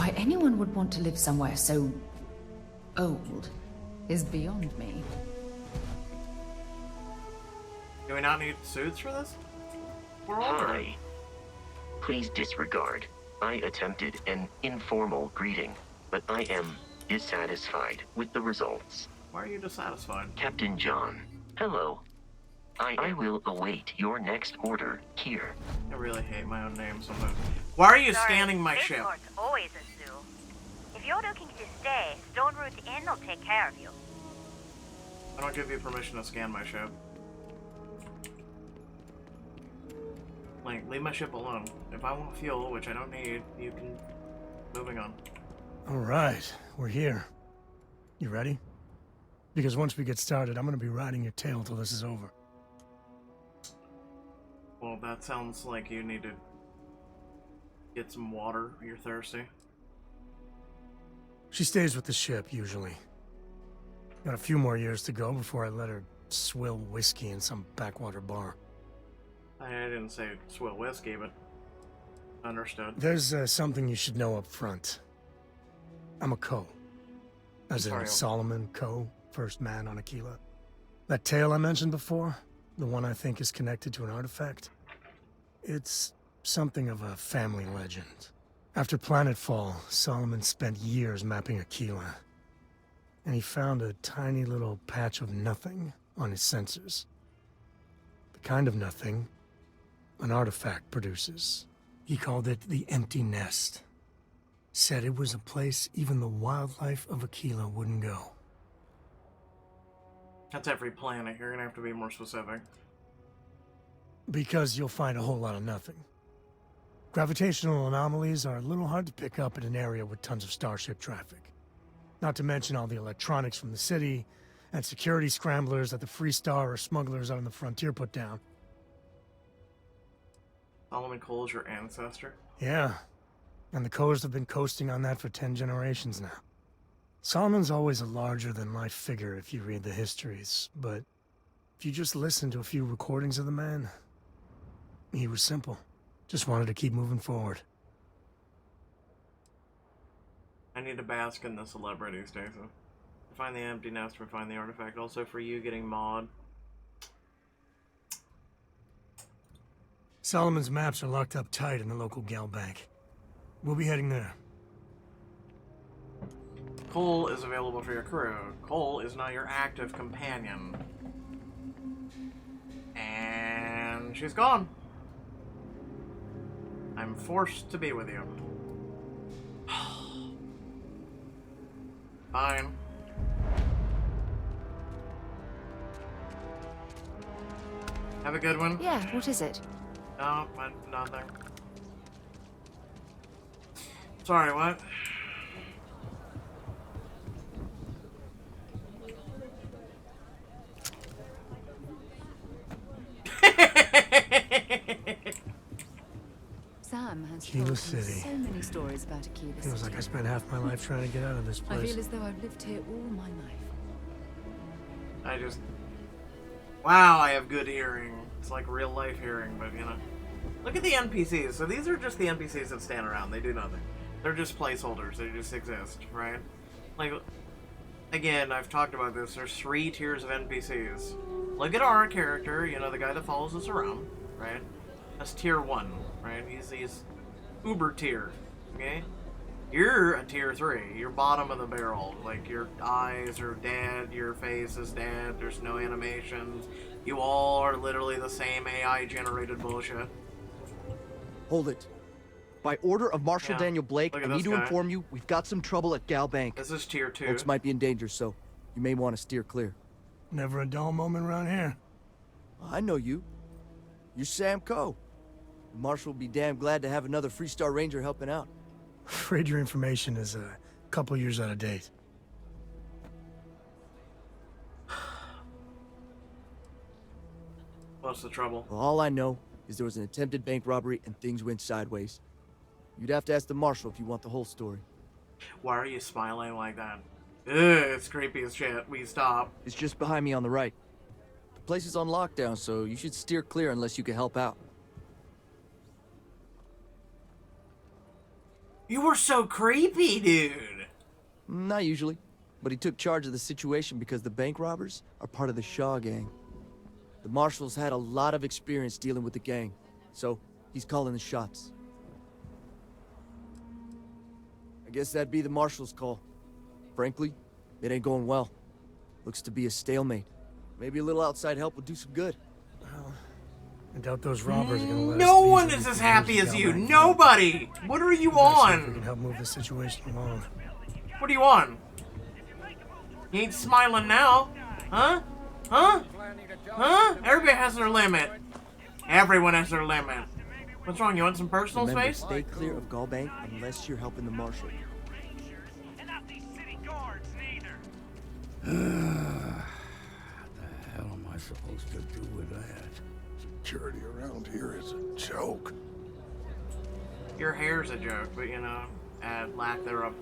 Why anyone would want to live somewhere so old is beyond me. Do we not need suits for this? Hi. Please disregard. I attempted an informal greeting, but I am dissatisfied with the results. Why are you dissatisfied? Captain John, hello. I will await your next order here. I really hate my own name sometimes. Why are you scanning my ship? Spaceport's always a zoo. If you're looking to stay, Stone Route Inn will take care of you. I don't give you permission to scan my ship. Like, leave my ship alone. If I want fuel, which I don't need, you can... Moving on. Alright, we're here. You ready? Because once we get started, I'm gonna be riding your tail till this is over. Well, that sounds like you need to get some water. You're thirsty. She stays with the ship, usually. Got a few more years to go before I let her swill whiskey in some backwater bar. I didn't say swill whiskey, but understood. There's something you should know up front. I'm a Co. As in Solomon Co., first man on Aquila. That tale I mentioned before, the one I think is connected to an artifact, it's something of a family legend. After planetfall, Solomon spent years mapping Aquila, and he found a tiny little patch of nothing on his sensors. The kind of nothing an artifact produces. He called it the Empty Nest. Said it was a place even the wildlife of Aquila wouldn't go. That's every planet. You're gonna have to be more specific. Because you'll find a whole lot of nothing. Gravitational anomalies are a little hard to pick up in an area with tons of starship traffic. Not to mention all the electronics from the city, and security scramblers that the Free Star or smugglers out on the frontier put down. Solomon Cole is your ancestor? Yeah. And the Coes have been coasting on that for 10 generations now. Solomon's always a larger-than-life figure if you read the histories, but if you just listen to a few recordings of the man, he was simple. Just wanted to keep moving forward. I need to bask in the celebrities, Jason. Find the empty nest or find the artifact. Also for you getting mod. Solomon's maps are locked up tight in the local gal bank. We'll be heading there. Cole is available for your crew. Cole is not your active companion. And she's gone. I'm forced to be with you. Fine. Have a good one. Yeah, what is it? No, nothing. Sorry, what? Sam has Aquila told me City. so many stories about Aquila City. Feels like I spent half my life trying to get out of this I place. feel as though I've lived here all my life. Wow, I have good hearing. It's like real life hearing, but you know. Look at the NPCs. So these are just the NPCs that stand around. They do nothing. They're just placeholders. They just exist, right? Like, again, I've talked about this. There's 3 tiers of NPCs. Look at our character, you know, the guy that follows us around, right? That's tier 1, right? He's uber tier, okay? You're a tier 3. You're bottom of the barrel. Like, your eyes are dead, your face is dead, there's no animations. You all are literally the same AI-generated bullshit. Hold it. By order of Marshal Daniel Blake, I need to inform you we've got some trouble at Gal Bank. This is tier 2. Folks might be in danger, so you may want to steer clear. Never a dull moment around here. I know you. You're Sam Coe. Marshal will be damn glad to have another Free Star Ranger helping out. Afraid your information is a couple years out of date. What's the trouble? Well, all I know is there was an attempted bank robbery and things went sideways. You'd have to ask the Marshal if you want the whole story. Why are you smiling like that? Ugh, it's creepy as shit. We stop. It's just behind me on the right. The place is on lockdown, so you should steer clear unless you can help out. You were so creepy, dude. Not usually, but he took charge of the situation because the bank robbers are part of the Shaw gang. The Marshal's had a lot of experience dealing with the gang, so he's calling the shots. I guess that'd be the Marshal's call. Frankly, it ain't going well. Looks to be a stalemate. Maybe a little outside help would do some good. Well, I doubt those robbers are gonna let us No leave one so is we as can happy use as the you. outback. Nobody. What are you Better see if we on? can help move the situation along. What are you on? You ain't smiling now. Huh? Huh? Huh? Everybody has their limit. Everyone has their limit. What's wrong? You want some personal Remember, space? stay clear of Gallbank unless you're helping the Marshal. And not these city guards, neither. The hell am I supposed to do with that? Security around here is a joke. Your hair's a joke, but you know, lack thereof.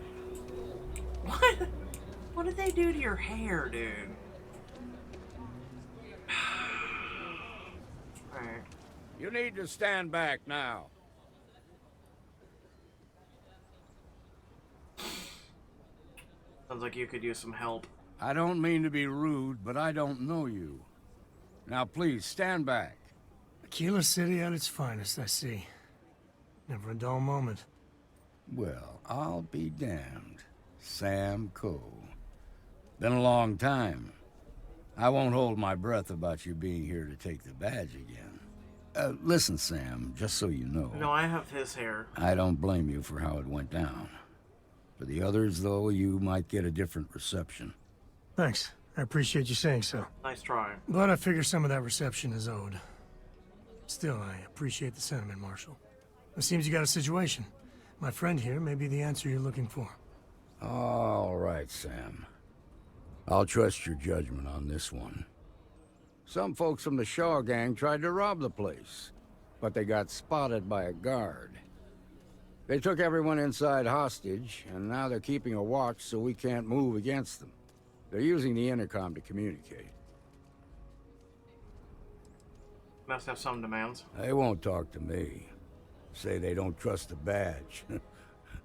What? What did they do to your hair, dude? Alright. You need to stand back now. Sounds like you could use some help. I don't mean to be rude, but I don't know you. Now please, stand back. Aquila City at its finest, I see. Never a dull moment. Well, I'll be damned. Sam Coe. Been a long time. I won't hold my breath about you being here to take the badge again. Listen, Sam, just so you know. No, I have his hair. I don't blame you for how it went down. For the others, though, you might get a different reception. Thanks. I appreciate you saying so. Nice try. But I figure some of that reception is owed. Still, I appreciate the sentiment, Marshal. It seems you got a situation. My friend here may be the answer you're looking for. All right, Sam. I'll trust your judgment on this one. Some folks from the Shaw gang tried to rob the place, but they got spotted by a guard. They took everyone inside hostage, and now they're keeping a watch so we can't move against them. They're using the intercom to communicate. Must have some demands. They won't talk to me. Say they don't trust the badge.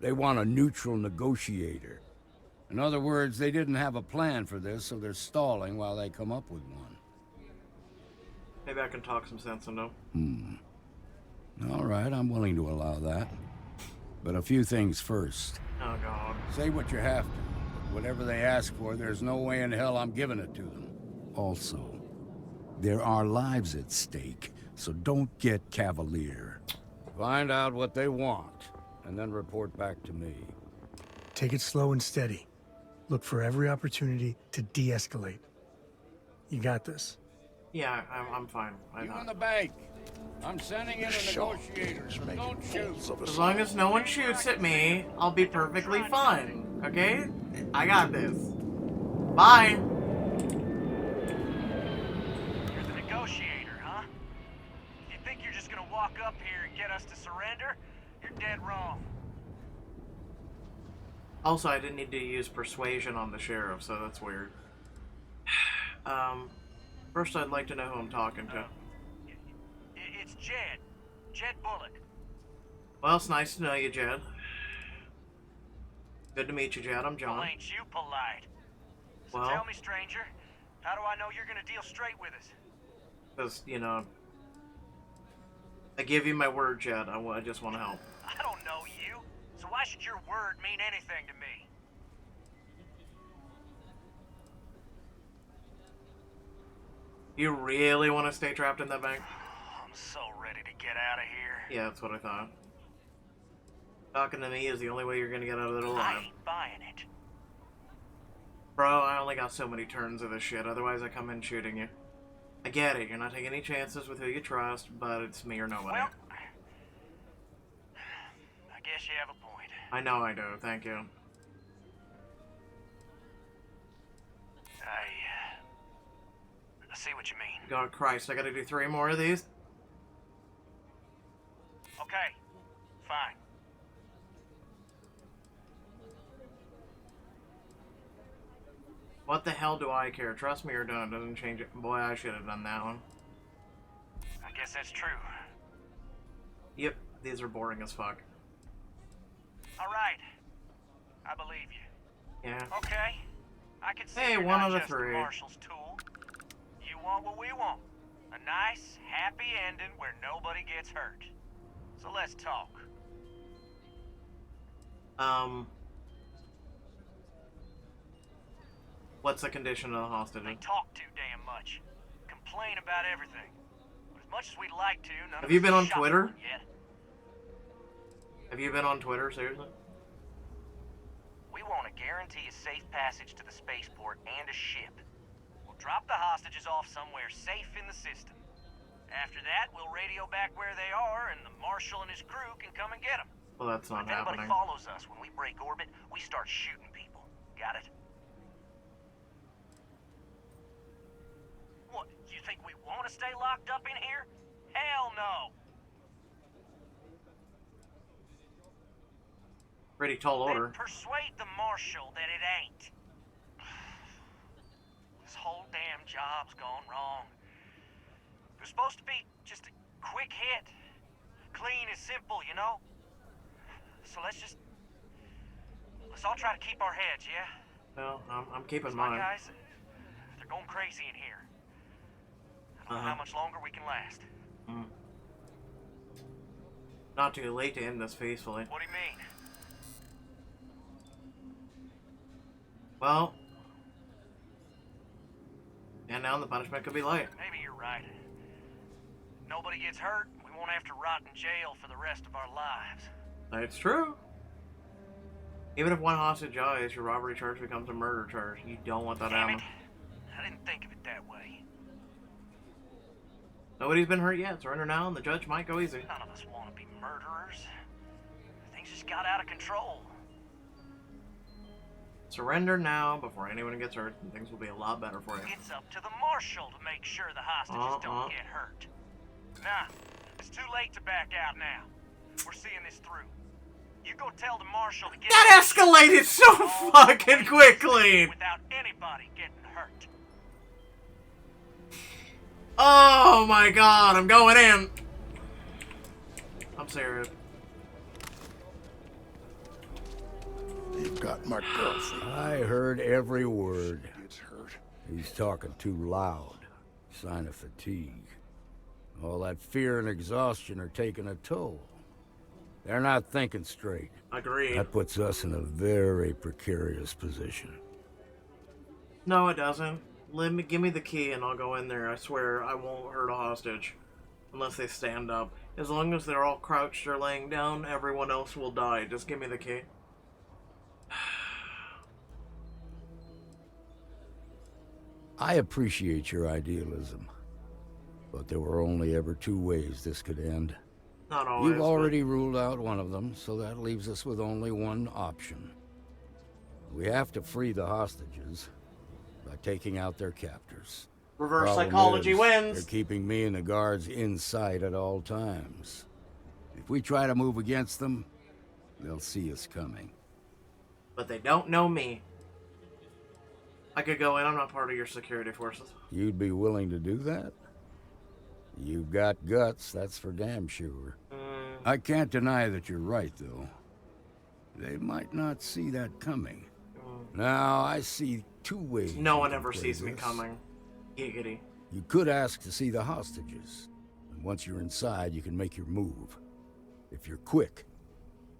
They want a neutral negotiator. In other words, they didn't have a plan for this, so they're stalling while they come up with one. Maybe I can talk some sense into him. All right, I'm willing to allow that. But a few things first. Oh, God. Say what you have to. But whatever they ask for, there's no way in hell I'm giving it to them. Also, there are lives at stake, so don't get cavalier. Find out what they want, and then report back to me. Take it slow and steady. Look for every opportunity to de-escalate. You got this. Yeah, I'm fine. I You know. in the bank. I'm sending in a negotiator, so don't shoot. As long as no one shoots at me, I'll be perfectly fine. Okay? I got this. Bye. You're the negotiator, huh? You think you're just gonna walk up here and get us to surrender? You're dead wrong. Also, I didn't need to use persuasion on the sheriff, so that's weird. First I'd like to know who I'm talking to. It's Jed. Jed Bullock. Well, it's nice to know you, Jed. Good to meet you, Jed. I'm Well, John. ain't you polite? So Well- tell me, stranger, how do I know you're gonna deal straight with us? Because, you know, I give you my word, Jed. I just want to help. I don't know you, so why should your word mean anything to me? You really want to stay trapped in that bank? I'm so ready to get out of here. Yeah, that's what I thought. Talking to me is the only way you're gonna get out of it I alive. ain't buying it. Bro, I only got so many turns of this shit, otherwise I come in shooting you. I get it, you're not taking any chances with who you trust, but it's me or nobody. Well, I guess you have a point. I know I do, thank you. I see what you mean. God Christ, I gotta do 3 more of these? Okay, fine. What the hell do I care? Trust me or don't, doesn't change it. Boy, I should have done that one. I guess that's true. Yep, these are boring as fuck. Alright. I believe you. Yeah. Okay. I can see Hey, you're one not out of just the three. Marshal's tool. You want what we want. A nice, happy ending where nobody gets hurt. So let's talk. What's the condition of the hostage? They talk too damn much. Complain about everything. But as much as we'd like to, none of Have you us been on shot Twitter? one yet. Have you been on Twitter, seriously? We want to guarantee a safe passage to the spaceport and a ship. We'll drop the hostages off somewhere safe in the system. After that, we'll radio back where they are, and the Marshal and his crew can come and get them. Well, that's not If anybody happening. follows us when we break orbit, we start shooting people. Got it? What, you think we want to stay locked up in here? Hell no! Pretty tall order. Then persuade the Marshal that it ain't. This whole damn job's gone wrong. It was supposed to be just a quick hit. Clean and simple, you know? So let's all try to keep our heads, yeah? No, I'm keeping My mine. guys, they're going crazy in here. I don't know how much longer we can last. Not too late to end this faithfully. What do you mean? Well, and now the punishment could be light. Maybe you're right. Nobody gets hurt, we won't have to rot in jail for the rest of our lives. That's true. Even if one hostage dies, your robbery charge becomes a murder charge. You don't want that Damn it. happening. I didn't think of it that way. Nobody's been hurt yet. Surrender now, and the judge might go easy. None of us want to be murderers. Things just got out of control. Surrender now before anyone gets hurt, and things will be a lot better for you. It's up to the Marshal to make sure the hostages don't get hurt. Nah, it's too late to back out now. We're seeing this through. You go tell the Marshal to get... That escalated so fucking quickly! Without anybody getting hurt. Oh my god, I'm going in! I'm serious. You've got my girlfriend. I heard every word. She gets hurt. He's talking too loud. Sign of fatigue. All that fear and exhaustion are taking a toll. They're not thinking straight. Agreed. That puts us in a very precarious position. No, it doesn't. Give me the key and I'll go in there. I swear I won't hurt a hostage. Unless they stand up. As long as they're all crouched or laying down, everyone else will die. Just give me the key. I appreciate your idealism. But there were only ever two ways this could end. Not always. You've already ruled out one of them, so that leaves us with only one option. We have to free the hostages by taking out their captors. Reverse Problem psychology is, wins. They're keeping me and the guards in sight at all times. If we try to move against them, they'll see us coming. But they don't know me. I could go in. I'm not part of your security forces. You'd be willing to do that? You've got guts, that's for damn sure. I can't deny that you're right, though. They might not see that coming. Now, I see two ways. No you one can ever play sees me this. coming. Giggity. You could ask to see the hostages. And once you're inside, you can make your move. If you're quick,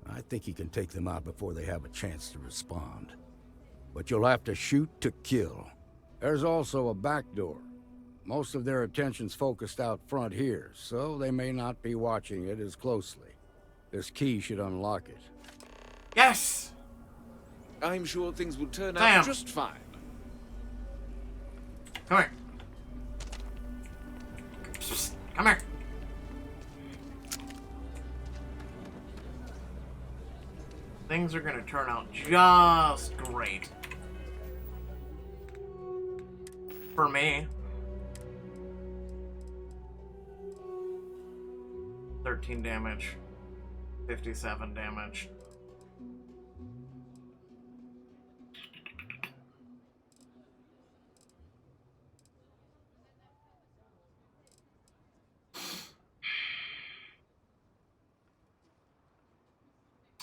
I think you can take them out before they have a chance to respond. But you'll have to shoot to kill. There's also a back door. Most of their attention's focused out front here, so they may not be watching it as closely. This key should unlock it. Yes! I'm sure things will turn Damn. out just fine. Come here. Just come here. Things are gonna turn out just great. For me. 13 damage. 57 damage.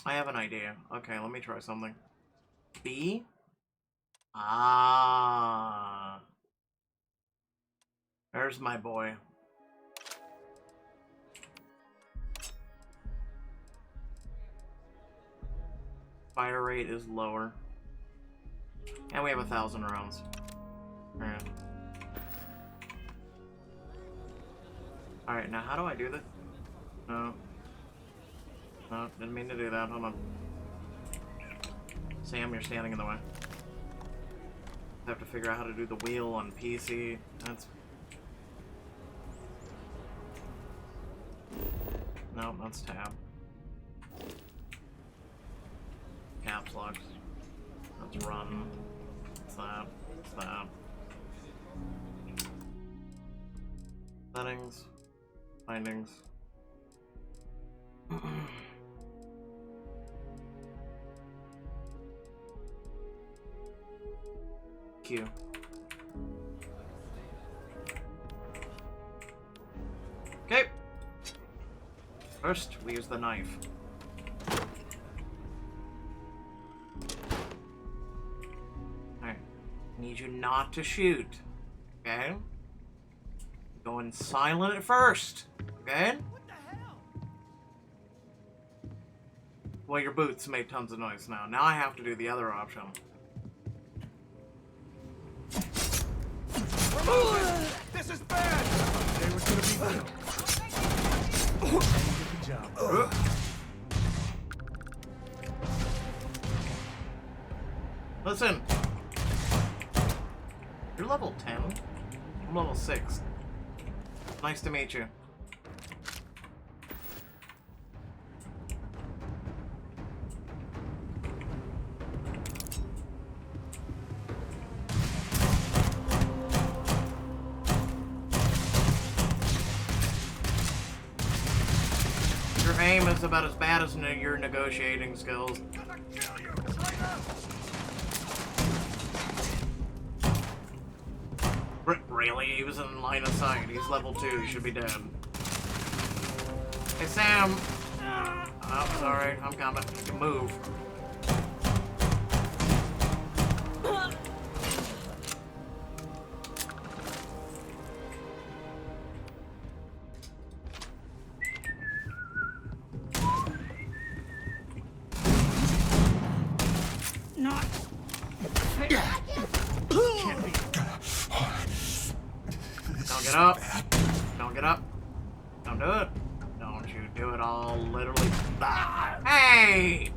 I have an idea. Okay, let me try something. B? Ah. There's my boy. Fire rate is lower. And we have 1,000 rounds. Alright. Alright, now how do I do this? No. No, didn't mean to do that. Hold on. Sam, you're standing in the way. I have to figure out how to do the wheel on PC. That's... No, that's tab. Caps lock. Let's run. What's that? What's that? Settings. Findings. Q. Okay. First, we use the knife. Alright. Need you not to shoot. Okay? Going silent at first. Okay? What the hell? Well, your boots made tons of noise now. Now I have to do the other option. This is bad! Today was gonna be good. Good job. Listen. You're level 10. I'm level 6. Nice to meet you. Your aim is about as bad as your negotiating skills. Really? He was in line of sight. He's level 2. He should be dead. Hey, Sam! Oh, sorry. I'm coming. Move. Not. Don't get up. Don't get up. Don't do it. Don't you do it all literally. Ah! Hey!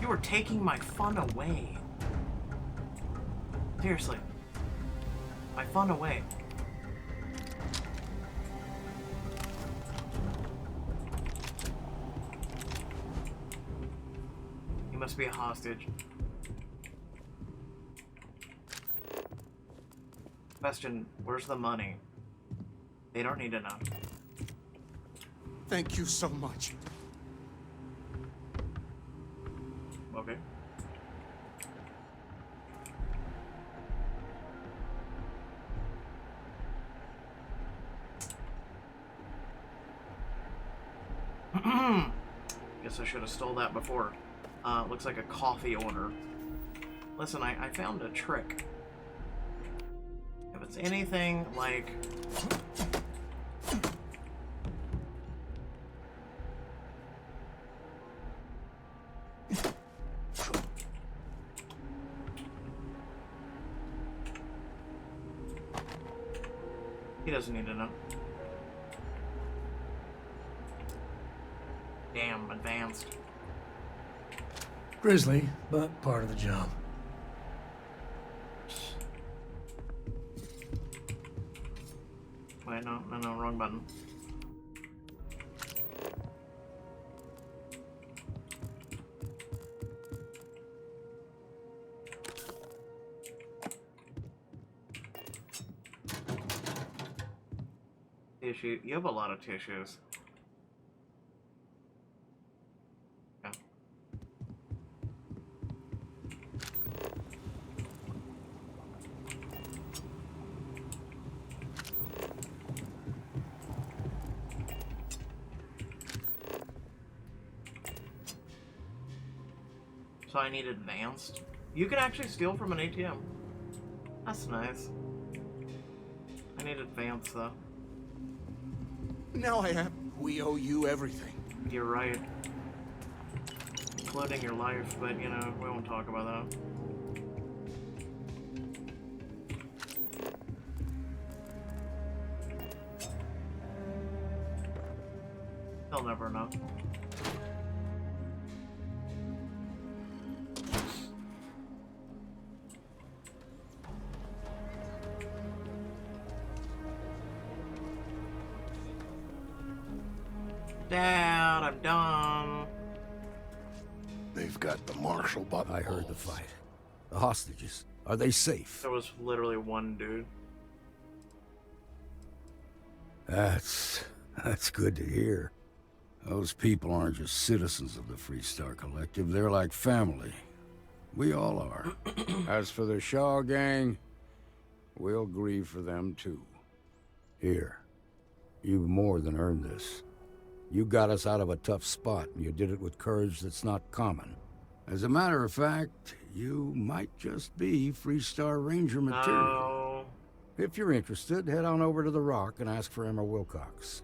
You were taking my fun away. Seriously. My fun away. You must be a hostage. Question, where's the money? They don't need to know. Thank you so much. Okay. Guess I should have stole that before. Looks like a coffee order. Listen, I found a trick. If it's anything like... He doesn't need to know. Damn, advanced. Grisly, but part of the job. Wait, no, wrong button. Tissue. You have a lot of tissues. Yeah. So I need advanced. You can actually steal from an ATM. That's nice. I need advanced though. Now I have. We owe you everything. You're right. Including your life, but you know, we won't talk about that. They'll never know. Dad, I'm done. They've got the marshal by the I heard the balls. fight. The hostages, are they safe? There was literally one dude. That's good to hear. Those people aren't just citizens of the Freestar Collective, they're like family. We all are. As for the Shaw gang, we'll grieve for them too. Here, you've more than earned this. You got us out of a tough spot, and you did it with courage that's not common. As a matter of fact, you might just be Freestar Ranger material. No. If you're interested, head on over to the Rock and ask for Emma Wilcox.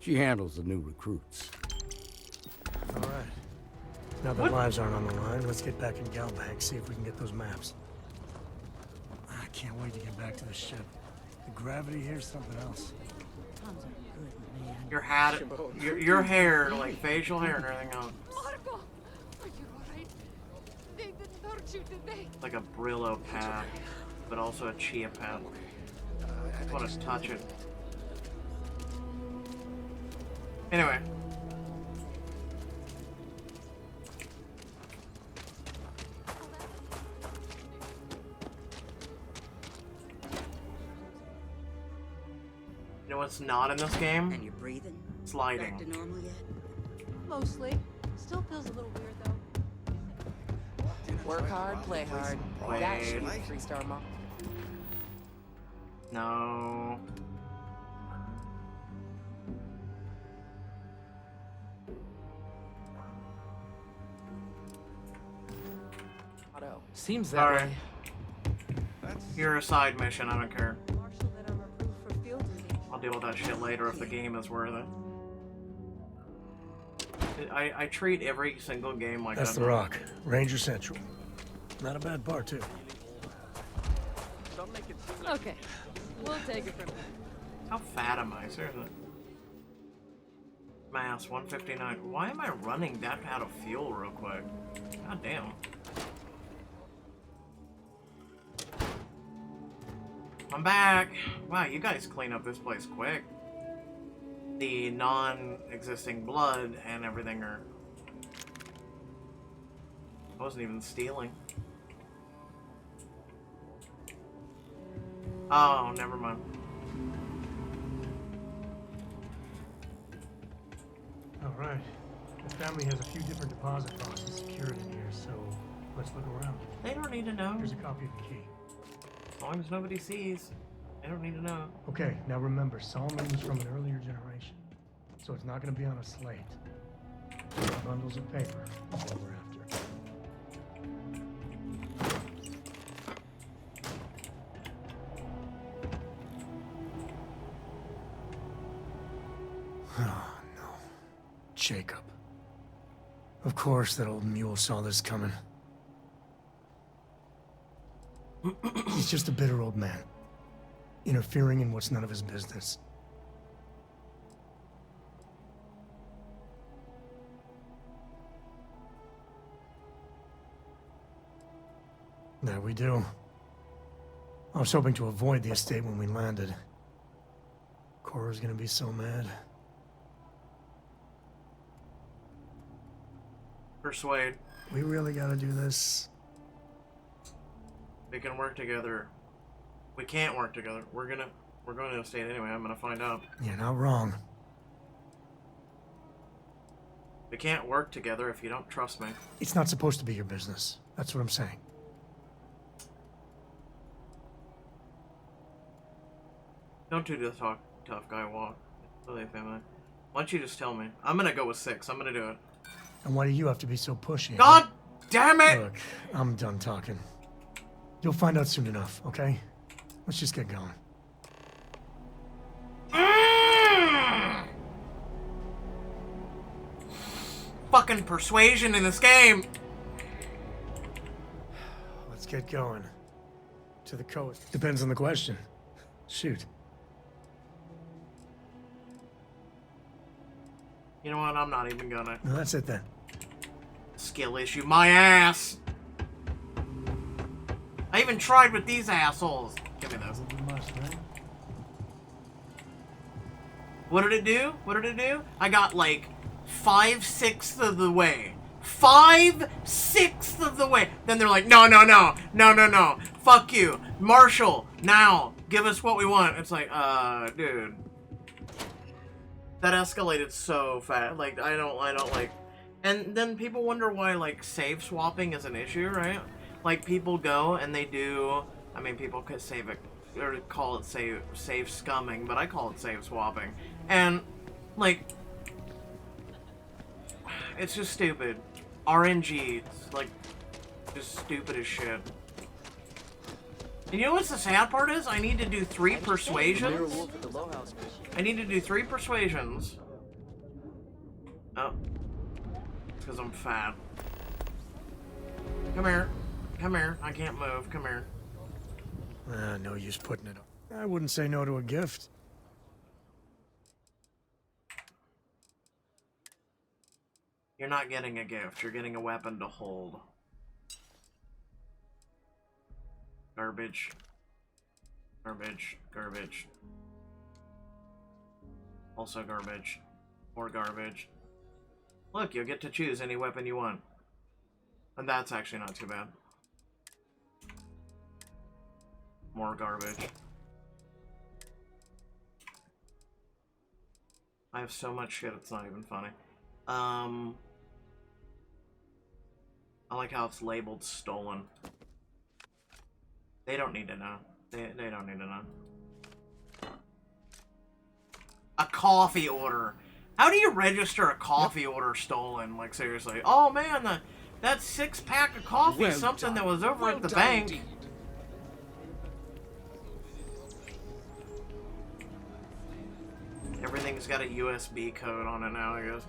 She handles the new recruits. All right. Now that lives aren't on the line, let's get back in Galbank, see if we can get those maps. I can't wait to get back to the ship. The gravity here's something else. Your hat, your hair, like facial hair and everything else. Marco, are you alright? They didn't hurt you, did they? Like a Brillo pad, but also a Chia pad. I want to touch it. Anyway. You know what's not in this game? And you're breathing? Sliding. Back to normal yet? Mostly. Still feels a little weird though. Work hard, play hard. Wait. That should be 3-star mom. No. Seems that Alright. way. You're a side mission, I don't care. Marshal that I'm approved for field duty. I'll deal with that shit later if the game is worth it. I treat every single game like That's that. the Rock. Ranger Central. Not a bad bar, too. Okay, we'll take it from there. How fat am I? Seriously. Mass 159. Why am I running that out of fuel real quick? God damn. I'm back. Wow, you guys clean up this place quick. The non-existing blood and everything are... I wasn't even stealing. Oh, never mind. All right. The family has a few different deposit boxes secured in here, so let's look around. They don't need to know. Here's a copy of the key. As long as nobody sees, they don't need to know. Okay, now remember, Solomon was from an earlier generation, so it's not going to be on a slate. Bundles of paper, that's what we're after. Oh, no. Jacob. Of course that old mule saw this coming. He's just a bitter old man, interfering in what's none of his business. There we do. I was hoping to avoid the estate when we landed. Cora's gonna be so mad. Persuade. We really gotta do this. We can work together. We can't work together. We're going to the state anyway. I'm gonna find out. You're not wrong. We can't work together if you don't trust me. It's not supposed to be your business. That's what I'm saying. Don't do the tough guy walk. Really, family. Why don't you just tell me? I'm gonna go with 6. I'm gonna do it. And why do you have to be so pushy? God damn it! Look, I'm done talking. You'll find out soon enough, okay? Let's just get going. Fucking persuasion in this game. Let's get going. To the coast. Depends on the question. Shoot. You know what? I'm not even gonna. No, that's it then. Skill issue, my ass. I even tried with these assholes. Give me those. What did it do? What did it do? I got like 5/6 of the way. 5/6 of the way. Then they're like, no, no, no, no, no, no. Fuck you, Marshall. Now, give us what we want. It's like, dude, that escalated so fast. Like, I don't like. And then people wonder why like save swapping is an issue, right? Like people go and they do. I mean, people could save it or call it save scumming, but I call it save swapping. And like, it's just stupid. RNG, it's like just stupid as shit. And you know what's the sad part is? I need to do 3 persuasions. I need to do 3 persuasions. Oh. It's because I'm fat. Come here. Come here. I can't move. Come here. No use putting it up. I wouldn't say no to a gift. You're not getting a gift. You're getting a weapon to hold. Garbage. Garbage. Garbage. Also garbage. More garbage. Look, you'll get to choose any weapon you want. And that's actually not too bad. More garbage. I have so much shit, it's not even funny. I like how it's labeled stolen. They don't need to know. They don't need to know. A coffee order. How do you register a coffee order stolen? Like, seriously. Oh, man, that 6-pack of coffee is something that was over at the bank. Indeed. Everything's got a USB code on it now, I guess.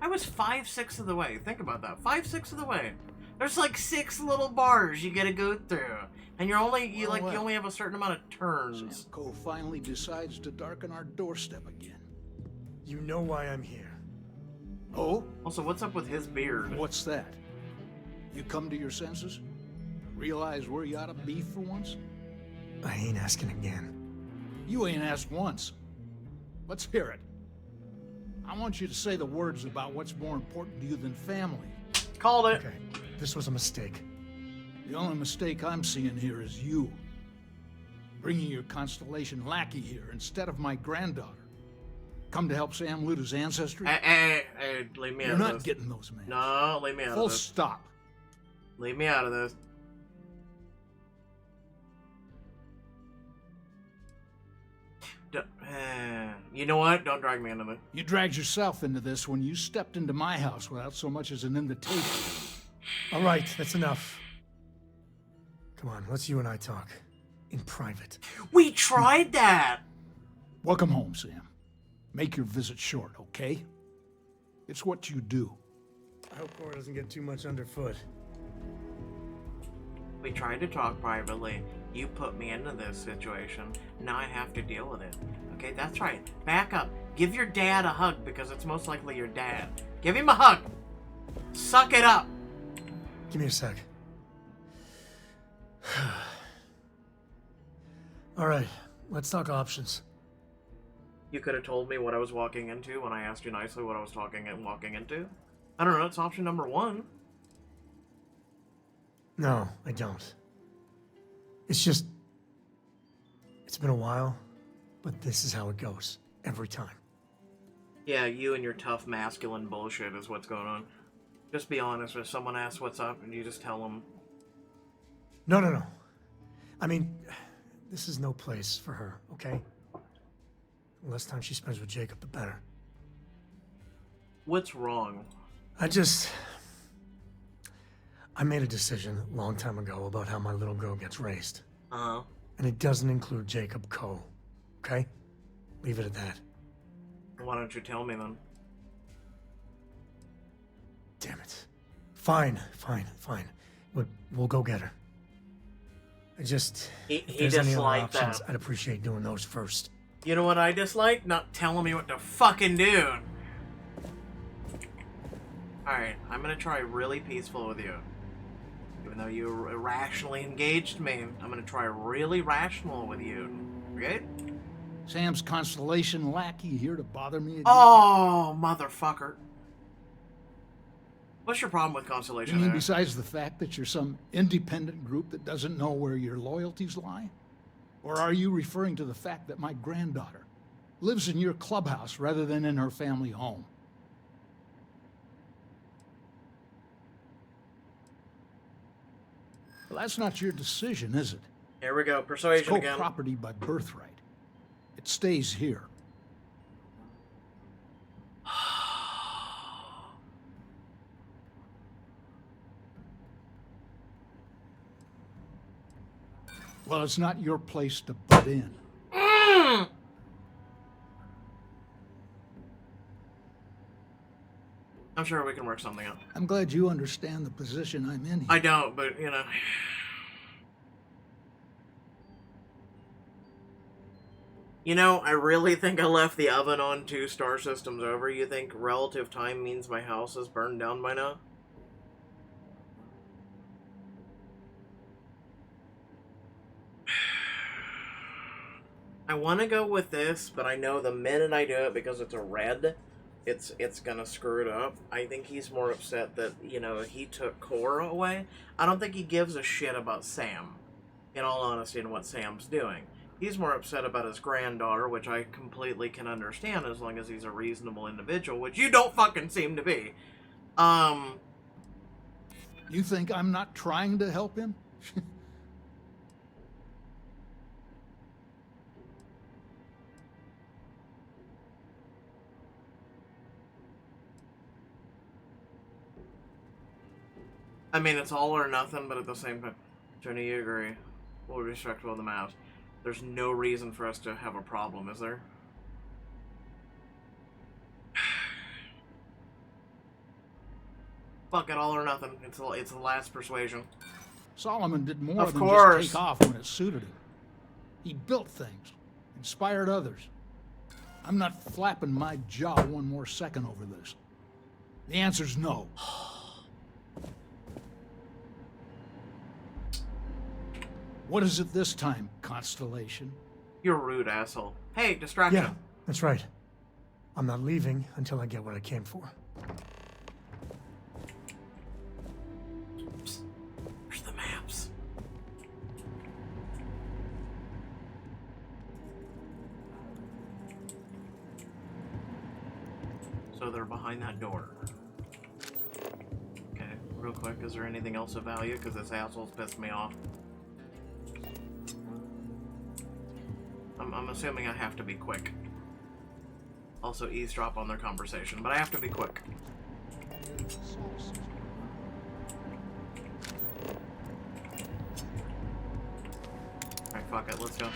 I was 5/6 of the way. Think about that. 5/6 of the way. There's like 6 little bars you gotta go through. And you only have a certain amount of turns. Sam Cole finally decides to darken our doorstep again. You know why I'm here. Oh? Also, what's up with his beard? What's that? You come to your senses? Realize where you ought to be for once? I ain't asking again. You ain't asked once. Let's hear it. I want you to say the words about what's more important to you than family. Called it. Okay, this was a mistake. The only mistake I'm seeing here is you. Bringing your Constellation lackey here instead of my granddaughter. Come to help Sam loot his ancestry? Hey, leave me out of this. You're not getting those men. No, leave me out of this. Full stop. Leave me out of this. You know what? Don't drag me into it. You dragged yourself into this when you stepped into my house without so much as an invitation. All right, that's enough. Come on, let's you and I talk. In private. We tried that! Welcome home, Sam. Make your visit short, okay? It's what you do. I hope Cora doesn't get too much underfoot. We tried to talk privately. You put me into this situation. Now I have to deal with it. Okay, that's right. Back up. Give your dad a hug because it's most likely your dad. Give him a hug. Suck it up. Give me a sec. All right, let's talk options. You could have told me what I was walking into when I asked you nicely what I was walking into. I don't know, it's option number 1. No, I don't. It's just... It's been a while, but this is how it goes. Every time. Yeah, you and your tough masculine bullshit is what's going on. Just be honest. If someone asks what's up, and you just tell them. No. I mean, this is no place for her, okay? The less time she spends with Jacob, the better. What's wrong? I made a decision a long time ago about how my little girl gets raised. Uh-huh. And it doesn't include Jacob Coe. Okay? Leave it at that. Why don't you tell me then? Damn it. Fine. We'll go get her. If there's any other options, I'd appreciate doing those first. You know what I dislike? Not telling me what to fucking do. Alright, I'm gonna try really peaceful with you. Even though you irrationally engaged me, I'm gonna try really rational with you. Okay? Sam's Constellation lackey here to bother me again? Oh, motherfucker. What's your problem with Constellation? You mean besides the fact that you're some independent group that doesn't know where your loyalties lie? Or are you referring to the fact that my granddaughter lives in your clubhouse rather than in her family home? Well, that's not your decision, is it? Here we go. Persuasion it's again. property by birthright. It stays here. Well, it's not your place to butt in. I'm sure we can work something out. I'm glad you understand the position I'm in here. I don't, but, you know. You know, I really think I left the oven on 2 star systems over. You think relative time means my house is burned down by now? I want to go with this, but I know the minute I do it, because it's a red, it's gonna screw it up. I think he's more upset that, you know, he took Cora away. I don't think he gives a shit about Sam, in all honesty, and what Sam's doing. He's more upset about his granddaughter, which I completely can understand as long as he's a reasonable individual, which you don't fucking seem to be. You think I'm not trying to help him? I mean, it's all or nothing, but at the same time, Jenny, you agree. We'll be respectful of the maps. There's no reason for us to have a problem, is there? Fuck it, all or nothing. It's the last persuasion. Solomon did more of than course. just take off when it suited him. He built things, inspired others. I'm not flapping my jaw one more second over this. The answer's no. What is it this time, Constellation? You're a rude asshole. Hey, distraction. Yeah, that's right. I'm not leaving until I get what I came for. Oops. Where's the maps? So they're behind that door. Okay, real quick, is there anything else of value? Because this asshole's pissed me off. I'm assuming I have to be quick. Also eavesdrop on their conversation, but I have to be quick. Alright, fuck it, let's go.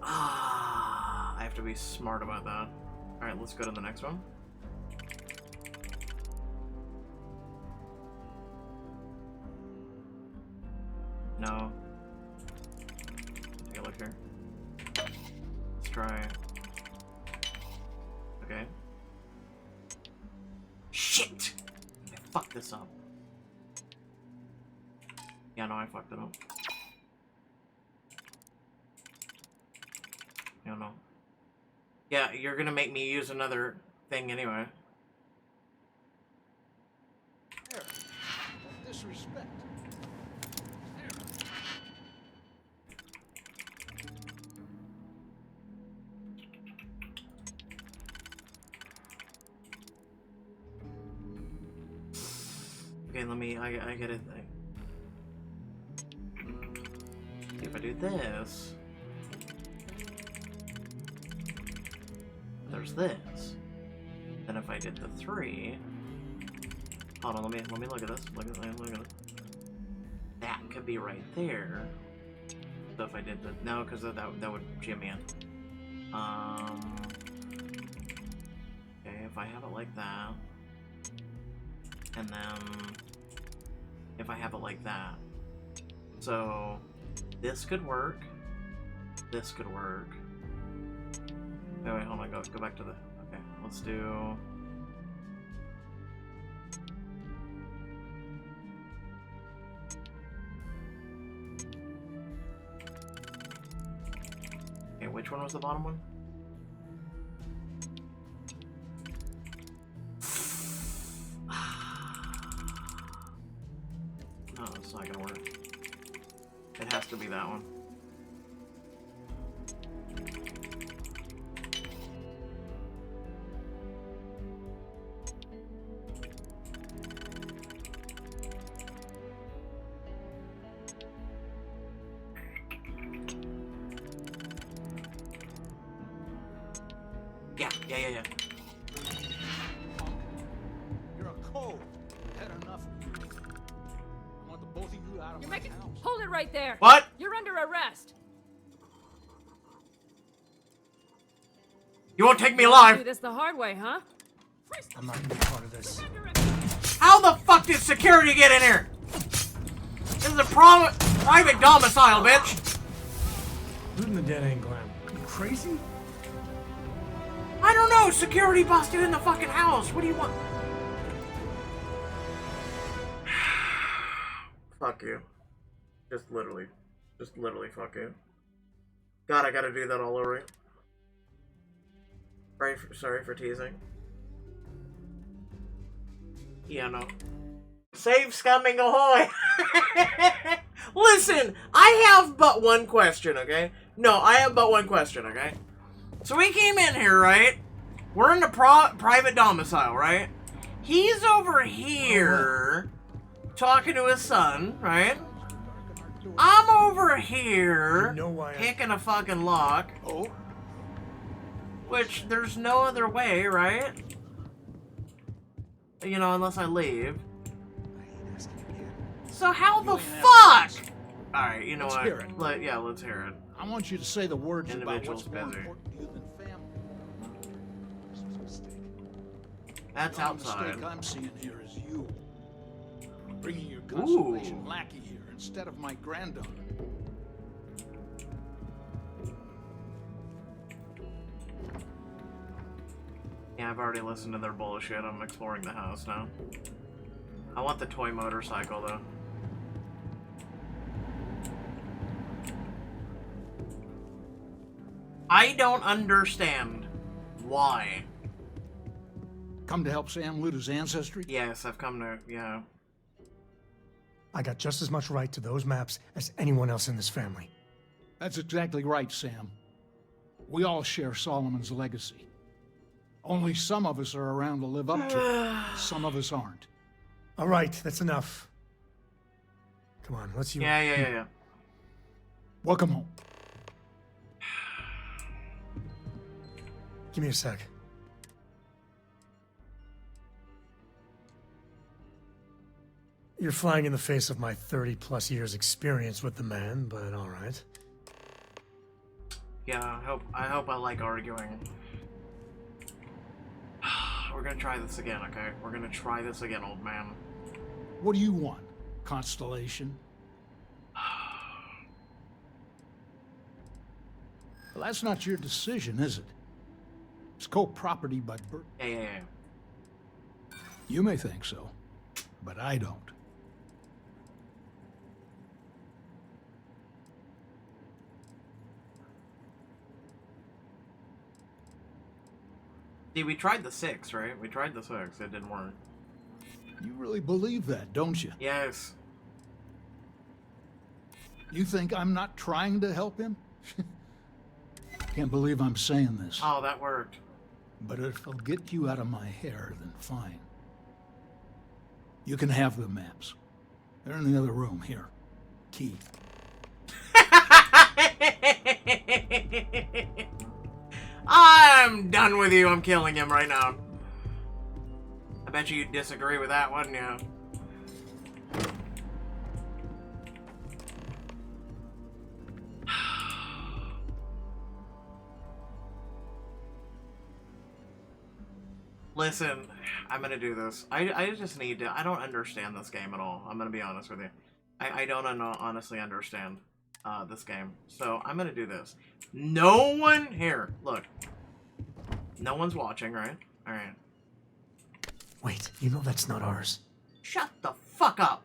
I have to be smart about that. Alright, let's go to the next one. No. Take a look here. Let's try. Okay. Shit! I fucked this up. Yeah, no, I fucked it up. Yeah, no. Yeah, you're gonna make me use another thing anyway. Disrespect. Okay, let me, I get it. If I do this... there's this. Then if I did the 3, hold on, let me look at this. Look at this. That could be right there. So if I did the no, because that would jam me in. Okay, if I have it like that, and then if I have it like that, so this could work. This could work. Oh, wait, hold on. Go back to the. Okay, let's do. Okay, which one was the bottom one? No, it's not gonna work. It has to be that one. Yeah. You're a cove. Had enough of you. I want the both of you out of my house. Hold it right there. What? You're under arrest. You won't take me Do alive. this the hard way, huh? I'm not gonna be part of this. How the fuck did security get in here? This is a private domicile, bitch. Looting the dead ain't glam. You crazy? I don't know. Security busted in the fucking house. What do you want? Fuck you. Just literally fuck you. God, I gotta do that all over. Sorry for teasing. Yeah, no. Save scumming ahoy! Listen, I have but one question, okay? No, I have but one question, okay? So we came in here, right? We're in the private domicile, right? He's over here talking to his son, right? I'm over here picking a fucking lock. Oh. Which, there's no other way, right? You know, unless I leave. So how the fuck? Alright, you know what? Let's hear it. I want you to say the words about what's more busy. important to you than family. That's the only outside. mistake I'm seeing here is you. Bringing your Constellation lackey here instead of my granddaughter. Yeah, I've already listened to their bullshit. I'm exploring the house now. I want the toy motorcycle, though. I don't understand why. Come to help Sam loot his ancestry? Yes, I've come to, yeah. I got just as much right to those maps as anyone else in this family. That's exactly right, Sam. We all share Solomon's legacy. Only some of us are around to live up to it. Some of us aren't. All right, that's enough. Come on, let's... Yeah. Welcome home. Give me a sec. You're flying in the face of my 30-plus years experience with the man, but all right. Yeah, I hope I like arguing. We're gonna try this again, okay? We're gonna try this again, old man. What do you want, Constellation? Well, that's not your decision, is it? It's co-property by birth. Yeah. You may think so, but I don't. See, we tried the 6, right? We tried the 6. It didn't work. You really believe that, don't you? Yes. You think I'm not trying to help him? Can't believe I'm saying this. Oh, that worked. But if it'll get you out of my hair, then fine. You can have the maps. They're in the other room. Here. Key. I'm done with you. I'm killing him right now. I bet you'd disagree with that, wouldn't you? Listen, I'm gonna do this. I just need to... I don't understand this game at all. I'm gonna be honest with you. I don't honestly understand this game. So I'm gonna do this. No one... Here, look. No one's watching, right? Alright. Wait, you know that's not ours. Shut the fuck up!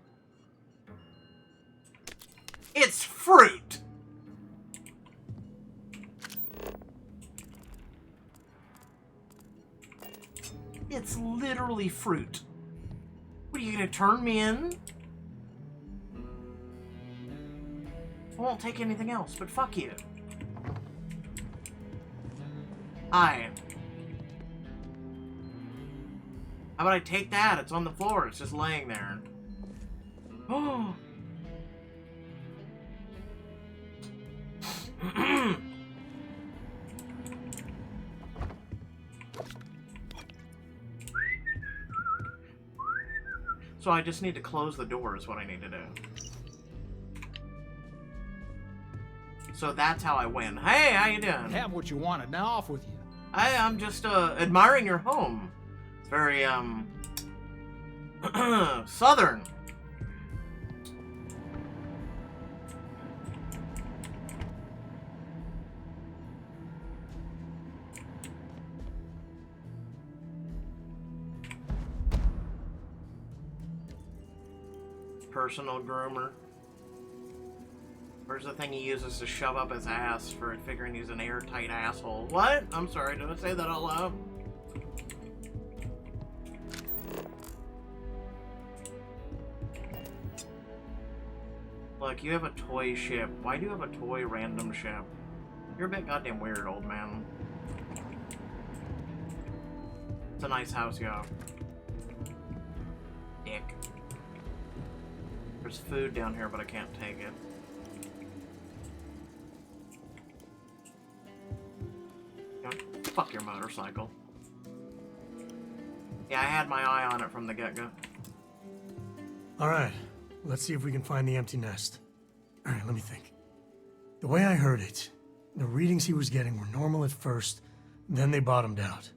It's fruit! It's literally fruit. What, are you gonna turn me in? I won't take anything else, but fuck you. How about I take that? It's on the floor. It's just laying there. Oh. So I just need to close the door is what I need to do. So that's how I win. Hey, how you doing? Have what you wanted. Now off with you. I'm just admiring your home. It's very southern. Personal groomer. Where's the thing he uses to shove up his ass for figuring he's an airtight asshole? What? I'm sorry, did I say that out loud? Look, you have a toy ship. Why do you have a toy random ship? You're a bit goddamn weird, old man. It's a nice house you have. Dick. There's food down here, but I can't take it. Fuck your motorcycle. Yeah, I had my eye on it from the get-go. Alright, let's see if we can find the empty nest. Alright, let me think. The way I heard it, the readings he was getting were normal at first, then they bottomed out.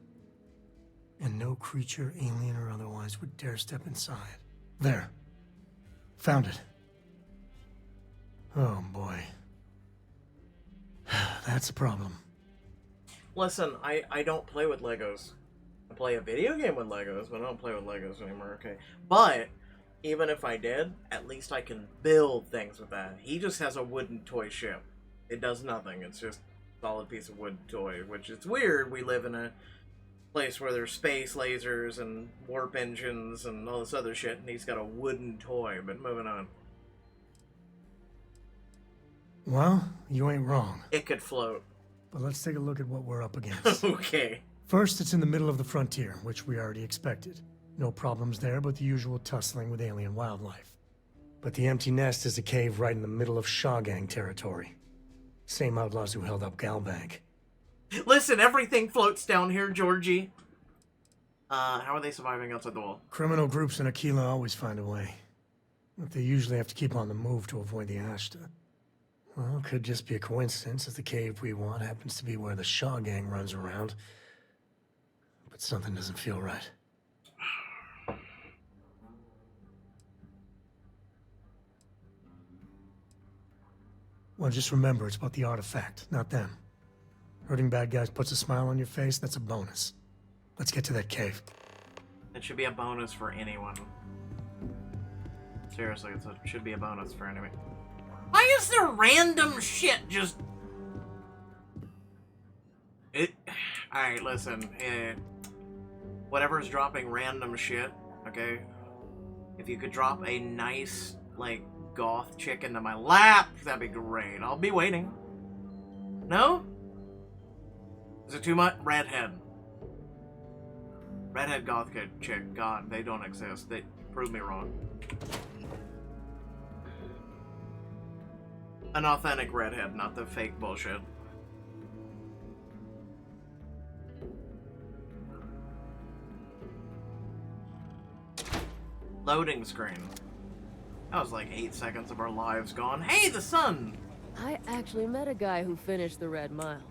And no creature, alien or otherwise, would dare step inside. There. Found it. Oh boy. That's a problem. Listen, I don't play with Legos. I play a video game with Legos, but I don't play with Legos anymore, okay? But, even if I did, at least I can build things with that. He just has a wooden toy ship. It does nothing. It's just a solid piece of wood toy, which is weird. We live in a place where there's space lasers and warp engines and all this other shit, and he's got a wooden toy, but moving on. Well, you ain't wrong. It could float. But let's take a look at what we're up against. Okay. First, it's in the middle of the frontier, which we already expected. No problems there, but the usual tussling with alien wildlife. But the empty nest is a cave right in the middle of Shaw Gang territory. Same outlaws who held up Galbank. Listen, everything floats down here, Georgie. How are they surviving outside the wall? Criminal groups in Aquila always find a way. But they usually have to keep on the move to avoid the Ashta. Well, it could just be a coincidence that the cave we want happens to be where the Shaw Gang runs around. But something doesn't feel right. Well, just remember, it's about the artifact, not them. Hurting bad guys puts a smile on your face, that's a bonus. Let's get to that cave. It should be a bonus for anyone. Seriously, it should be a bonus for anyone. Why is there random shit just... Alright, listen. Whatever's dropping random shit, okay? If you could drop a nice, like, goth chick into my lap, that'd be great. I'll be waiting. No? Is it too much? Redhead. Redhead goth chick. God, they don't exist. They prove me wrong. An authentic redhead, not the fake bullshit. Loading screen. That was like 8 seconds of our lives gone. Hey, the sun! I actually met a guy who finished the Red Mile.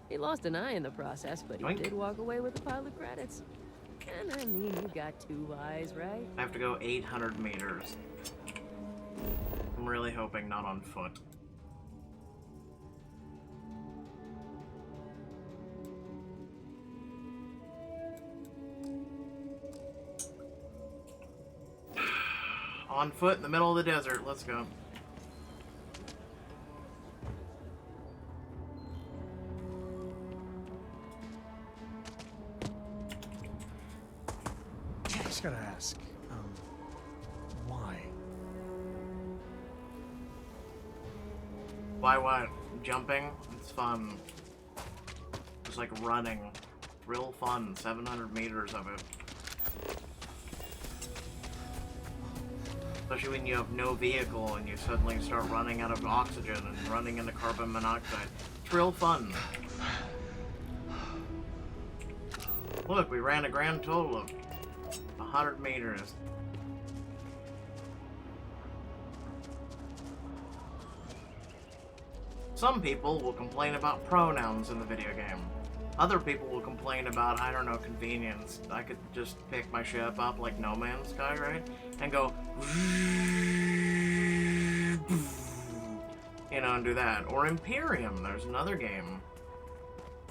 He lost an eye in the process, but he did walk away with a pile of credits. And I mean, you got 2 eyes, right? I have to go 800 meters. I'm really hoping not on foot. On foot in the middle of the desert. Let's go. I just gotta ask, why? Why what? Jumping? It's fun. Just like running. Real fun. 700 meters of it. Especially when you have no vehicle and you suddenly start running out of oxygen and running into carbon monoxide. It's real fun. Look, we ran a grand total of 100 meters. Some people will complain about pronouns in the video game. Other people will complain about, I don't know, convenience. I could just pick my ship up like No Man's Sky, right? And go, you know, and do that. Or Imperium, there's another game.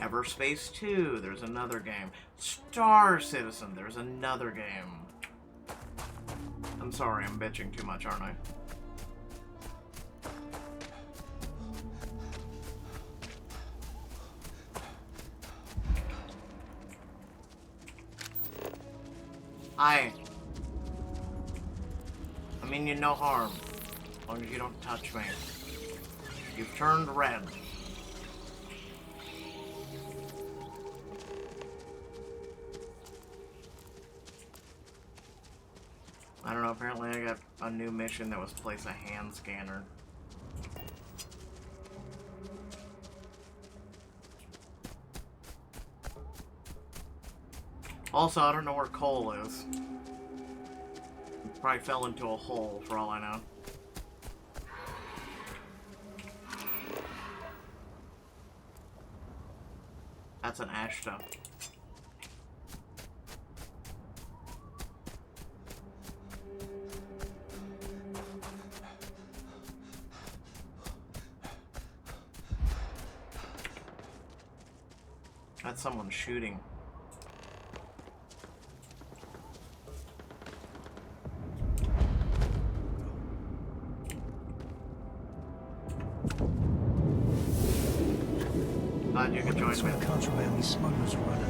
Everspace 2, there's another game. Star Citizen, there's another game. I'm sorry, I'm bitching too much, aren't I? I mean you no harm, as long as you don't touch me. You've turned red. I don't know, apparently I got a new mission that was place a hand scanner. Also, I don't know where Cole is. He probably fell into a hole, for all I know. That's an Ashta. That's someone shooting. Glad you could join me. What contraband these smugglers are running?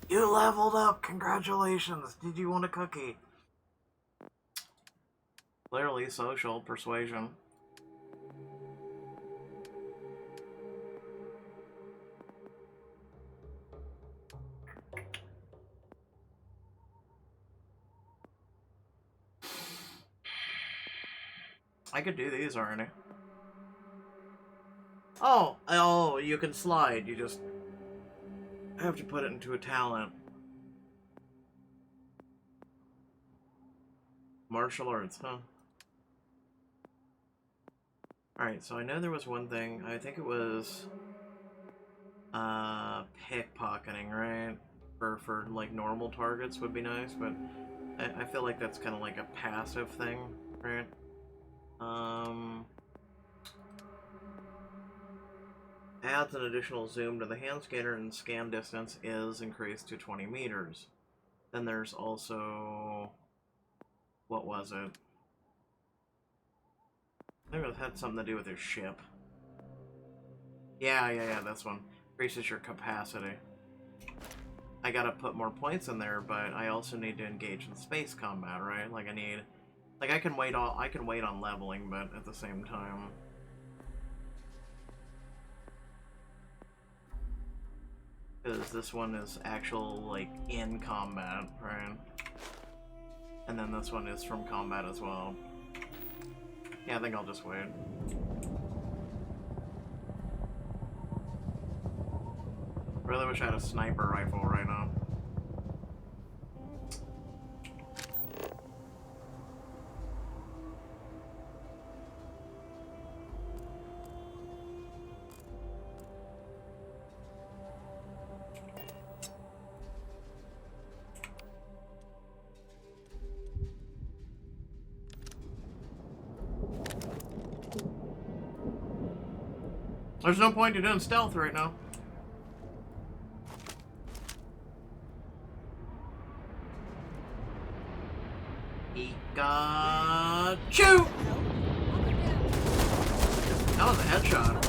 You leveled up! Congratulations! Did you want a cookie? Clearly social persuasion. I could do these already. Oh, you can slide. You just have to put it into a talent. Martial arts, huh? Alright, so I know there was one thing. I think it was pickpocketing, right? For like normal targets would be nice, but I feel like that's kind of like a passive thing, right? Adds an additional zoom to the hand scanner and scan distance is increased to 20 meters. Then there's also... what was it? I think it had something to do with his ship. Yeah, this one. Increases your capacity. I gotta put more points in there, but I also need to engage in space combat, right? Like I need... like I can wait on leveling, but at the same time... because this one is actual, like, in combat, right? And then this one is from combat as well. Yeah, I think I'll just wait. Really wish I had a sniper rifle right now. There's no point in doing stealth right now. Pikachu! That was a headshot.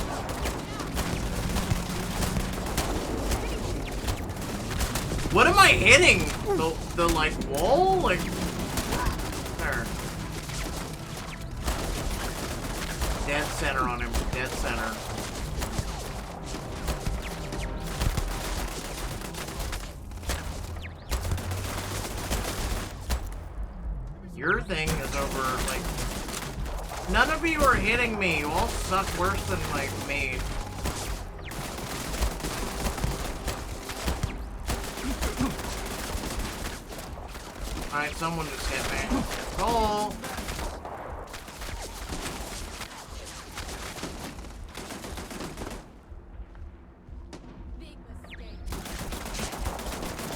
What am I hitting? The like wall? Like there. Dead center on him. Dead center. Your thing is over, like, none of you are hitting me. You all suck worse than, like, me. Alright, someone just hit me. Roll!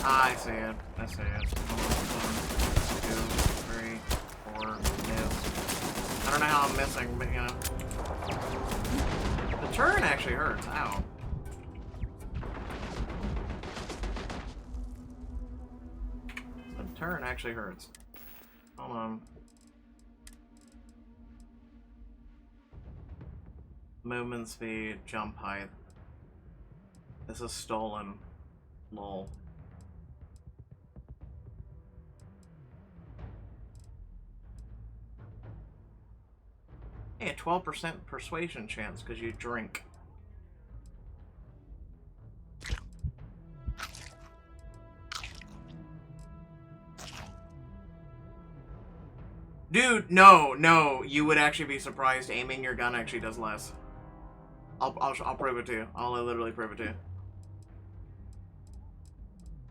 I see it. I see it. I don't know how I'm missing, but you know. The turn actually hurts. Ow. The turn actually hurts. Hold on. Movement speed, jump height. This is stolen. Lol. Hey, a 12% persuasion chance because you drink. Dude, no, you would actually be surprised. Aiming your gun actually does less. I'll prove it to you. I'll literally prove it to you.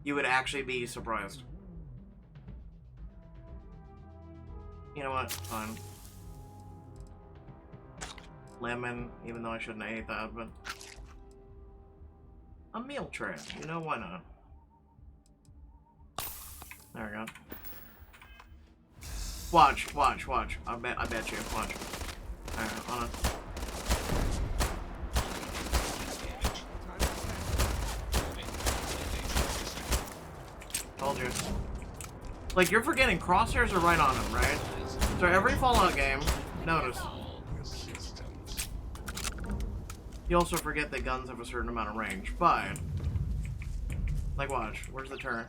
You would actually be surprised. You know what? Fine. Lemon, even though I shouldn't have ate that, but a meal tray, you know, why not? There we go. Watch. I bet you. Watch. Alright, hold on. Told you. Like, you're forgetting crosshairs are right on him, right? So every Fallout game, notice. You also forget that guns have a certain amount of range, but... Like, watch. Where's the turn?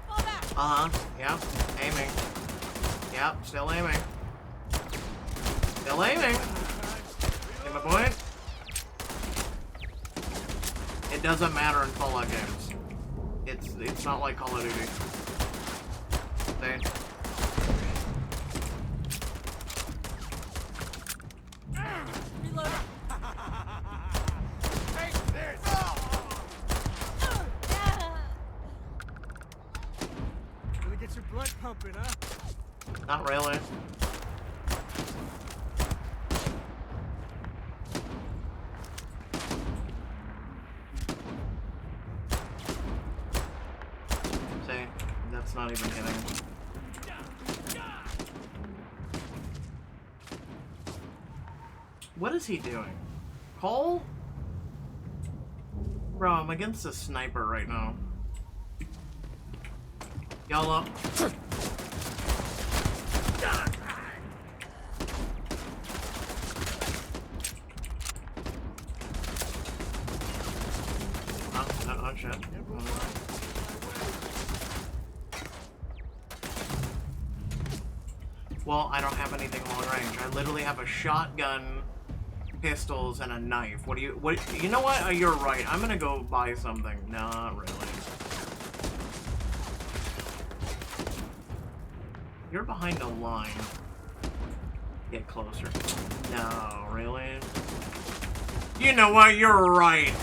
Uh-huh. Yep. Aiming. Yep. Still aiming. Still aiming. Get my point? It doesn't matter in Fallout games. It's not like Call of Duty. See? Not really. See, that's not even hitting. What is he doing? Cole? Bro, I'm against a sniper right now. Yellow. Oh, shit. Well, I don't have anything long range. I literally have a shotgun, pistols, and a knife. You know what? You're right. I'm gonna go buy something. Not really. You're behind a line. Get closer. No, really? You know what? You're right.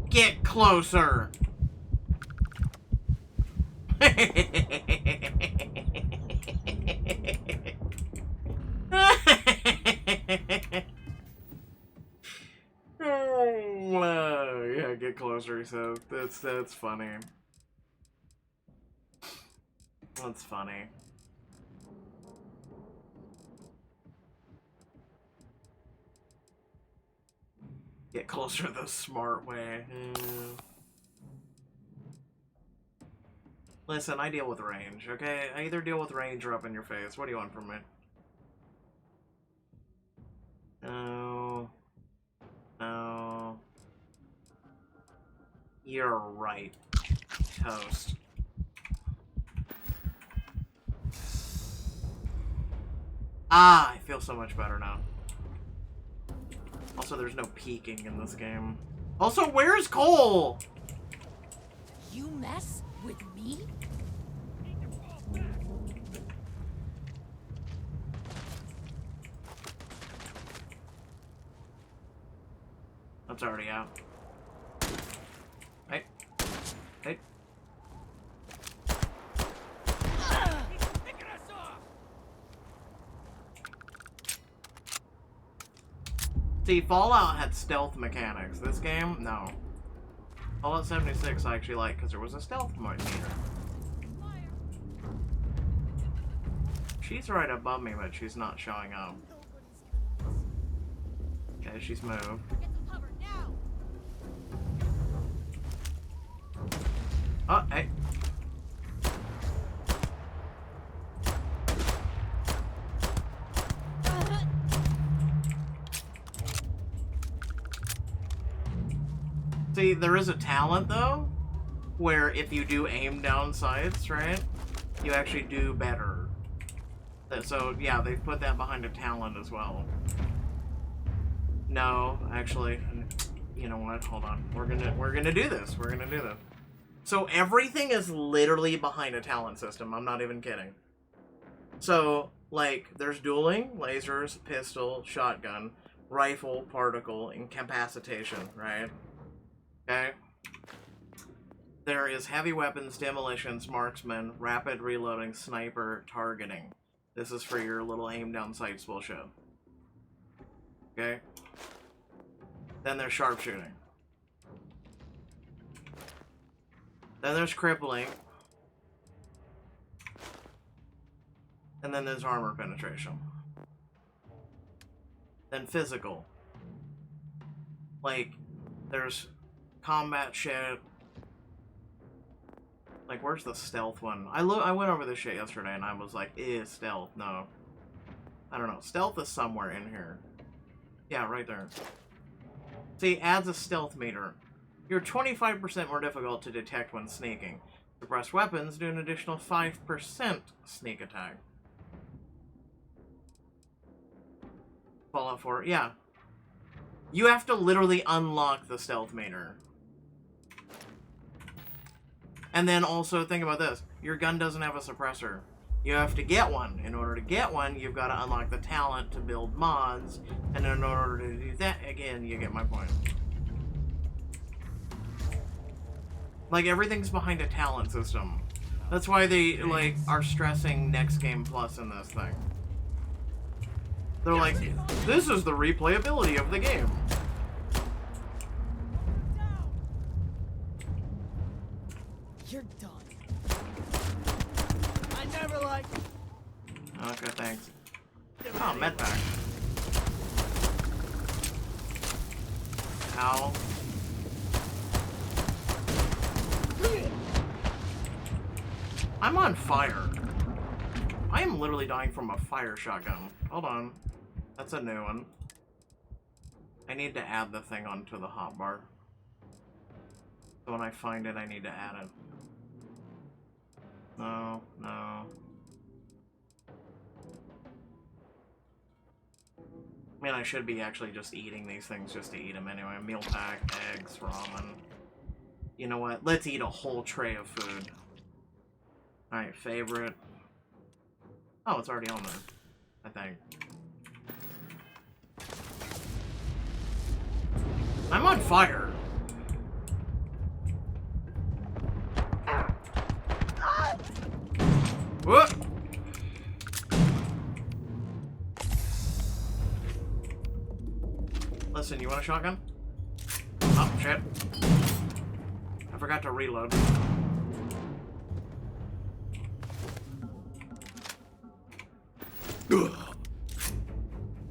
Get closer! Yeah, get closer, he says. That's funny. That's funny. Get closer the smart way. Listen, I deal with range, okay? I either deal with range or up in your face. What do you want from me? No. No. You're right. Toast. Ah, I feel so much better now. Also, there's no peeking in this game. Also, where's Cole? You mess with me? That's already out. Hey. Hey. See, Fallout had stealth mechanics. This game, no. Fallout 76 I actually like because there was a stealth meter. She's right above me, but she's not showing up. Okay, she's moved. Oh, hey. See, there is a talent, though, where if you do aim down sights, right, you actually do better. So, yeah, they've put that behind a talent as well. No, actually, you know what? Hold on. We're gonna do this. We're gonna do this. So everything is literally behind a talent system. I'm not even kidding. So, like, there's dueling, lasers, pistol, shotgun, rifle, particle, incapacitation, right? Okay? There is heavy weapons, demolitions, marksman, rapid reloading, sniper, targeting. This is for your little aim down sights bullshit. Okay? Then there's sharpshooting. Then there's crippling. And then there's armor penetration. Then physical. Like, there's combat shit. Like, where's the stealth one? I went over this shit yesterday and I was like, stealth. No. I don't know. Stealth is somewhere in here. Yeah, right there. See, adds a stealth meter. You're 25% more difficult to detect when sneaking. Suppressed weapons do an additional 5% sneak attack. Fallout 4, yeah. You have to literally unlock the stealth meter. And then also, think about this. Your gun doesn't have a suppressor. You have to get one. In order to get one, you've got to unlock the talent to build mods. And in order to do that, again, you get my point. Like, everything's behind a talent system. That's why they, like, are stressing Next Game Plus in this thing. They're like, this is the replayability of the game. You're done. I never liked. Okay, thanks. Oh, medpack. Ow. I'm on fire. I am literally dying from a fire shotgun. Hold on. That's a new one. I need to add the thing onto the hotbar. So when I find it, I need to add it. No, no. I mean, I should be actually just eating these things just to eat them anyway. Meal pack, eggs, ramen. You know what? Let's eat a whole tray of food. Alright, favorite. Oh, it's already on there, I think. I'm on fire. Listen, you want a shotgun? Oh, shit. I forgot to reload.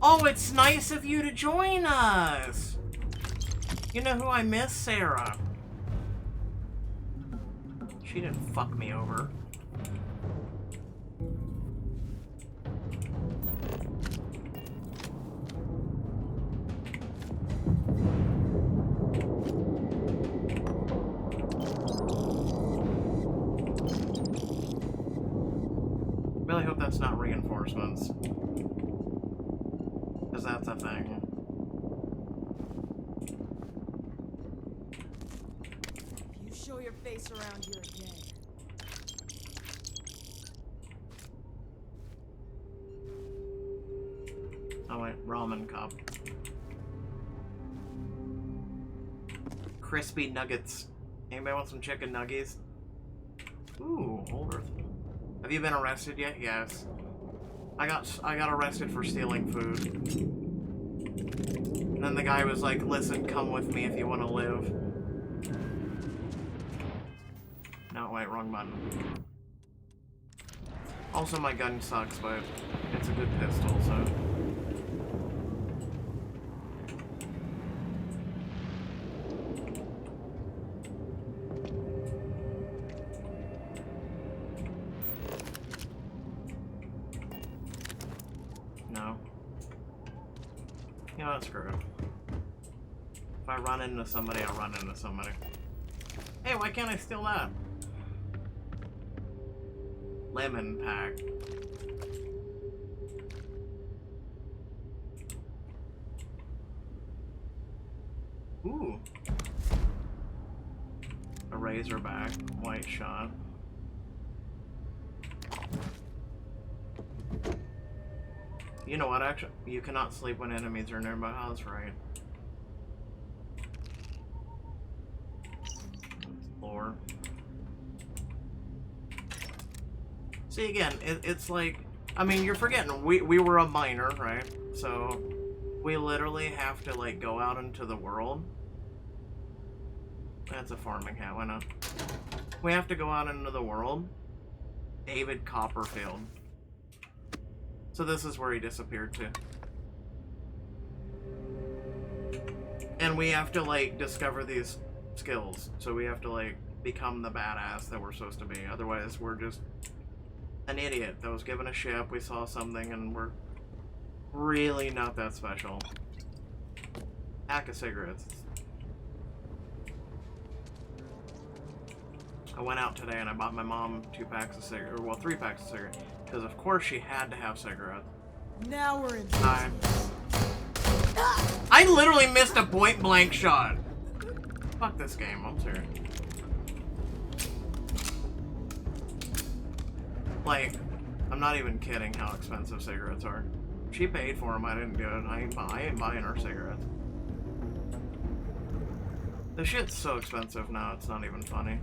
Oh, it's nice of you to join us! You know who I miss? Sarah. She didn't fuck me over. Really hope that's not reinforcements. Because that's a thing. If you show your face around here again. Oh wait, ramen cup. Crispy nuggets. Anybody want some chicken nuggies? Ooh, Old Earth. Have you been arrested yet? Yes. I got arrested for stealing food. And then the guy was like, listen, come with me if you want to live. No, wait, wrong button. Also, my gun sucks, but it's a good pistol, so... No. You know what, screw it. If I run into somebody, I'll run into somebody. Hey, why can't I steal that? Lemon pack. Ooh. A razorback, white shot. You know what, actually? You cannot sleep when enemies are nearby. Oh, that's right. Lore. See, again, it's like... I mean, you're forgetting, we were a miner, right? So, we literally have to, like, go out into the world. That's a farming hat, why not? We have to go out into the world. David Copperfield. So this is where he disappeared to. And we have to, like, discover these skills. So we have to, like, become the badass that we're supposed to be. Otherwise, we're just an idiot that was given a ship, we saw something, and we're really not that special. Pack of cigarettes. I went out today and I bought my mom 2 packs of cigarettes, well, 3 packs of cigarettes. Because of course she had to have cigarettes. Now we're in. I literally missed a point blank shot. Fuck this game, I'm serious. Like, I'm not even kidding how expensive cigarettes are. She paid for them, I didn't do it. I ain't buying her cigarettes. The shit's so expensive now, it's not even funny.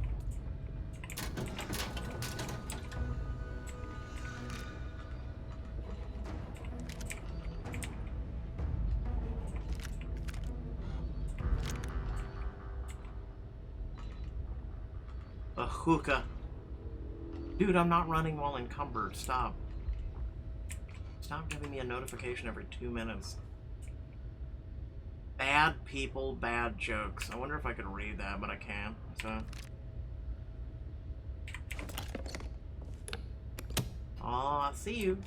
A hookah. Dude, I'm not running while encumbered. Stop. Stop giving me a notification every 2 minutes. Bad people, bad jokes. I wonder if I could read that, but I can't. So. Oh, I see you.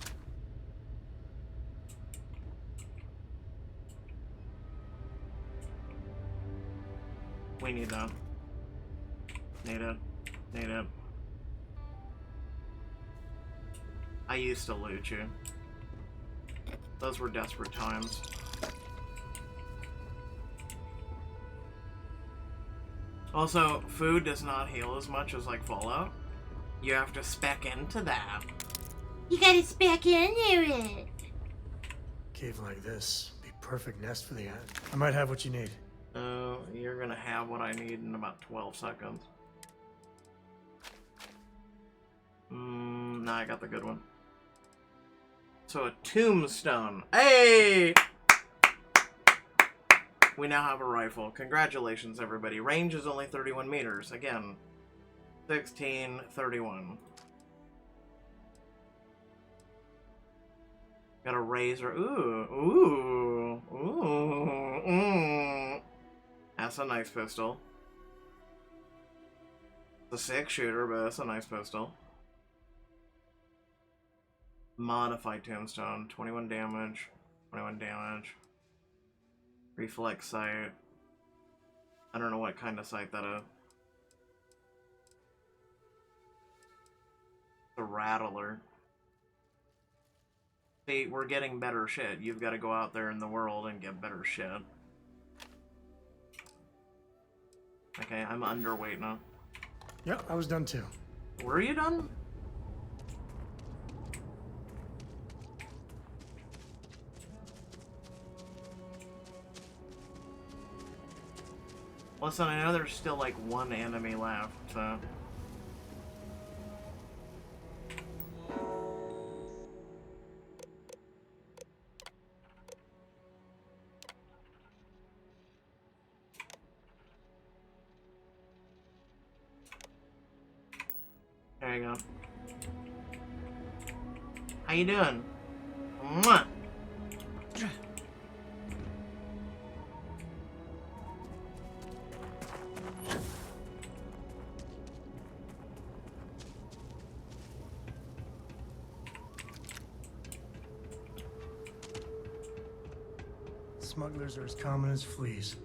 We need that. Need it. Need it. I used to loot you. Those were desperate times. Also, food does not heal as much as like Fallout. You have to spec into that. You gotta spec into it. Cave like this, be perfect nest for the ant. I might have what you need. Oh, you're gonna have what I need in about 12 seconds. Nah, I got the good one. So a tombstone. Hey! We now have a rifle. Congratulations, everybody. Range is only 31 meters. Again, 1631. Got a razor. Ooh. That's a nice pistol. It's a 6-shooter, but that's a nice pistol. Modified tombstone. 21 damage. 21 damage. Reflex sight. I don't know what kind of sight that is. The Rattler. See, we're getting better shit. You've got to go out there in the world and get better shit. Okay, I'm underweight now. Yep, I was done too. Were you done? Listen, I know there's still like one enemy left, so... There you go. How you doing? Mwah! Smugglers are as common as fleas.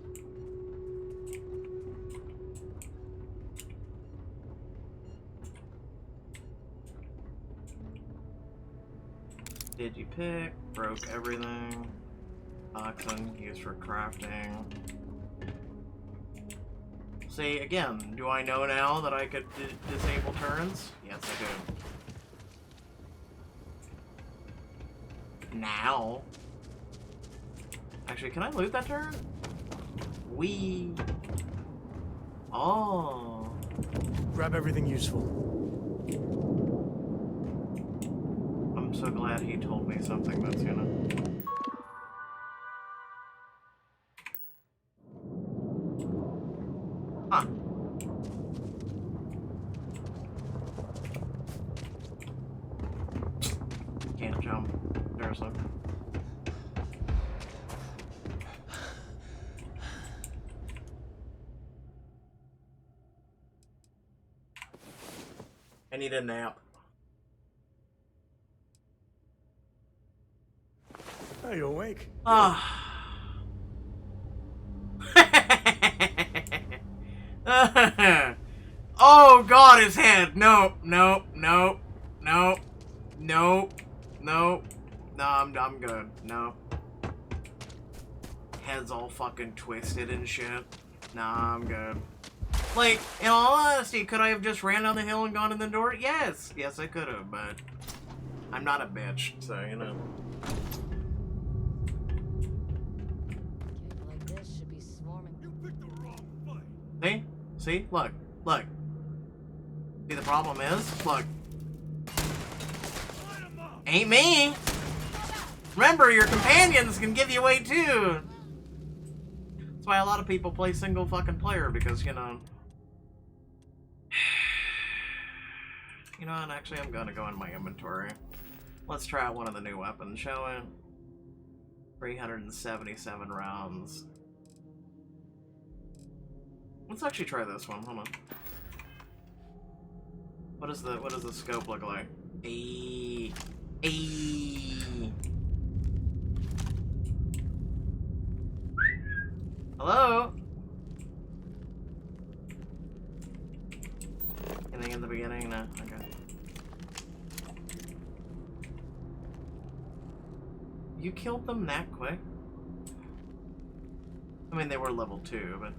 Digipick, broke everything. Oxen, used for crafting. See, again, do I know now that I could disable turns? Yes, I do. Now. Actually, can I loot that turn? Oh. Grab everything useful. I'm so glad he told me something that's, you know... Huh. Can't jump. Seriously. I need a nap. Are you awake? Oh god, his head! Nope, nope, nope, nope, nope, nope. No, I'm good. No. Head's all fucking twisted and shit. Nah, I'm good. Like, in all honesty, could I have just ran down the hill and gone in the door? Yes! Yes, I could have, but... I'm not a bitch, so, you know. Like this should be swarming. You picked the wrong fight. See? See? Look. Look. See, the problem is, look. Ain't me! Remember, your companions can give you away, too! That's why a lot of people play single fucking player, because, you know... You know what, actually, I'm gonna go in my inventory. Let's try out one of the new weapons, shall we? 377 rounds. Let's actually try this one, hold on. What does the scope look like? Ayy. Ayy. Hello? Anything in the beginning? No, okay. You killed them that quick? I mean, they were level 2, but...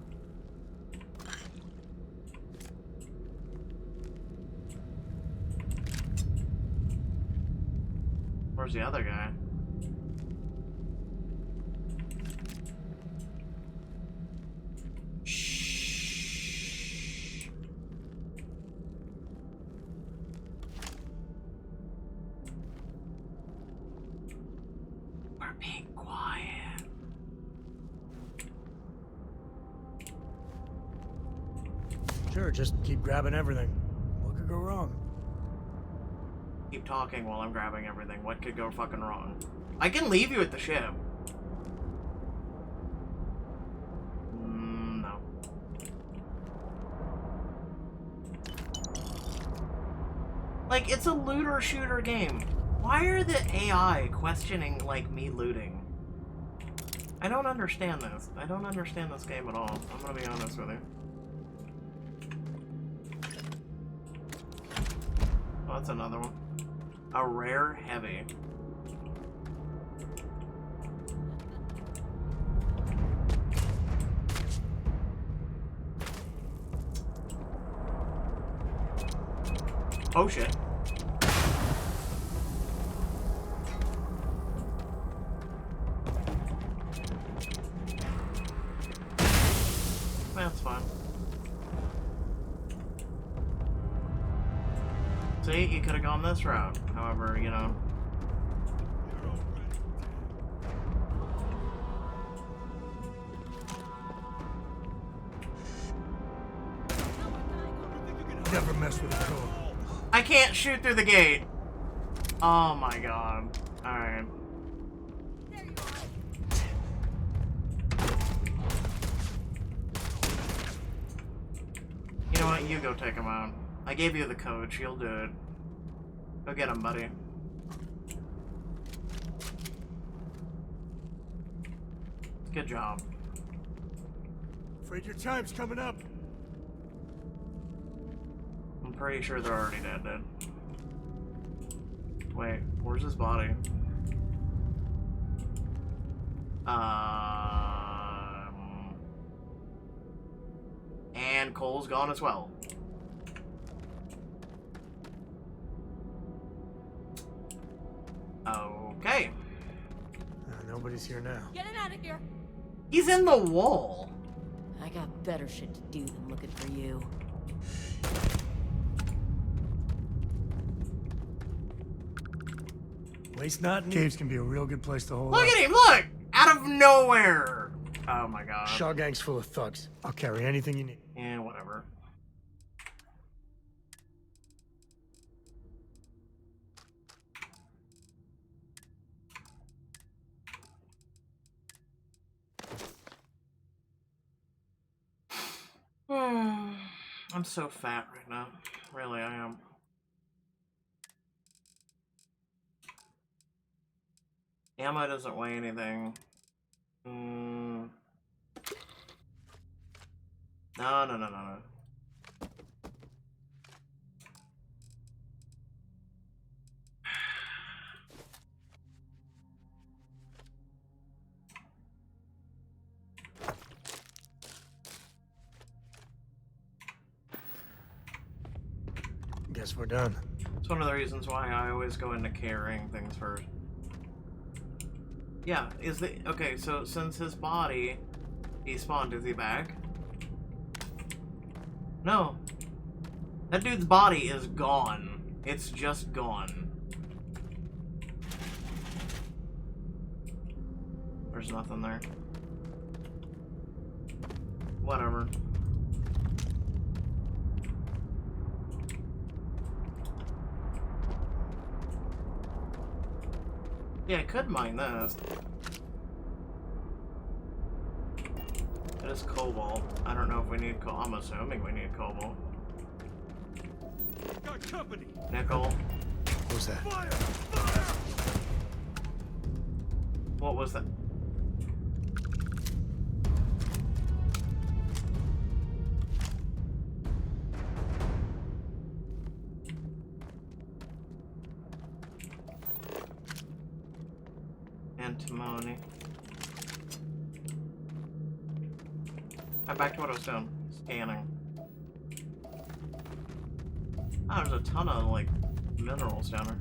Where's the other guy? Shh. We're being quiet. Sure, just keep grabbing everything. What could go wrong? Keep talking while I'm grabbing everything. What could go fucking wrong? I can leave you at the ship. No. Like, it's a looter-shooter game. Why are the AI questioning, like, me looting? I don't understand this. I don't understand this game at all. I'm gonna be honest with you. Oh, that's another one. A rare heavy. Oh shit. That's fine. See, you could have gone this route. However, you know. Never mess with a code. I can't shoot through the gate. Oh my god. Alright. You know what? You go take him out. I gave you the coach. You'll do it. Go get him, buddy. Good job. Afraid your time's coming up. I'm pretty sure they're already dead, dude. Wait, where's his body? And Cole's gone as well. Okay. Nobody's here now. Get it out of here. He's in the wall. I got better shit to do than looking for you. At least not in caves can be a real good place to hold Look up. at him, look! Out of nowhere! Oh my god. Shaw Gang's full of thugs. I'll carry anything you need. Yeah, whatever. I'm so fat right now. Really, I am. Ammo doesn't weigh anything. No. Guess we're done. It's one of the reasons why I always go into carrying things first. Yeah, okay, so since his body despawned, is he back? No. That dude's body is gone. It's just gone. There's nothing there. Whatever. Yeah, I could mine this. It is cobalt. I don't know if we need cobalt. I'm assuming we need cobalt. Got company. Nickel. What was that? Fire! Fire! What was that? Antimony. Back to what I was doing. Scanning. Oh, there's a ton of, like, minerals down there.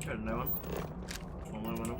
Got a new one. Aluminum.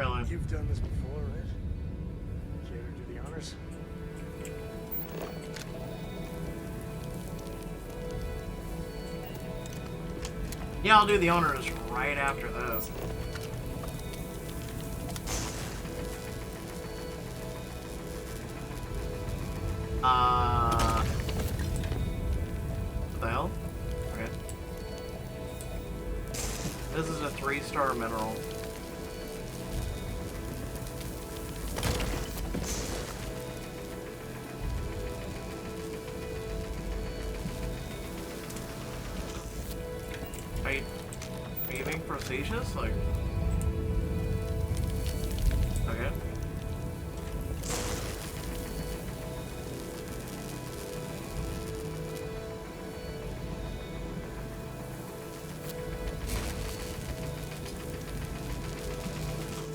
Really? You've done this before, right? Care to do the honors? Yeah, I'll do the honors right after this. What the hell? Okay. This is a 3-star mineral. Are you being facetious? Like, okay.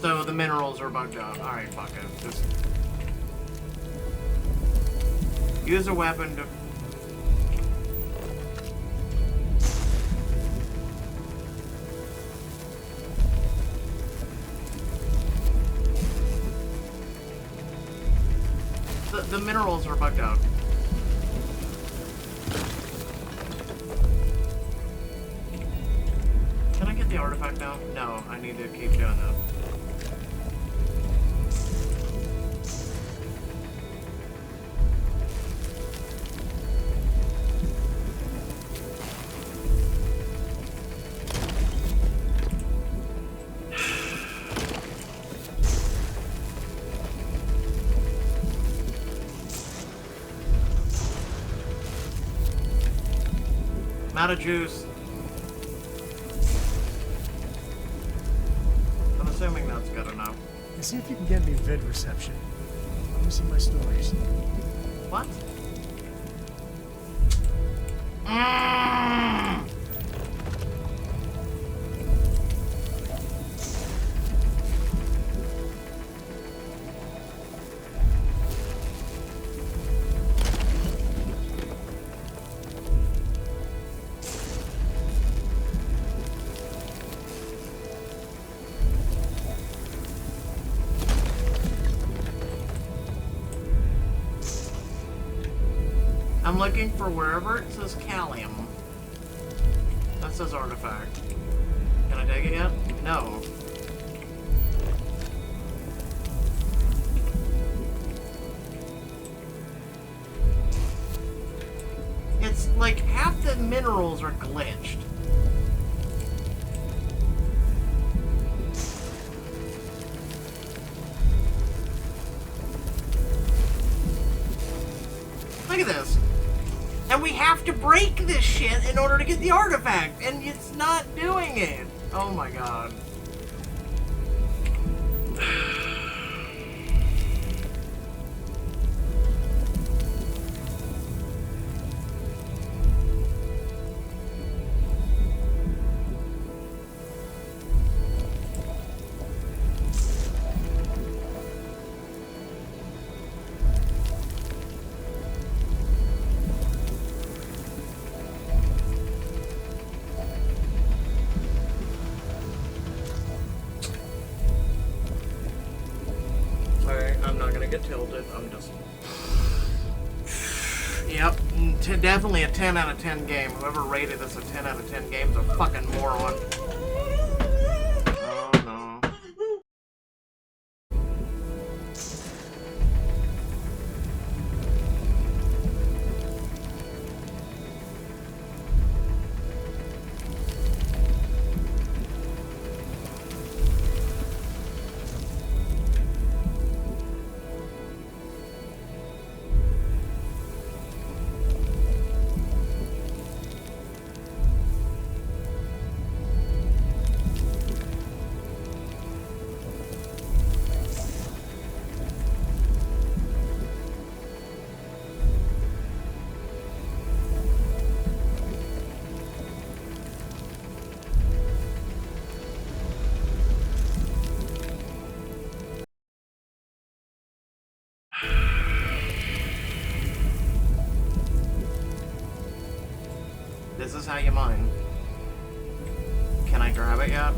So the minerals are bugged out. Alright, fuck it. Just use a weapon to... The minerals are bugged out. Can I get the artifact now? No, I need to keep doing that. I'm out of juice. I'm assuming that's good enough. And see if you can get me vid reception. Let me see my stories. What? I'm looking for wherever it says Callium. That says artifact. Can I take it yet? No. It's like half the minerals are glitched. Look at this. And we have to break this shit in order to get the artifact, and it's not doing it. Oh my god. I'm not gonna get tilted. I'm just... Yep. Definitely a 10 out of 10 game. Whoever rated this a 10 out of 10 game is a fucking moron. Oh no. This is how you mine. Can I grab it yet?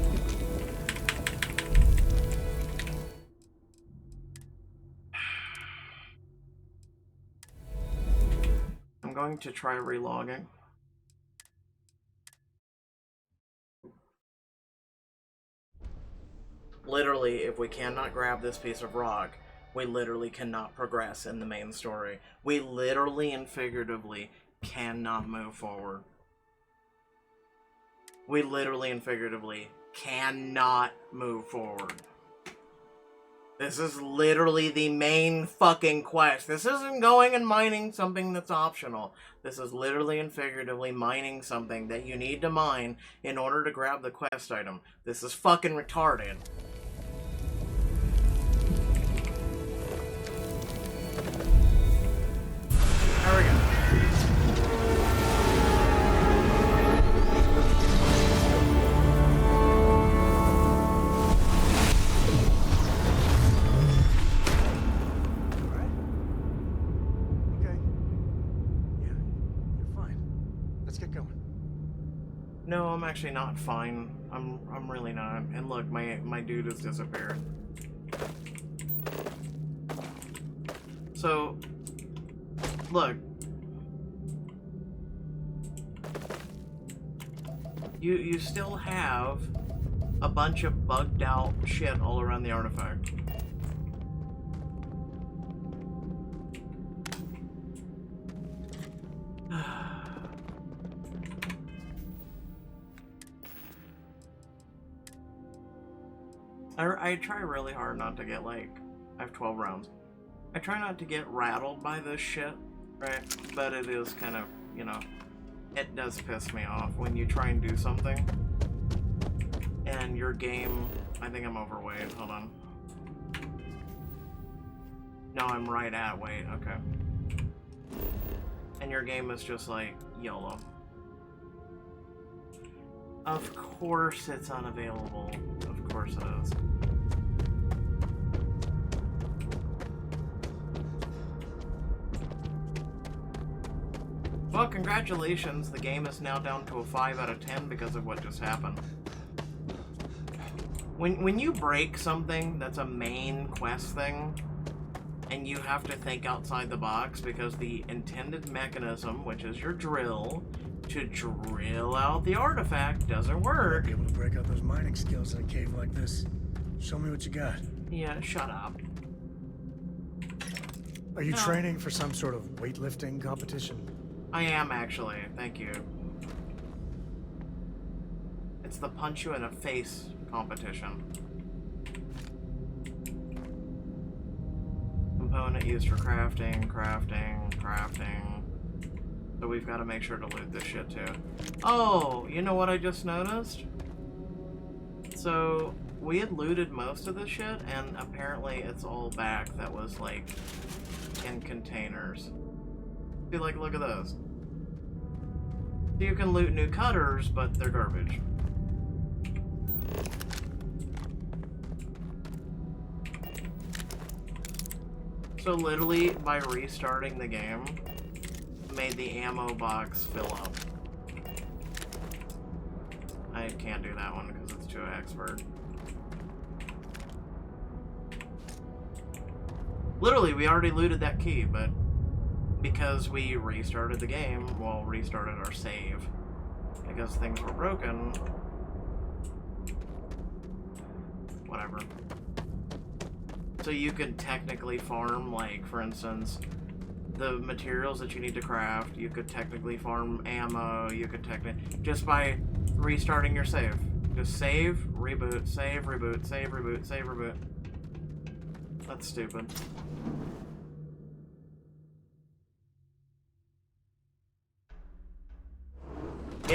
going to try relogging. Literally, if we cannot grab this piece of rock, we literally cannot progress in the main story. We literally and figuratively cannot move forward. We literally and figuratively cannot move forward. This is literally the main fucking quest. This isn't going and mining something that's optional. This is literally and figuratively mining something that you need to mine in order to grab the quest item. This is fucking retarded. There we go. No, I'm actually not fine. I'm really not. And look, my dude has disappeared. So, look. You still have a bunch of bugged out shit all around the artifact. I try really hard not to get, like, I have 12 rounds. I try not to get rattled by this shit, right? But it is kind of, you know, it does piss me off when you try and do something and your game, I think I'm overweight, hold on. No, I'm right at weight, okay. And your game is just like, YOLO. Of course it's unavailable. Of course it is. Well, congratulations. The game is now down to a 5 out of 10 because of what just happened. When you break something that's a main quest thing, and you have to think outside the box because the intended mechanism, which is your drill, to drill out the artifact doesn't work. Be able to break out those mining skills in a cave like this. Show me what you got. Yeah, shut up. Are you training for some sort of weightlifting competition? I am actually, thank you. It's the punch you in the face competition. Component used for crafting. So we've got to make sure to loot this shit too. Oh, you know what I just noticed? So we had looted most of this shit and apparently it's all back that was like in containers. See, like, look at those. So you can loot new cutters, but they're garbage. So literally, by restarting the game, made the ammo box fill up. I can't do that one because it's too expert. Literally, we already looted that key, but because we restarted the game, well, restarted our save, because things were broken, whatever. So you could technically farm, like, for instance, the materials that you need to craft, you could technically farm ammo, you could just by restarting your save. Just save, reboot, save, reboot, save, reboot, save, reboot. That's stupid.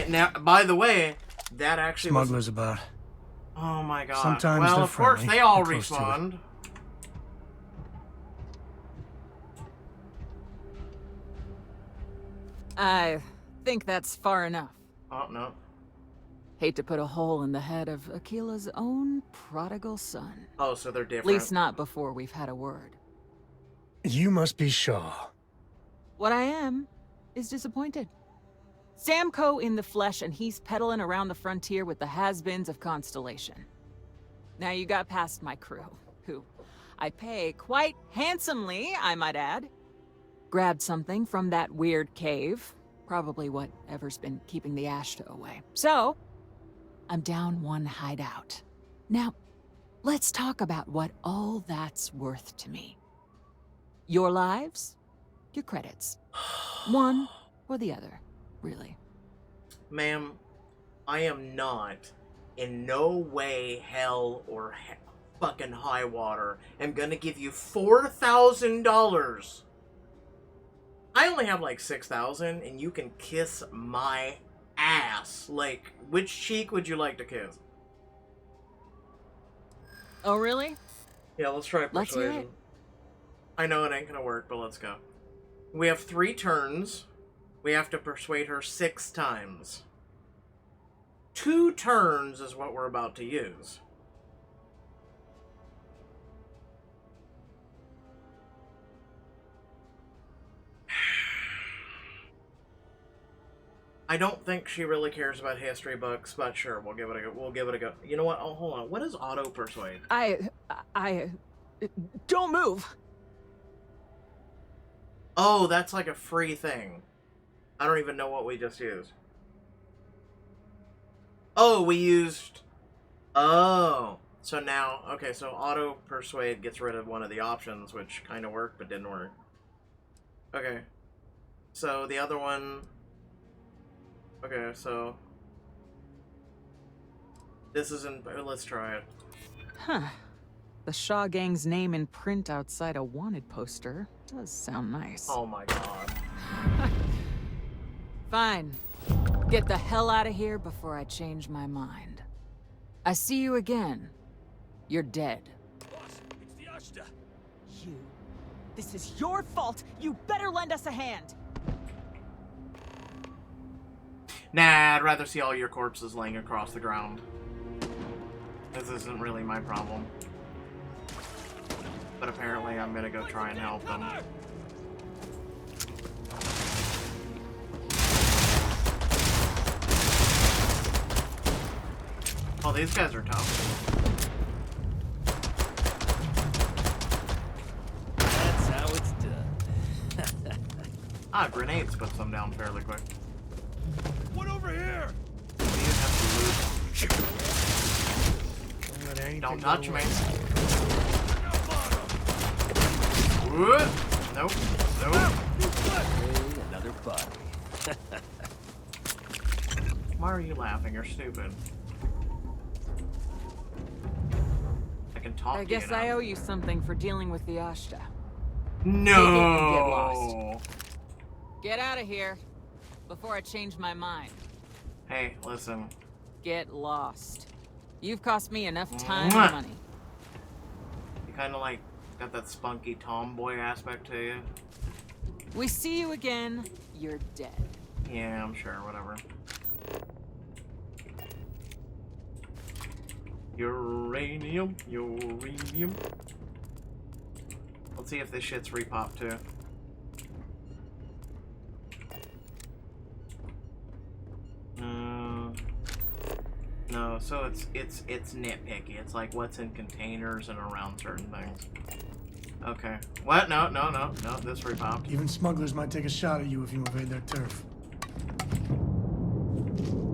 Now, by the way, that actually Smugglers about. Oh my god. Sometimes well, they're of course friendly. they all They're close to it. respawned. I think that's far enough. Oh, no. Hate to put a hole in the head of Akila's own prodigal son. Oh, so they're different. At least not before we've had a word. You must be Shaw. What I am is disappointed. Samco in the flesh, and he's peddling around the frontier with the has-beens of Constellation. Now you got past my crew, who I pay quite handsomely, I might add. grabbed something from that weird cave. Probably whatever's been keeping the Ashta away. So, I'm down one hideout. Now, let's talk about what all that's worth to me. Your lives, your credits. One or the other, really. Ma'am, I am not, in no way, hell or fucking high water, am gonna give you $4,000. I only have like 6,000, and you can kiss my ass. Like, which cheek would you like to kiss? Oh, really? Yeah, let's try Let's hear persuasion. it. I know it ain't gonna work, but let's go. We have 3 turns. We have to persuade her 6 times. 2 turns is what we're about to use. I don't think she really cares about history books, but sure, we'll give it a go. We'll give it a go. You know what? Oh, hold on. What is auto persuade? Don't move. Oh, that's like a free thing. I don't even know what we just used. Oh, we used... Oh. So now... Okay, so auto persuade gets rid of one of the options, which kind of worked, but didn't work. Okay. So the other one... Okay, so... This isn't... Let's try it. Huh. The Shaw Gang's name in print outside a wanted poster does sound nice. Oh my god. Fine. Get the hell out of here before I change my mind. I see you again. You're dead. Boss, it's the Ashta. You. This is your fault. You better lend us a hand. Nah, I'd rather see all your corpses laying across the ground. This isn't really my problem. But apparently I'm gonna go try and help them. Oh, these guys are tough. That's how it's done. Ah, grenades puts them down fairly quick. What over here? Don't touch me. Nope. Nope. Another body. Why are you laughing? You're stupid. I can talk I to guess you now. I owe you something for dealing with the Ashta. No. Take it and get lost. Get out of here before I change my mind. Hey, listen. Get lost. You've cost me enough time and money. You kind of like got that spunky tomboy aspect to you. We see you again, you're dead. Yeah, I'm sure. Whatever. Uranium. Let's see if this shit's repop too. No, so it's nitpicky. It's like what's in containers and around certain things. Okay. What? No, this repopped. Even smugglers might take a shot at you if you invade their turf.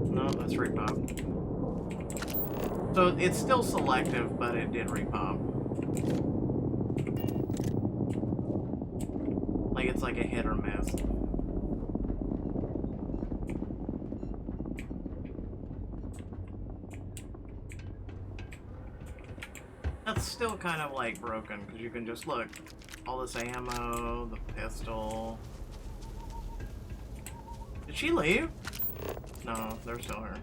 No, that's repopped. So it's still selective, but it did repop. Like it's like a hit or miss. That's still kind of like broken because you can just look. All this ammo, the pistol. Did she leave? No, they're still here.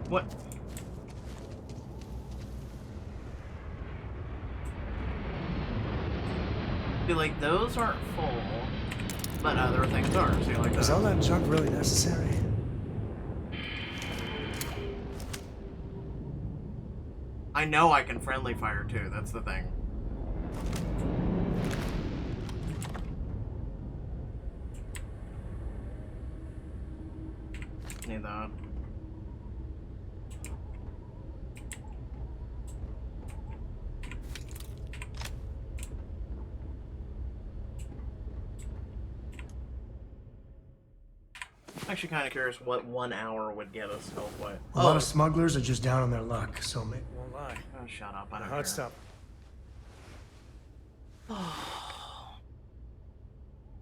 What? See, like, those aren't full, but other things are. See, like Is all that junk really necessary? I know I can friendly fire too, that's the thing. Need that. I'm actually kind of curious what 1 hour would get us health-wise. A lot of smugglers are just down on their luck, so maybe won't lie. Oh, shut up. I don't Hard care. stop.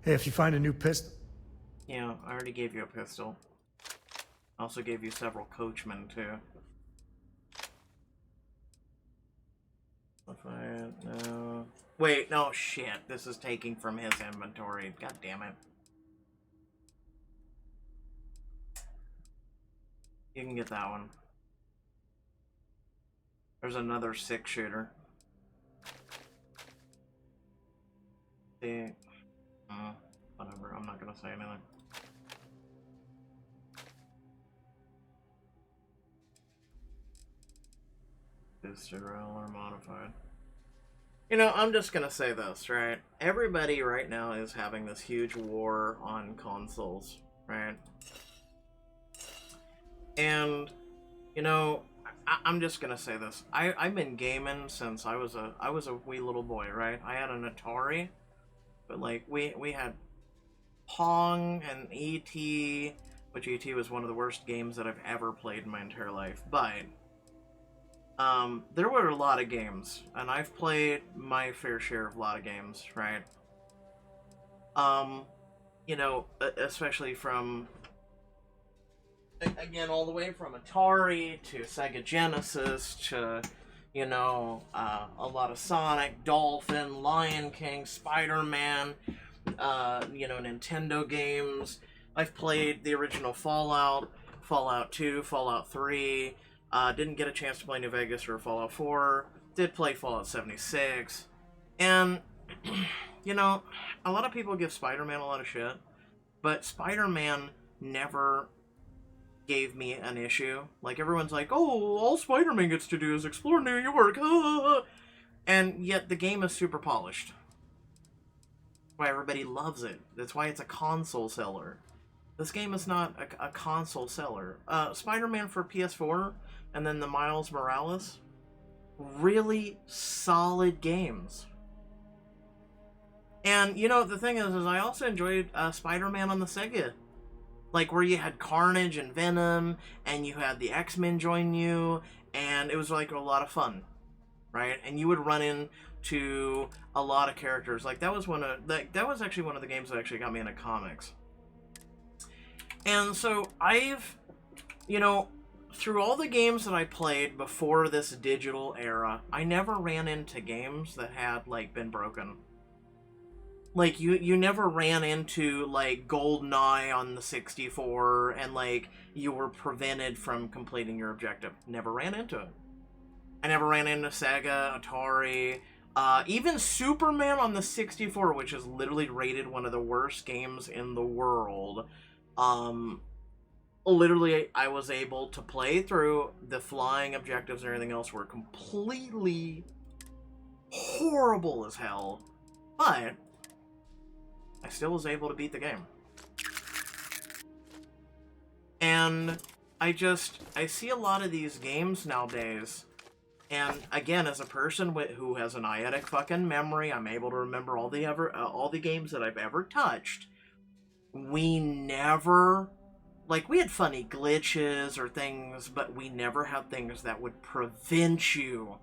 Hey, if you find a new pistol... Yeah, I already gave you a pistol. I also gave you several coachmen, too. No. Wait, no, shit. This is taking from his inventory. God damn it. You can get that one. There's another 6-shooter. See? Whatever, I'm not gonna say anything. Boosted rail or modified. You know, I'm just gonna say this, right? Everybody right now is having this huge war on consoles, right? And, you know, I'm just gonna say this. I've been gaming since I was a wee little boy, right? I had an Atari, but like we had Pong and E.T., which E.T. was one of the worst games that I've ever played in my entire life. But there were a lot of games, and I've played my fair share of a lot of games, right? You know, especially from, again, all the way from Atari to Sega Genesis to, you know, a lot of Sonic, Dolphin, Lion King, Spider-Man, you know, Nintendo games. I've played the original Fallout, Fallout 2, Fallout 3, didn't get a chance to play New Vegas or Fallout 4, did play Fallout 76, and, you know, a lot of people give Spider-Man a lot of shit, but Spider-Man never gave me an issue. Like, everyone's like, oh, all Spider-Man gets to do is explore New York, and yet the game is super polished. Why everybody loves it. That's why it's a console seller. This game is not a console seller. Spider-Man for PS4 and then the Miles Morales, really solid games. And, you know, the thing is I also enjoyed Spider-Man on the Sega. Like, where you had Carnage and Venom, and you had the X-Men join you, and it was, like, a lot of fun, right? And you would run into a lot of characters. Like, that was that was actually one of the games that actually got me into comics. And so, you know, through all the games that I played before this digital era, I never ran into games that had, like, been broken. Like, you never ran into, like, GoldenEye on the 64 and, like, you were prevented from completing your objective. Never ran into it. I never ran into Sega, Atari, even Superman on the 64, which is literally rated one of the worst games in the world. Literally, I was able to play through. The flying objectives and everything else were completely horrible as hell, but I still was able to beat the game. And I see a lot of these games nowadays, and again, as a person who has an eidetic fucking memory, I'm able to remember all the games that I've ever touched. We never, like, we had funny glitches or things, but we never had things that would prevent you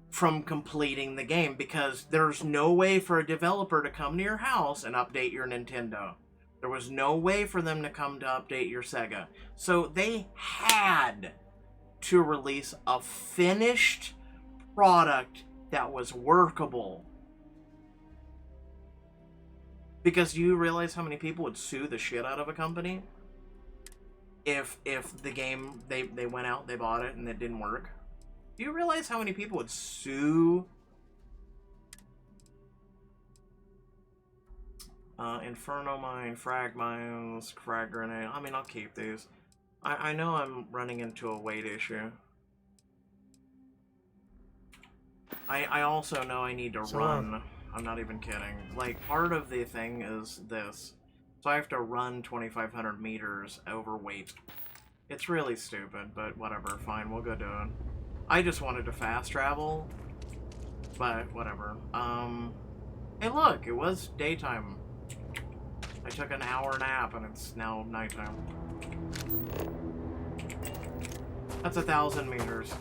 from completing the game, because there's no way for a developer to come to your house and update your Nintendo. There was no way for them to come to update your Sega. So they had to release a finished product that was workable. Because you realize how many people would sue the shit out of a company if the game, they went out, they bought it, and it didn't work? Do you realize how many people would sue? Inferno Mine, Frag Mines, Frag Grenade. I mean, I'll keep these. I know I'm running into a weight issue. I also know I need to run. I'm not even kidding. Like, part of the thing is this. So I have to run 2,500 meters overweight. It's really stupid, but whatever. Fine, we'll go do it. I just wanted to fast travel, but whatever. Hey look, it was daytime. I took an hour nap and it's now nighttime. That's 1,000 meters.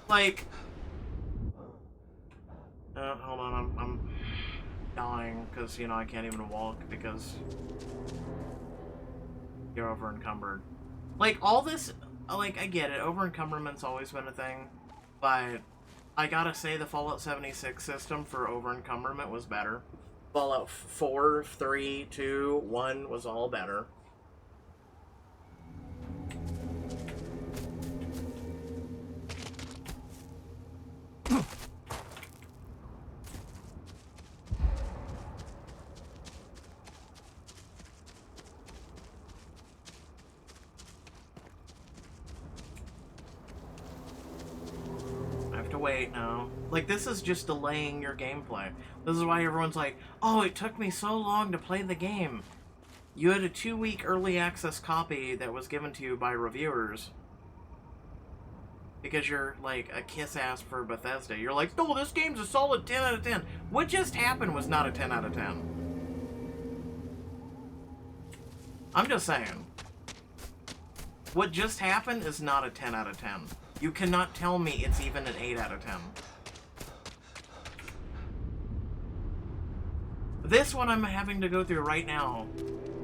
Like, hold on, I'm dying because, you know, I can't even walk because you're over encumbered. Like, all this, like, I get it, over encumberment's always been a thing, but I gotta say the Fallout 76 system for over encumberment was better. Fallout 4, 3, 2, 1 was all better. Wait, no. Like, this is just delaying your gameplay. This is why everyone's like, oh, it took me so long to play the game. You had a 2-week early access copy that was given to you by reviewers. Because you're, like, a kiss-ass for Bethesda. You're like, no, this game's a solid 10 out of 10. What just happened was not a 10 out of 10. I'm just saying. What just happened is not a 10 out of 10. You cannot tell me it's even an 8 out of 10. This one I'm having to go through right now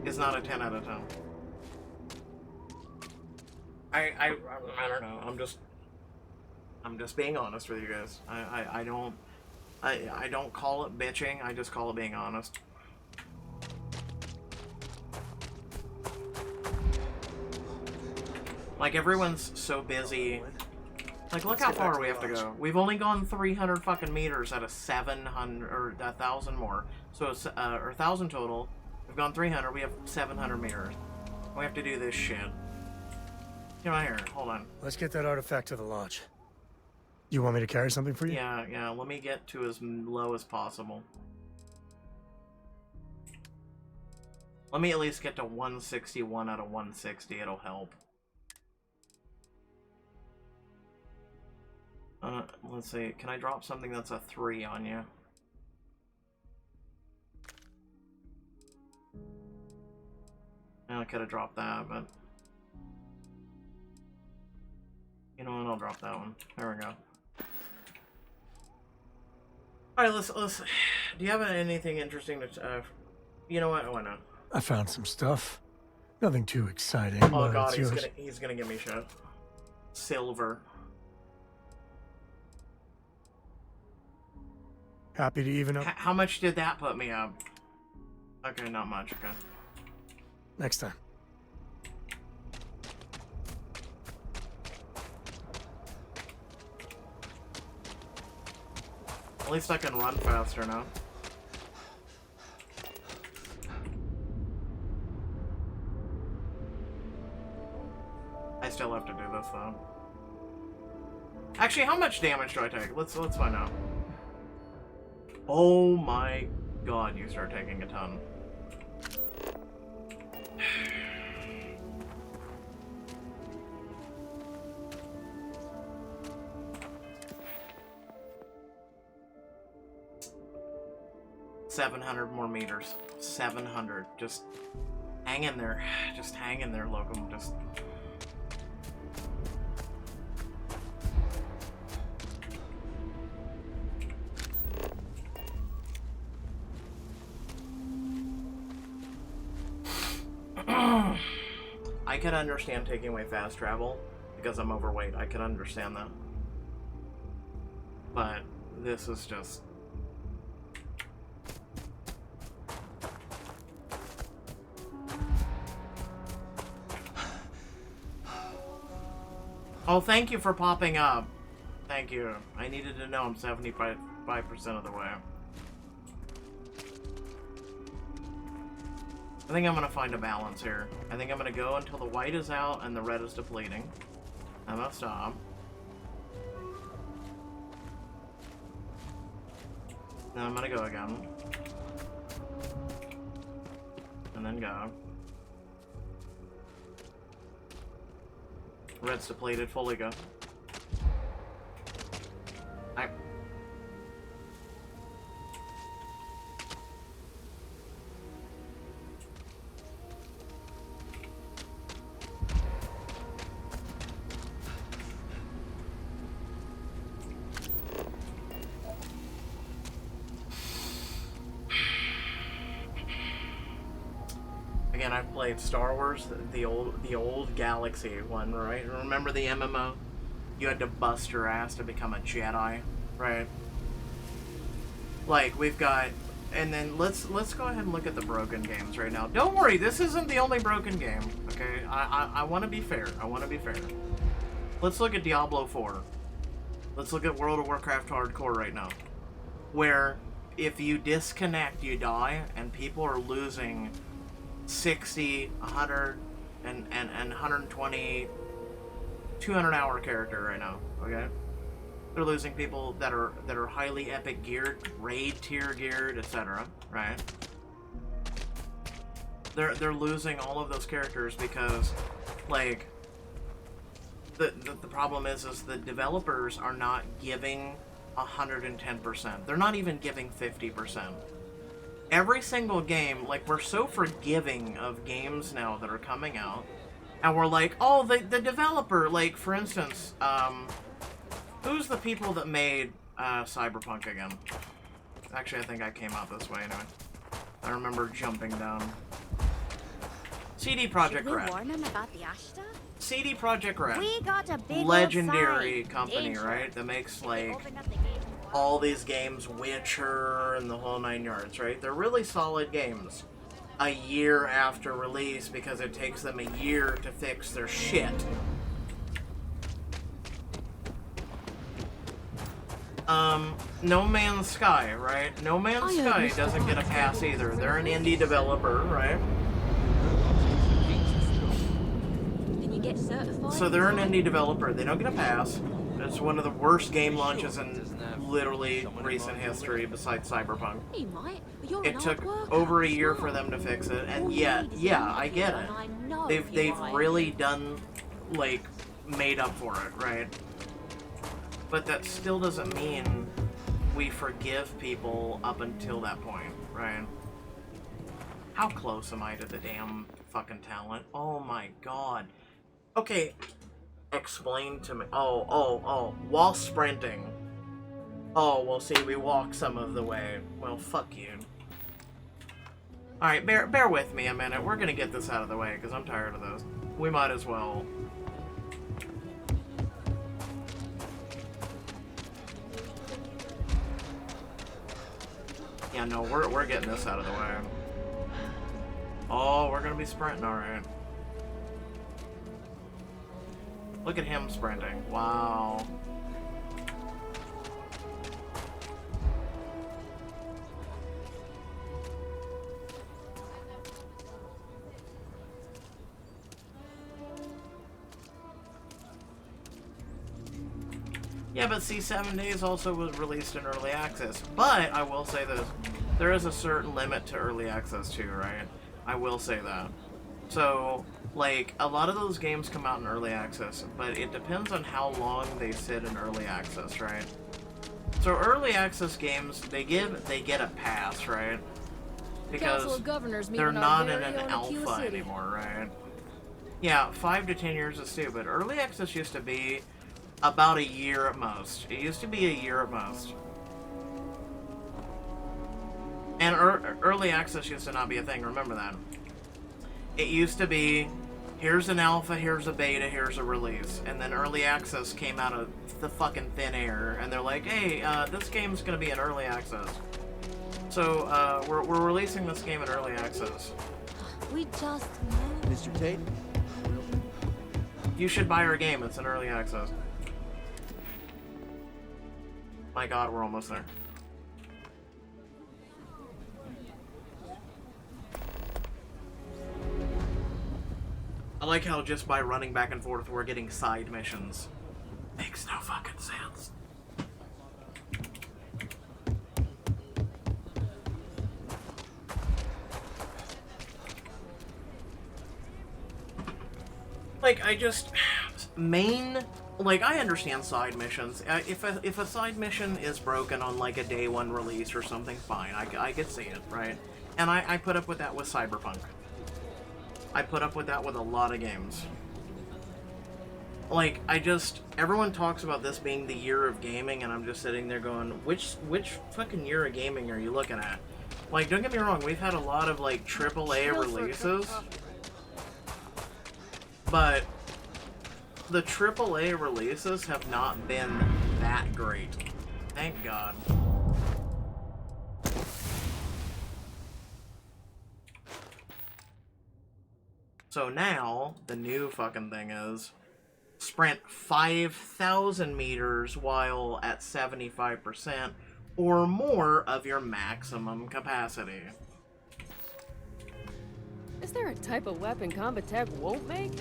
is not a 10 out of 10. I don't know. I'm just being honest with you guys. I don't call it bitching. I just call it being honest. Like, everyone's so busy. Like, look how far we have to go. We've only gone 300 fucking meters out of 700, or 1,000 more. So it's, or 1,000 total. We've gone 300, we have 700 meters. We have to do this shit. Come on here, hold on. Let's get that artifact to the lodge. You want me to carry something for you? Yeah, let me get to as low as possible. Let me at least get to 161 out of 160, it'll help. Let's see, can I drop something that's a 3 on you? I could have dropped that, but... You know what, I'll drop that one. There we go. Alright, let's... Do you have anything interesting to... you know what, why not? I found some stuff. Nothing too exciting. Oh god, he's gonna give me shit. Silver. Happy to even up. How much did that put me up? Okay, not much, okay. Next time. At least I can run faster now. I still have to do this though. Actually, how much damage do I take? Let's find out. Oh my god, you start taking a ton. $700 more meters. 700. Just hang in there. Just hang in there, Locum. Just... I can understand taking away fast travel because I'm overweight. I can understand that. But this is just... Oh, thank you for popping up. Thank you. I needed to know I'm 75% of the way. I think I'm gonna find a balance here. I think I'm gonna go until the white is out and the red is depleting. I'm gonna stop. Then I'm gonna go again. And then go. Red's depleted, fully go. Again, I've played Star Wars, the old Galaxy one, right? Remember the MMO? You had to bust your ass to become a Jedi, right? Like, we've got... And then let's go ahead and look at the broken games right now. Don't worry, this isn't the only broken game, okay? I want to be fair. I want to be fair. Let's look at Diablo 4. Let's look at World of Warcraft Hardcore right now. Where, if you disconnect, you die, and people are losing 60, 100, and 120, 200-hour character right now, okay? They're losing people that are highly epic geared, raid tier geared, etc., right? They're losing all of those characters because, like, the problem is the developers are not giving 110%. They're not even giving 50%. Every single game, like, we're so forgiving of games now that are coming out, and we're like, oh, the developer, like, for instance, who's the people that made Cyberpunk again? Actually, I think I came out this way anyway. I remember jumping down. CD Projekt Red. Warn them about the Ashta? CD Projekt Red. We got a big legendary old company, danger. right? That makes, like, all these games, Witcher and the whole 9 yards, right? They're really solid games. A year after release because it takes them a year to fix their shit. No Man's Sky, right? No Man's Sky doesn't get a pass either. They're an indie developer, right? Can you get certified? So they're an indie developer. They don't get a pass. It's one of the worst game launches in literally recent history besides Cyberpunk. It took over a year for them to fix it, and yet, yeah, I get it. They've really done, like, made up for it, right? But that still doesn't mean we forgive people up until that point, right? How close am I to the damn fucking talent? Oh my god. Okay, explain to me. Oh, while sprinting. Oh, well, see, we walk some of the way. Well, fuck you. Alright, bear with me a minute. We're gonna get this out of the way, because I'm tired of those. We might as well. Yeah, no, we're getting this out of the way. Oh, we're gonna be sprinting, alright. Look at him sprinting. Wow. Yeah, but see, 7 Days also was released in early access. But I will say this, there is a certain limit to early access too, right? I will say that. So, like, a lot of those games come out in early access, but it depends on how long they sit in early access, right? So early access games, they get a pass, right? Because they're not in an alpha anymore, right? Yeah, 5 to 10 years is stupid. Early access used to be about a year at most. It used to be a year at most. And early access used to not be a thing, remember that. It used to be, here's an alpha, here's a beta, here's a release. And then early access came out of the fucking thin air, and they're like, hey, this game's gonna be in early access. So, we're releasing this game in early access. We just Mr. Tate? You should buy our game, it's in early access. My god, we're almost there. I like how just by running back and forth we're getting side missions. Makes no fucking sense. Like, I just... Main... Like, I understand side missions. If a side mission is broken on, like, a day one release or something, fine. I could see it, right? And I put up with that with Cyberpunk. I put up with that with a lot of games. Like, everyone talks about this being the year of gaming, and I'm just sitting there going, which fucking year of gaming are you looking at? Like, don't get me wrong, we've had a lot of, like, AAA releases, but the AAA releases have not been that great. Thank God. So now, the new fucking thing is, sprint 5,000 meters while at 75% or more of your maximum capacity. Is there a type of weapon combat tech won't make?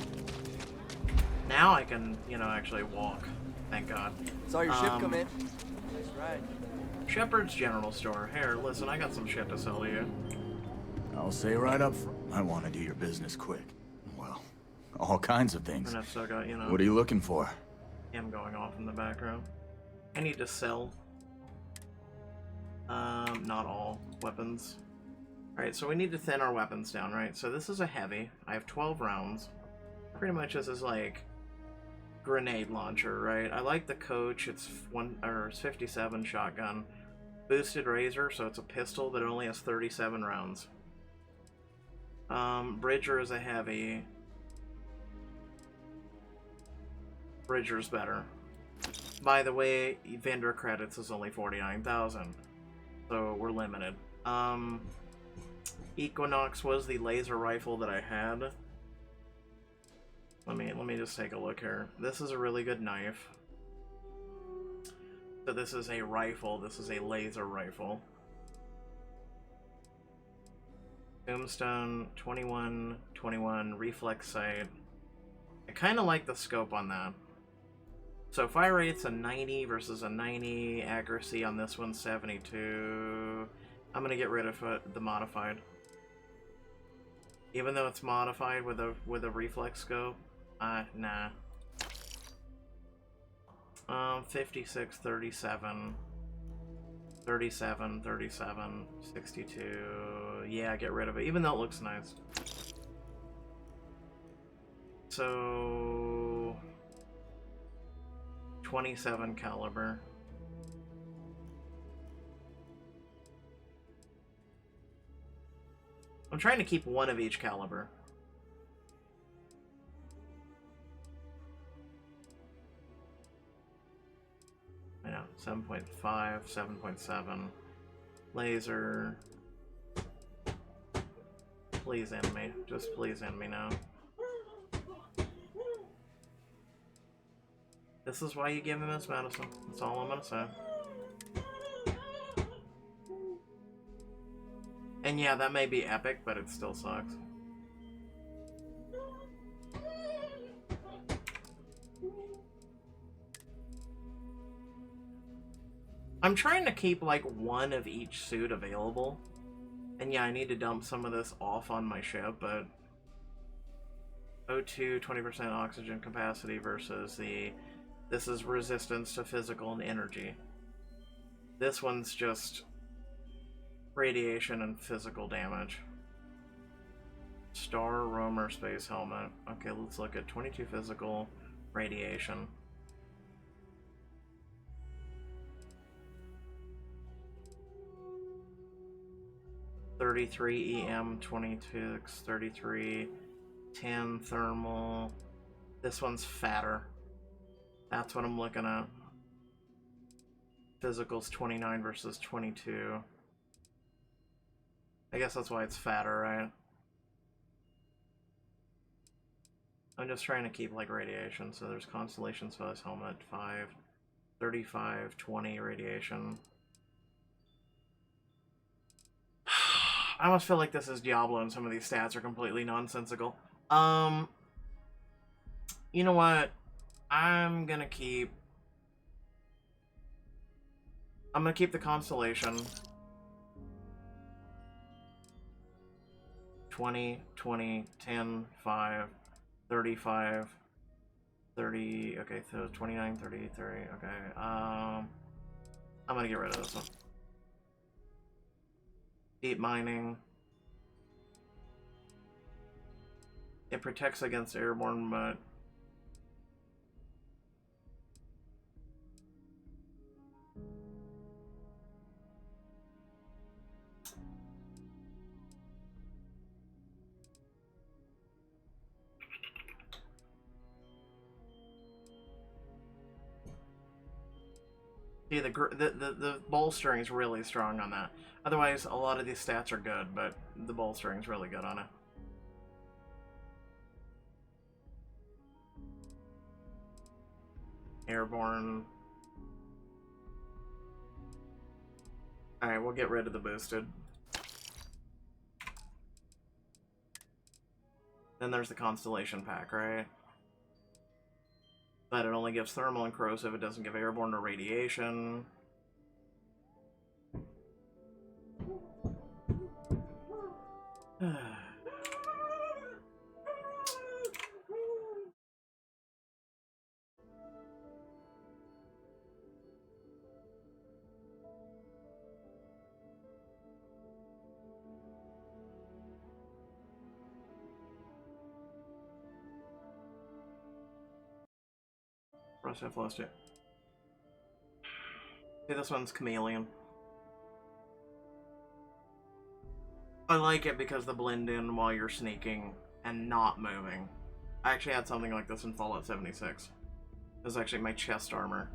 Now I can, you know, actually walk. Thank God. Saw your ship come in. Nice ride. Shepherd's General Store. Here, listen, I got some shit to sell to you. I'll say right up front, I want to do your business quick. Well, all kinds of things. And I've still got, you know... What are you looking for? Him going off in the background. I need to sell. Not all weapons. Alright, so we need to thin our weapons down, right? So this is a heavy. I have 12 rounds. Pretty much this is like grenade launcher, right? I like the coach. It's 57 shotgun. Boosted razor, so it's a pistol, but it only has 37 rounds. Bridger is a heavy. Bridger's better. By the way, vendor credits is only 49,000. So we're limited. Equinox was the laser rifle that I had. Let me just take a look here. This is a really good knife. So this is a rifle. This is a laser rifle. Tombstone, 21, reflex sight. I kind of like the scope on that. So fire rate's a 90 versus a 90. Accuracy on this one's 72. I'm gonna get rid of the modified. Even though it's modified with a reflex scope. Nah. 56, 37. 37, 62. Yeah, get rid of it, even though it looks nice. So 27 caliber. I'm trying to keep one of each caliber. I know, 7.5, 7.7. Laser. Please end me. Just please end me now. This is why you give him his medicine. That's all I'm gonna say. And yeah, that may be epic, but it still sucks. I'm trying to keep like one of each suit available. And yeah, I need to dump some of this off on my ship, but O2, 20% oxygen capacity versus this is resistance to physical and energy. This one's just radiation and physical damage. Star Roamer space helmet. Okay, let's look at 22 physical, radiation. $33 EM, 26, 33, 10 thermal. This one's fatter. That's what I'm looking at. Physical's 29 versus 22. I guess that's why it's fatter, right? I'm just trying to keep like radiation. So there's Constellation space helmet, 5, 35, 20 radiation. I almost feel like this is Diablo and some of these stats are completely nonsensical. You know what? I'm gonna keep the Constellation. 20, 20, 10, 5, 35, 30, okay, so 29, 30, 30, okay. I'm gonna get rid of this one. Deep mining. It protects against airborne, but... See, the bolstering is really strong on that. Otherwise, a lot of these stats are good, but the bolstering is really good on it. Airborne. Alright, we'll get rid of the boosted. Then there's the Constellation pack, right? But it only gives thermal and corrosive, it doesn't give airborne or radiation. I've lost it. See, this one's chameleon. I like it because the blend in while you're sneaking and not moving. I actually had something like this in Fallout 76. It was actually my chest armor.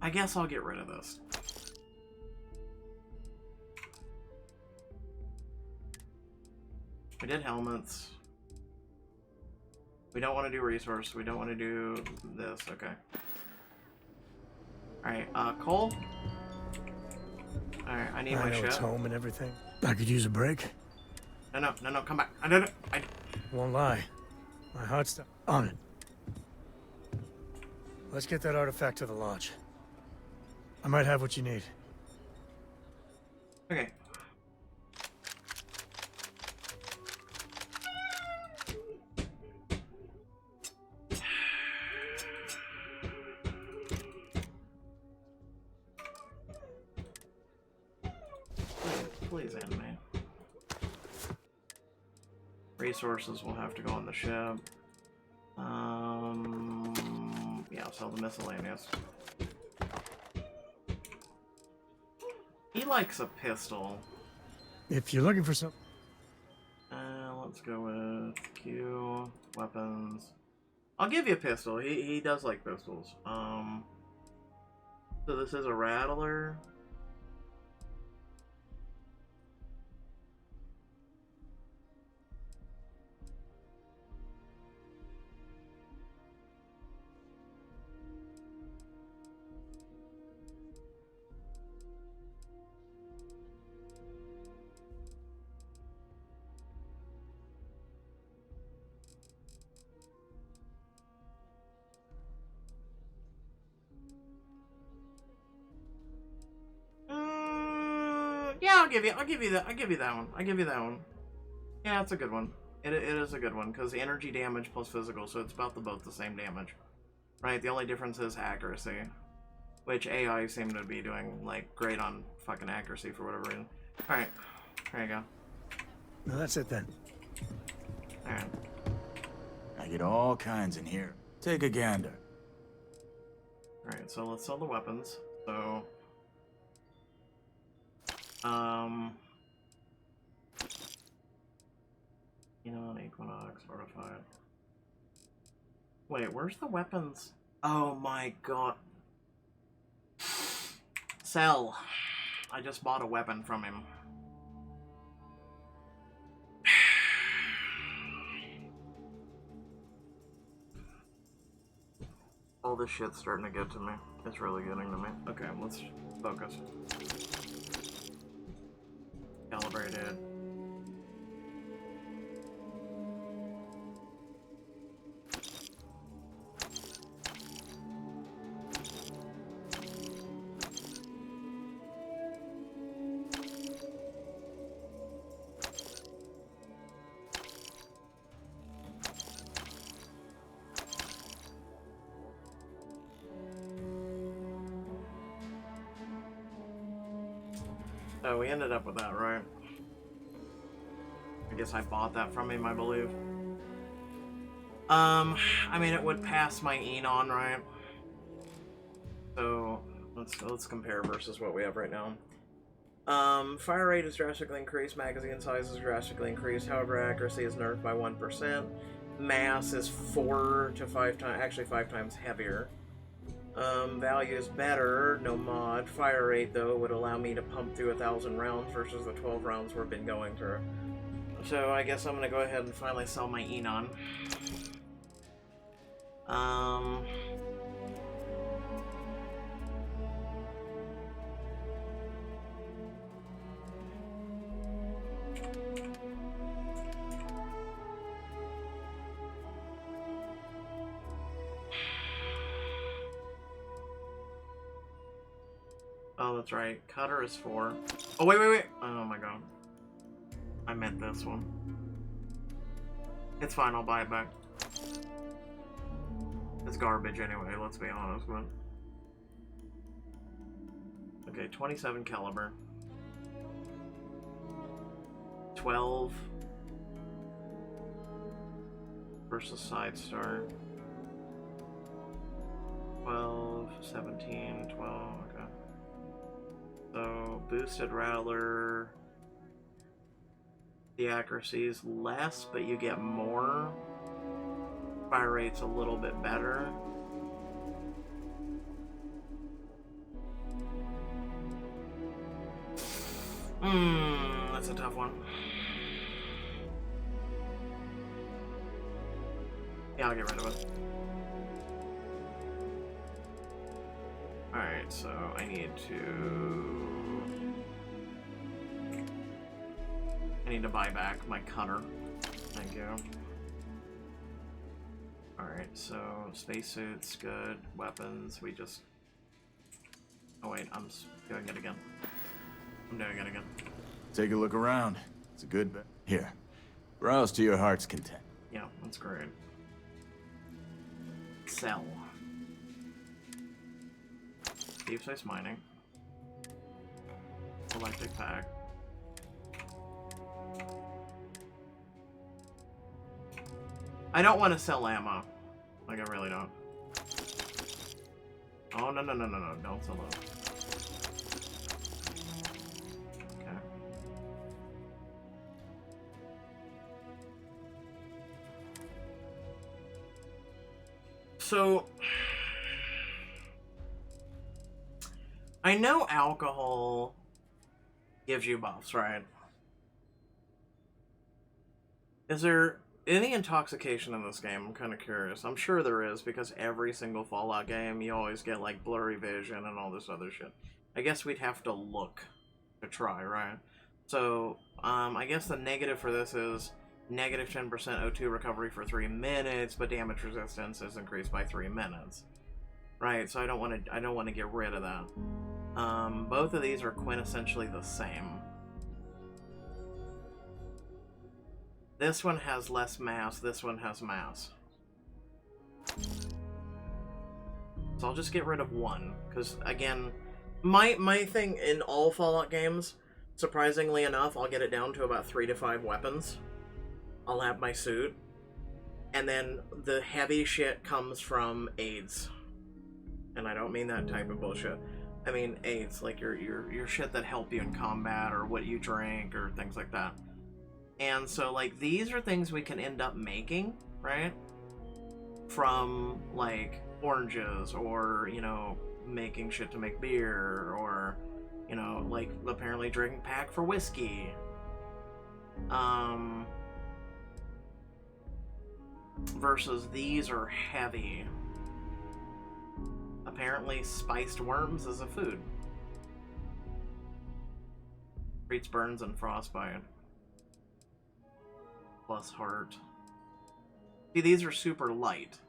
I guess I'll get rid of this. We did helmets. We don't want to do resource. We don't want to do this. Okay. Alright, coal? Alright, I need my shit. It's home and everything. I could use a break. No, come back. I did it. Won't lie. My heart's on it. Let's get that artifact to the lodge. I might have what you need. Okay. Please end me. Resources will have to go on the ship. Yeah, I'll sell the miscellaneous. He likes a pistol. If you're looking for some... Let's go with Q, weapons. I'll give you a pistol. He does like pistols. So this is a rattler. Yeah, I'll give you that one. Yeah, it's a good one. It is a good one, because energy damage plus physical, so it's about both the same damage. Right, the only difference is accuracy. Which AI seem to be doing, like, great on fucking accuracy for whatever reason. Alright, there you go. No, that's it then. Alright. I get all kinds in here. Take a gander. Alright, so let's sell the weapons. So... You know, an Equinox, Artifact. Wait, where's the weapons? Oh my god. Sell. I just bought a weapon from him. All this shit's starting to get to me. It's really getting to me. Okay, let's focus. Calibrated. Oh, we ended up with that, right? I guess I bought that from him, I believe. I mean, it would pass my Enon, right? So, let's compare versus what we have right now. Fire rate is drastically increased, magazine size is drastically increased, however accuracy is nerfed by 1%. Mass is 4 to 5 times, actually 5 times heavier. Value is better, no mod. Fire rate, though, would allow me to pump through 1,000 rounds versus the 12 rounds we've been going through. So I guess I'm gonna go ahead and finally sell my Enon. Oh, that's right. Cutter is 4. Oh, wait. Oh my god. I meant this one. It's fine, I'll buy it back. It's garbage anyway, let's be honest, but... Okay, 27 caliber. 12 versus side start. 12, 17, 12, okay. So, boosted rattler. The accuracy is less, but you get more. Fire rate's a little bit better. That's a tough one. Yeah, I'll get rid of it. Alright, so I need to buy back my cutter. Thank you. Alright, so spacesuits, good. Weapons, we just... Oh wait, I'm doing it again. I'm doing it again. Take a look around. It's a good bet. Here. Browse to your heart's content. Yeah, that's great. Sell. Deep space mining. Electric pack. I don't want to sell ammo. Like, I really don't. Oh, no, don't sell those. Okay. So... I know alcohol gives you buffs, right? Is there any intoxication in this game? I'm kind of curious. I'm sure there is, because every single Fallout game, you always get, like, blurry vision and all this other shit. I guess we'd have to look to try, right? So, I guess the negative for this is negative 10% O2 recovery for 3 minutes, but damage resistance is increased by 3 minutes. Right, so I don't want to get rid of that. Both of these are quintessentially the same. This one has less mass, this one has mass. So I'll just get rid of one, because again, my thing in all Fallout games, surprisingly enough, I'll get it down to about 3 to 5 weapons. I'll have my suit, and then the heavy shit comes from aids. And I don't mean that type of bullshit. I mean aids, like your shit that help you in combat, or what you drink, or things like that. And so, like, these are things we can end up making, right? From, like, oranges, or, you know, making shit to make beer, or, you know, like, apparently drinking pack for whiskey. Versus these are heavy. Apparently spiced worms is a food. Treats burns and frostbite. Plus heart. See, these are super light.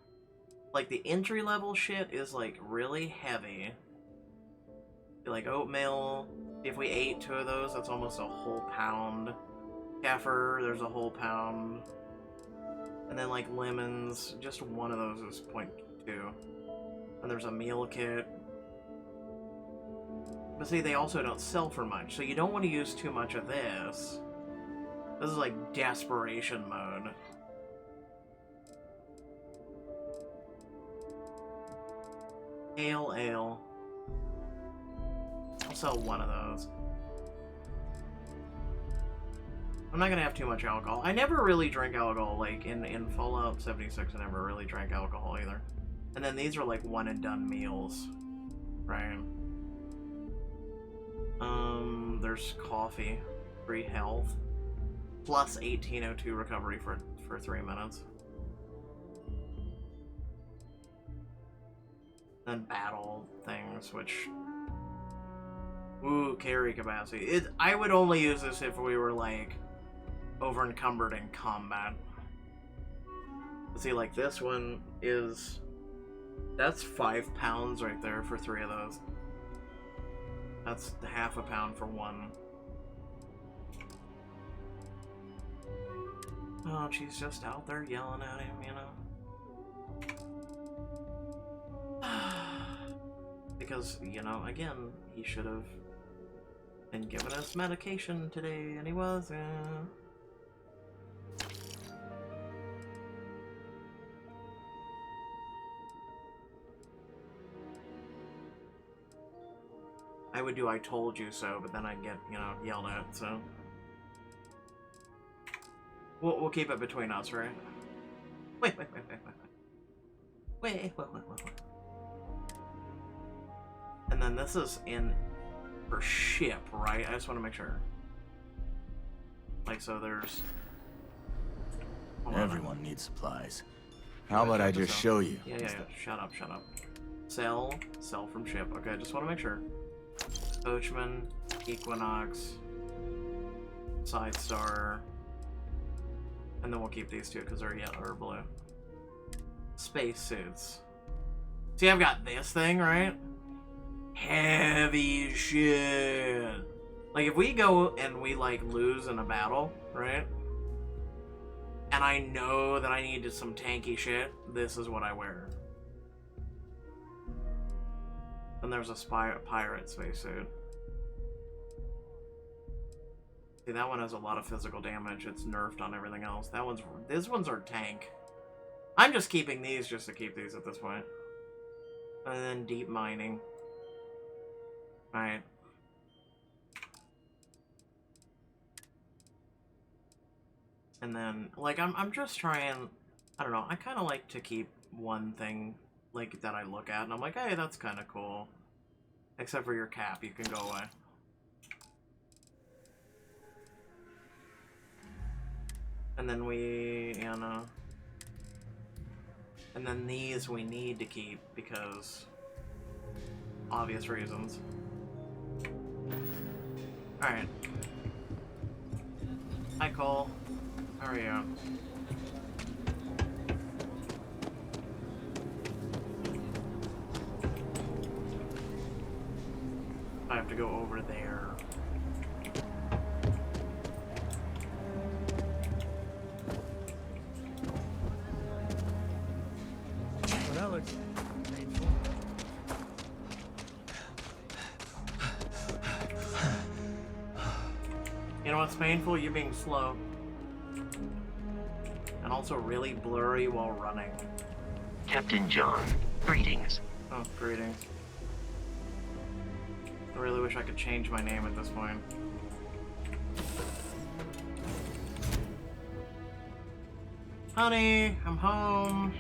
Like, the entry-level shit is, like, really heavy. Like, oatmeal, if we ate 2 of those, that's almost a whole pound. Kefir, there's a whole pound. And then, like, lemons, just one of those is 0.2. And there's a meal kit. But see, they also don't sell for much, so you don't want to use too much of this. This is like desperation mode. Ale. I'll sell one of those. I'm not gonna have too much alcohol. I never really drink alcohol, like in Fallout 76, I never really drank alcohol either. And then these are like one and done meals, right? There's coffee, free health, plus 1802 recovery for 3 minutes. Then battle things, which... Ooh, carry capacity. I would only use this if we were, like, over-encumbered in combat. Let's see, like, this one is... That's 5 pounds right there for 3 of those. That's half a pound for one. Oh, she's just out there yelling at him, you know? Because, you know, again, he should have been giving us medication today, and he wasn't. I would do I told you so, but then I'd get, you know, yelled at, so... We'll keep it between us, right? Wait. And then this is in for ship, right? I just want to make sure. Like, so there's... Everyone needs supplies. How about I just show you? Yeah. Shut up. Sell from ship. Okay, I just want to make sure. Coachman, Equinox, Sidestar, and then we'll keep these two because they're yellow or blue. Space suits. See, I've got this thing, right? Heavy shit. Like, if we go and we, like, lose in a battle, right? And I know that I needed some tanky shit, this is what I wear. And there's a pirate spacesuit. See, that one has a lot of physical damage. It's nerfed on everything else. These ones are tank. I'm just keeping these just to keep these at this point. And then deep mining. Alright. And then, like, I'm just trying, I don't know, I kind of like to keep one thing, like, that I look at, and I'm like, hey, that's kind of cool. Except for your cap, you can go away. And then and then these we need to keep because obvious reasons. Alright. Hi, Cole. How are you? I have to go over there. Well, that looks painful. You know what's painful? You being slow. And also really blurry while running. Captain John, greetings. Oh, greetings. I really wish I could change my name at this point. Honey, I'm home.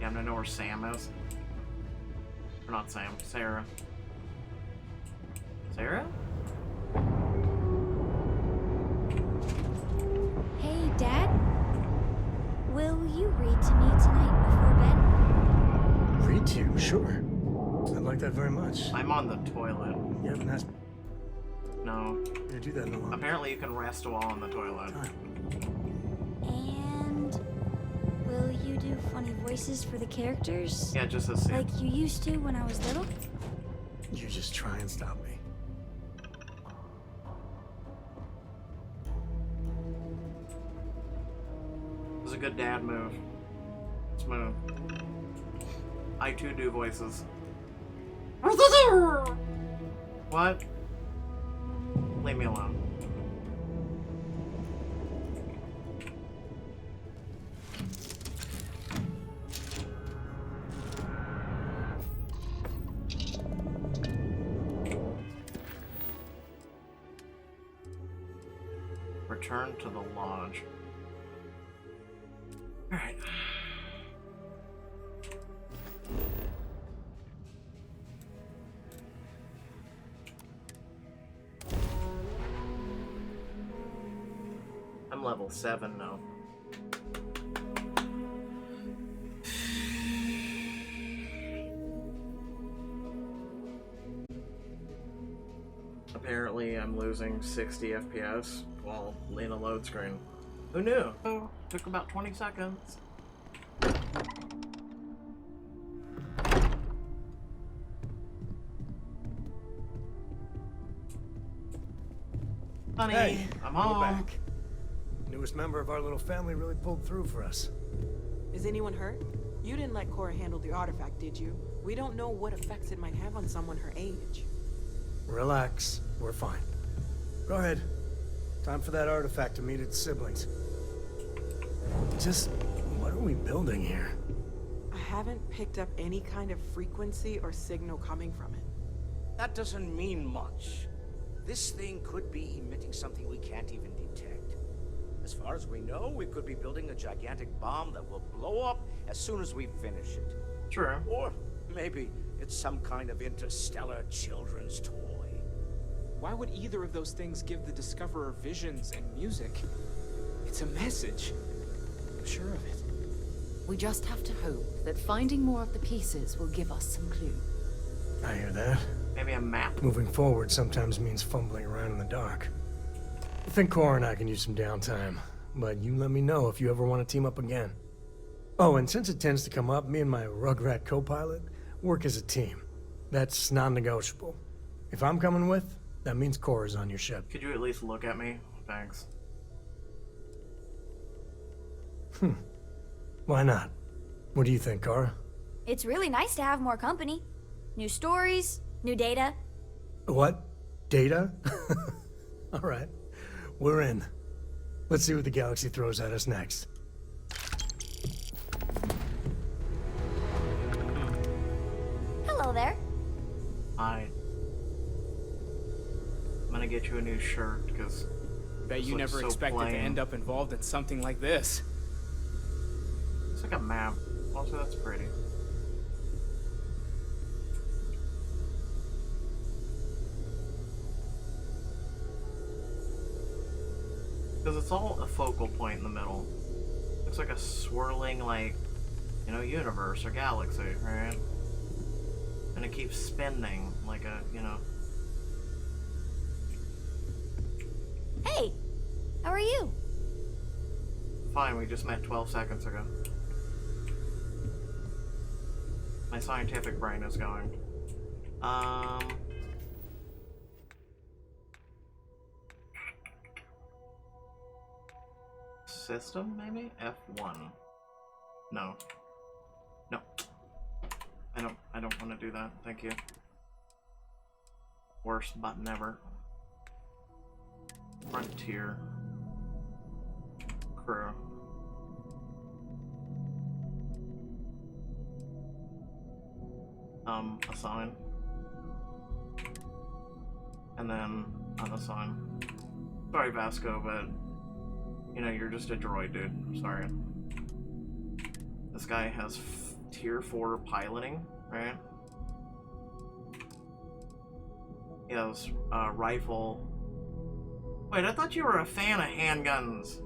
Yeah, I'm gonna know where Sam is. Or not Sam, Sarah. Sarah? Hey, Dad. Will you read to me tonight before bed? Read to you? Sure. I'd like that very much. I'm on the toilet. You haven't asked No. me to do that in a while. Apparently you can rest while on the toilet. And will you do funny voices for the characters? Yeah, just as Sam. Like you used to when I was little? You just try and stop me. It was a good dad move. Smooth. I too do voices. What? Leave me alone. Return to the lodge. Alright. I'm level 7 now. Apparently I'm losing 60 FPS while in a load screen. Who knew? Oh, took about 20 seconds. Honey, Hey, I'm we're home. back. Newest member of our little family really pulled through for us. Is anyone hurt? You didn't let Cora handle the artifact, did you? We don't know what effects it might have on someone her age. Relax, we're fine. Go ahead. Time for that artifact to meet its siblings. Just, what are we building here? I haven't picked up any kind of frequency or signal coming from it. That doesn't mean much. This thing could be emitting something we can't even detect. As far as we know, we could be building a gigantic bomb that will blow up as soon as we finish it. True. Or maybe it's some kind of interstellar children's toy. Why would either of those things give the Discoverer visions and music? It's a message. I'm sure of it. We just have to hope that finding more of the pieces will give us some clue. I hear that. Maybe a map. Moving forward sometimes means fumbling around in the dark. I think Cora and I can use some downtime, but you let me know if you ever want to team up again. Oh, and since it tends to come up, me and my Rugrat co-pilot work as a team. That's non-negotiable. If I'm coming with, that means Cora's on your ship. Could you at least look at me? Thanks. Why not? What do you think, Cora? It's really nice to have more company. New stories, new data. What? Data? All right. We're in. Let's see what the galaxy throws at us next. Hello there. Hi. I'm gonna get you a new shirt, because Bet you never expected to end up involved in something like this. It's like a map. Also, that's pretty. Because it's all a focal point in the middle. Looks like a swirling, like, you know, universe or galaxy, right? And it keeps spinning like a, you know. Hey, how are you? Fine, we just met 12 seconds ago. My scientific brain is going. System, maybe? F1. No. No. I don't want to do that. Thank you. Worst button ever. Frontier. Crew. Assign. And then unassign. Sorry, Vasco, but you know, you're just a droid, dude. I'm sorry. This guy has tier 4 piloting, right? He has rifle. Wait, I thought you were a fan of handguns.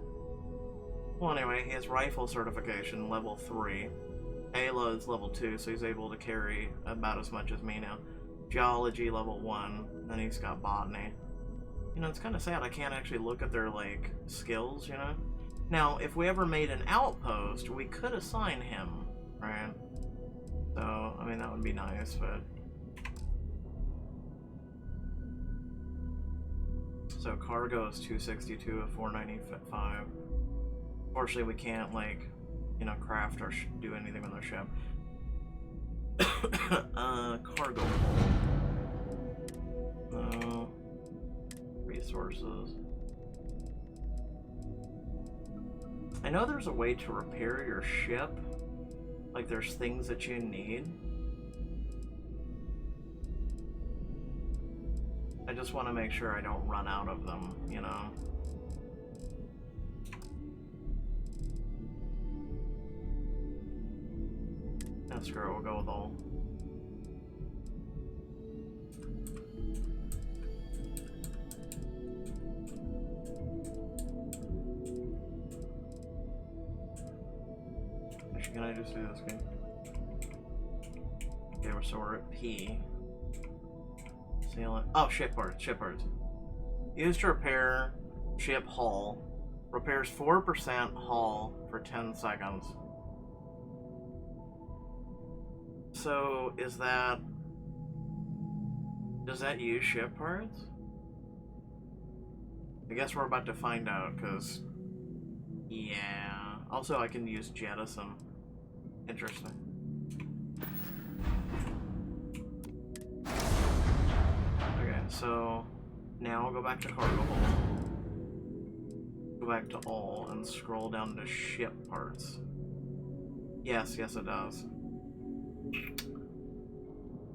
Well, anyway, he has rifle certification, level 3. Payload's level 2, so he's able to carry about as much as me now. Geology, level 1. Then he's got botany. You know, it's kind of sad I can't actually look at their, like, skills, you know? Now, if we ever made an outpost, we could assign him, right? So, I mean, that would be nice, but... So, cargo is 262 of 495. Fortunately, we can't, like, you know, craft or do anything with our ship. Cargo. Resources. I know there's a way to repair your ship. Like there's things that you need. I just want to make sure I don't run out of them, you know? No, screw it, we'll go with all. Actually, can I just do this game? Okay, so we're at P. Oh, ship parts, ship parts. Used to repair ship hull. Repairs 4% hull for 10 seconds. So, is that... Does that use ship parts? I guess we're about to find out, because... Yeah... Also, I can use jettison. Interesting. Okay, so... Now I'll go back to cargo hold. Go back to all, and scroll down to ship parts. Yes, yes it does.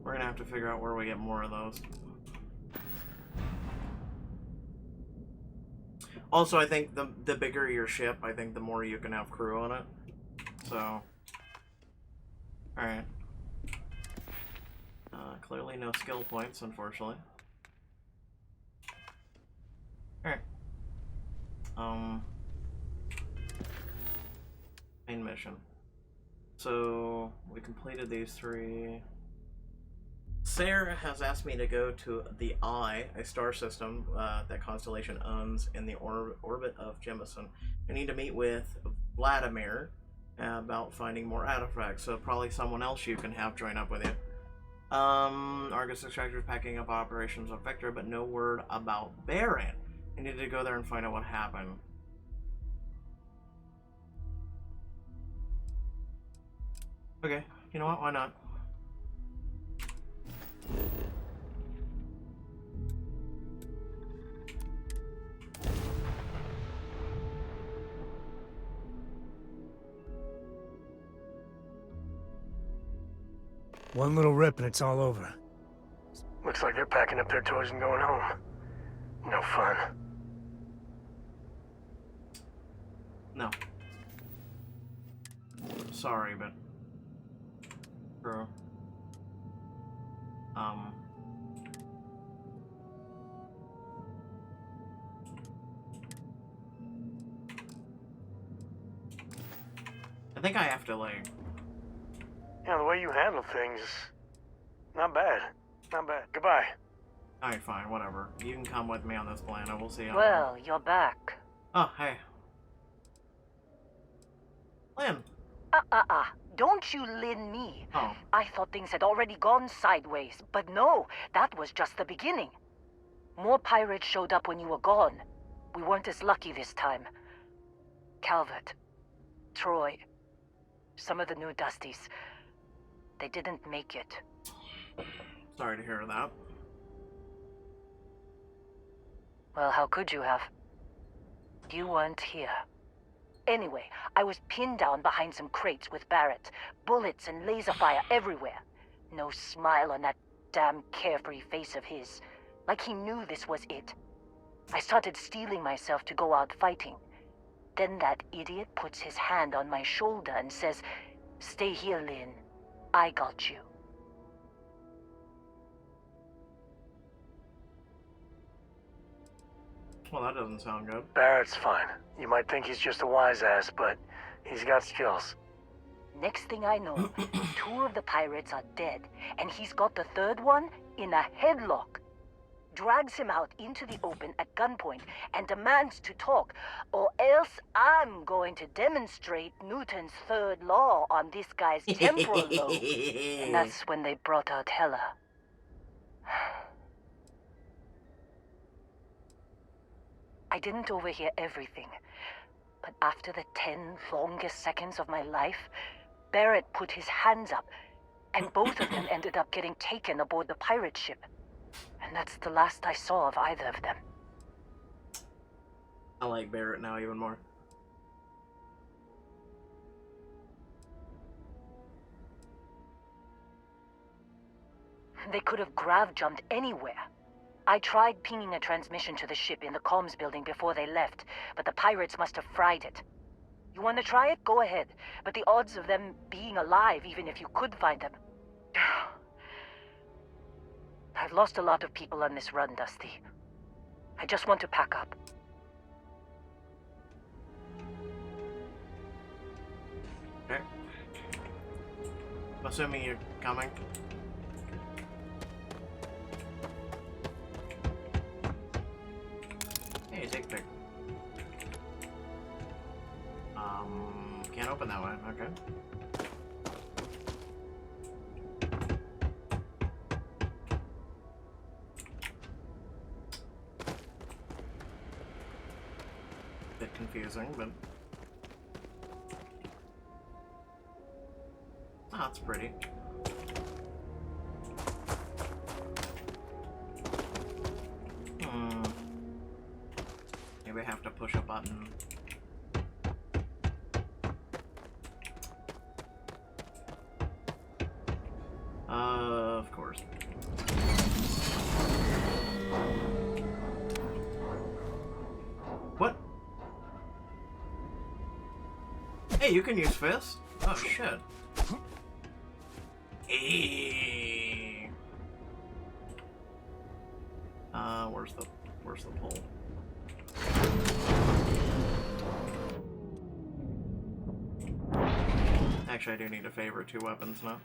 We're gonna have to figure out where we get more of those. Also, I think the bigger your ship, I think the more you can have crew on it. So, alright. Clearly no skill points, unfortunately. Alright. Main mission. So, we completed these 3. Sarah has asked me to go to the Eye, a star system that Constellation owns in the orbit of Jemison. I need to meet with Vladimir about finding more artifacts, so probably someone else you can have join up with you. Argus extractors packing up operations on Vector, but no word about Baron. I need to go there and find out what happened. Okay, you know what, why not? One little rip and it's all over. Looks like they're packing up their toys and going home. No fun. No. Sorry, but... Bro. I think I have to, like... Yeah, the way you handle things, not bad. Not bad. Goodbye. Alright, fine, whatever. You can come with me on this plan, and we'll see how... Well, you're back. Oh, hey. Lynn. Don't you Lynn me. Oh. I thought things had already gone sideways, but no, that was just the beginning. More pirates showed up when you were gone. We weren't as lucky this time. Calvert, Troy, some of the new Dusties, they didn't make it. Sorry to hear that. Well, how could you have? You weren't here. Anyway, I was pinned down behind some crates with Barrett. Bullets and laser fire everywhere. No smile on that damn carefree face of his. Like he knew this was it. I started steeling myself to go out fighting. Then that idiot puts his hand on my shoulder and says, "Stay here, Lynn. I got you." Well, that doesn't sound good. Barrett's fine. You might think he's just a wise ass, but he's got skills. Next thing I know, 2 of the pirates are dead, and he's got the 3rd one in a headlock. Drags him out into the open at gunpoint and demands to talk, or else I'm going to demonstrate Newton's 3rd law on this guy's temporal lobe. And that's when they brought out Hela. I didn't overhear everything, but after the 10 longest seconds of my life, Barrett put his hands up, And both of them ended up getting taken aboard the pirate ship. And that's the last I saw of either of them. I like Barrett now even more. They could have grav jumped anywhere. I tried pinging a transmission to the ship in the comms building before they left, but the pirates must have fried it. You want to try it? Go ahead. But the odds of them being alive, even if you could find them... I've lost a lot of people on this run, Dusty. I just want to pack up. Okay. I'm assuming you're coming. Hey, dick pic. Can't open that one. Okay. Bit confusing, but oh, that's pretty. Maybe I have to push a button. Of course. What? Hey, you can use fists? Oh shit. Hey. Where's the pole? Actually, I do need to favor 2 weapons now.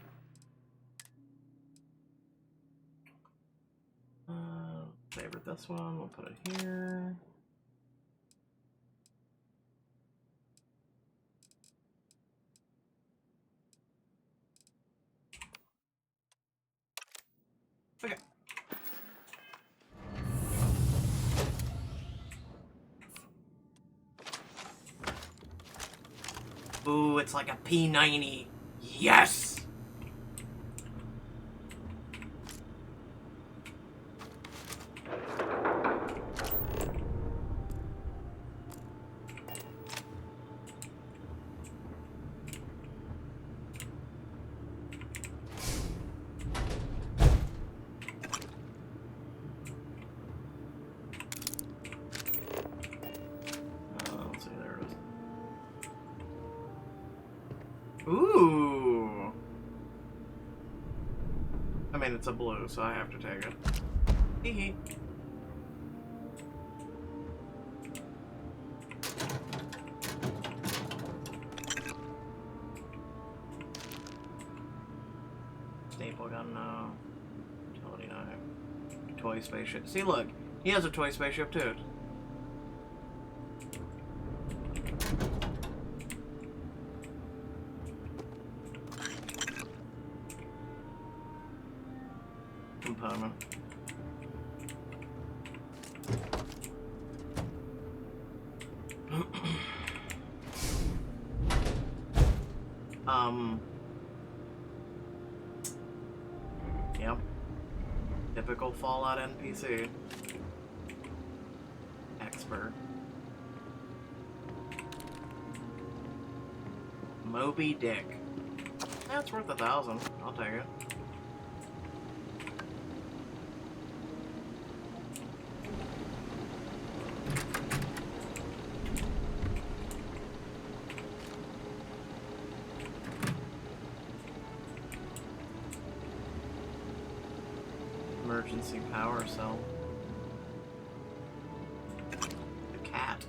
Favorite this one, we'll put it here. Okay. Ooh, it's like a P90. Yes! Ooh. I mean, it's a blue, so I have to take it. Hee hee. Staple gun, no. Utility knife. Toy spaceship. See, look. He has a toy spaceship, too. Component. Yep. Typical Fallout NPC. Expert. Moby Dick. That's worth 1,000. I'll take it. Emergency power cell. A cat.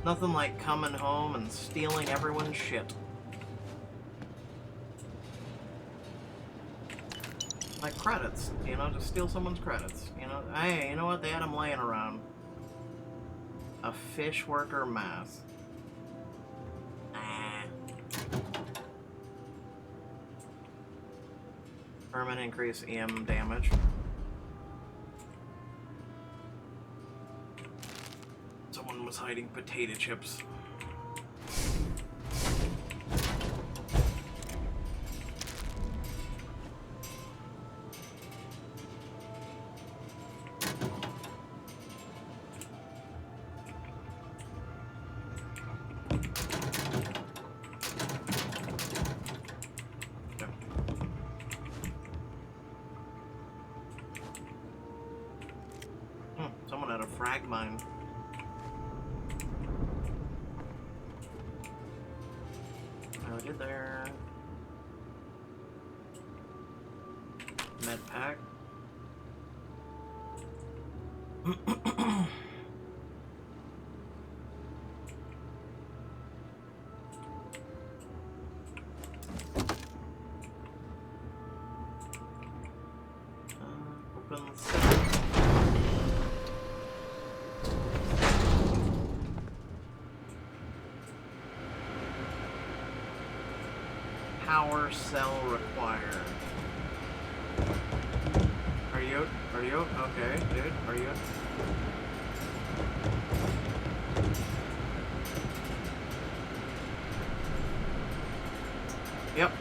Nothing like coming home and stealing everyone's shit. Like credits, you know, just steal someone's credits. You know, hey, you know what? They had them laying around. A fish worker mask. Permanent increase EM damage. Someone was hiding potato chips. Someone had a frag mine. I did there. Med pack. Open power cell required. Are you okay, dude? Are you? Yep,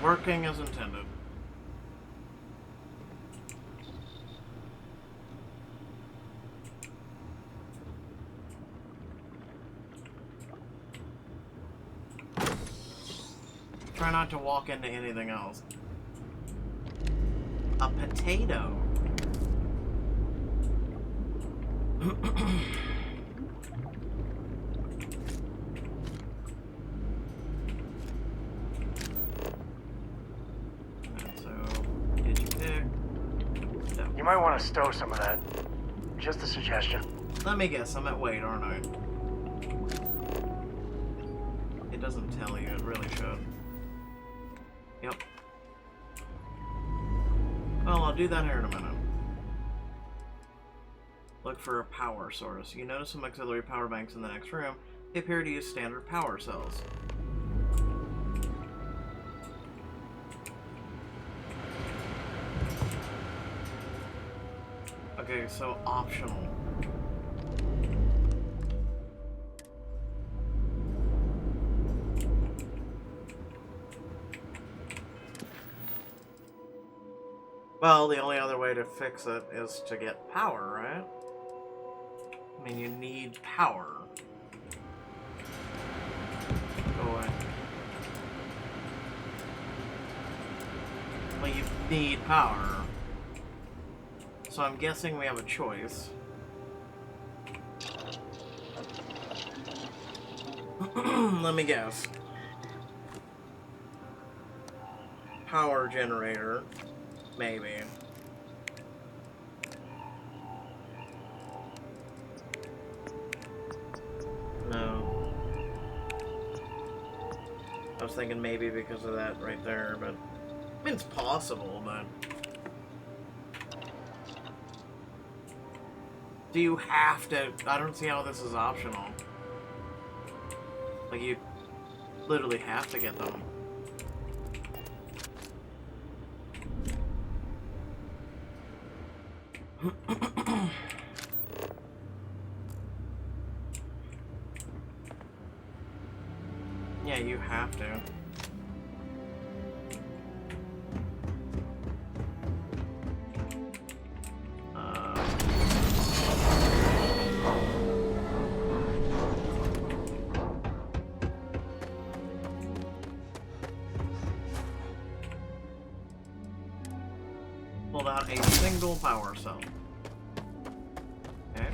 working as intended. Try not to walk into anything else. A potato. You might want to stow some of that. Just a suggestion. Let me guess, I'm at weight, aren't I? It doesn't tell you, it really should. Yep. Well, I'll do that here in a minute. Look for a power source. You notice some auxiliary power banks in the next room. They appear to use standard power cells. Okay, so optional. Well, the only other way to fix it is to get power, right? I mean, you need power. Go away. Well, you need power. So I'm guessing we have a choice. Let me guess. Power generator. Maybe. No. I was thinking maybe because of that right there, but I mean, it's possible, but do you have to? I don't see how this is optional. Like, you literally have to get them. Yeah, you have to. Pulled out a single power cell. Okay.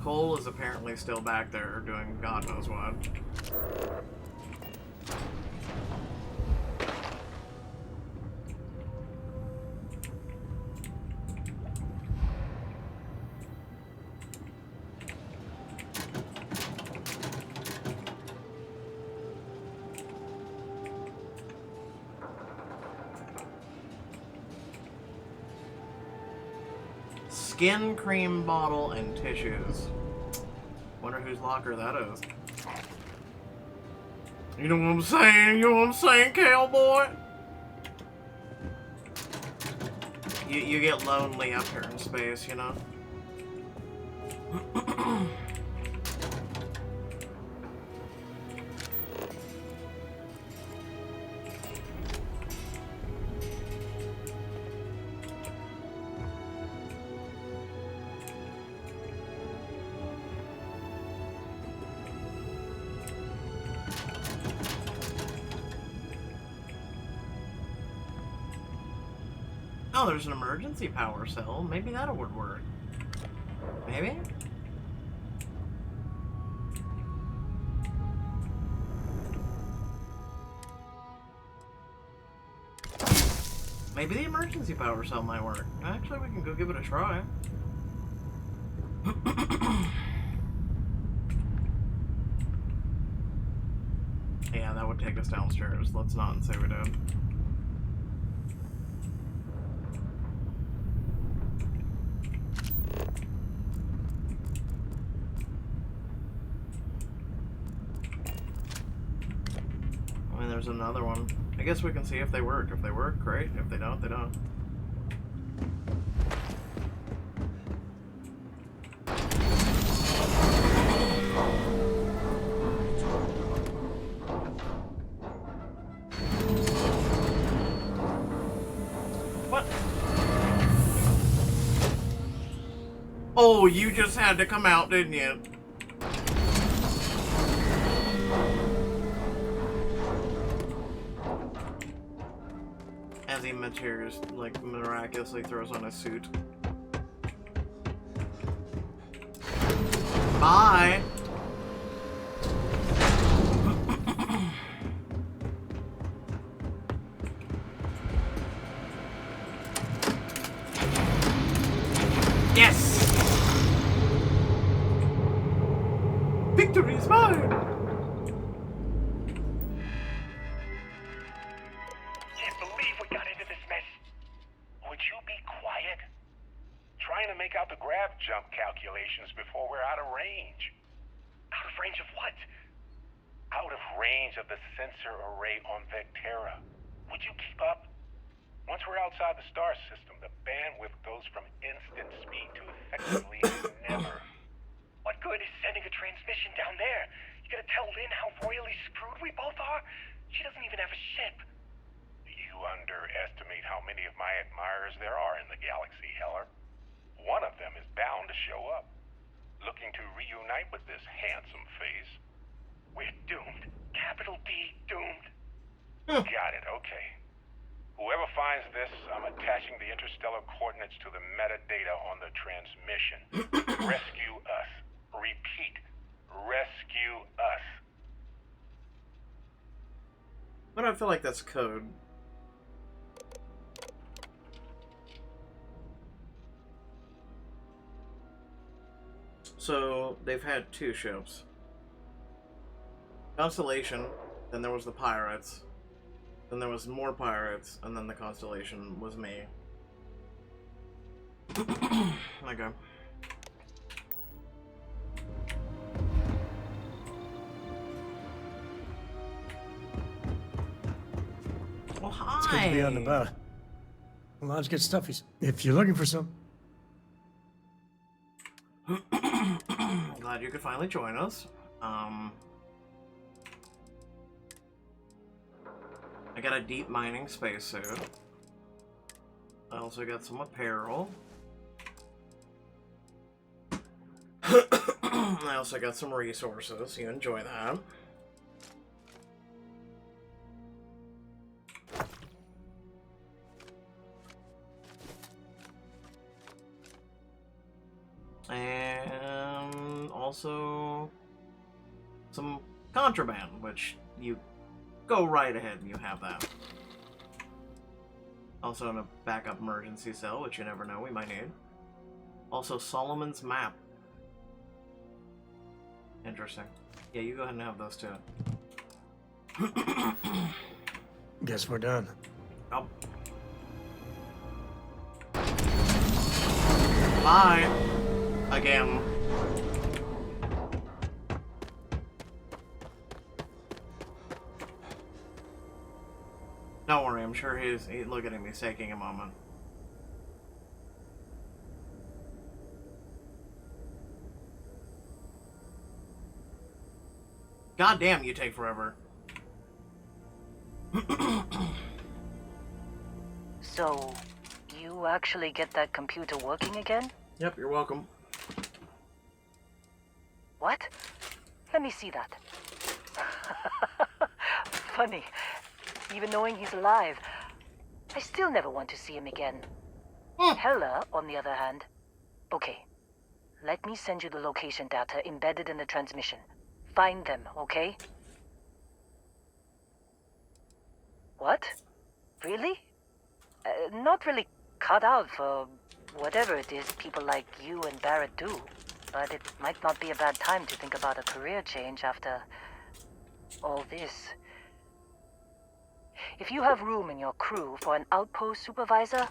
Cole is apparently still back there doing God knows what. Skin cream bottle and tissues. Wonder whose locker that is. You know what I'm saying? You know what I'm saying, cowboy? You get lonely up here in space, you know? Oh, there's an emergency power cell. Maybe that would work. Maybe? Maybe the emergency power cell might work. Actually, we can go give it a try. Yeah, that would take us downstairs. Let's not say we did. I mean, there's another one. I guess we can see if they work. If they work, great. If they don't, they don't. What? Oh, you just had to come out, didn't you? As he matures, like, miraculously throws on a suit. Bye! Yes! Victory is mine! Can't believe we got into this mess. Would you be quiet? Trying to make out the grav jump calculations before we're out of range. Out of range of what? Out of range of the sensor array on Vectera. Would you keep up? Once we're outside the star system, the bandwidth goes from instant speed to effectively never. What good is sending a transmission down there? You gonna tell Lynn how royally screwed we both are? She doesn't even have a ship. You underestimate how many of my admirers there are in the galaxy, Heller. One of them is bound to show up, looking to reunite with this handsome face. We're doomed. Capital D, doomed. Got it, okay. Whoever finds this, I'm attaching the interstellar coordinates to the metadata on the transmission. Rescue us. Repeat. Rescue us. But I feel like that's code. So, they've had two ships. Constellation, then there was the Pirates. Then there was more Pirates, and then the Constellation was me. Okay. Well, hi! It's good to be on the boat. A lot of good stuffies. If you're looking for some. Glad you could finally join us. I got a deep mining spacesuit. I also got some apparel. I also got some resources. You enjoy that. And also some contraband, which you go right ahead and you have that. Also in a backup emergency cell, which you never know, we might need. Also Solomon's map. Interesting. Yeah, you go ahead and have those too. Guess we're done. Oh. Bye. Again. Don't worry, I'm sure he's looking at me, he's taking a moment. God damn, you take forever. So, you actually get that computer working again? Yep, you're welcome. What? Let me see that. Funny. Even knowing he's alive, I still never want to see him again. Hella, on the other hand. Okay. Let me send you the location data embedded in the transmission. Find them, okay? What? Really? Not really cut out for whatever it is people like you and Barrett do. But it might not be a bad time to think about a career change after all this. If you have room in your crew for an outpost supervisor,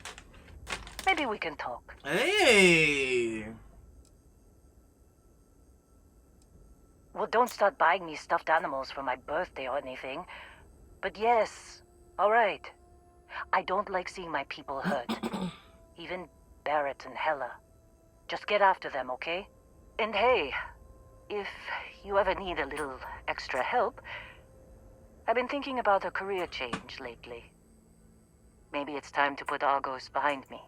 maybe we can talk. Hey! Well, don't start buying me stuffed animals for my birthday or anything. But yes, all right. I don't like seeing my people hurt. Even Barrett and Hella. Just get after them, okay? And hey, if you ever need a little extra help, I've been thinking about a career change lately. Maybe it's time to put Argos behind me.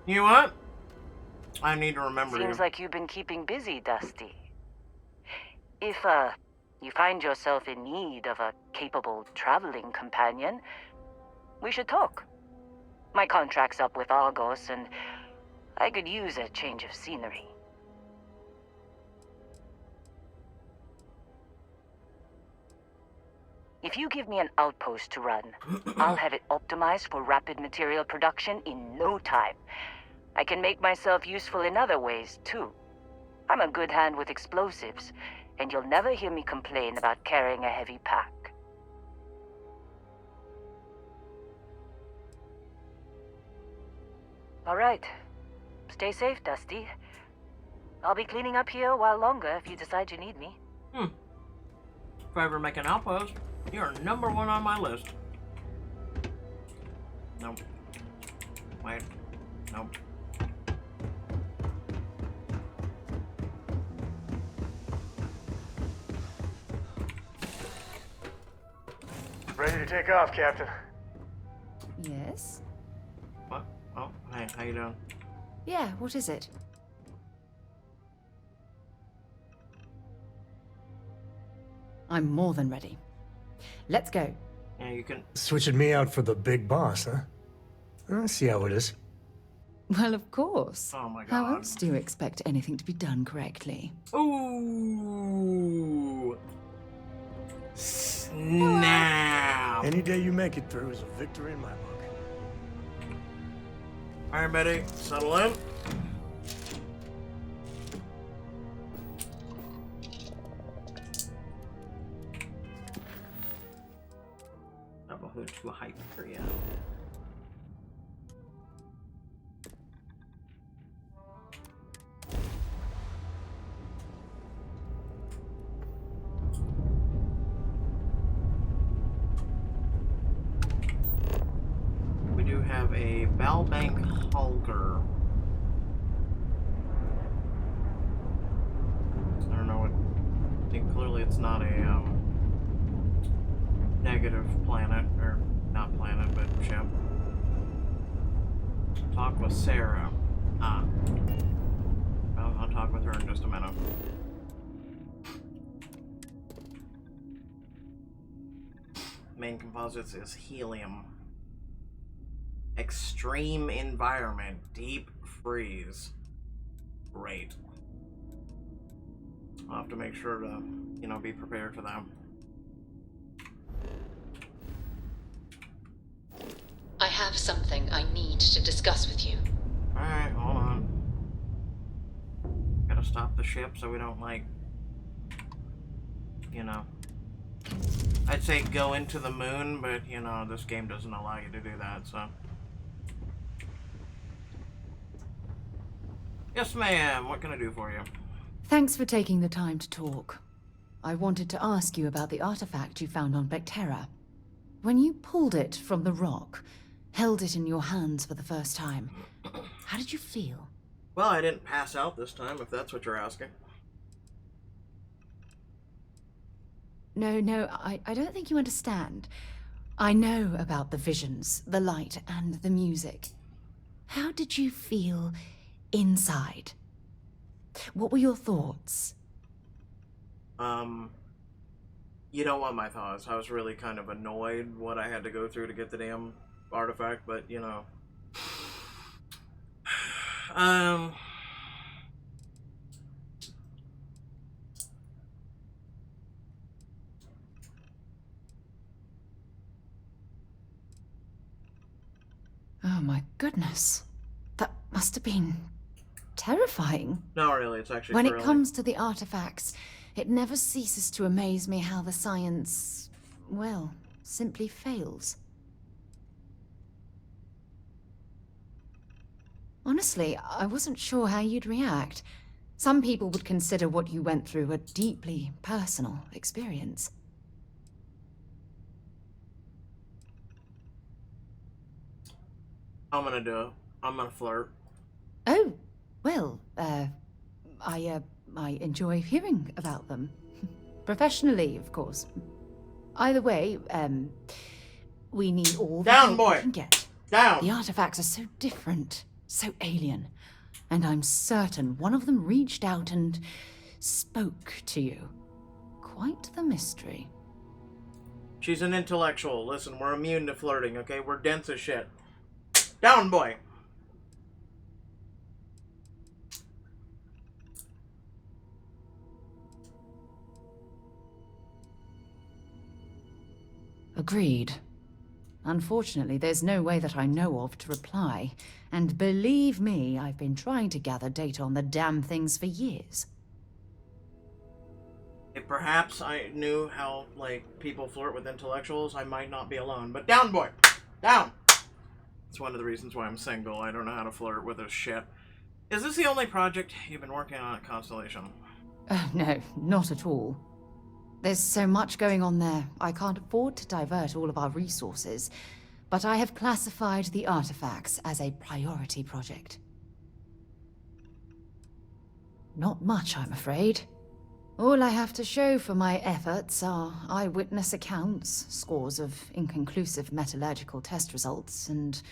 You know what? I need to remember Seems you. like you've been keeping busy, Dusty. If, you find yourself in need of a capable traveling companion, we should talk. My contract's up with Argos, and I could use a change of scenery. If you give me an outpost to run, I'll have it optimized for rapid material production in no time. I can make myself useful in other ways, too. I'm a good hand with explosives, and you'll never hear me complain about carrying a heavy pack. All right. Stay safe, Dusty. I'll be cleaning up here a while longer if you decide you need me. If I ever make an outpost, you're number one on my list. Nope. Wait. Nope. Ready to take off, Captain. Yes? What? Oh, hey, how you doing? Yeah, what is it? I'm more than ready. Let's go. Yeah, you can... Switching me out for the big boss, huh? I see how it is. Well, of course. Oh my god. How else do you expect anything to be done correctly? Ooh. Snap. Any day you make it through is a victory in my book. Alright, Betty, settle in. Double hood to a Hyperion. We do have a Balbank Hulker. I don't know what. I think clearly it's not a negative planet, or not planet, but ship. Talk with Sarah. Well, I'll talk with her in just a minute. Main composites is helium. Extreme environment, deep freeze. Great. I'll have to make sure to, you know, be prepared for them. I have something I need to discuss with you. Alright, hold on. Gotta stop the ship so we don't, like, you know. I'd say go into the moon, but, you know, this game doesn't allow you to do that, so. Yes, ma'am. What can I do for you? Thanks for taking the time to talk. I wanted to ask you about the artifact you found on Bethesda. When you pulled it from the rock, held it in your hands for the first time, how did you feel? Well, I didn't pass out this time, if that's what you're asking. No, I don't think you understand. I know about the visions, the light, and the music. How did you feel inside? What were your thoughts? You don't want my thoughts. I was really kind of annoyed what I had to go through to get the damn artifact, but, you know. Oh my goodness. That must have been terrifying. No, really, it's actually When thrilling. it comes to the artifacts, it never ceases to amaze me how the science, well, simply fails. Honestly, I wasn't sure how you'd react. Some people would consider what you went through a deeply personal experience. I'm gonna flirt. Oh, well, I enjoy hearing about them. Professionally, of course. Either way, we need all the Down, help boy! we can get. Down! The artifacts are so different, so alien. And I'm certain one of them reached out and spoke to you. Quite the mystery. She's an intellectual. Listen, we're immune to flirting, okay? We're dense as shit. Down, boy! Agreed. Unfortunately, there's no way that I know of to reply. And believe me, I've been trying to gather data on the damn things for years. If perhaps I knew how, like, people flirt with intellectuals, I might not be alone. But down, boy! Down! It's one of the reasons why I'm single. I don't know how to flirt with this shit. Is this the only project you've been working on at Constellation? No, not at all. There's so much going on there, I can't afford to divert all of our resources, but I have classified the artifacts as a priority project. Not much, I'm afraid. All I have to show for my efforts are eyewitness accounts, scores of inconclusive metallurgical test results, and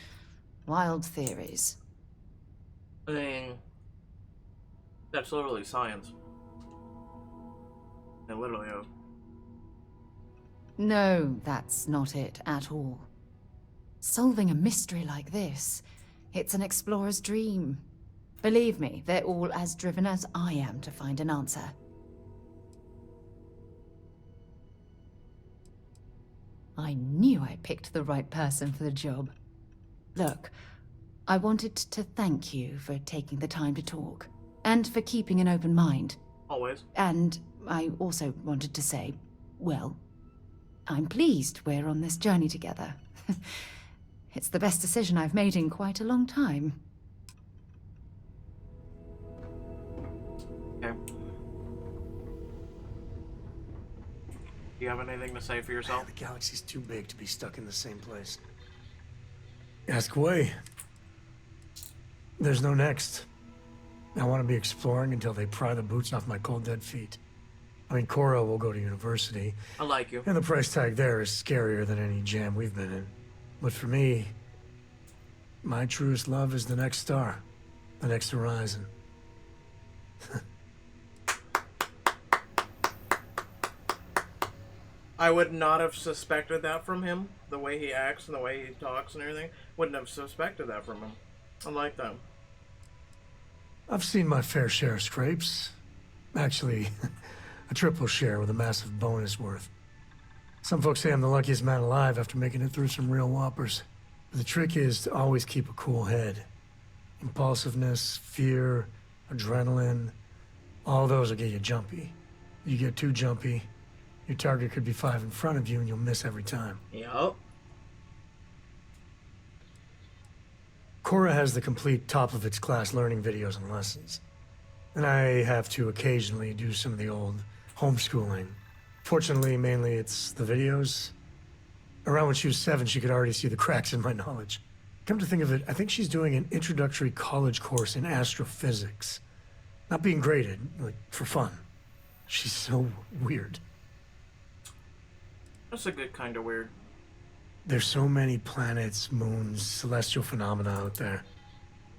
wild theories. I mean, that's literally science. It literally is. No, that's not it at all. Solving a mystery like this, it's an explorer's dream. Believe me, they're all as driven as I am to find an answer. I knew I picked the right person for the job. Look, I wanted to thank you for taking the time to talk, and for keeping an open mind. Always. And I also wanted to say, well, I'm pleased we're on this journey together. It's the best decision I've made in quite a long time. Okay. Do you have anything to say for yourself? The galaxy's too big to be stuck in the same place. Ask away. There's no next. I want to be exploring until they pry the boots off my cold dead feet. I mean, Cora will go to university. I like you. And the price tag there is scarier than any jam we've been in. But for me, my truest love is the next star. The next horizon. I would not have suspected that from him. The way he acts and the way he talks and everything. Wouldn't have suspected that from him. I like that. I've seen my fair share of scrapes. Actually, a triple share with a massive bonus worth. Some folks say I'm the luckiest man alive after making it through some real whoppers. The trick is to always keep a cool head. Impulsiveness, fear, adrenaline, all those will get you jumpy. You get too jumpy, Your target could be 5 in front of you and you'll miss every time. Yup. Cora has the complete top-of-its-class learning videos and lessons. And I have to occasionally do some of the old homeschooling. Fortunately, mainly it's the videos. Around when she was 7, she could already see the cracks in my knowledge. Come to think of it, I think she's doing an introductory college course in astrophysics. Not being graded, like, for fun. She's so weird. That's a good kind of weird. There's so many planets, moons, celestial phenomena out there.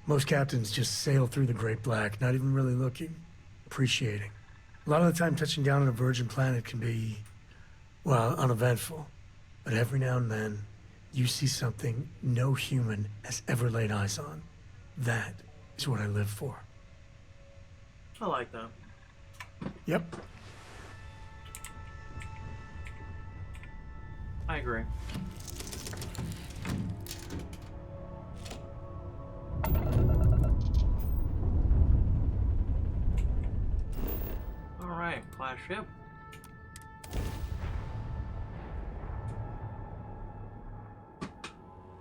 Most captains just sail through the Great Black, not even really looking, appreciating. A lot of the time touching down on a virgin planet can be, well, uneventful. But every now and then, you see something no human has ever laid eyes on. That is what I live for. I like that. Yep. I agree. Alright, class ship.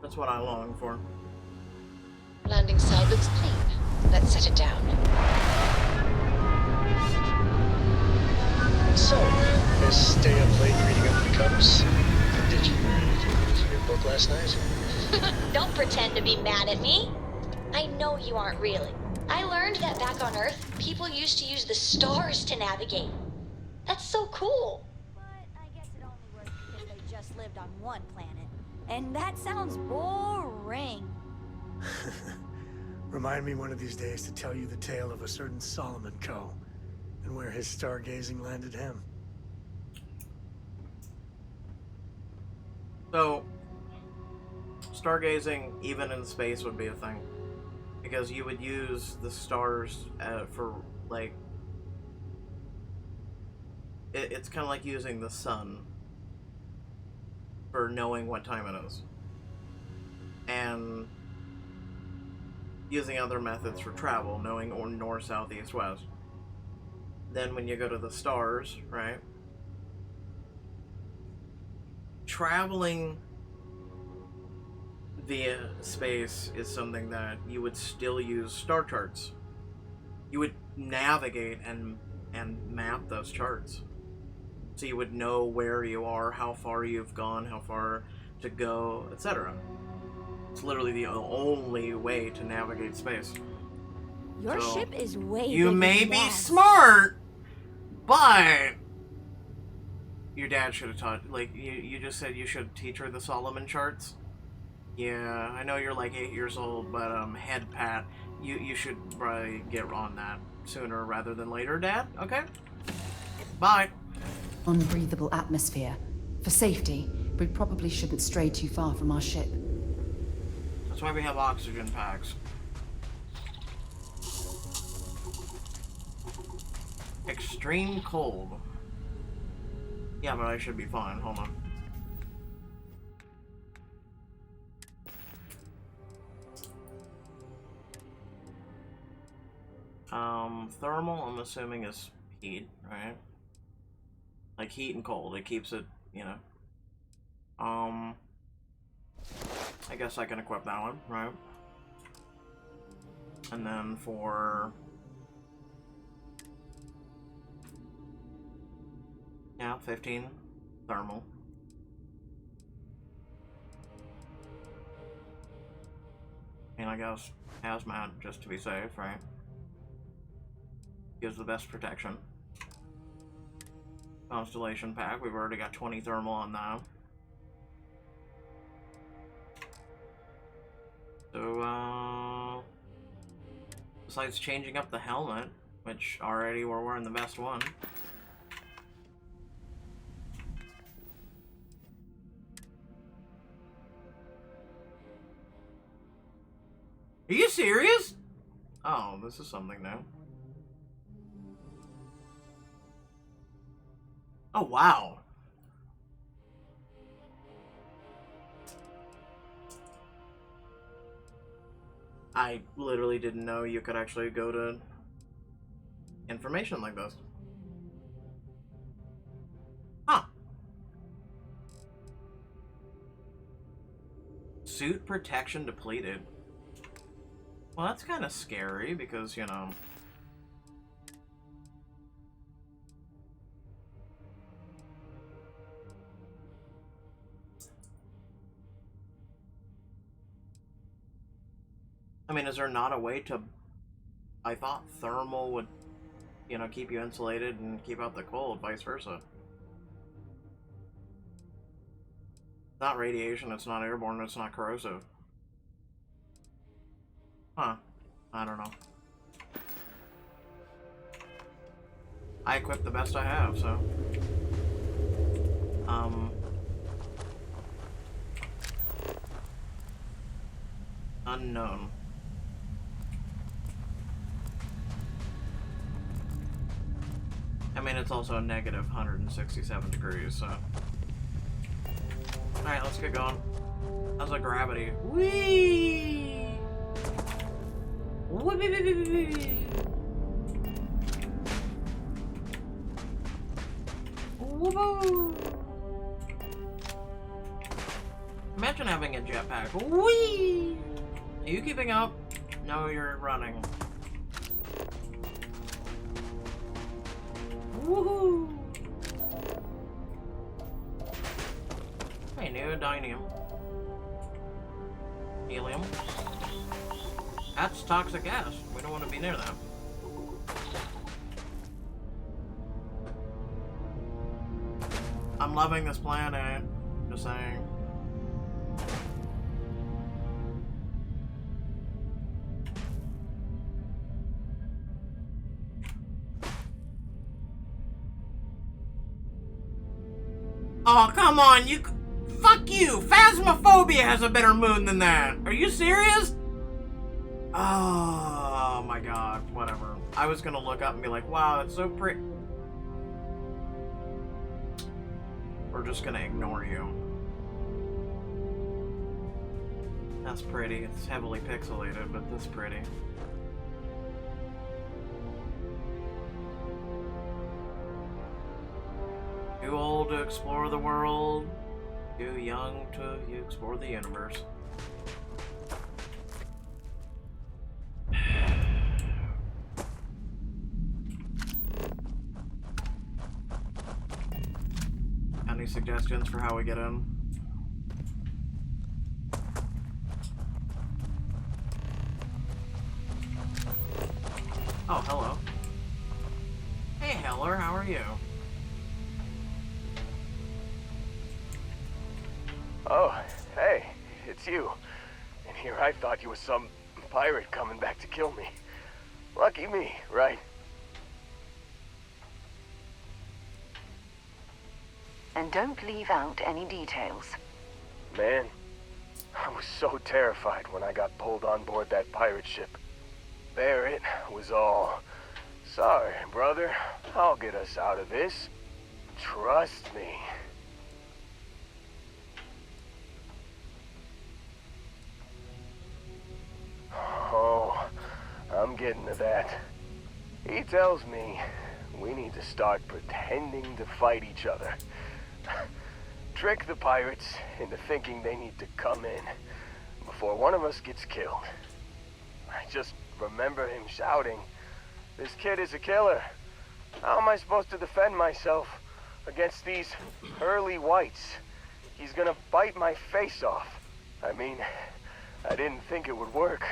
That's what I long for. Landing side looks clean. Let's set it down. So, this stay up late reading up the Cubs. Did you learn anything from your book last night? Don't pretend to be mad at me. I know you aren't really. I learned that back on Earth, people used to use the stars to navigate. That's so cool. But I guess it only works because they just lived on one planet. And that sounds boring. Remind me one of these days to tell you the tale of a certain Solomon Coe, and where his stargazing landed him. So, stargazing, even in space, would be a thing. Because you would use the stars for, like... It's kind of like using the sun for knowing what time it is. And using other methods for travel, knowing north, south, east, west. Then when you go to the stars, right? Traveling via space is something that you would still use star charts. You would navigate and map those charts. So you would know where you are, how far you've gone, how far to go, etc. It's literally the only way to navigate space. Your So, ship is way you bigger may than be Dad's. smart, but your dad should have taught, like, you just said you should teach her the Solomon charts. Yeah, I know you're like 8 years old, but head pat, you should probably get on that sooner rather than later, Dad, okay? Bye. Unbreathable atmosphere. For safety, we probably shouldn't stray too far from our ship. That's why we have oxygen packs. Extreme cold. Yeah, but I should be fine. Hold on. Thermal, I'm assuming, is heat, right? Like heat and cold. It keeps it, you know. I guess I can equip that one, right? And then for... yeah, 15 thermal. And I guess hazmat, just to be safe, right? Gives the best protection. Constellation pack, we've already got 20 thermal on that. So, besides changing up the helmet, which already we're wearing the best one. Are you serious? Oh, this is something new. Oh, wow. I literally didn't know you could actually go to information like this. Huh. Suit protection depleted. Well, that's kind of scary because, you know... I mean, is there not a way to... I thought thermal would, you know, keep you insulated and keep out the cold, vice versa. It's not radiation, it's not airborne, it's not corrosive. Huh. I don't know. I equipped the best I have, so... Unknown. I mean, it's also a negative 167 degrees, so... Alright, let's get going. How's the gravity? Whee! Whee! Woo! Imagine having a jetpack. Whee! Are you keeping up? No, you're running. Woohoo! Hey, neodymium. Helium. That's toxic gas. We don't want to be near that. I'm loving this planet. Just saying. Oh, come on, you... Fuck you! Phasmophobia has a better moon than that! Are you serious? Oh my god, whatever. I was gonna look up and be like, wow, it's so pretty. We're just gonna ignore you. That's pretty. It's heavily pixelated, but that's pretty. Too old to explore the world, too young to explore the universe. Any suggestions for how we get in? Oh, hello. Hey, Heller, how are you? Oh, hey, it's you. And here I thought you were some pirate coming back to kill me. Lucky me, right? And don't leave out any details. Man, I was so terrified when I got pulled on board that pirate ship. Barrett was all, sorry, brother, I'll get us out of this. Trust me. Oh, I'm getting to that. He tells me we need to start pretending to fight each other. Trick the pirates into thinking they need to come in before one of us gets killed. I just remember him shouting, "This kid is a killer. How am I supposed to defend myself against these early whites? He's gonna bite my face off." I mean, I didn't think it would work,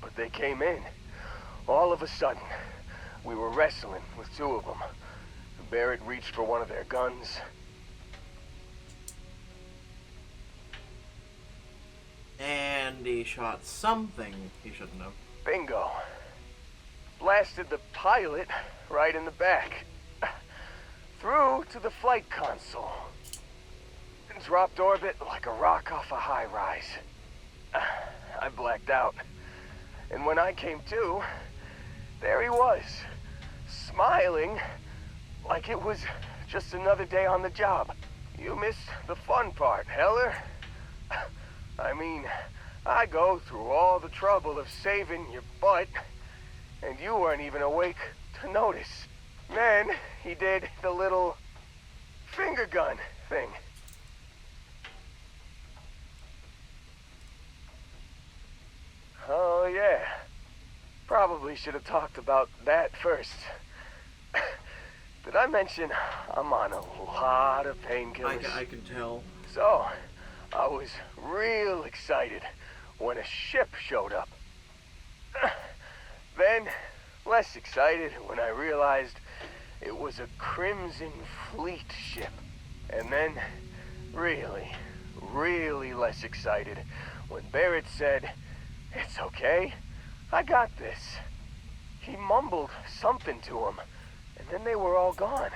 but they came in. All of a sudden, we were wrestling with two of them. Barrett reached for one of their guns. And he shot something he shouldn't have. Bingo. Blasted the pilot right in the back. Through to the flight console. Dropped orbit like a rock off a high rise. I blacked out. And when I came to, there he was, smiling like it was just another day on the job. You missed the fun part, Heller. I mean, I go through all the trouble of saving your butt, and you weren't even awake to notice. Then he did the little finger gun thing. probably should have talked about that first. Did I mention I'm on a lot of painkillers? I can tell. So, I was real excited when a ship showed up. Then, less excited when I realized it was a Crimson Fleet ship. And then, really less excited when Barrett said, "It's okay, I got this." He mumbled something to him, and then they were all gone.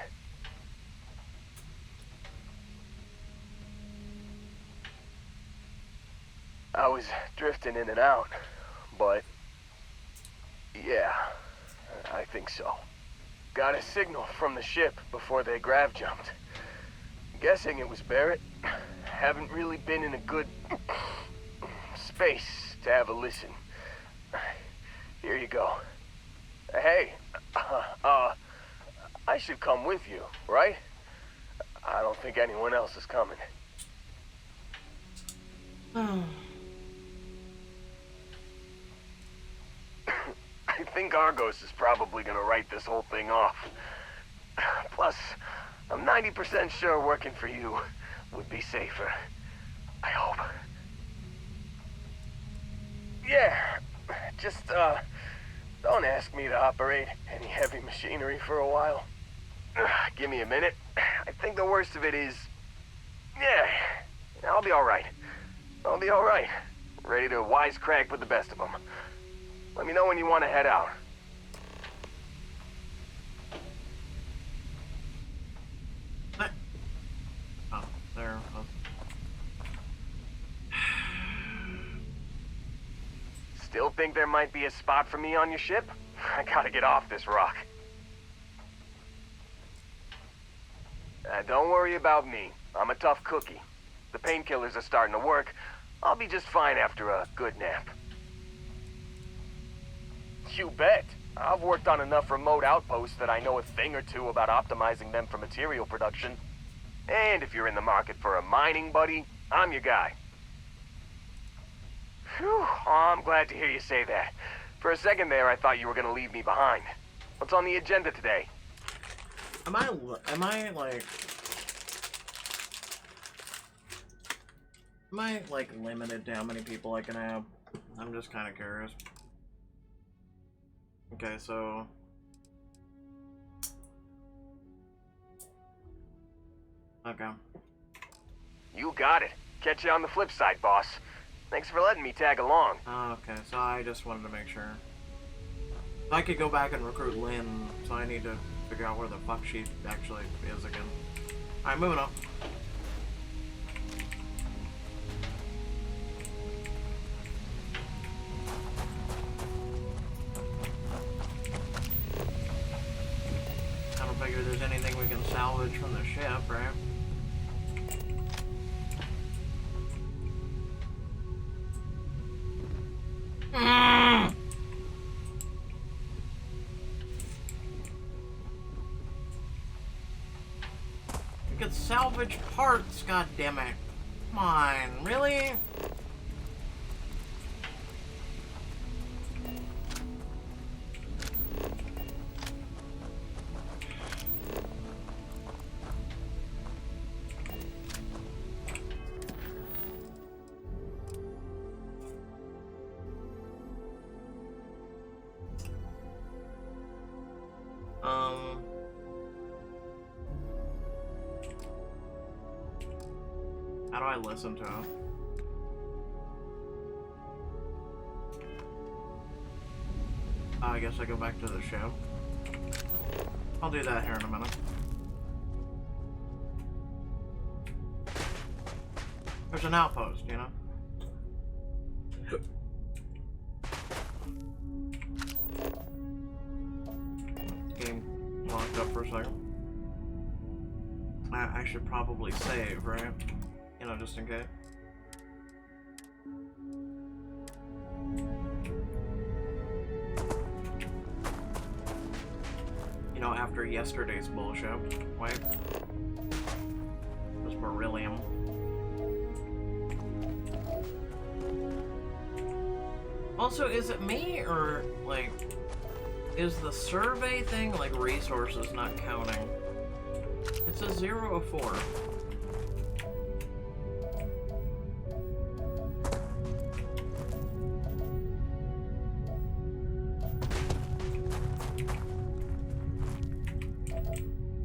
I was drifting in and out, but yeah, I think so. Got a signal from the ship before they grav jumped. Guessing it was Barrett. Haven't really been in a good space to have a listen. Here you go. Hey, I should come with you, right? I don't think anyone else is coming. I think Argos is probably gonna write this whole thing off. Plus, I'm 90% sure working for you would be safer. I hope. Yeah, just, don't ask me to operate any heavy machinery for a while. Give me a minute. I think the worst of it is... Yeah, I'll be alright. I'll be alright. Ready to wisecrack with the best of them. Let me know when you want to head out. Oh, there. Still think there might be a spot for me on your ship? I gotta get off this rock. Don't worry about me. I'm a tough cookie. The painkillers are starting to work. I'll be just fine after a good nap. You bet. I've worked on enough remote outposts that I know a thing or two about optimizing them for material production. And if you're in the market for a mining buddy, I'm your guy. Whew, oh, I'm glad to hear you say that. For a second there, I thought you were gonna leave me behind. What's on the agenda today? Am I limited to how many people I can have? I'm just kind of curious. Okay, so... Okay. You got it. Catch you on the flip side, boss. Thanks for letting me tag along. Okay, so I just wanted to make sure. I could go back and recruit Lynn, so I need to figure out where the fuck she actually is again. Alright, moving on. I don't figure there's anything we can salvage from the ship, right? We could salvage parts, goddammit. Come on, really? How do I listen to him? Oh, I guess I go back to the show. I'll do that here in a minute. There's an outpost, you know? Game locked up for a second. I should probably save, right? You know, just in case. You know, after yesterday's bullshit. Wait. It was beryllium. Also, is it me, or, like, is the survey thing, like, resources not counting? It's a 0 of 4.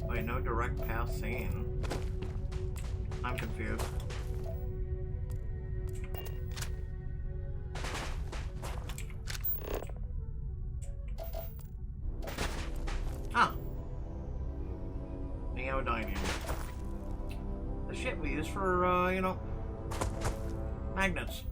Wait, no direct path seen. I'm confused. Ah. Neodymium. The shit we use for, you know, magnets.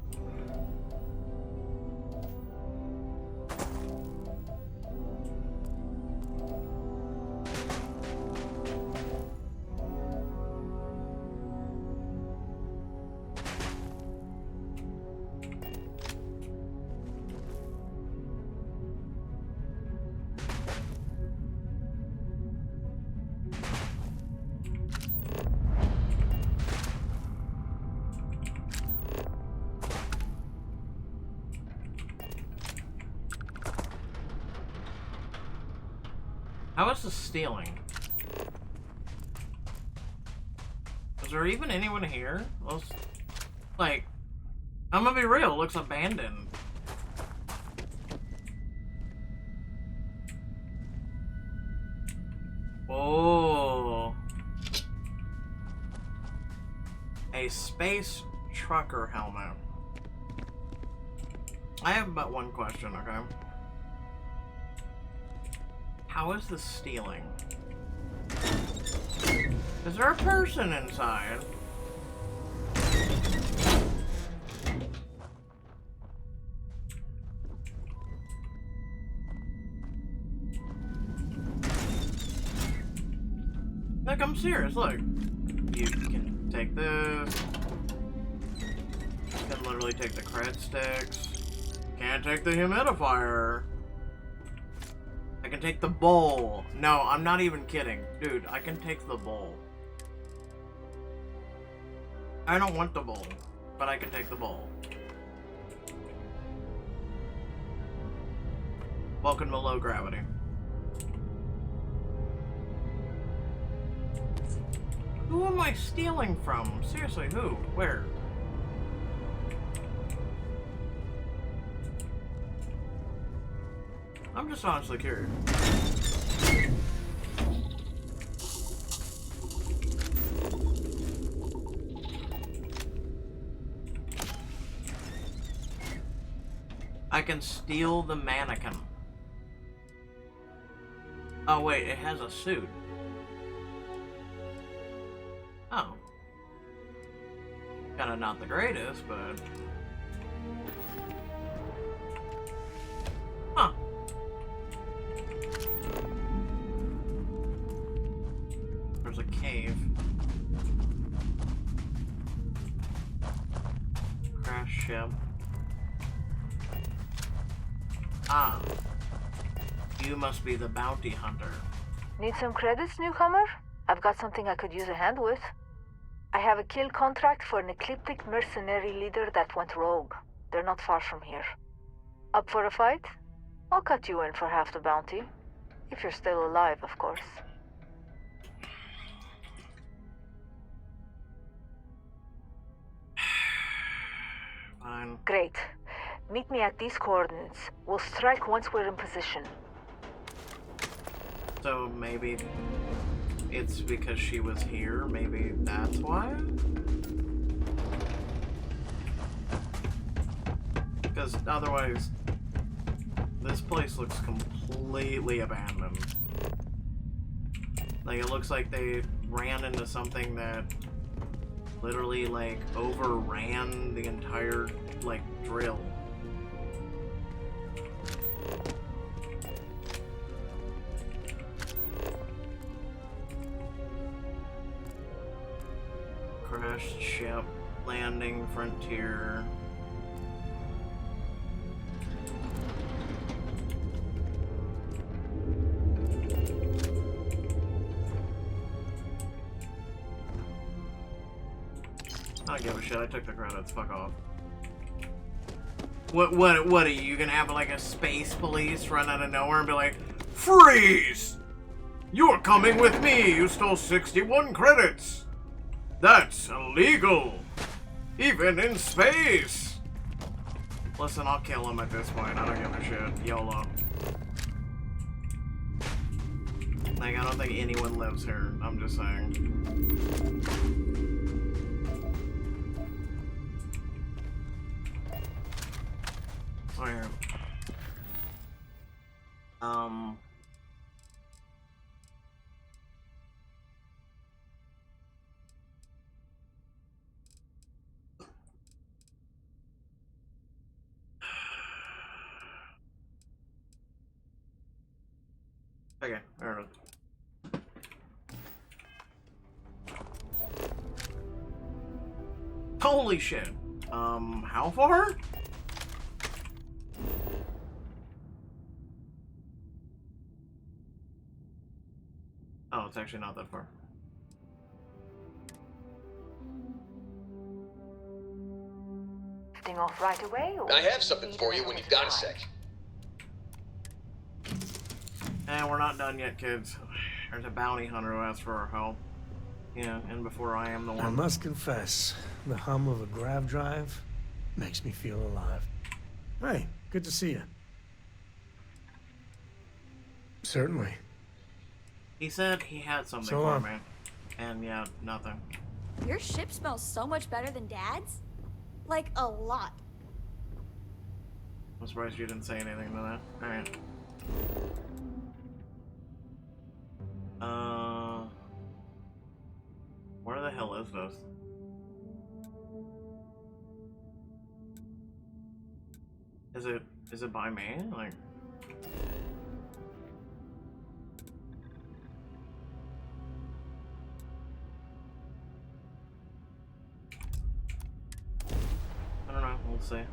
How is this stealing? Is there even anyone here? Well, like, I'm gonna be real, it looks abandoned. Oh. A space trucker helmet. I have but one question, okay? How is this stealing? Is there a person inside? Like, I'm serious, look. You can take this. You can literally take the cred sticks. Can't take the humidifier. I can take the bowl. No, I'm not even kidding. Dude, I can take the bowl. I don't want the bowl, but I can take the bowl. Welcome to low gravity. Who am I stealing from? Seriously, who? Where? I'm just honestly curious. I can steal the mannequin. Oh wait, it has a suit. Oh. Kinda not the greatest, but... Huh. There's a cave. Crash ship. Ah. You must be the bounty hunter. Need some credits, newcomer? I've got something I could use a hand with. I have a kill contract for an ecliptic mercenary leader that went rogue. They're not far from here. Up for a fight? I'll cut you in for half the bounty. If you're still alive, of course. Fine. Great. Meet me at these coordinates. We'll strike once we're in position. So maybe it's because she was here, maybe that's why? Because otherwise, this place looks completely abandoned. Like, it looks like they ran into something that literally, like, overran the entire, like, drill. Crashed ship, landing, frontier. I don't give a shit, I took the credits, fuck off. What are you gonna have like a space police run out of nowhere and be like, freeze! You're coming with me! You stole 61 credits! That's illegal! Even in space! Listen, I'll kill him at this point. I don't give a shit. YOLO. Like, I don't think anyone lives here. I'm just saying. Where? Okay, alright. Holy shit. How far? Oh, it's actually not that far. Lifting off right away, or I have something for you when you've got a sec. And we're not done yet, kids. There's a bounty hunter who asked for our help. Yeah, and before I am the one. I must confess, the hum of a grav drive makes me feel alive. Hey, good to see you. Certainly. He said he had something So for long. me. And yeah, nothing. Your ship smells so much better than Dad's. Like, a lot. I'm surprised you didn't say anything to that. Alright. Where the hell is this? Is it by me? Like, I don't know, we'll see.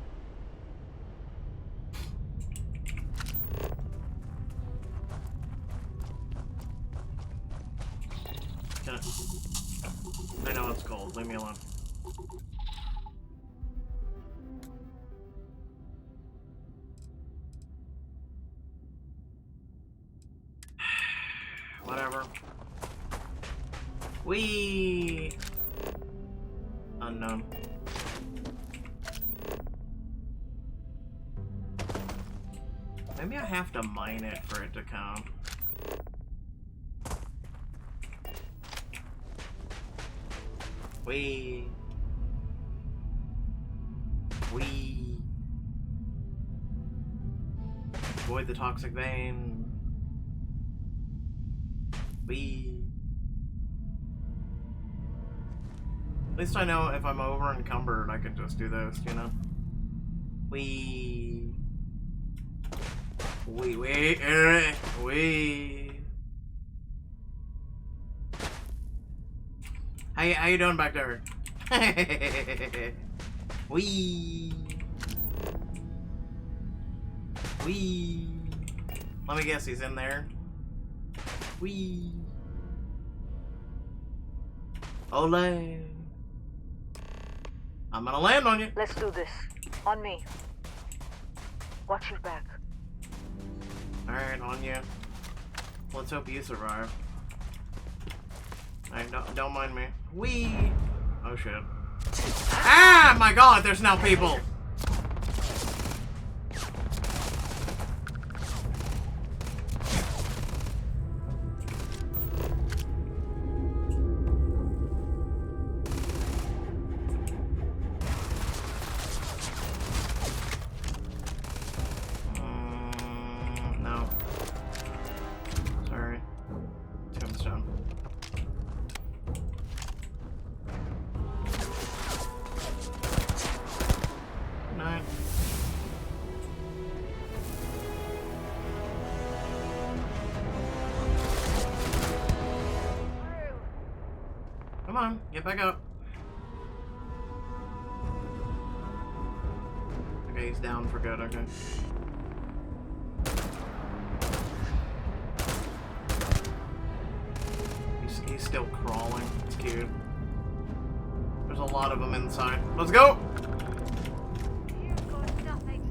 I know it's cold, leave me alone. Whatever. Unknown. Maybe I have to mine it for it to come. Avoid the toxic vein. At least I know if I'm over encumbered, I could just do this, you know? How you doing back there? Let me guess, he's in there. Ole. I'm gonna land on you. Let's do this. On me. Watch your back. Alright, on you. Let's hope you survive. Alright, don't mind me. Oh shit. Ah, my god, there's now people! No. Sorry. Tombstone. Night. Come on, get back up. Okay, he's down for good, okay. He's still crawling. It's cute. There's a lot of them inside. Let's go! You've got nothing.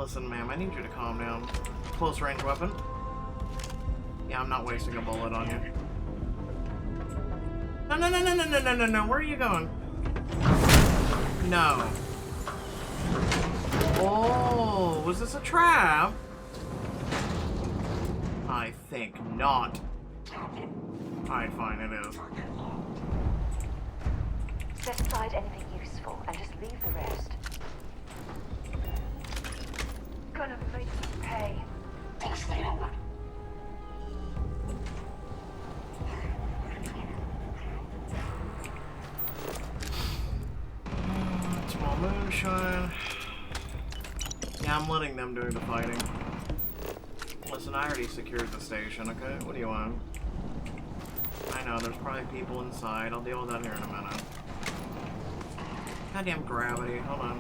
Listen, ma'am, I need you to calm down. Close range weapon. Yeah, I'm not wasting a bullet on you. No, no, no, no, no, no, no, no, no. Where are you going? No. Oh, was this a trap? I think not. Alright, fine, it is. Set aside anything useful and just leave the rest. Gonna make you pay. Push forward. Small moonshine. Yeah, I'm letting them do the fighting. Listen, I already secured the station, okay? What do you want? I know, there's probably people inside. I'll deal with that here in a minute. Goddamn gravity, hold on.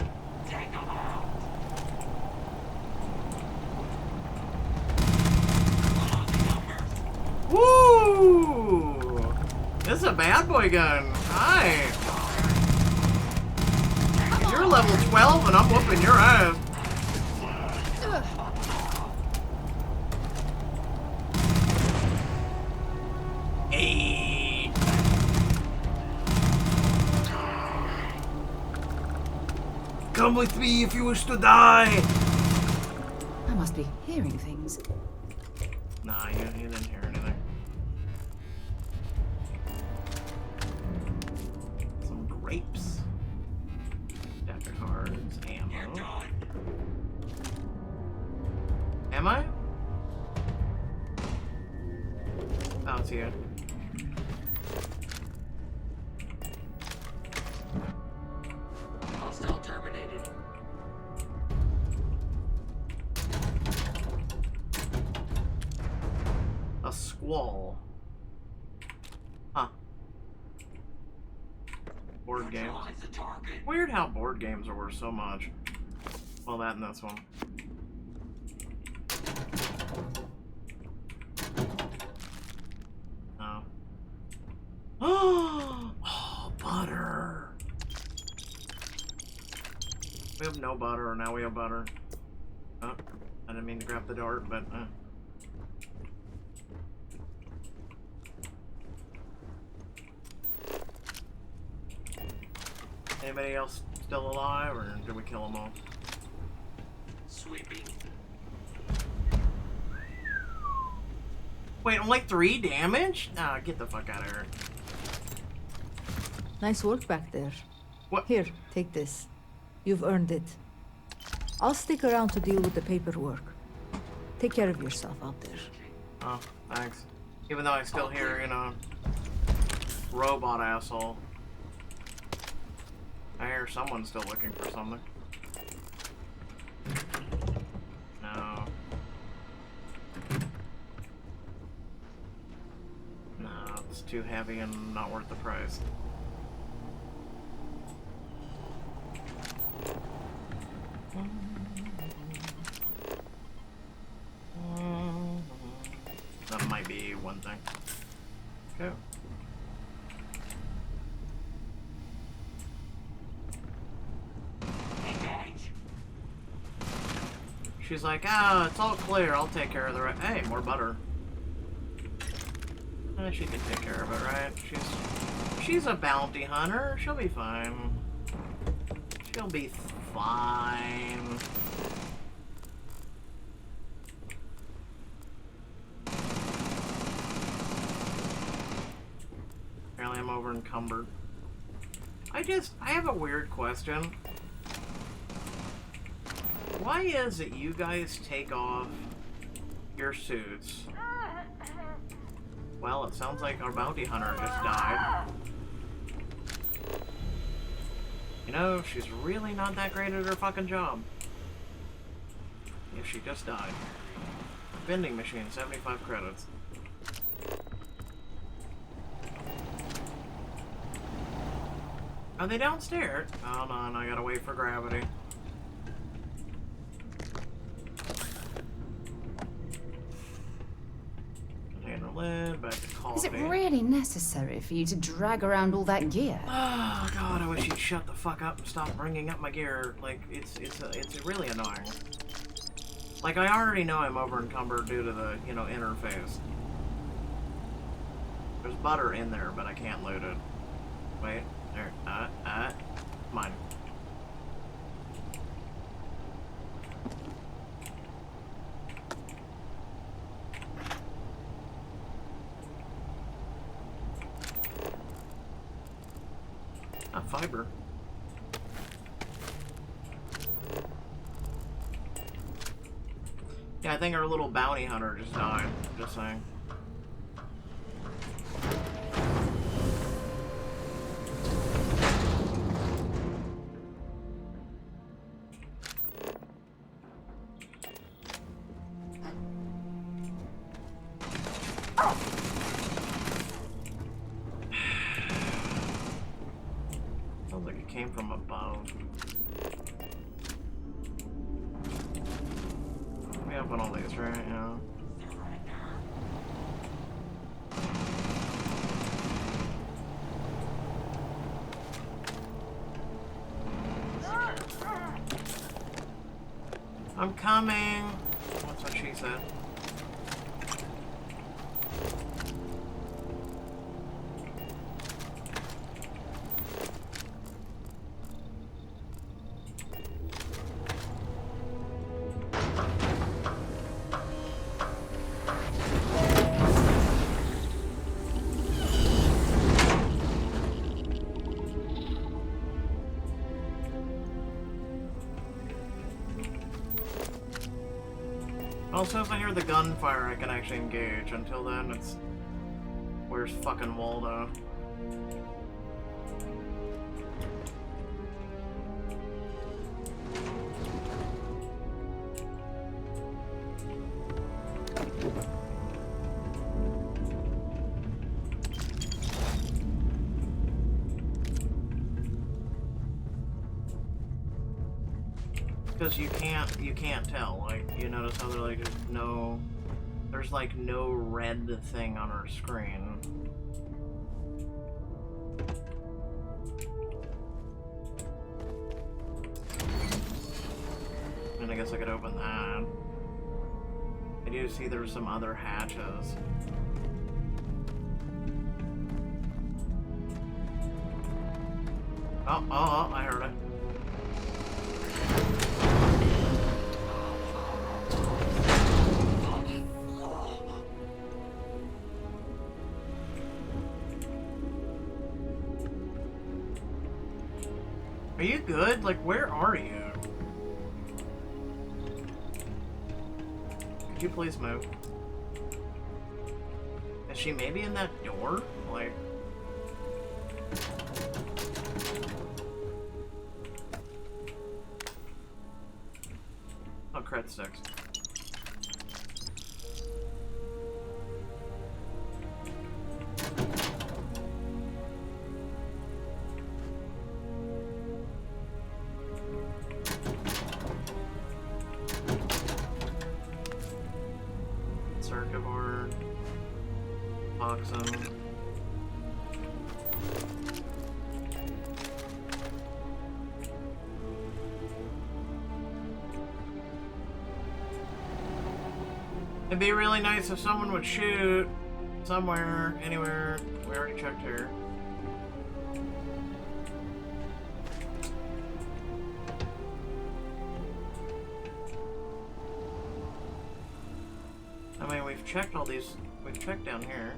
Woo! This is a bad boy gun. Hi! You're level 12 and I'm whooping your ass. Hey! Come with me if you wish to die! I must be hearing things. Nah, you didn't hear anything. Some grapes. Deck of cards, ammo. Am I? Oh, it's you. Hostile terminated. A squall. Huh. Board game. Weird how board games are worth so much. Well, that and this one. Oh. Oh, butter. We have no butter, or now we have butter. Oh, I didn't mean to grab the dart, but Anybody else still alive, or did we kill them all? Sweeping. Wait, only 3 damage? Nah, get the fuck out of here. Nice work back there. What? Here, take this. You've earned it. I'll stick around to deal with the paperwork. Take care of yourself out there. Oh, thanks. Even though I still hear, you know, robot asshole. I hear someone's still looking for something. No. No, it's too heavy and not worth the price. That might be one thing. Okay. She's like, ah, it's all clear. I'll take care of the rest. Hey, more butter. She can take care of it, right? She's a bounty hunter. She'll be fine. She'll be fine. Apparently I'm over encumbered. I have a weird question. Why is it you guys take off your suits? Well, it sounds like our bounty hunter just died. You know, she's really not that great at her fucking job. Yeah, she just died. Vending machine, 75 credits. Are they downstairs? Hold on, I gotta wait for gravity. Container lid, back to coffee. Is it really necessary for you to drag around all that gear? Oh god, I wish you'd shut the fuck up and stop bringing up my gear. Like, it's really annoying. Like, I already know I'm over encumbered due to the, you know, interface. There's butter in there, but I can't loot it. Wait, there, mine. Fiber. Yeah, I think our little bounty hunter just died. Just saying. Sounds like it came from above. We open all these, right? Yeah. I'm coming. That's what she said. Also, if I hear the gunfire, I can actually engage. Until then, it's... Where's fucking Waldo? Because you can't tell. Like, you notice how there's like no red thing on our screen. And I guess I could open that. I do see there's some other hatches. Oh, I heard it. Are you good? Like, where are you? Could you please move? Is she maybe in that door? Like... Oh, cred sticks. It'd be really nice if someone would shoot somewhere, anywhere. We already checked here. I mean, we've checked all these. We've checked down here.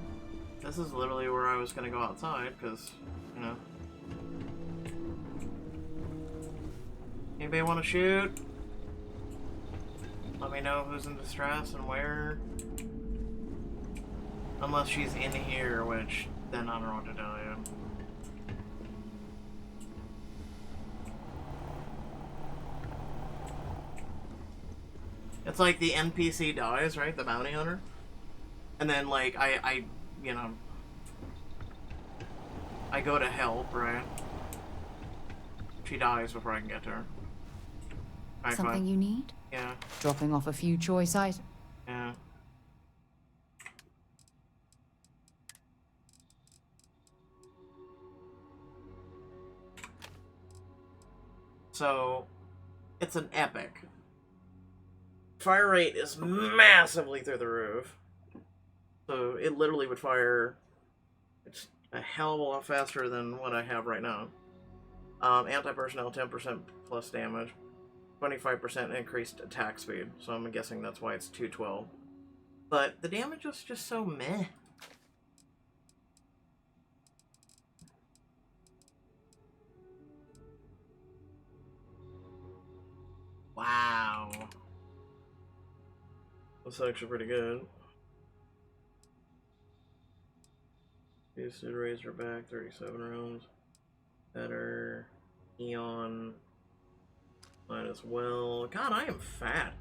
This is literally where I was gonna go outside, because, you know. Anybody want to shoot? Let me know who's in distress and where. Unless she's in here, which then I don't know what to tell you. It's like the NPC dies, right? The bounty hunter. And then, like, I you know, I go to help, right? She dies before I can get to her. Right, Something fine. you need? Yeah. Dropping off a few choice items. Yeah. So, it's an epic. fire rate is massively through the roof. So it literally would fire, it's a hell of a lot faster than what I have right now. Anti-personnel 10% plus damage, 25% increased attack speed, so I'm guessing that's why it's 212. But the damage was just so meh. Wow. That's actually pretty good. Boosted Razorback, 37 rounds. Better. Eon. Mine as well. God, I am fat.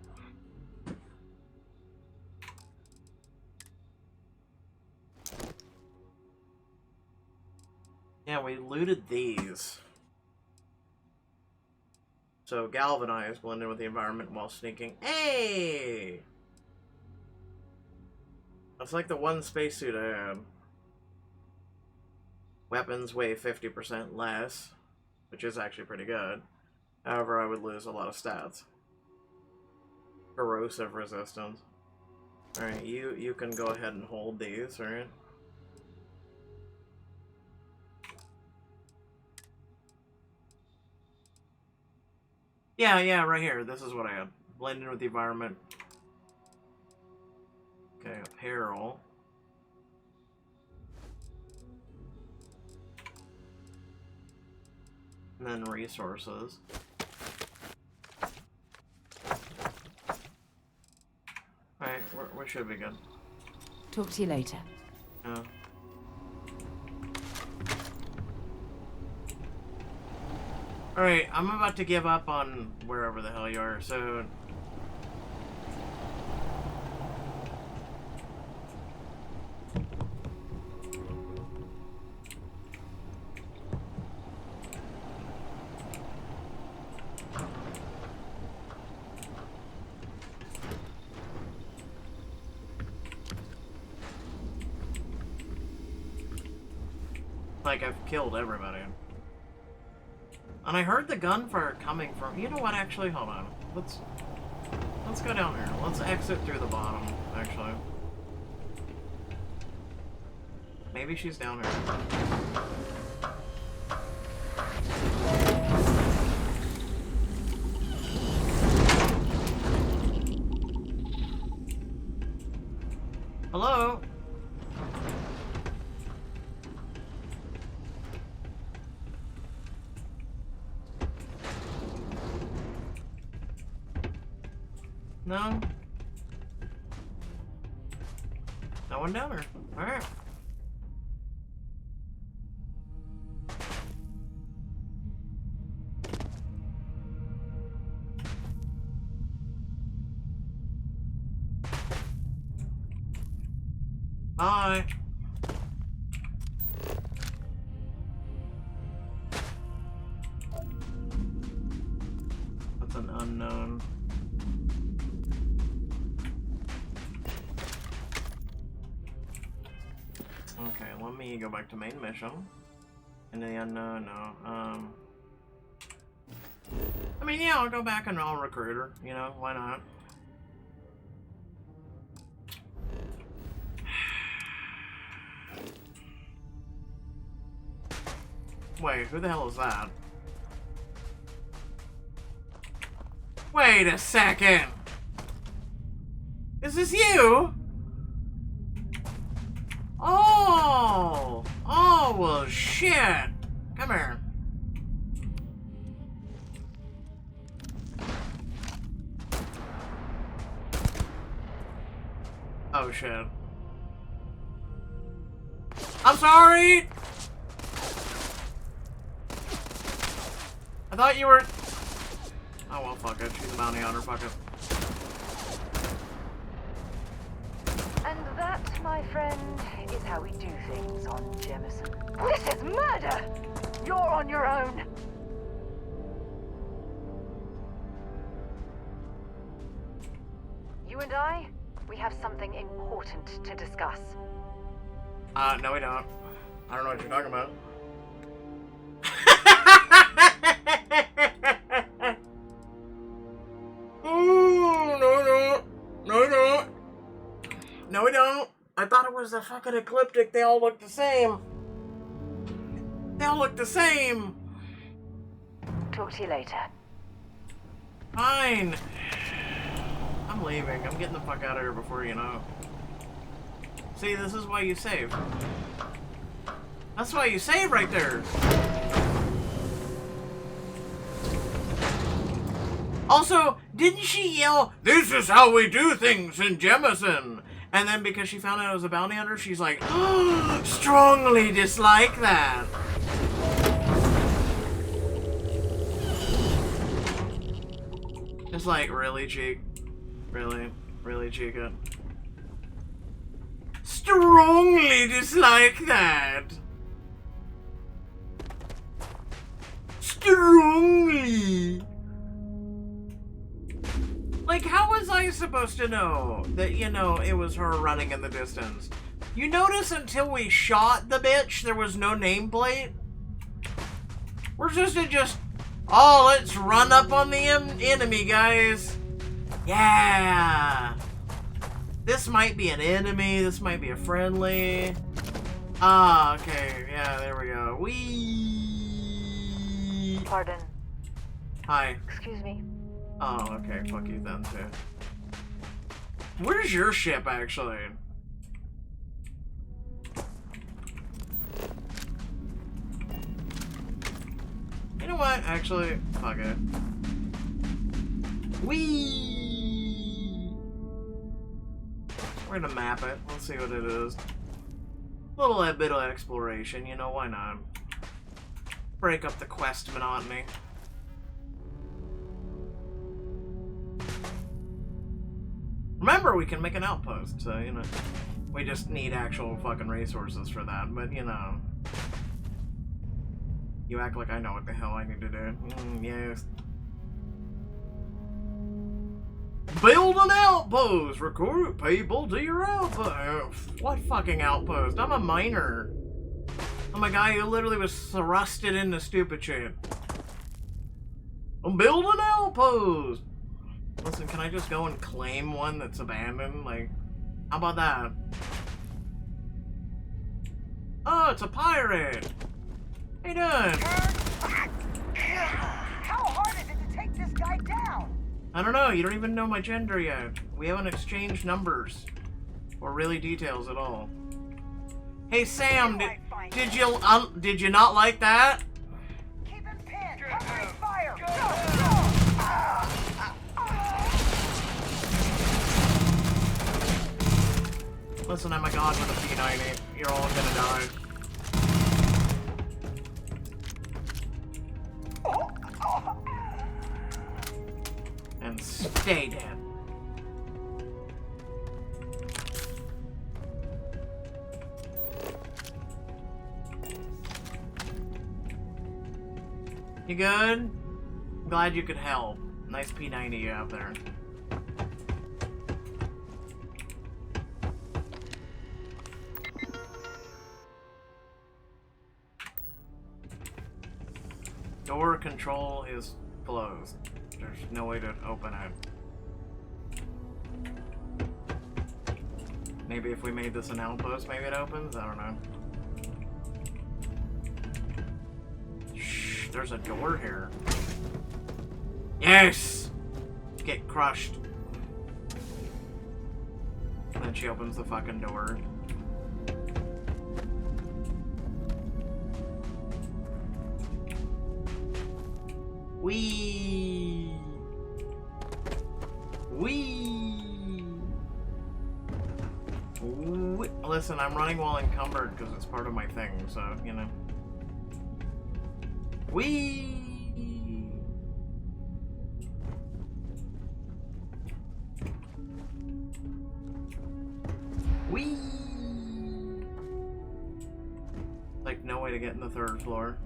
Yeah, we looted these. So galvanize, blend in with the environment while sneaking. Hey! That's like the one spacesuit I had. Weapons weigh 50% less, which is actually pretty good. However, I would lose a lot of stats. Corrosive resistance. Alright, you can go ahead and hold these, right? Yeah, right here. This is what I had. Blend in with the environment. Okay, apparel. And then resources. Alright, we should be good. Talk to you later. Yeah. Alright, I'm about to give up on wherever the hell you are, so... Like, I've killed everybody. And I heard the gunfire coming from... You know what, actually? Hold on. Let's go down here. Let's exit through the bottom, actually. Maybe she's down here. Hello? No? No one down here. Alright. Bye. That's an unknown. Okay, let me go back to main mission. Into the unknown, no. I mean, yeah, I'll go back and I'll recruit her, you know, why not? Wait, who the hell is that? Wait a second! Is this you? Oh! Oh, well, shit! Come here. Oh, shit. I'm sorry! I thought you were... Oh, well, fuck it. She's a bounty hunter. Fuck it. And that, my friend, is how we do things on Jemison. This is murder! You're on your own! You and I, we have something important to discuss. No we don't. I don't know what you're talking about. Ooh, no. No, we don't. I thought it was a fucking ecliptic. They all look the same. They all look the same. Talk to you later. Fine. I'm leaving. I'm getting the fuck out of here before you know. See, this is why you save. That's why you save right there. Also, didn't she yell, "This is how we do things in Jemison"? And then because she found out I was a bounty hunter, she's like, "Oh, strongly dislike that." It's like, really, cheek? Really, Chica? Strongly dislike that. Strongly. Like, how was I supposed to know that, you know, it was her running in the distance? You notice until we shot the bitch, there was no nameplate? We're supposed to just, oh, let's run up on the enemy, guys. Yeah. This might be an enemy. This might be a friendly. Ah, okay. Yeah, there we go. Wee. Pardon. Hi. Excuse me. Oh, okay. Fuck you then, too. Where's your ship, actually? You know what? Actually, fuck it. Whee! We're gonna map it. Let's see what it is. A little bit of exploration, you know, why not? Break up the quest monotony. Remember, we can make an outpost, so, you know, we just need actual fucking resources for that, but, you know. You act like I know what the hell I need to do. Yes. Build an outpost! Recruit people to your outpost! What fucking outpost? I'm a miner. I'm a guy who literally was thrusted into stupid shit. Build an outpost! Listen, can I just go and claim one that's abandoned? Like, how about that? Oh, it's a pirate! How you doing? How hard is it to take this guy down? I don't know, you don't even know my gender yet. We haven't exchanged numbers. Or really details at all. Hey Sam, did you not like that? Keep him pinned! Covering fire! Go! Listen, I'm a god with a P90. You're all gonna die. And stay dead. You good? Glad you could help. Nice P90 you have there. Door control is closed. There's no way to open it. Maybe if we made this an outpost, maybe it opens? I don't know. Shh, there's a door here. Yes! Get crushed. And then she opens the fucking door. Wee. Listen, I'm running while encumbered because it's part of my thing, so, you know. Wee. Like, no way to get in the third floor.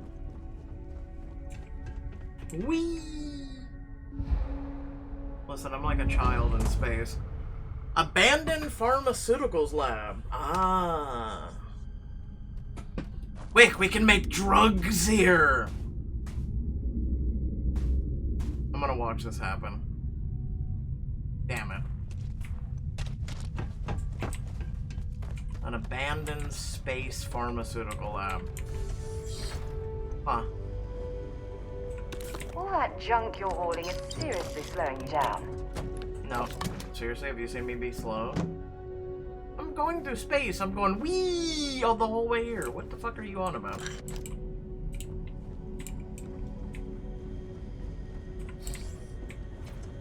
Whee! Listen, I'm like a child in space. Abandoned pharmaceuticals lab. Ah. Quick, we can make drugs here. I'm gonna watch this happen. Damn it. An abandoned space pharmaceutical lab. Huh. All that junk you're hauling is seriously slowing you down. No. Seriously, have you seen me be slow? I'm going through space. I'm going wee all the whole way here. What the fuck are you on about?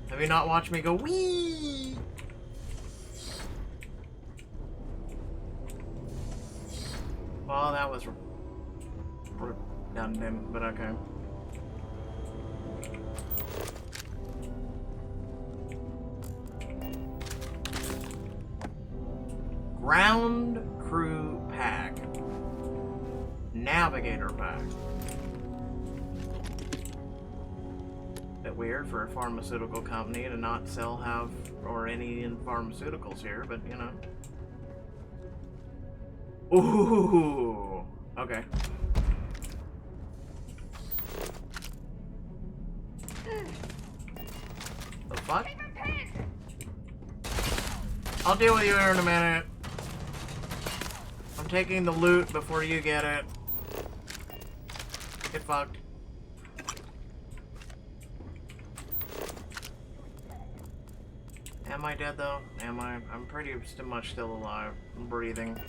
Have you not watched me go wee? Well, that was redundant, but okay. Ground crew pack. Navigator pack. Bit weird for a pharmaceutical company to not sell, have, or any in pharmaceuticals here, but you know. Ooh. Okay. The fuck? I'll deal with you here in a minute. I'm taking the loot before you get it. Get fucked. Am I dead though? Am I? I'm pretty much still alive. I'm breathing.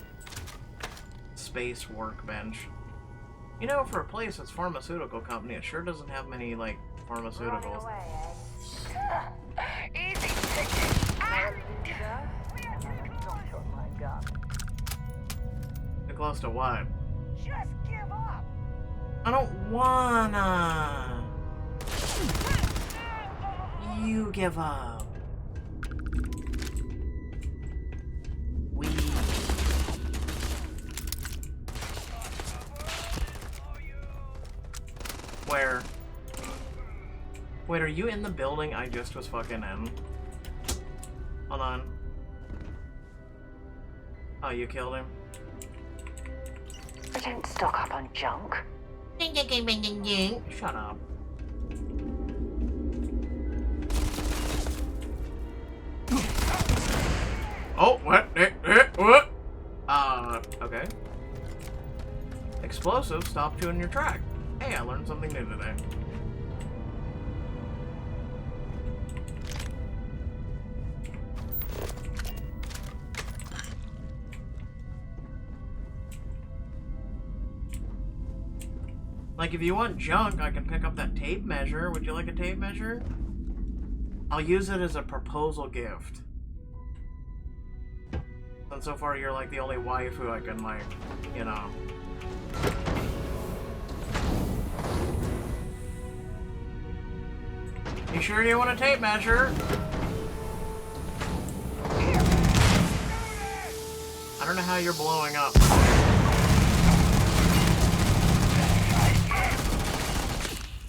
Space workbench. You know, for a place that's pharmaceutical company, it sure doesn't have many, like, pharmaceuticals. Easy Too close to what? Just give up. I don't wanna. You give up. We. Where? Wait, are you in the building I just was fucking in? Hold on. Oh, you killed him? I don't stock up on junk. Shut up. Oh, what? What? Okay. Explosive, stop you in your track. Hey, I learned something new today. Like, if you want junk, I can pick up that tape measure. Would you like a tape measure? I'll use it as a proposal gift. And so far, you're like the only wife who I can, like, you know. You sure you want a tape measure? I don't know how you're blowing up.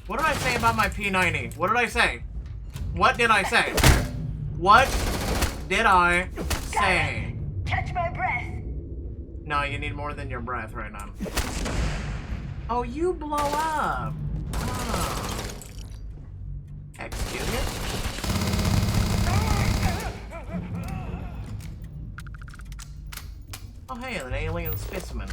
What did I say about my P90? What did I say? What did I say? What did I say? Catch my breath. No, you need more than your breath right now. Oh, you blow up. Oh. Excuse me? Oh, hey, an alien specimen.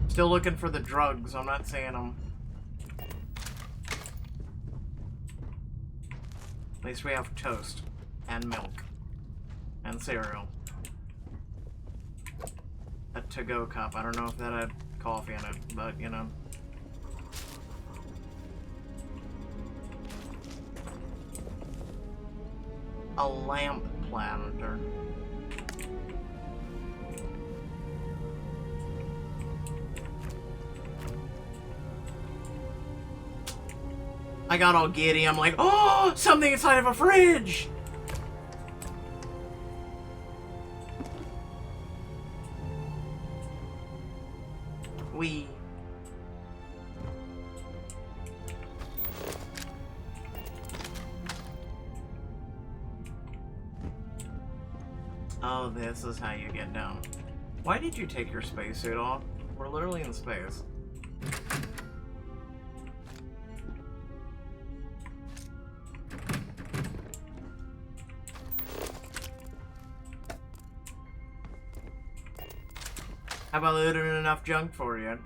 Still looking for the drugs. I'm not seeing them. At least we have toast and milk and cereal. A to-go cup. I don't know if that had coffee in it, but you know. A lamp planter. I got all giddy. I'm like, oh, something inside of a fridge! Oh, this is how you get down. Why did you take your spacesuit off? We're literally in space. Have I looted enough junk for you?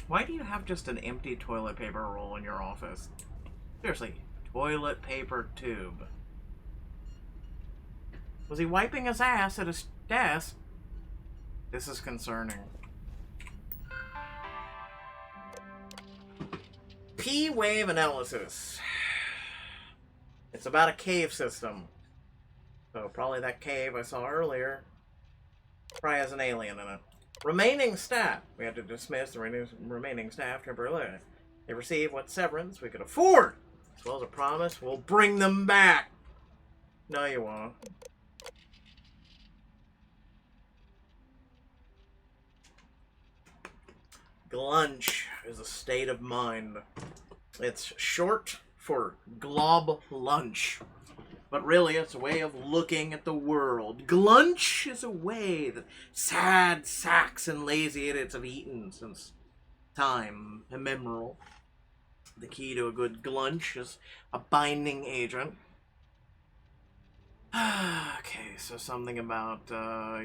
Why do you have just an empty toilet paper roll in your office? Seriously, toilet paper tube. Was he wiping his ass at his desk? This is concerning. P-wave analysis. It's about a cave system. So probably that cave I saw earlier probably has an alien in it. Remaining staff. We had to dismiss the remaining staff temporarily. They receive what severance we could afford. As well as a promise, we'll bring them back. No, you won't. Glunch is a state of mind. It's short for glob lunch. But really, it's a way of looking at the world. Glunch is a way that sad sacks and lazy idiots have eaten since time immemorial. The key to a good glunch is a binding agent. Okay, so something about,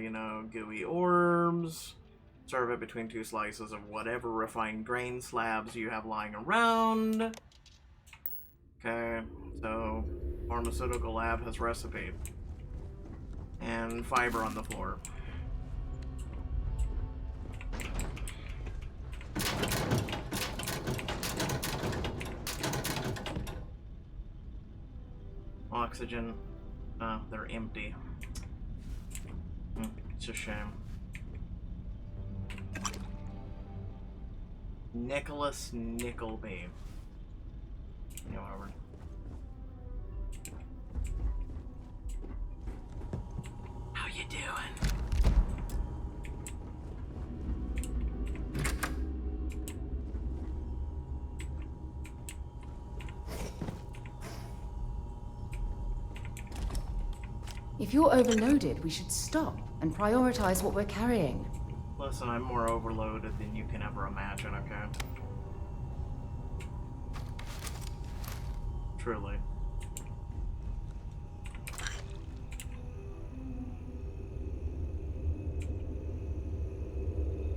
you know, gooey orbs. Serve it between 2 slices of whatever refined grain slabs you have lying around. Okay, so pharmaceutical lab has recipe. And fiber on the floor. Oxygen. Oh, they're empty. It's a shame. Nicholas Nickleby. However. How you doing? If you're overloaded, we should stop and prioritize what we're carrying. Listen, I'm more overloaded than you can ever imagine, okay? Truly.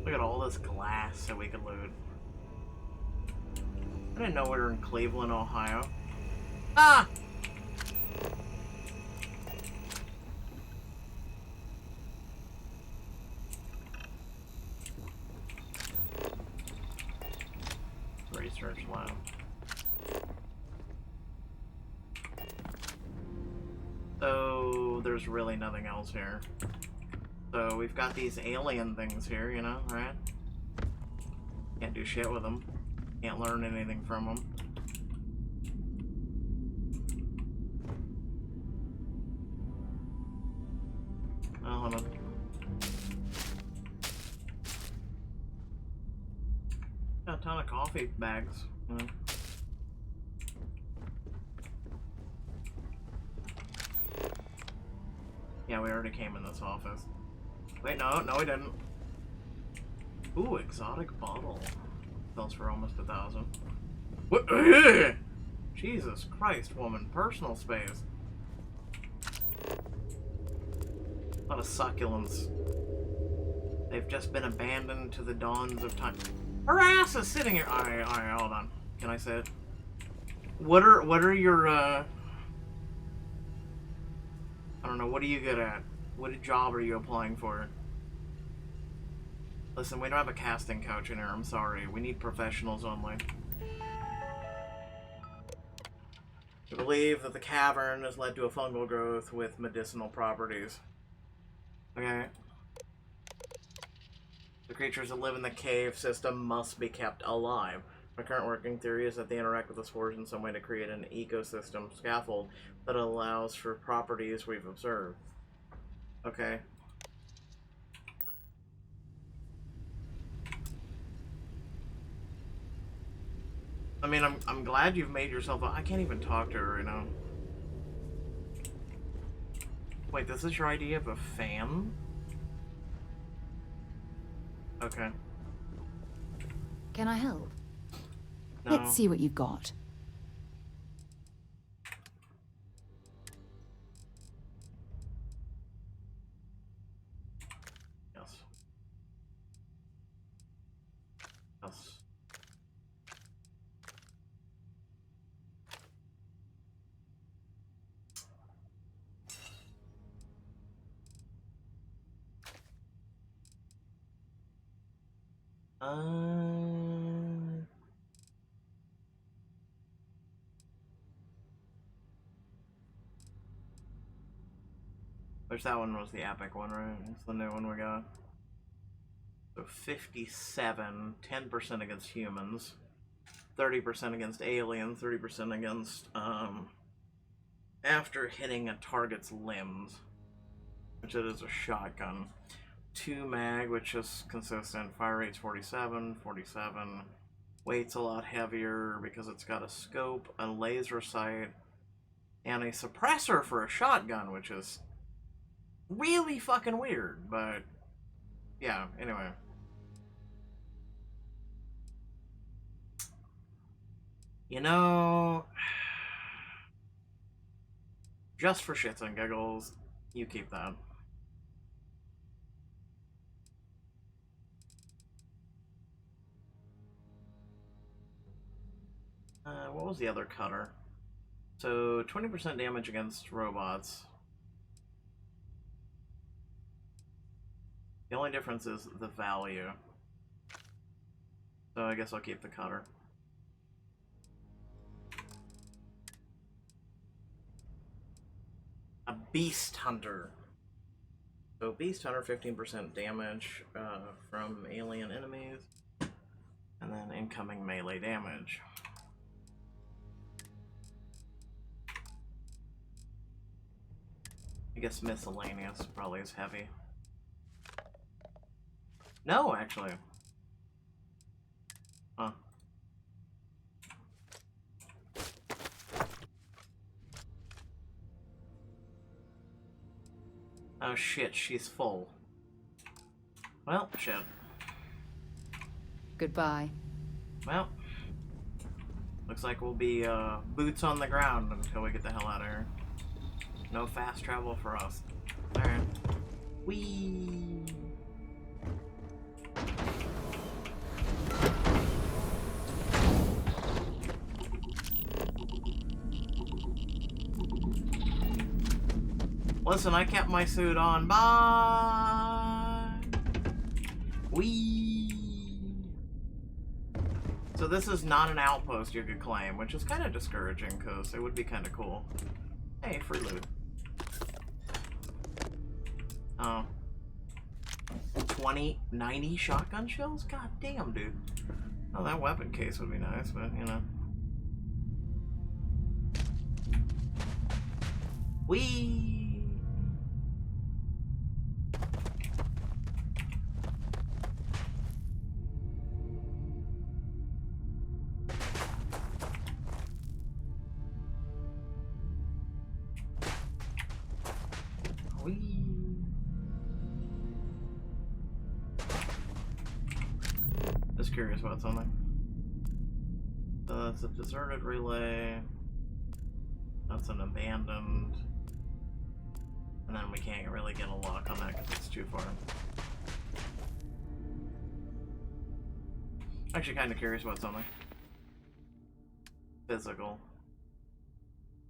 Look at all this glass that we could loot. I didn't know we were in Cleveland, Ohio. Ah! Research lab. So there's really nothing else here. So we've got these alien things here, you know, right? Can't do shit with them. Can't learn anything from them. Oh, hold on. Got a ton of coffee bags, you know. Yeah, we already came in this office. Wait, no, we didn't. Ooh, exotic bottle. Sells for almost 1,000. What? Jesus Christ, woman. Personal space. A lot of succulents. They've just been abandoned to the dawns of time. Her ass is sitting here. Alright, hold on. Can I say it? What are your, I don't know, what are you good at? What job are you applying for? Listen, we don't have a casting couch in here, I'm sorry. We need professionals only. We believe that the cavern has led to a fungal growth with medicinal properties. Okay. The creatures that live in the cave system must be kept alive. My current working theory is that they interact with the spores in some way to create an ecosystem scaffold that allows for properties we've observed. Okay. I mean, I'm glad you've made yourself I can't even talk to her right now. Wait, this is your idea of a fan? Okay. Can I help? No. Let's see what you've got. Yes. Yes. Which that one was the epic one, right? It's the new one we got. So 57, 10% against humans, 30% against aliens, 30% against, after hitting a target's limbs, which it is a shotgun. 2 mag, which is consistent. Fire rate's 47, 47. Weight's a lot heavier because it's got a scope, a laser sight, and a suppressor for a shotgun, which is really fucking weird, but yeah, anyway. You know, just for shits and giggles, you keep that. What was the other cutter? So 20% damage against robots. The only difference is the value. So I guess I'll keep the cutter. A Beast Hunter. So Beast Hunter, 15% damage from alien enemies. And then incoming melee damage. I guess miscellaneous probably is heavy. No, actually. Huh. Oh shit, she's full. Well, shit. Goodbye. Well, looks like we'll be boots on the ground until we get the hell out of here. No fast travel for us. Alright. Whee! Listen, I kept my suit on. Bye! Whee! So this is not an outpost you could claim, which is kind of discouraging, because it would be kind of cool. Hey, free loot. Oh. 90 shotgun shells? God damn, dude. Oh, that weapon case would be nice, but, you know. Whee! Just curious about something. That's a deserted relay. That's an abandoned. And then we can't really get a lock on that because it's too far. Actually, kind of curious about something. Physical.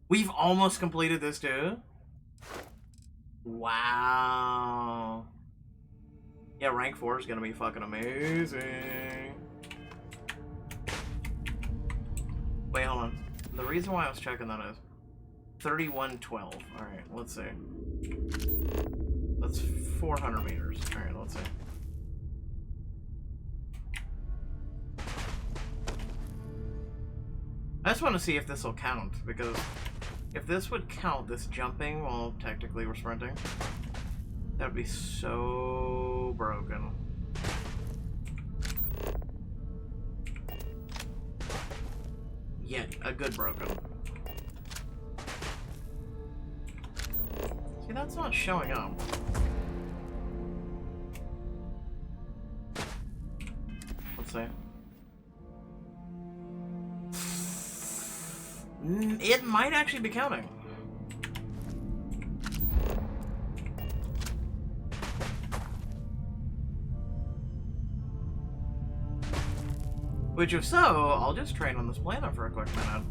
We've almost completed this too? Wow. Yeah, rank 4 is gonna be fucking amazing. Wait, hold on. The reason why I was checking that is 3112. Alright, let's see. That's 400 meters. Alright, let's see. I just want to see if this will count, because if this would count, this jumping while technically we're sprinting, that would be so broken. Yet, a good broken. See, that's not showing up. Let's see. It might actually be counting. Which, if so, I'll just train on this planet for a quick minute.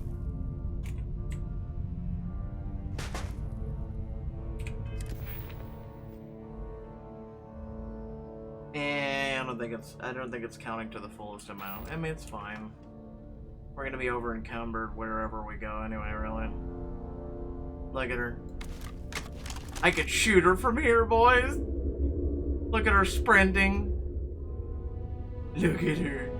And I don't think it's counting to the fullest amount. I mean, it's fine. We're gonna be over encumbered wherever we go anyway, really. Look at her. I could shoot her from here, boys. Look at her sprinting. Look at her.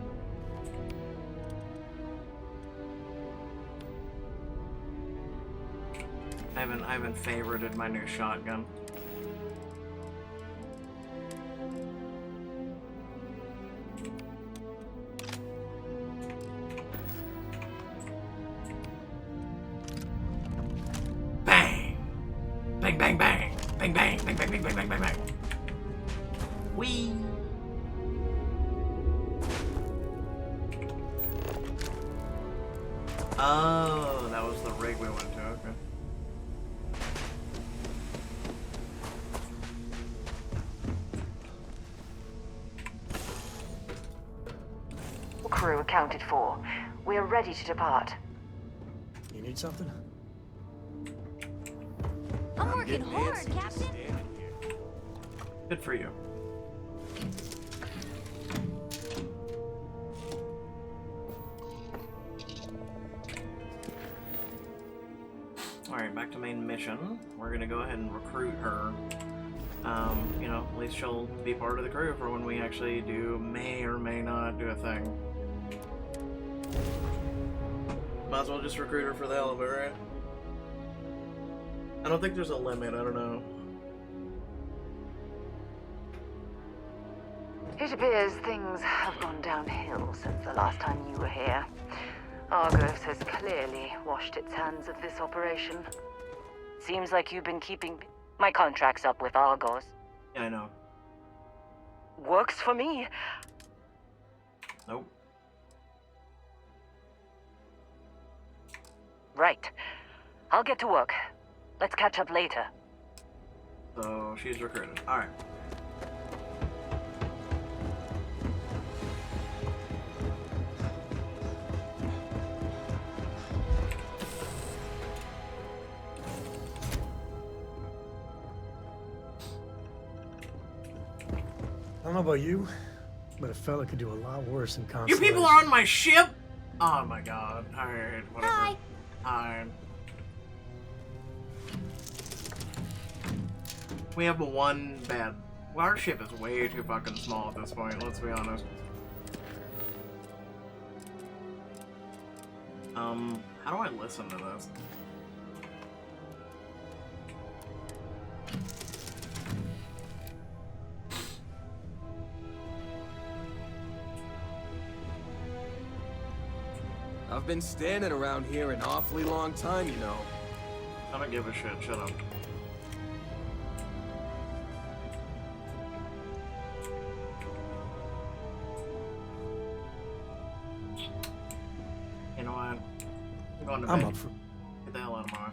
I haven't favorited my new shotgun. Bang! Bang, bang, bang! Bang, bang, bang, bang, bang, bang, bang, bang, bang. Whee! Oh, that was the rig we went to, okay. Crew accounted for. We are ready to depart. You need something? I'm working hard, Captain. Good for you. Alright, back to main mission. We're gonna go ahead and recruit her. You know, at least she'll be part of the crew for when we actually may or may not do a thing. Might as well just recruit her for the hell of it, right? I don't think there's a limit, I don't know. It appears things have gone downhill since the last time you were here. Argos has clearly washed its hands of this operation. Seems like you've been keeping my contract's up with Argos. Yeah, I know. Works for me. Nope. Right. I'll get to work. Let's catch up later. So, she's recruited. Alright. I don't know about you, but a fella could do a lot worse in You Constellation. people are on my ship? Oh my god. Alright, whatever. Hi. Hi. We have one bad. Well, our ship is way too fucking small at this point, let's be honest. How do I listen to this? I've been standing around here an awfully long time, you know. I don't give a shit, shut up. You know what? I'm going to bed. I'm up for Get the hell out of my way.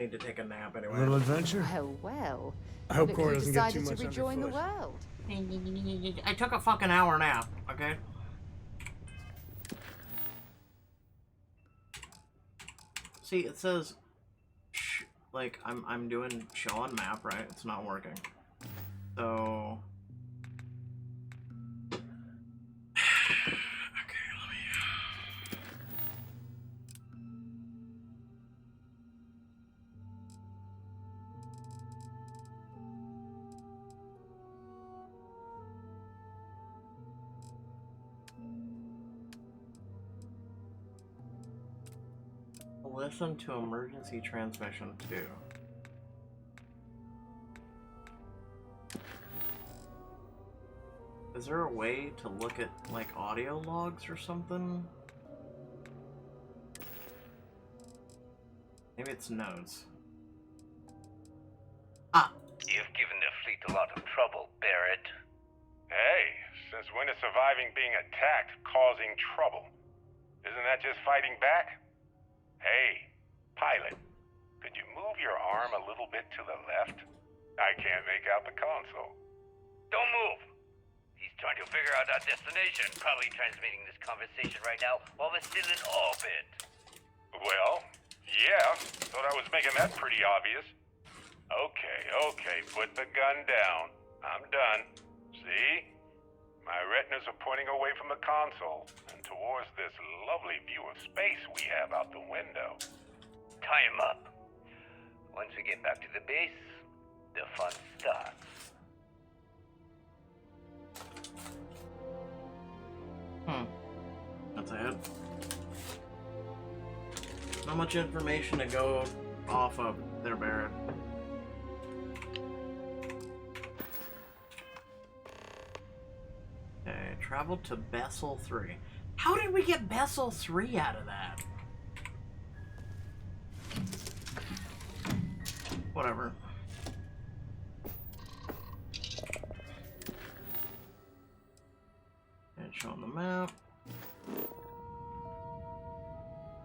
Need to take a nap anyway. a little adventure. Oh, well. I hope Look Cora who doesn't get too decided much to rejoin the underfoot. world. I took a fucking hour nap, okay? See, it says, like, I'm doing show on map, right? It's not working. So... Listen to emergency transmission 2. Is there a way to look at, like, audio logs or something? Maybe it's notes. have given the fleet a lot of trouble, Barrett. Hey, since when is surviving being attacked causing trouble? Isn't that just fighting back? Hey, pilot, could you move your arm a little bit to the left? I can't make out the console. Don't move. He's trying to figure out our destination. Probably transmitting this conversation right now while we're still in orbit. Well, yeah, thought I was making that pretty obvious. Okay, put the gun down. I'm done. See? My retinas are pointing away from the console and towards this lovely view of space we have out the window. Tie him up. Once we get back to the base, the fun starts. That's it. Not much information to go off of there, Barrett. Okay, travel to Bessel 3. How did we get Bessel 3 out of that? Whatever. And show on the map.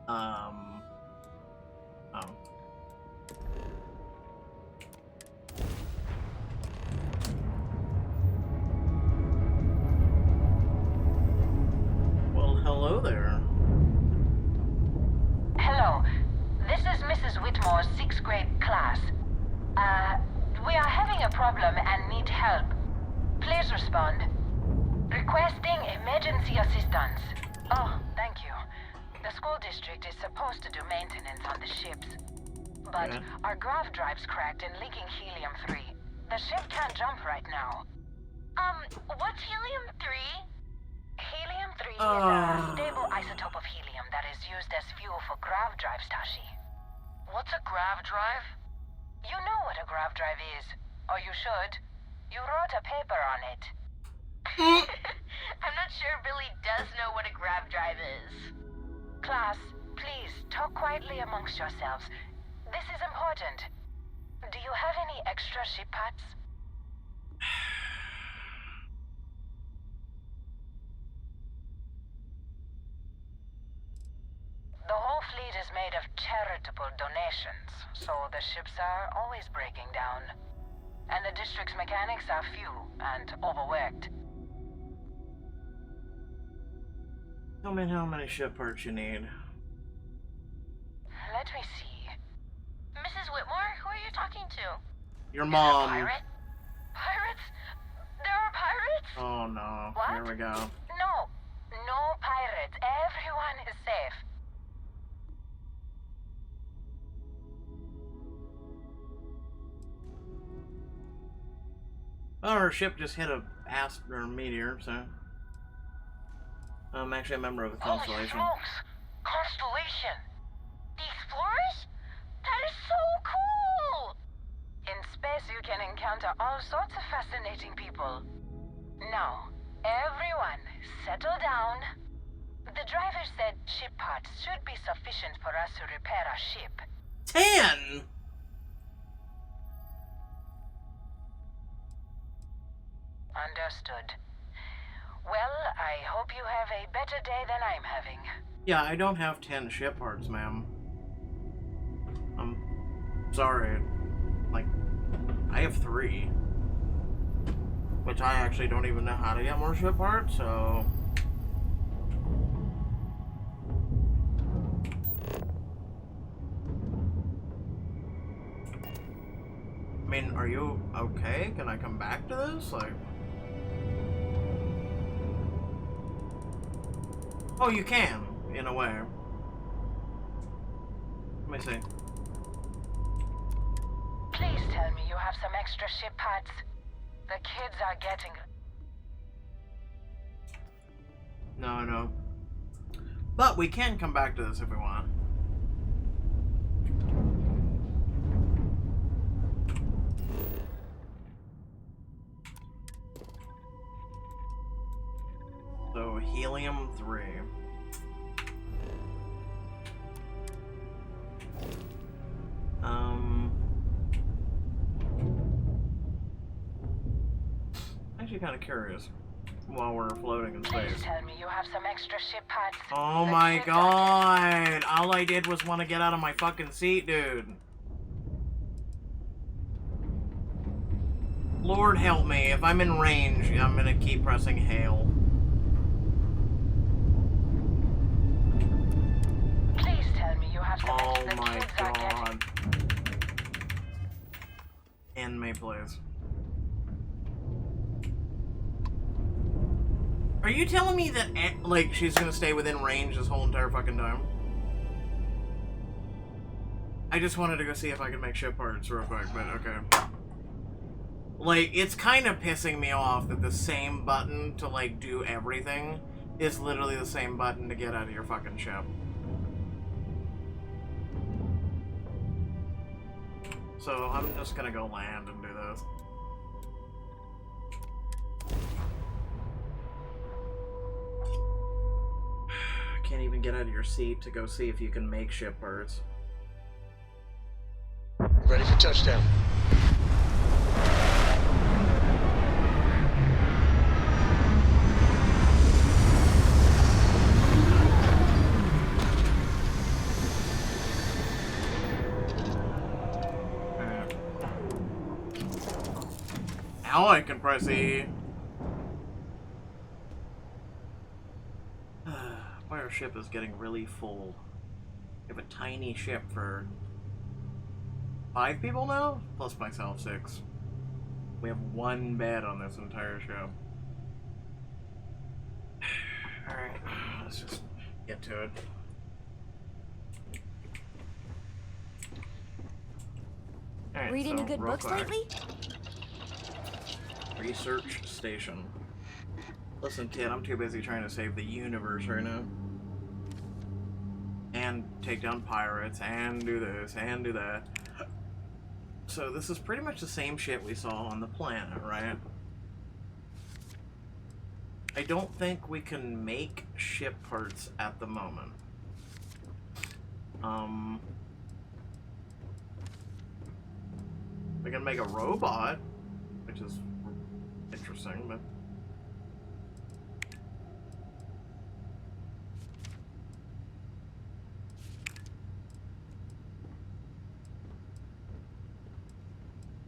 Oh. Well, hello there. Hello. This is Mrs. Whitmore's 6th grade class. We are having a problem and need help. Please respond. Requesting emergency assistance. Oh, thank you. The school district is supposed to do maintenance on the ships. But our grav drive's cracked and leaking helium-3. The ship can't jump right now. What's helium-3? Helium-3 is a stable isotope of helium that is used as fuel for grav drives, Tashi. What's a grav drive? You know what a grav drive is. Or you should. You wrote a paper on it. I'm not sure Billy does know what a grav drive is. Class, please, talk quietly amongst yourselves. This is important. Do you have any extra ship parts? The whole fleet is made of charitable donations, so the ships are always breaking down. And the district's mechanics are few and overworked. Tell me how many ship parts you need. Let me see. Mrs. Whitmore, who are you talking to? Your mom. Pirate? Pirates? There are pirates? Oh no. What? Here we go. No. No pirates. Everyone is safe. Oh, our ship just hit a meteor, so... I'm actually a member of the Constellation. Holy smokes! Constellation! The explorers? That is so cool! In space you can encounter all sorts of fascinating people. Now, everyone, settle down. The driver said ship parts should be sufficient for us to repair our ship. 10? Understood. Well, I hope you have a better day than I'm having. Yeah, I don't have 10 ship parts, ma'am. I'm sorry. Like, I have 3. Which I actually don't even know how to get more ship parts, so... I mean, are you okay? Can I come back to this? Like... Oh, you can, in a way. Let me see. Please tell me you have some extra ship parts. The kids are getting... No. But we can come back to this if we want. So, helium-3. actually kind of curious while we're floating in Please space. tell me you have some extra ship parts. Oh my god! All I did was want to get out of my fucking seat, dude. Lord help me, if I'm in range, I'm gonna keep pressing hail. Please tell me you have some Oh extra my kids are getting. god. End me, please. Are you telling me that, like, she's gonna stay within range this whole entire fucking time? I just wanted to go see if I could make ship parts real quick, but okay. Like, it's kind of pissing me off that the same button to, like, do everything is literally the same button to get out of your fucking ship. So, I'm just gonna go land and do this. Can't even get out of your seat to go see if you can make ship parts. Ready for touchdown. Now I can press E. Our ship is getting really full. We have a tiny ship for 5 people now? Plus myself, 6. We have 1 bed on this entire ship. Alright, let's just get to it. All right, Read any good real books quick. lately? Research station. Listen, kid, I'm too busy trying to save the universe right now. And take down pirates, and do this, and do that. So this is pretty much the same shit we saw on the planet, right? I don't think we can make ship parts at the moment. We can make a robot, which is interesting, but...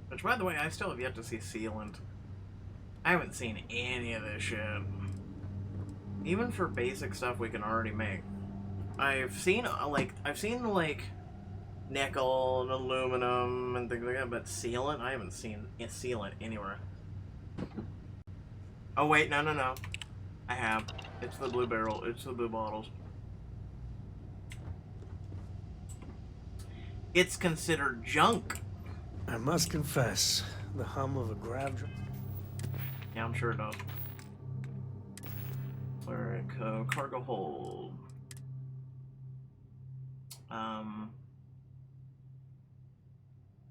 Which, by the way, I still have yet to see Sealant. I haven't seen any of this shit. Even for basic stuff we can already make. I've seen, like, nickel and aluminum and things like that, but sealant? I haven't seen sealant anywhere. Oh, wait, no. I have. It's the blue barrel. It's the blue bottles. It's considered junk. I must confess, the hum of a grav drive. Yeah, I'm sure it does. Alright, cargo hold.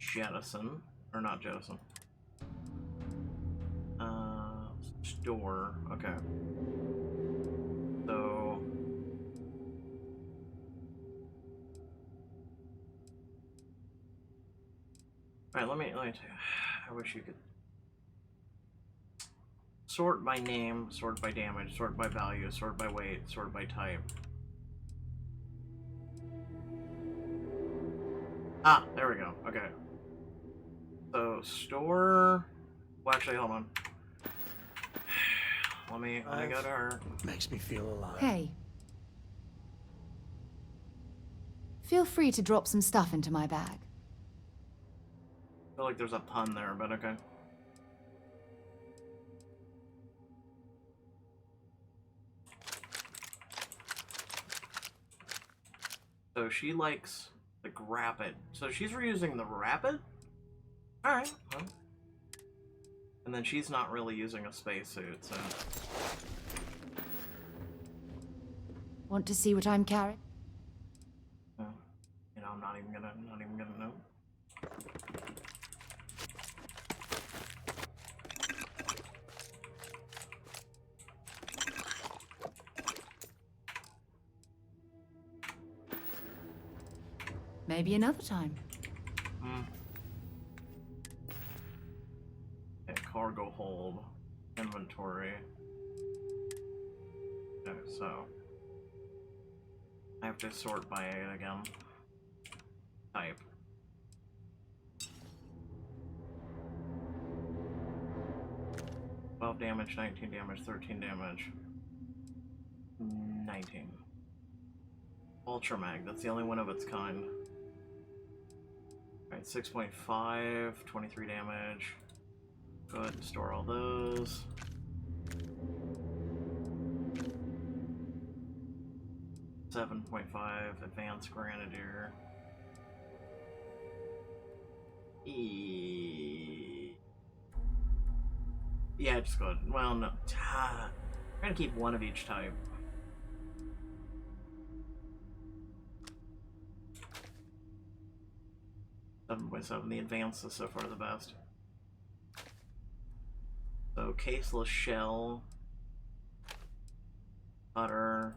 Jettison. Or not jettison. Store. Okay. So... Alright, let me tell you. I wish you could... Sort by name, sort by damage, sort by value, sort by weight, sort by type. Ah, there we go. Okay. So, store... Well, actually, hold on. Let me go to her. Makes me feel alive. Hey. Feel free to drop some stuff into my bag. I feel like there's a pun there, but okay. So she likes the rapid. So she's reusing the rapid? Alright. Well. And then she's not really using a spacesuit, so... Want to see what I'm carrying? You know, I'm not even gonna know. Maybe another time. Okay, cargo hold. Inventory. Okay, so I have to sort by it again. Type. Damage, 19 damage, 13 damage, 19. Ultramag, that's the only one of its kind. Alright, 6.5, 23 damage. Go ahead and store all those. $7.5, Advanced Grenadier. Yeah, just go ahead. Well, no. I'm gonna keep one of each type. $7.7. The advanced is so far the best. So, caseless shell. Cutter.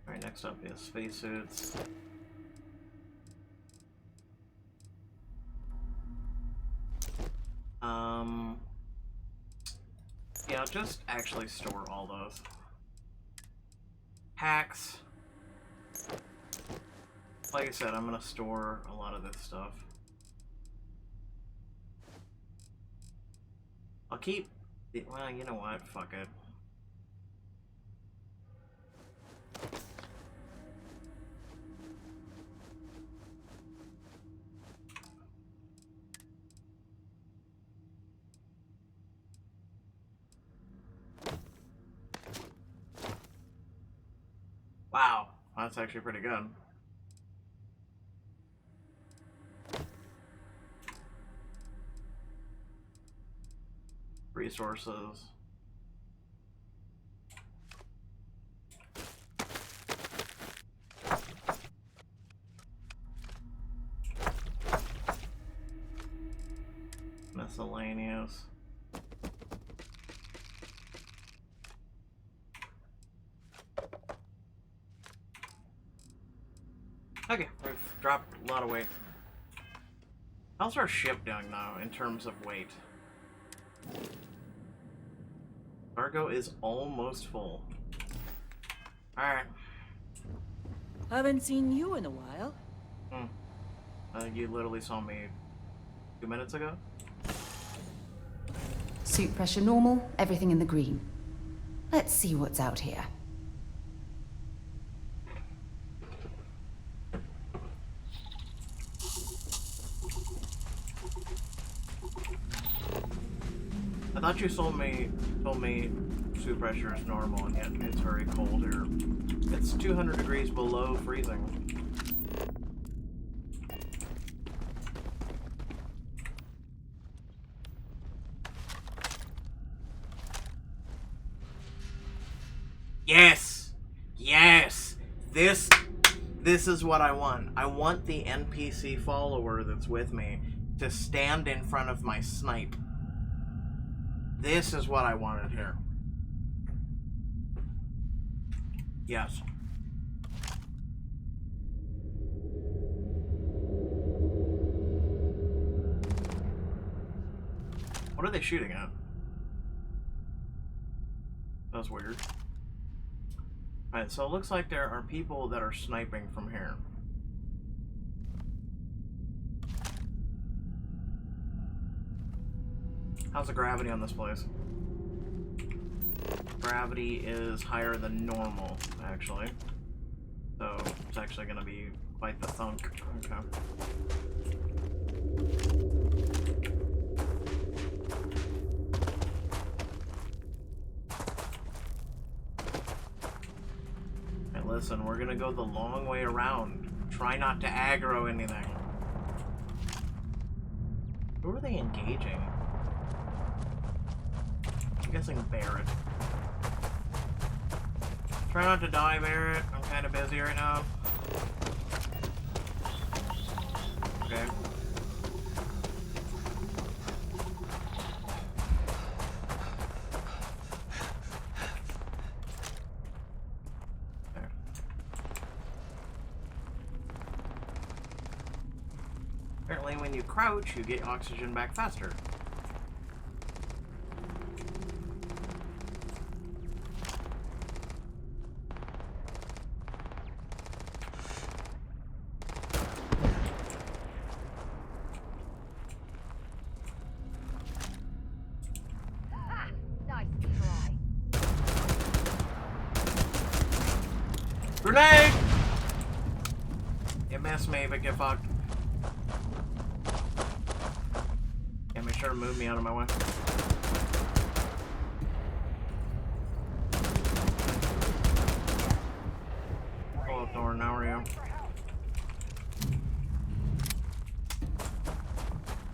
Alright, next up is spacesuits. Yeah, I'll just actually store all those. Hacks. Like I said, I'm gonna store a lot of this stuff. I'll keep the, well, you know what? Fuck it. Wow, that's actually pretty good. Resources. Miscellaneous. Okay, we've dropped a lot of weight. How's our ship doing now in terms of weight? Cargo is almost full. Alright. Haven't seen you in a while. You literally saw me 2 minutes ago? Suit pressure normal, everything in the green. Let's see what's out here. I thought you told me suit pressure is normal, and yet it's very cold here. It's 200 degrees below freezing. Yes! Yes! This is what I want. I want the NPC follower that's with me to stand in front of my snipe. This is what I wanted here. Yes. What are they shooting at? That's weird. Alright, so it looks like there are people that are sniping from here. How's the gravity on this place? Gravity is higher than normal, actually. So it's actually going to be quite the thunk. Okay. Hey, listen, we're going to go the long way around. Try not to aggro anything. Who are they engaging? I'm guessing Barrett. Try not to die, Barrett. I'm kind of busy right now. Okay. There. Apparently when you crouch, you get oxygen back faster. Grenade! You missed me, but get fucked. Yeah, make sure to move me out of my way. Pull up door, now are you?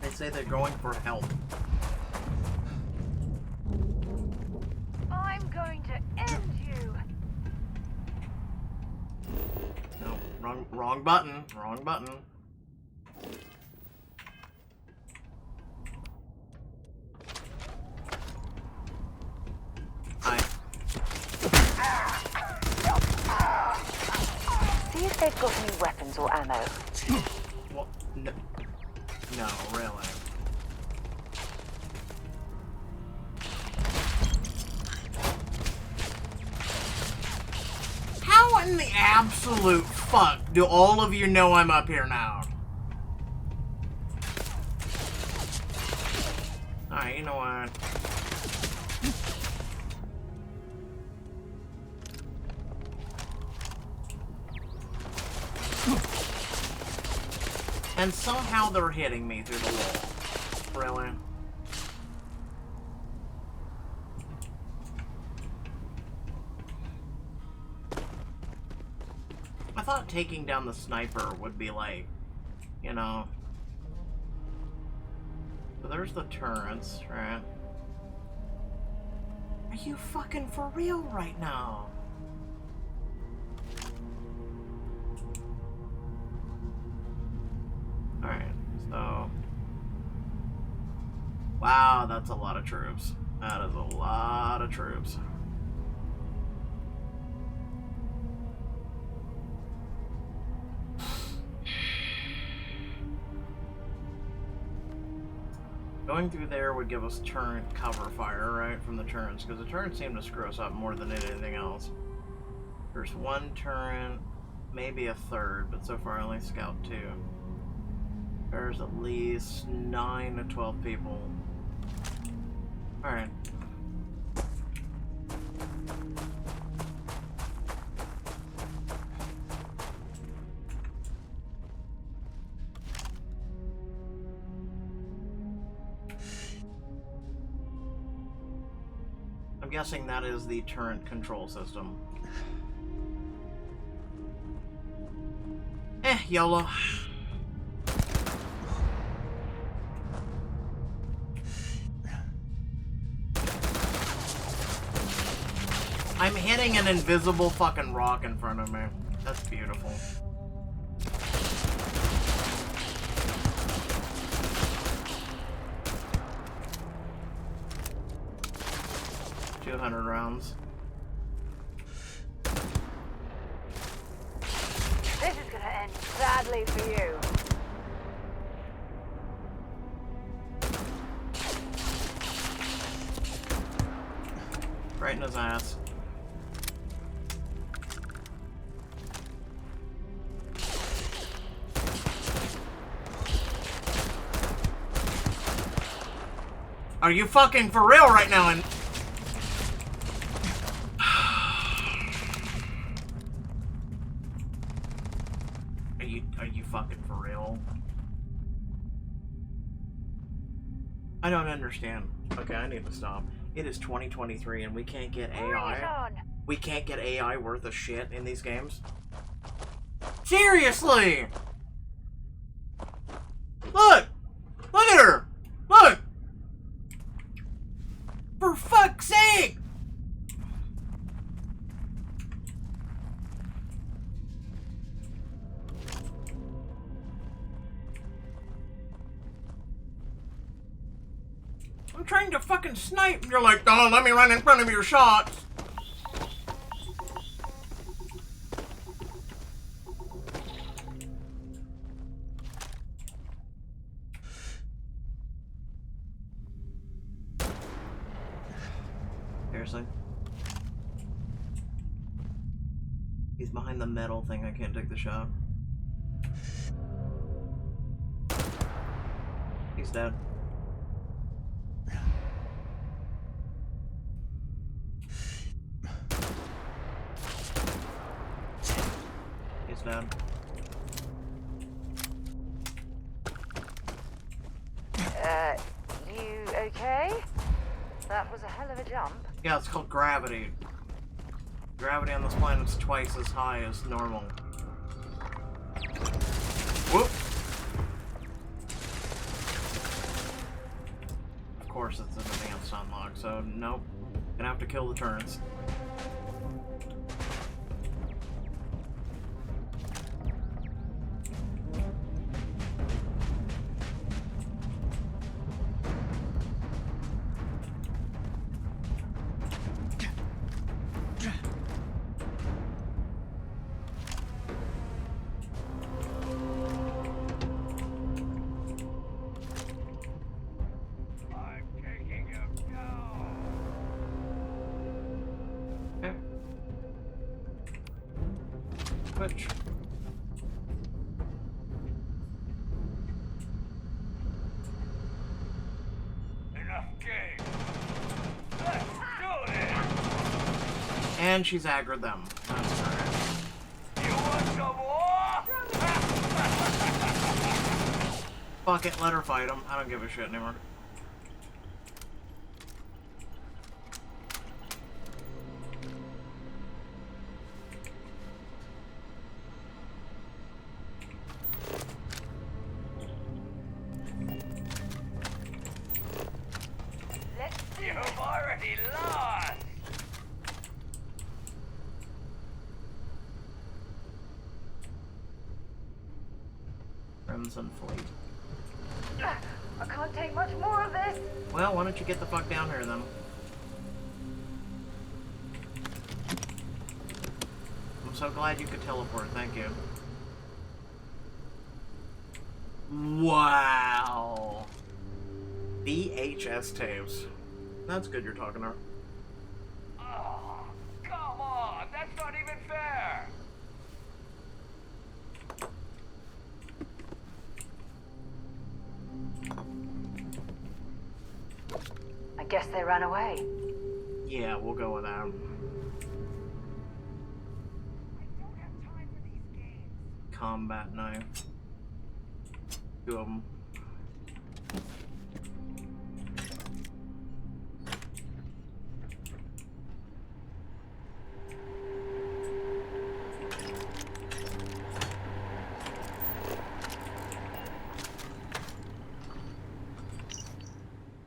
They say they're going for help. I'm going to end you. No, wrong button. Wrong button. Hi. See if they've got any weapons or ammo. What? No. No, really. How in the absolute fuck do all of you know I'm up here now? Alright, you know what? And somehow they're hitting me through the wall. Really? I thought taking down the sniper would be like, you know. So there's the turrets, right? Are you fucking for real right now? Alright, so... Wow, that's a lot of troops. That is a lot of troops. Going through there would give us turret cover fire, right, from the turrets, because the turrets seem to screw us up more than anything else. There's one turret, maybe a third, but so far I only scout 2. There's at least 9 to 12 people. Alright. I'm guessing that is the turret control system. YOLO. I'm hitting an invisible fucking rock in front of me. That's beautiful. $200 rounds. This is gonna end badly for you. Right in his ass. Are you fucking for real right now? And are you fucking for real? I don't understand. Okay, I need to stop. It is 2023 and we can't get AI. We can't get AI worth of shit in these games. Seriously! Look! Look at her! Look! For fuck's sake! I'm trying to fucking snipe and you're like, oh, let me run in front of your shots. Seriously? He's behind the metal thing, I can't take the shot. He's dead. dead. You okay? That was a hell of a jump. Yeah, it's called gravity. Gravity on this planet's twice as high as normal. Whoop! Of course it's an advanced unlock, so nope. Gonna have to kill the turrets. Switch. Enough game. Let's do this. And she's aggroed them. That's correct. You want some more? Fuck it, let her fight them. I don't give a shit anymore. You've already lost. Crimson Fleet. I can't take much more of this. Well, why don't you get the fuck down here then? I'm so glad you could teleport, thank you. Wow. VHS tapes. That's good you're talking to her. Oh, come on. That's not even fair. I guess they ran away. Yeah, we'll go with that. Combat knife. 2 of them.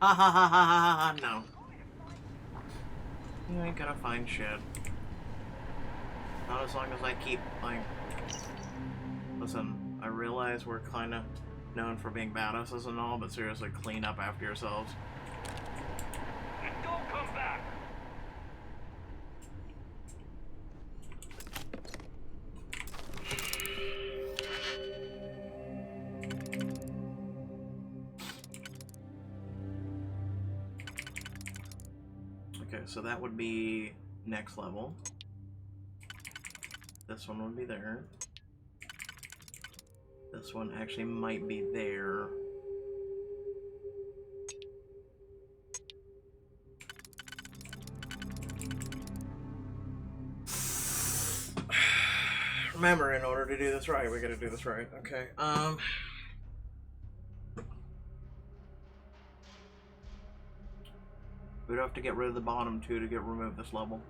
Ha ha ha ha ha ha, no. You ain't gonna find shit. Not as long as I keep, like... Listen, I realize we're kinda known for being badasses and all, but seriously, clean up after yourselves. And don't come back. Okay, so that would be next level. This one would be there. This one actually might be there. Remember, in order to do this right, we gotta do this right. Okay, we'd have to get rid of the bottom two to remove this level.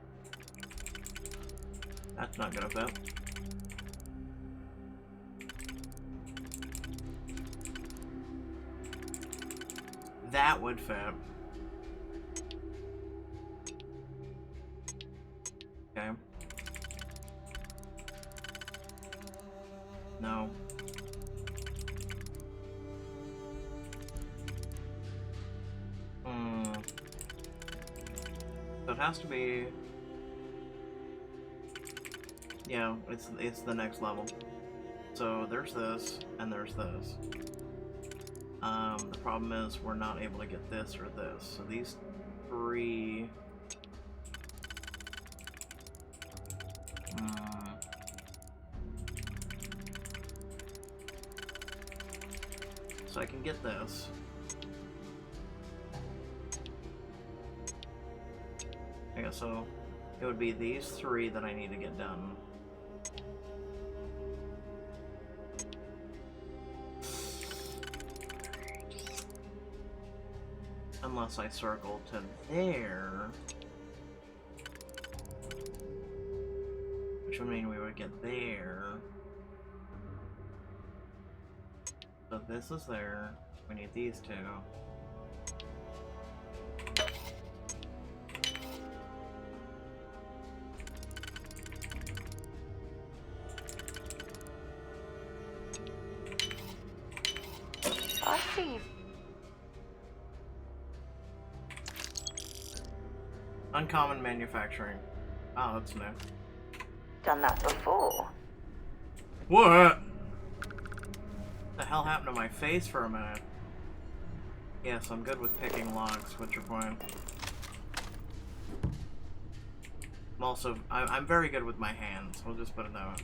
That's not gonna fit. That would fit. Okay. No. So it has to be... Yeah, it's the next level. So there's this, and there's this. The problem is we're not able to get this or this. So these 3... So I can get this. Okay, so it would be these 3 that I need to get done. Unless I circle to there. Which would mean we would get there. So this is there. We need these two. I see. Uncommon manufacturing. Oh, that's new. Done that before. What? The hell happened to my face for a minute? Yes, I'm good with picking logs. What's your point? I'm very good with my hands. We'll just put it that way.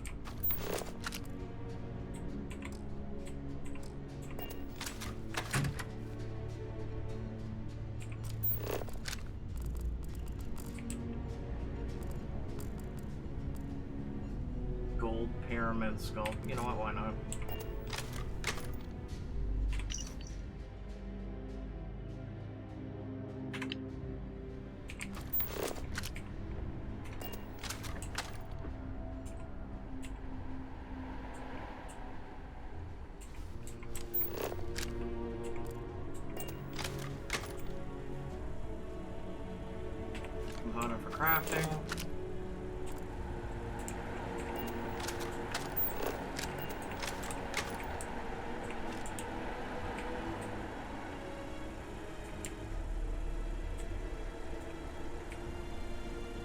Gold pyramid skull. You know what? Why not? Component for crafting.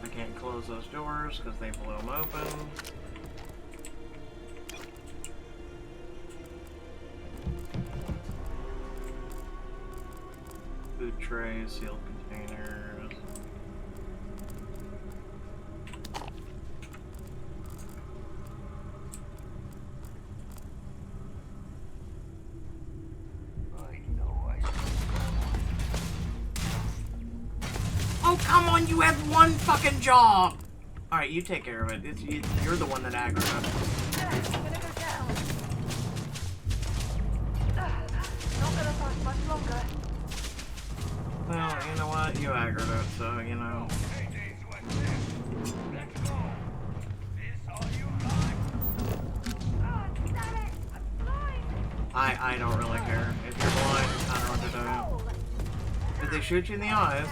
I can't close those doors because they blew them open. Food trays, sealed containers. Oh, come on, you have one fucking job! Alright, you take care of it. You're the one that aggroed it. Not gonna last much longer. Well, you know what? You aggroed it, so, you know. I don't really care. If you're blind, I don't know what to do. Did they shoot you in the eyes?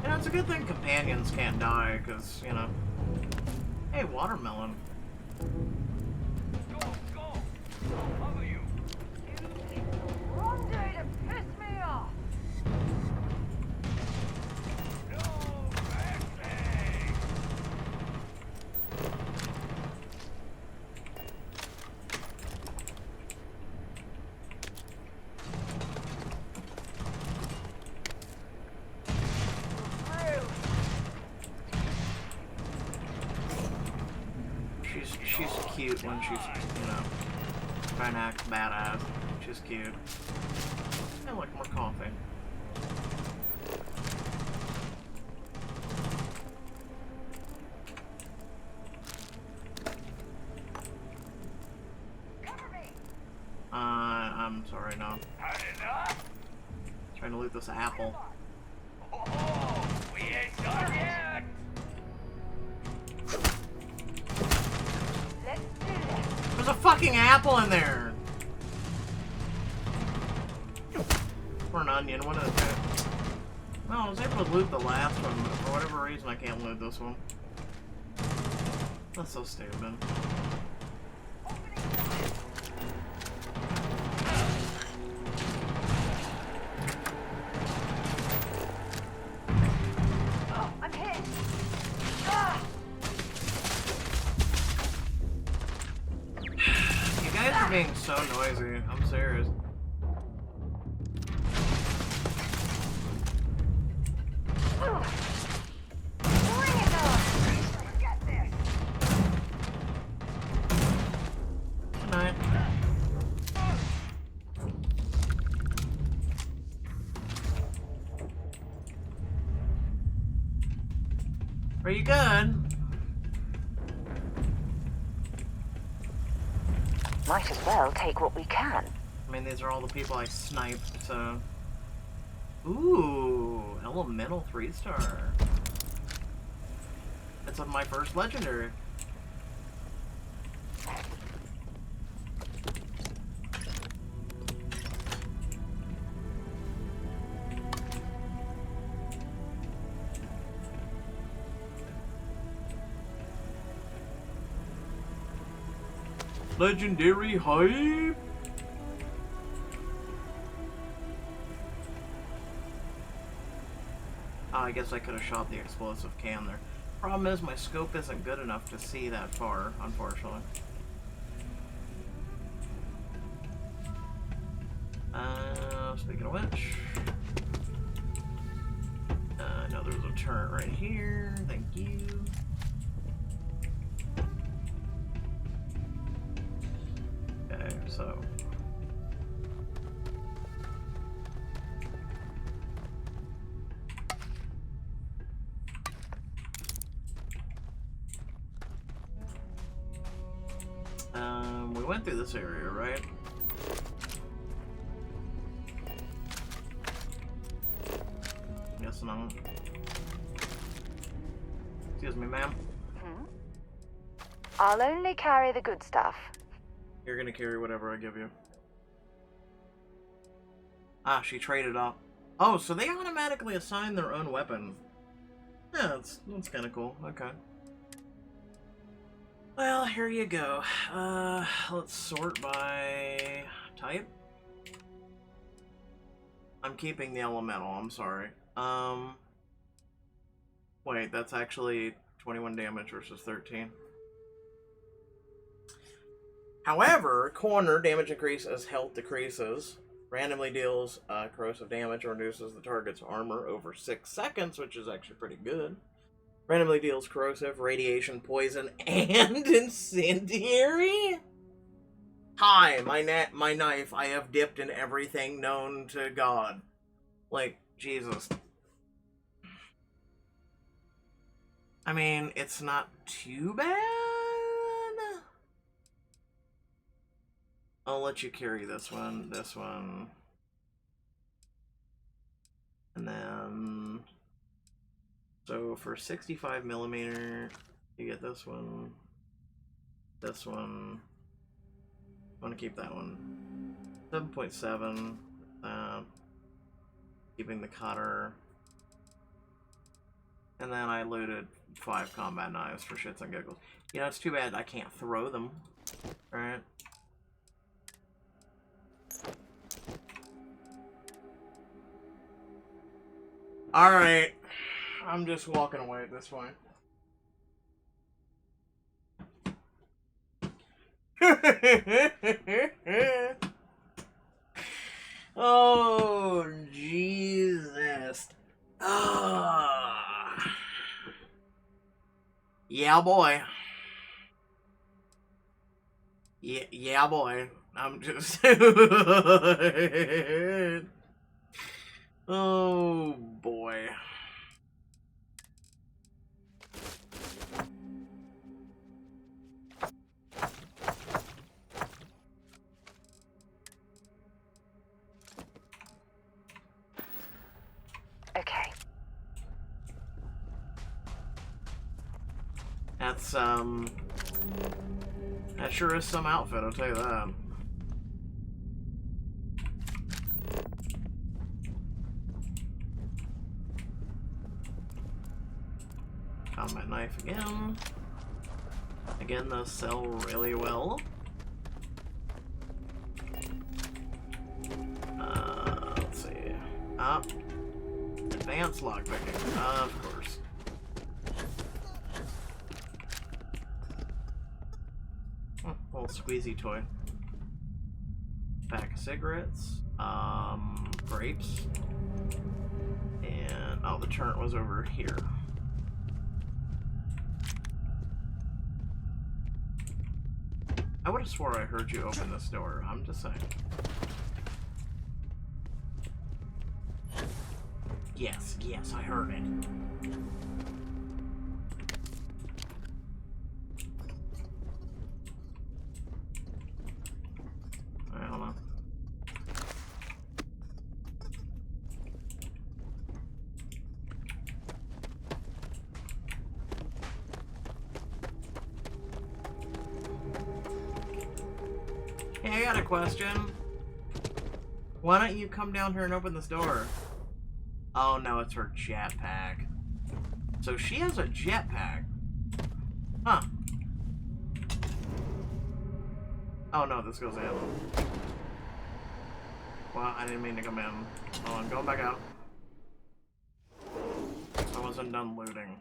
You know, it's a good thing companions can't die, because, you know. Hey, watermelon. Wrong day to piss me off. She's cute when she's, you know, trying to act badass. She's cute. I like more coffee. I'm sorry, no. Trying to loot this apple. Oh, we ain't done yet. There's a fucking apple in there! Or an onion, one of the two. No, I was able to loot the last one, but for whatever reason I can't loot this one. That's so stupid. Oh, I'm hit. Ah! You guys are being so noisy. I'm serious. Bring it on. Get this. Good night. Are you good? Might as well take what we can. I mean, these are all the people I sniped, so... Ooh, elemental 3-star. That's on my first legendary. Legendary hype. Oh, I guess I could have shot the explosive can there. Problem is, my scope isn't good enough to see that far, unfortunately. Speaking of which, I know there's a turret right here. Thank you. Okay, so. We went through this area, right? Yes, no. Excuse me, ma'am. I'll only carry the good stuff. You're gonna carry whatever I give you. Ah, she traded up. Oh, so they automatically assign their own weapon. Yeah, that's kind of cool. Okay. Well, here you go. Let's sort by type. I'm keeping the elemental, I'm sorry. Wait, that's actually 21 damage versus 13. However, corner damage increase as health decreases. Randomly deals corrosive damage or reduces the target's armor over 6 seconds, which is actually pretty good. Randomly deals corrosive, radiation, poison, and incendiary? Hi, my knife. I have dipped in everything known to God. Like, Jesus. I mean, it's not too bad. I'll let you carry this one, and then... So for 65 millimeter, you get this one. I want to keep that one. 7.7. Keeping the cutter. And then I looted 5 combat knives for shits and giggles. You know, it's too bad I can't throw them. Right? Alright. I'm just walking away at this point. Oh, Jesus. Yeah, boy. Yeah, boy. I'm just... Oh, boy. Okay. That's, that sure is some outfit, I'll tell you that. Combat knife again. Again, those sell really well. Let's see. Advanced lockpicking, of course. Little squeezy toy. Pack of cigarettes. Grapes. And, oh, the turret was over here. I would have swore I heard you open this door. I'm just saying. Yes, I heard it. Hey, I got a question. Why don't you come down here and open this door? Oh no, it's her jetpack. So she has a jetpack. Huh. Oh no, this goes in. Well, I didn't mean to come in. Hold on, go back out. I wasn't done looting.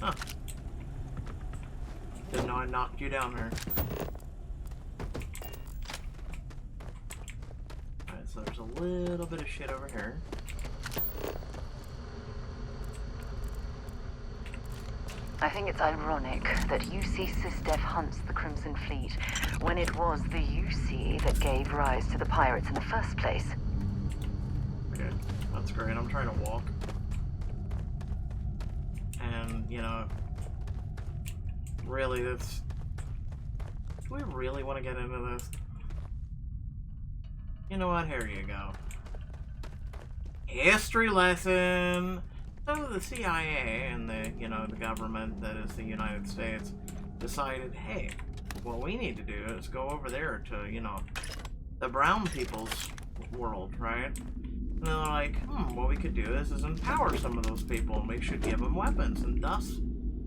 Huh. Didn't know I knocked you down there. Alright, so there's a little bit of shit over here. I think it's ironic that UC SysDef hunts the Crimson Fleet when it was the UC that gave rise to the pirates in the first place. Okay, that's great. I'm trying to walk. And, you know, really, that's... Do we really want to get into this? You know what? Here you go. History lesson! So the CIA and the, you know, the government that is the United States decided, hey, what we need to do is go over there to, you know, the brown people's world, right? And they're like, what we could do is empower some of those people and we should give them weapons. And thus,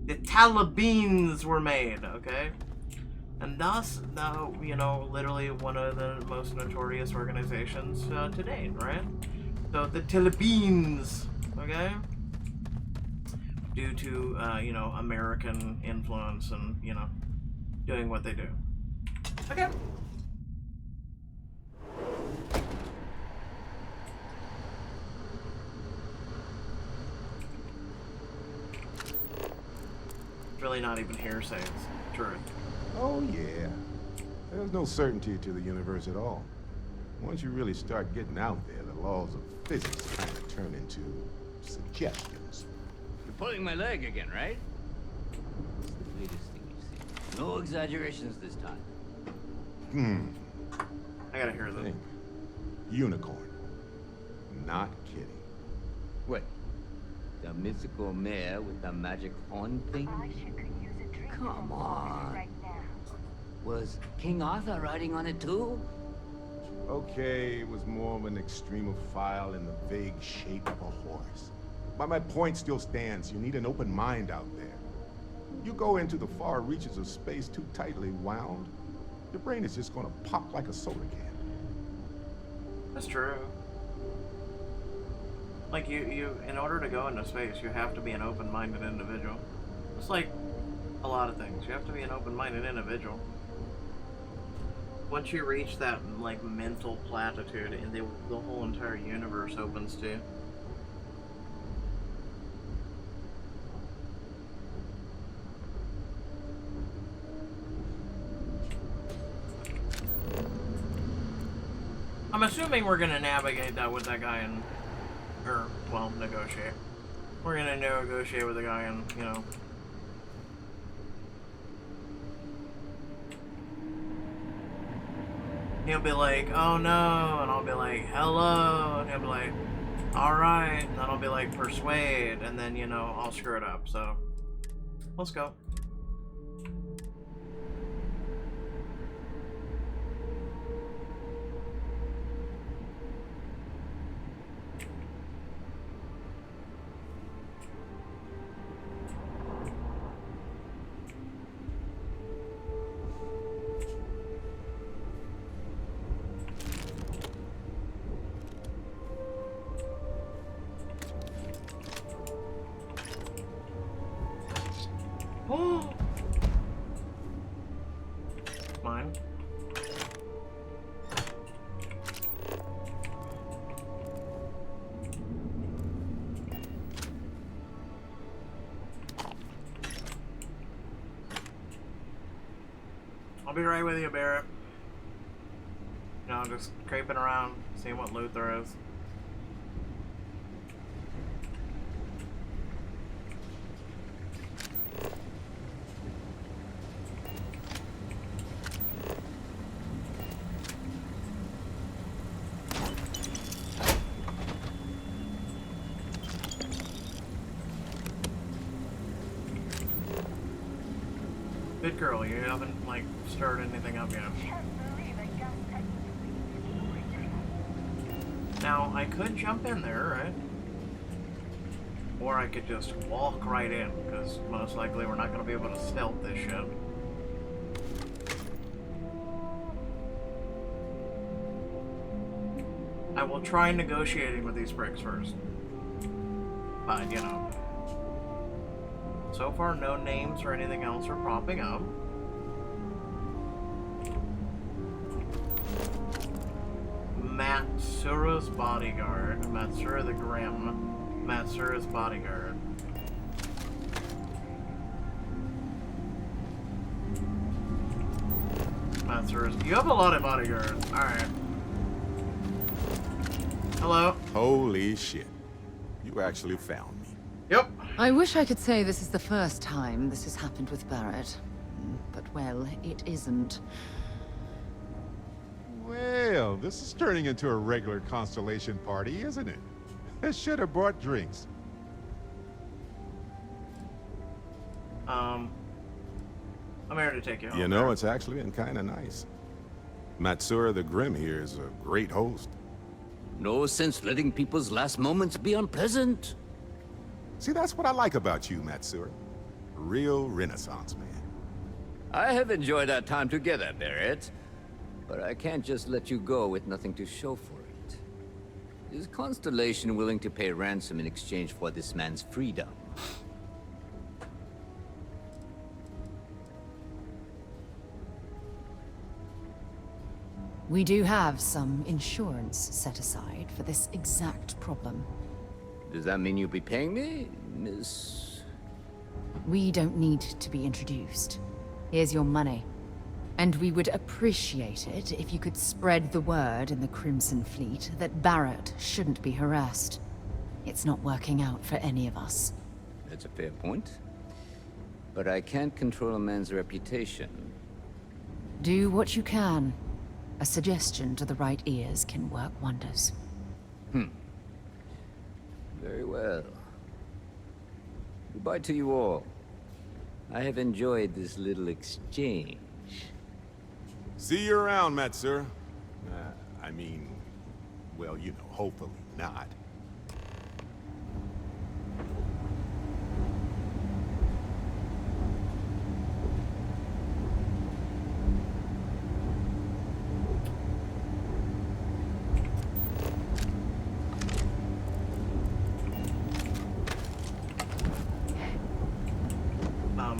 the Taliban's were made, okay? And thus, now, you know, literally one of the most notorious organizations to date, right? So the Taliban's, okay? Due to, you know, American influence and, you know, doing what they do. Okay. It's really not even hearsay, it's truth. Oh, yeah. There's no certainty to the universe at all. Once you really start getting out there, the laws of physics kind of turn into suggestions. You're pulling my leg again, right? It's the latest thing you've seen. No exaggerations this time. I gotta hear this. Unicorn. Not kidding. What? The mythical mare with the magic horn thing? Come on. Was King Arthur riding on it too? Okay, it was more of an extremophile in the vague shape of a horse. But my point still stands. You need an open mind out there. You go into the far reaches of space too tightly wound, your brain is just gonna pop like a soda can. That's true. Like, you, in order to go into space, you have to be an open-minded individual. It's like a lot of things. You have to be an open-minded individual. Once you reach that, like, mental platitude, and the whole entire universe opens to you. I'm assuming we're gonna navigate that with that guy and, or, well, negotiate. We're gonna negotiate with the guy and, you know. He'll be like, oh no, and I'll be like, hello, and he'll be like, alright, and then I'll be like, persuade, and then, you know, I'll screw it up, so, let's go. Mine. I'll be right with you, Barrett. You know, just creeping around, seeing what loot there is. Good girl, you haven't, like, stirred anything up yet. Now, I could jump in there, right? Or I could just walk right in, because most likely we're not going to be able to stealth this shit. I will try negotiating with these pricks first. But, you know. So far, no names or anything else are popping up. Matsura's bodyguard. Matsura the Grim. Matsura's bodyguard. Matsura's... You have a lot of bodyguards. Alright. Hello. Holy shit. You actually found me. Yep. I wish I could say this is the first time this has happened with Barrett. But, well, it isn't. Well, this is turning into a regular Constellation party, isn't it? I should have brought drinks. I'm here to take you home. You know, it's actually been kind of nice. Matsura the Grim here is a great host. No sense letting people's last moments be unpleasant. See, that's what I like about you, Matsura. Real Renaissance man. I have enjoyed our time together, Barrett. But I can't just let you go with nothing to show for it. Is Constellation willing to pay ransom in exchange for this man's freedom? We do have some insurance set aside for this exact problem. Does that mean you'll be paying me, Miss... We don't need to be introduced. Here's your money. And we would appreciate it if you could spread the word in the Crimson Fleet that Barrett shouldn't be harassed. It's not working out for any of us. That's a fair point. But I can't control a man's reputation. Do what you can. A suggestion to the right ears can work wonders. Very well. Goodbye to you all. I have enjoyed this little exchange. See you around, Matsura. I mean, well, you know, hopefully not.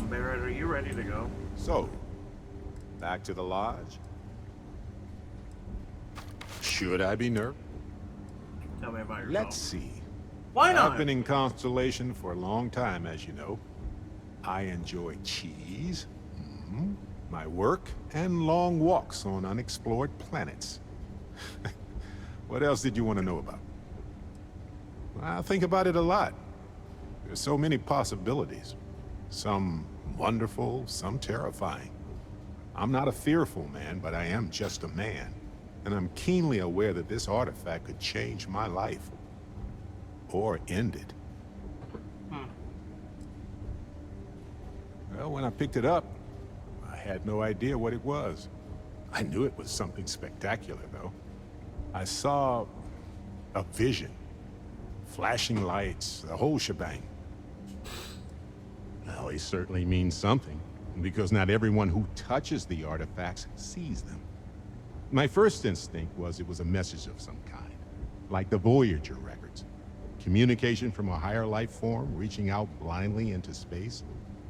Barrett, are you ready to go? So, back to the lodge? Should I be nervous? Tell me about yourself. Let's see. Why not? I've been in Constellation for a long time, as you know. I enjoy cheese, my work, and long walks on unexplored planets. What else did you want to know about? I think about it a lot. There's so many possibilities. Some wonderful, some terrifying. I'm not a fearful man, but I am just a man. And I'm keenly aware that this artifact could change my life. Or end it. Well, when I picked it up, I had no idea what it was. I knew it was something spectacular, though. I saw a vision. Flashing lights, the whole shebang. Well, it certainly means something, because not everyone who touches the artifacts sees them. My first instinct was it was a message of some kind, like the Voyager records. Communication from a higher life form reaching out blindly into space.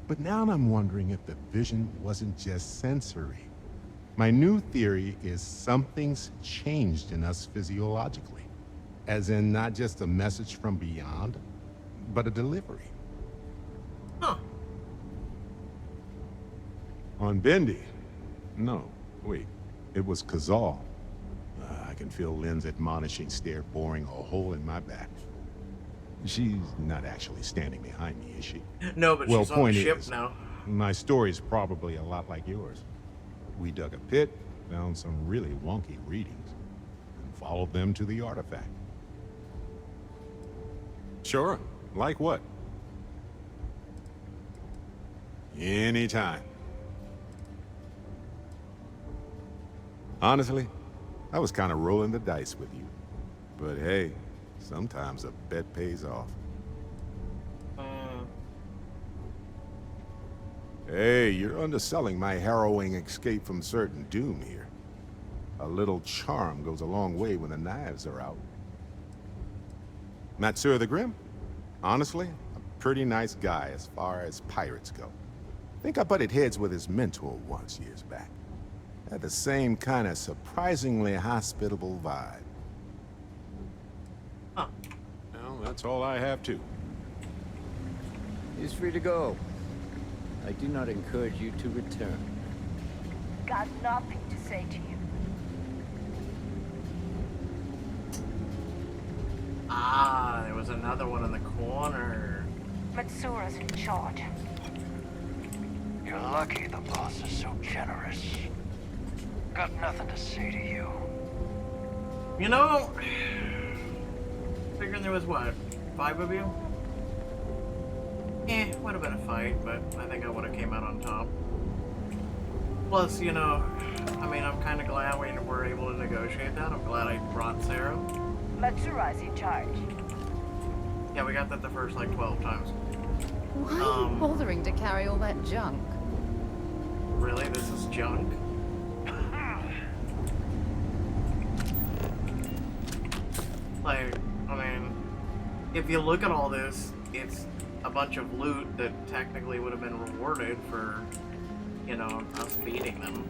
But now I'm wondering if the vision wasn't just sensory. My new theory is something's changed in us physiologically. As in not just a message from beyond, but a delivery. Huh. On Bendy? No, wait. It was Kazal. I can feel Lynn's admonishing stare boring a hole in my back. She's not actually standing behind me, is she? No, but Well, she's on the point ship is, now. my story's probably a lot like yours. We dug a pit, found some really wonky readings, and followed them to the artifact. Sure. Like what? Anytime. Honestly, I was kind of rolling the dice with you. But hey, sometimes a bet pays off. Hey, you're underselling my harrowing escape from certain doom here. A little charm goes a long way when the knives are out. Matsura the Grim? Honestly, a pretty nice guy as far as pirates go. Think I butted heads with his mentor once years back. Had the same kind of surprisingly hospitable vibe. Huh. Well, that's all I have too. He's free to go. I do not encourage you to return. Got nothing to say to you. Ah, there was another one in the corner. Matsura's in charge. You're lucky the boss is so generous. Got nothing to say to you. You know, figuring there was what, 5 of you? Would have been a fight, but I think I would have came out on top. Plus, you know, I mean, I'm kind of glad we were able to negotiate that. I'm glad I brought Sarah. Matsura's in charge. Yeah, we got that the first, like, 12 times. Why are you bothering to carry all that junk? Really? This is junk? Like, I mean, if you look at all this, it's a bunch of loot that technically would have been rewarded for, you know, us beating them.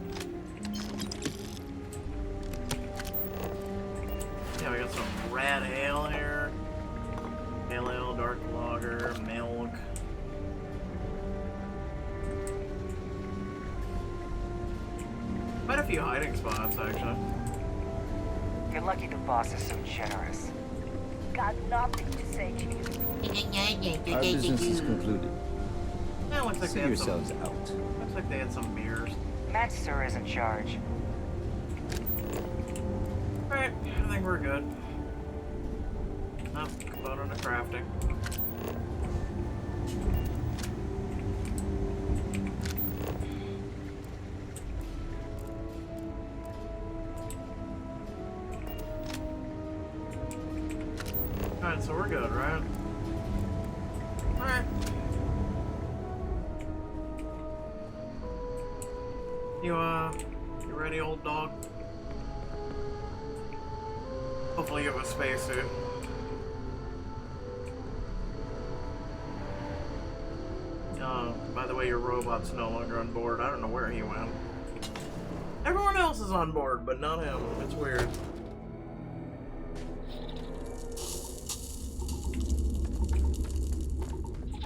Yeah, we got some red ale here. Pale ale, dark lager, milk. Quite a few hiding spots, actually. You're lucky the boss is so generous. Got nothing to say to you. Our business is concluded. Yeah, looks like See they had yourselves some, out. Looks like they had some beers. Matsura's in charge. Alright, I think we're good. Oh, component of crafting. Alright, so we're good, right? Alright. You ready, old dog? Hopefully you have a spacesuit. By the way, your robot's no longer on board. I don't know where he went. Everyone else is on board, but not him. It's weird.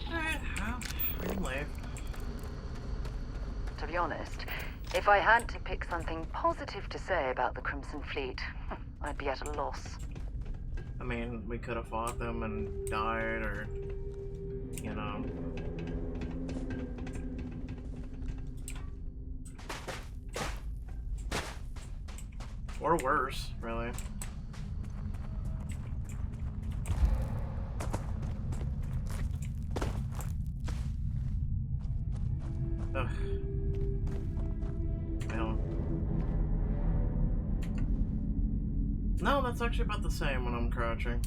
Alright, well, we can leave. To be honest, if I had to pick something positive to say about the Crimson Fleet, I'd be at a loss. I mean, we could have fought them and died, or, you know. Or worse, really. Ugh. Well. No, that's actually about the same when I'm crouching.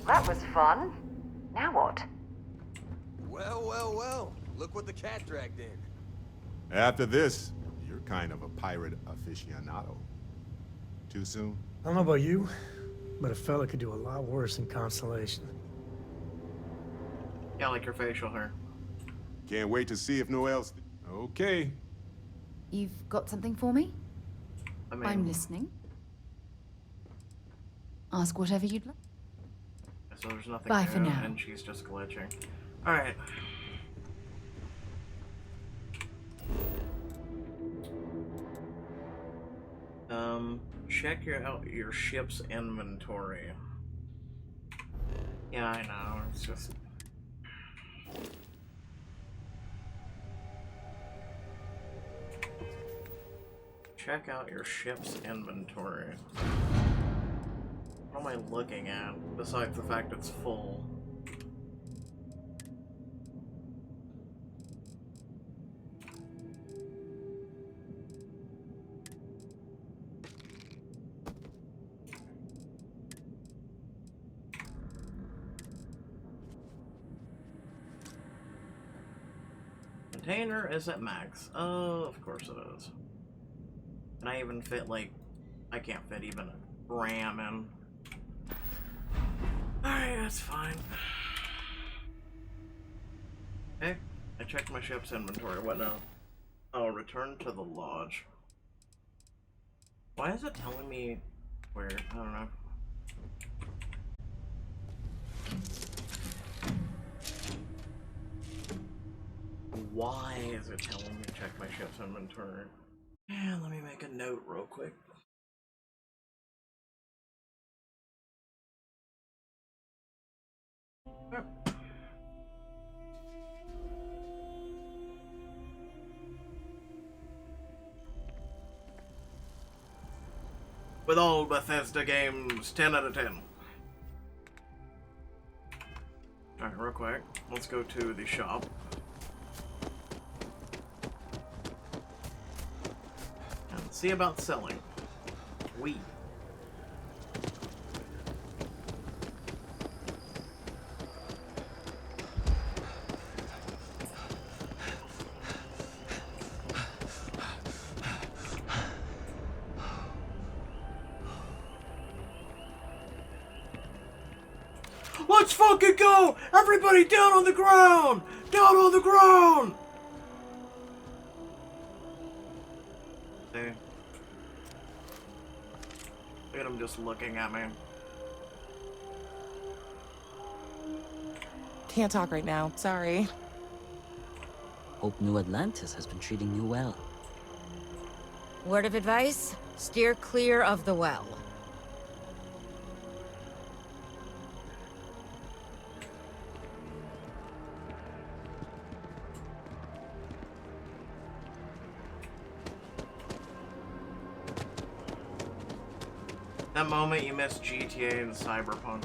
That was fun. Now what? Well, well, well. Look what the cat dragged in. After this, you're kind of a pirate aficionado. Too soon? I don't know about you, but a fella could do a lot worse in Constellation. Yeah, like your facial hair. Can't wait to see if no else... Okay. You've got something for me? I mean, I'm listening. Ask whatever you'd like. So there's nothing Bye new, for now. and she's just glitching. Alright. Check your ship's inventory. Yeah, I know, it's just... Check out your ship's inventory. I am I looking at, besides the fact it's full? Container is at max. Oh, of course it is. Can I even fit, like... I can't fit even a gram in. Alright, that's fine. Okay, I checked my ship's inventory. What now? Oh, return to the lodge. Why is it telling me where? I don't know. Why is it telling me to check my ship's inventory? Yeah, let me make a note real quick. With all Bethesda games, 10 out of 10. Alright, real quick. Let's go to the shop. And see about selling. Weed. Let's fucking go! Everybody down on the ground! Down on the ground! See? Look at him just looking at me. Can't talk right now, sorry. Hope New Atlantis has been treating you well. Word of advice? Steer clear of the well. That moment you missed GTA and Cyberpunk.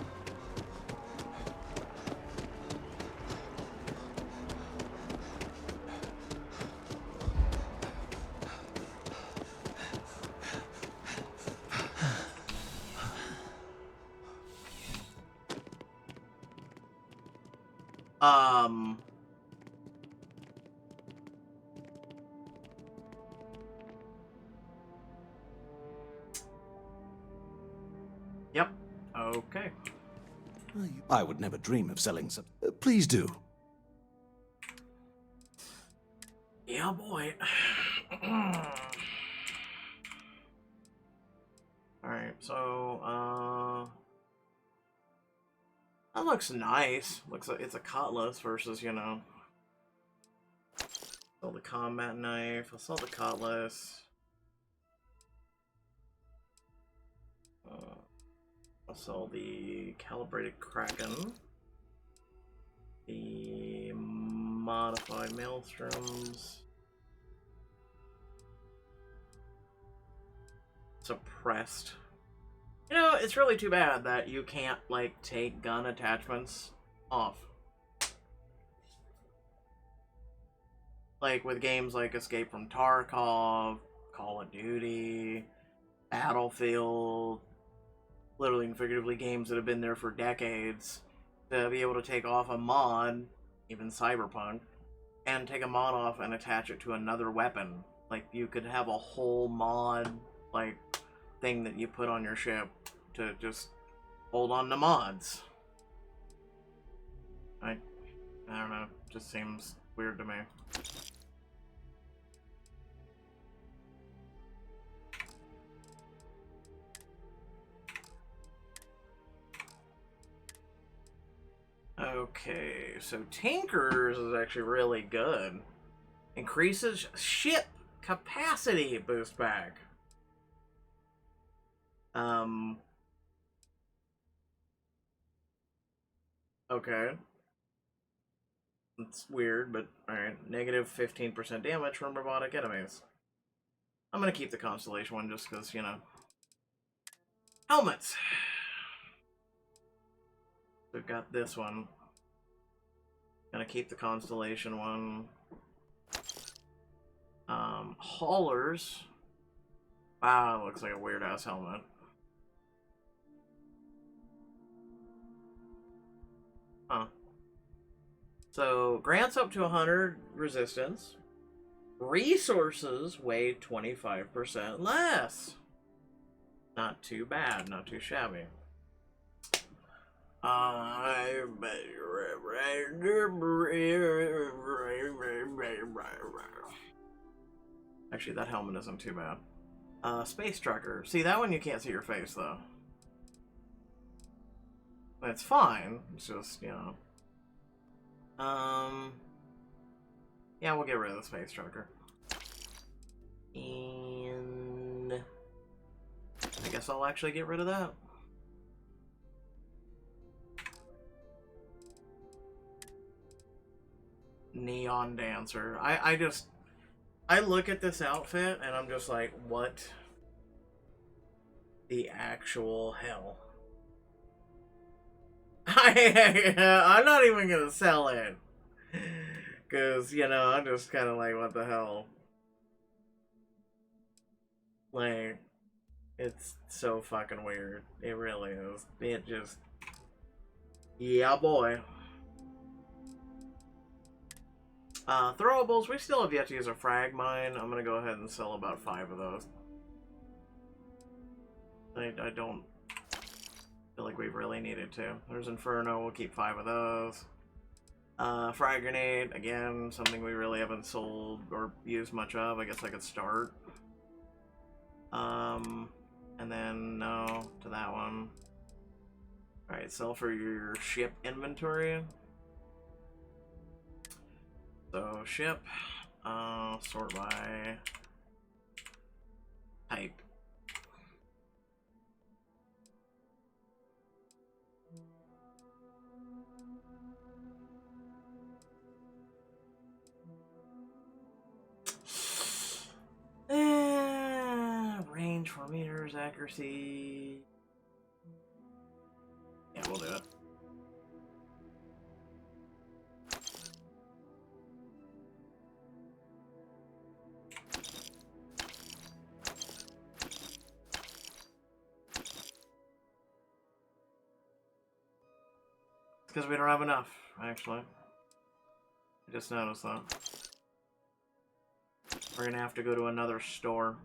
Yep. Okay. I would never dream of selling some. Please do. Yeah, boy. Alright, so, that looks nice. Looks like it's a cutlass versus, you know... Sell the combat knife. I'll sell the cutlass. I'll sell the calibrated kraken. The modified maelstroms. Suppressed. You know, it's really too bad that you can't, like, take gun attachments off. Like, with games like Escape from Tarkov, Call of Duty, Battlefield, literally and figuratively games that have been there for decades, to be able to take off a mod, even Cyberpunk, and take a mod off and attach it to another weapon. Like, you could have a whole mod, like, thing that you put on your ship to just hold on to mods. I don't know, just seems weird to me. Okay, so Tankers is actually really good. Increases ship capacity boost back. Okay. It's weird, but alright. Negative 15% damage from robotic enemies. I'm gonna keep the Constellation one just because, you know. Helmets! We've got this one. Gonna keep the Constellation one. Haulers. Wow, looks like a weird ass helmet. Huh. So, grants up to 100 resistance. Resources weigh 25% less. Not too bad, not too shabby. Actually, that helmet isn't too bad. Space Trucker. See, that one you can't see your face, though. It's fine. It's just, you know. Yeah, we'll get rid of the Space Trucker. And I guess I'll actually get rid of that. Neon Dancer. I look at this outfit and I'm just like, what the actual hell? I'm not even gonna sell it. Because, you know, I'm just kind of like, what the hell? Like, it's so fucking weird. It really is. It just... Yeah, boy. Throwables, we still have yet to use a frag mine. I'm gonna go ahead and sell about 5 of those. I don't feel like we've really needed to. There's Inferno, we'll keep 5 of those. Frag grenade, again, something we really haven't sold or used much of. I guess I could start. And then, no, to that one. Alright, sell for your ship inventory. So, ship, sort by type. Range 4 meters, accuracy. Yeah, we'll do it. It's because we don't have enough, actually. I just noticed that. We're gonna have to go to another store.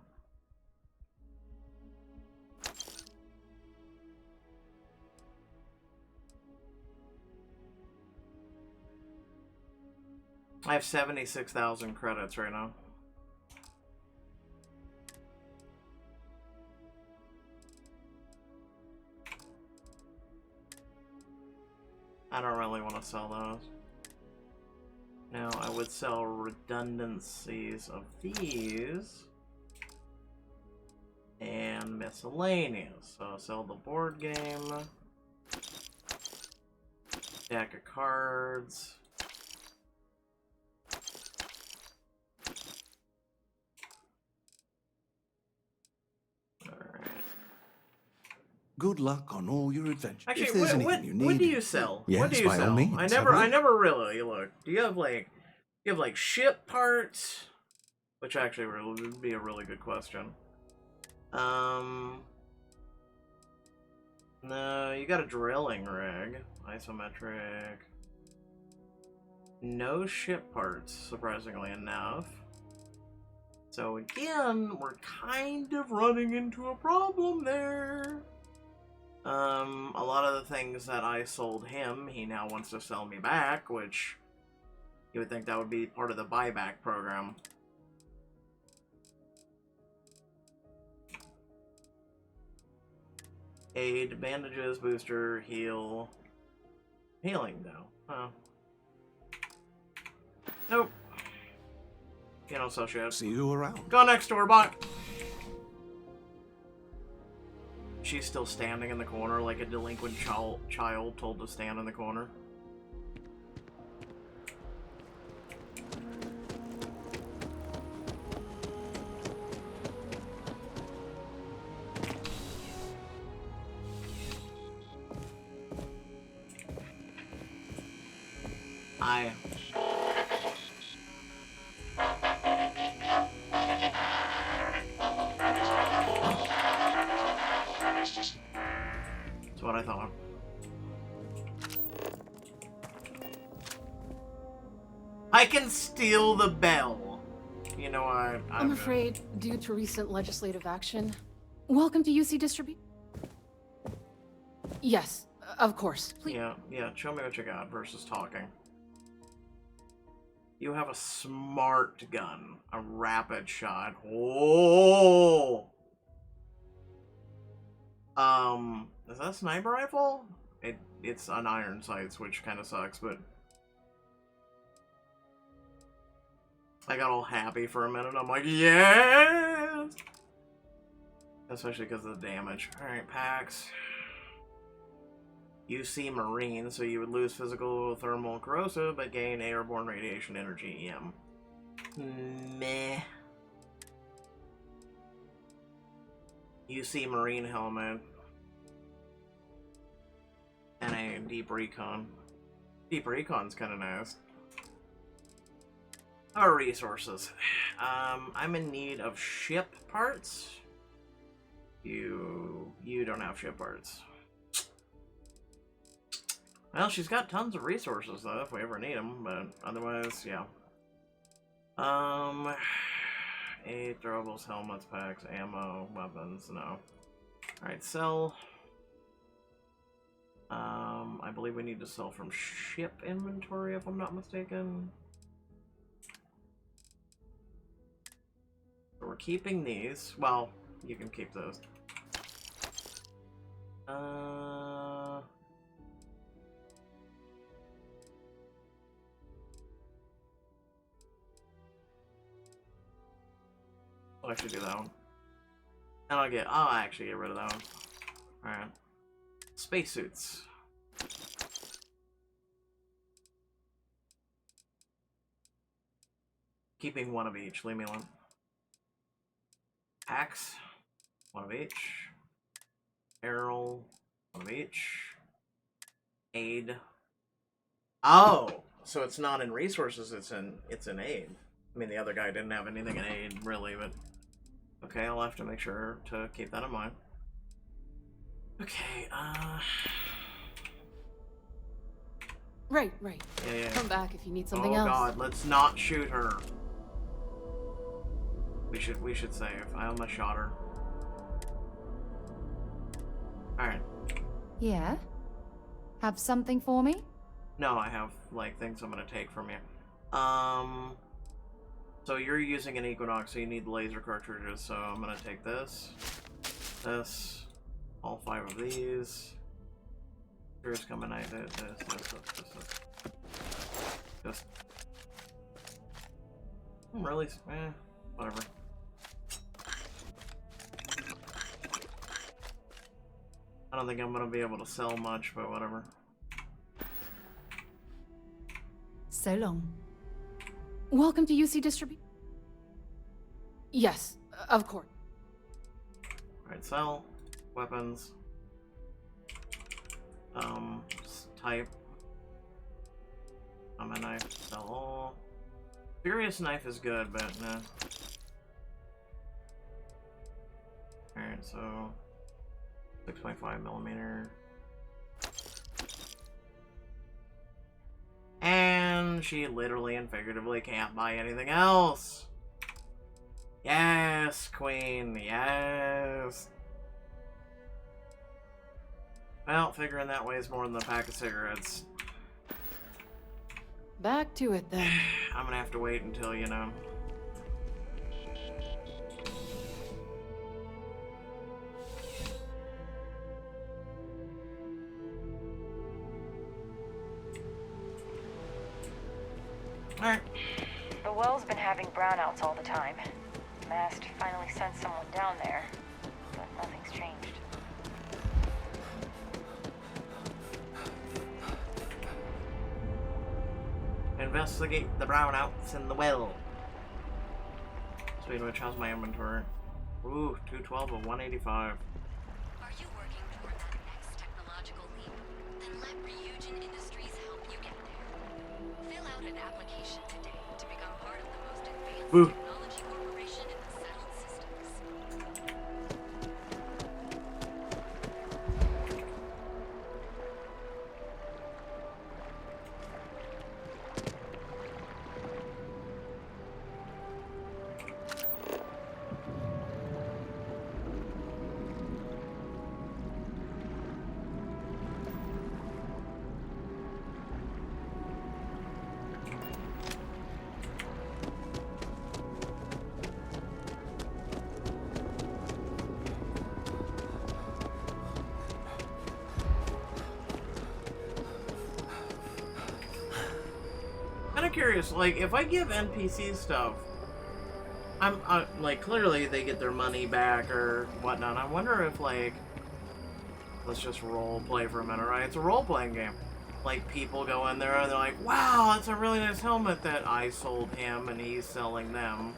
I have 76,000 credits right now. I don't really want to sell those. Now, I would sell redundancies of these. And miscellaneous. So, I'll sell the board game. Deck of cards. Good luck on all your adventures. Actually, if there's anything you need. What do you sell? Yes, what do you by sell? all means, I never really looked. Do you have like ship parts? Which actually would be a really good question. No, you got a drilling rig, isometric. No ship parts, surprisingly enough. So again, we're kind of running into a problem there. A lot of the things that I sold him, he now wants to sell me back, which you would think that would be part of the buyback program. Aid, bandages, booster, heal. Healing, though. Huh. Nope. You don't sell shit. See you around. Go next door, bot. She's still standing in the corner like a delinquent child told to stand in the corner. Bye. That's what I thought. I can steal the bell. You know what? I'm afraid, due to recent legislative action. Welcome to UC Distribute. Yes, of course. Please. Yeah, show me what you got versus talking. You have a smart gun, a rapid shot. Oh! Is that a sniper rifle? It's on iron sights, which kind of sucks, but I got all happy for a minute. I'm like, yes! Especially because of the damage. Alright, packs. UC Marine, so you would lose physical, thermal, corrosive, but gain airborne radiation energy, EM. Meh. UC Marine helmet. And a deep recon. Deep recon's kind of nice. Our resources. I'm in need of ship parts. You don't have ship parts. Well, she's got tons of resources though, if we ever need them, but otherwise, yeah. Aid, throwables, helmets, packs, ammo, weapons, no. Alright, sell. I believe we need to sell from ship inventory, if I'm not mistaken. So we're keeping these. Well, you can keep those. I'll actually do that one. And I'll actually get rid of that one. Alright. Spacesuits. Keeping one of each, leave me alone. Axe, one of each. Arrow, one of each. Aid. Oh! So it's not in resources, it's in aid. I mean, the other guy didn't have anything in aid, really, but... Okay, I'll have to make sure to keep that in mind. Okay, Right. Yeah. Come back if you need something else. Oh god, let's not shoot her. We should save. I almost shot her. Alright. Yeah? Have something for me? No, I have, like, things I'm gonna take from you. So you're using an Equinox, so you need laser cartridges, so I'm gonna take this, all 5 of these. Here's coming at this. I'm really, whatever. I don't think I'm gonna be able to sell much, but whatever. So long. Welcome to UC Distribute. Yes, of course. Alright, sell. Weapons. Type. A knife. Sell all. Furious knife is good, but nah. Alright, so 6.5mm. And she literally and figuratively can't buy anything else. Yes, queen, yes. Well, figuring that weighs more than a pack of cigarettes. Back to it then. I'm gonna have to wait until, you know. Alright. The well's been having brownouts all the time. Mast finally sent someone down there, but nothing's changed. Investigate the brownouts in the well. Speaking of which, how's my inventory? Ooh, 212 of 185. Are you working toward that next technological leap? Then let Ryujin Industries help you get there. Fill out an application today to become part of the most advanced Woo. technology corporation in the settled systems. Kind of curious, like, if I give NPC stuff, I'm like, clearly they get their money back or whatnot. I wonder if, like, let's just role play for a minute, right? It's a role playing game. Like, people go in there and they're like, wow, that's a really nice helmet that I sold him and he's selling them.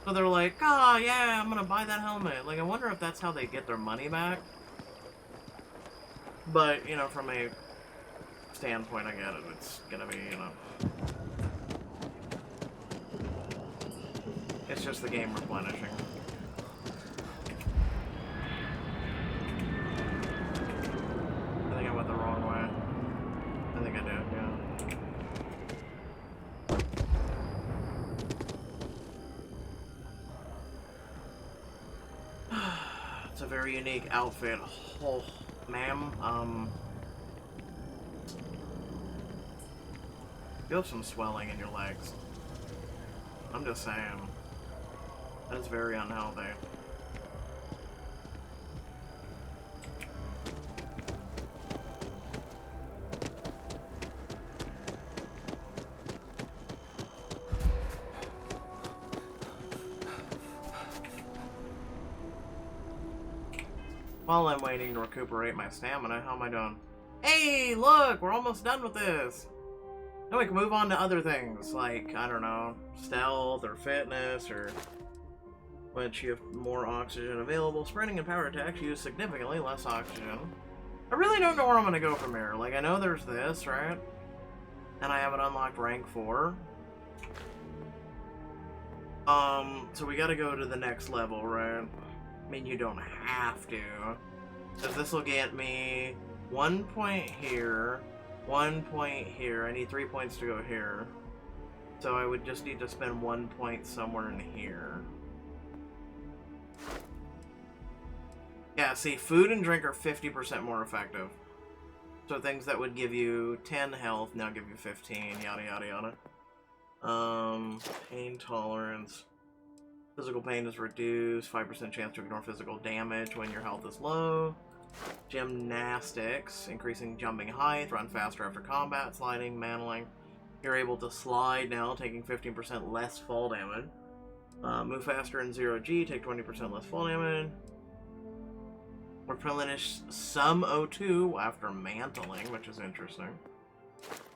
So they're like, oh yeah, I'm gonna buy that helmet. Like, I wonder if that's how they get their money back. But, you know, from a standpoint, I get it. It's gonna be, you know, it's just the game replenishing. I think I went the wrong way. I think I did, yeah. It's a very unique outfit. Oh, ma'am, you have some swelling in your legs. I'm just saying. That is very unhealthy. While I'm waiting to recuperate my stamina, how am I doing? Hey, look! We're almost done with this! Now we can move on to other things, like, I don't know, stealth or fitness, or which you have more oxygen available. Sprinting and power attacks use significantly less oxygen. I really don't know where I'm going to go from here. Like, I know there's this, right? And I haven't unlocked rank 4. So we gotta go to the next level, right? I mean, you don't have to. Because this will get me 1 point here, 1 point here. I need 3 points to go here. So I would just need to spend 1 point somewhere in here. Yeah, see, food and drink are 50% more effective. So things that would give you 10 health now give you 15, yada yada yada. Pain tolerance. Physical pain is reduced, 5% chance to ignore physical damage when your health is low. Gymnastics, increasing jumping height, run faster after combat, sliding, mantling. You're able to slide now, taking 15% less fall damage. Move faster in 0G, take 20% less fall damage. Replenish some O2 after mantling, which is interesting.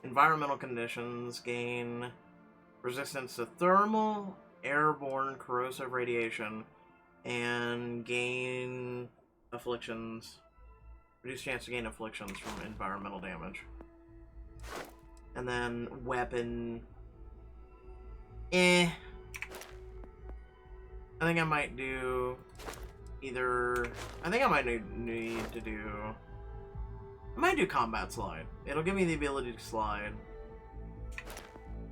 Environmental conditions, gain resistance to thermal, airborne, corrosive radiation, and gain afflictions. Reduced chance to gain afflictions from environmental damage. And then weapon. I think I might do either. I think I might need to do. I might do combat slide. It'll give me the ability to slide.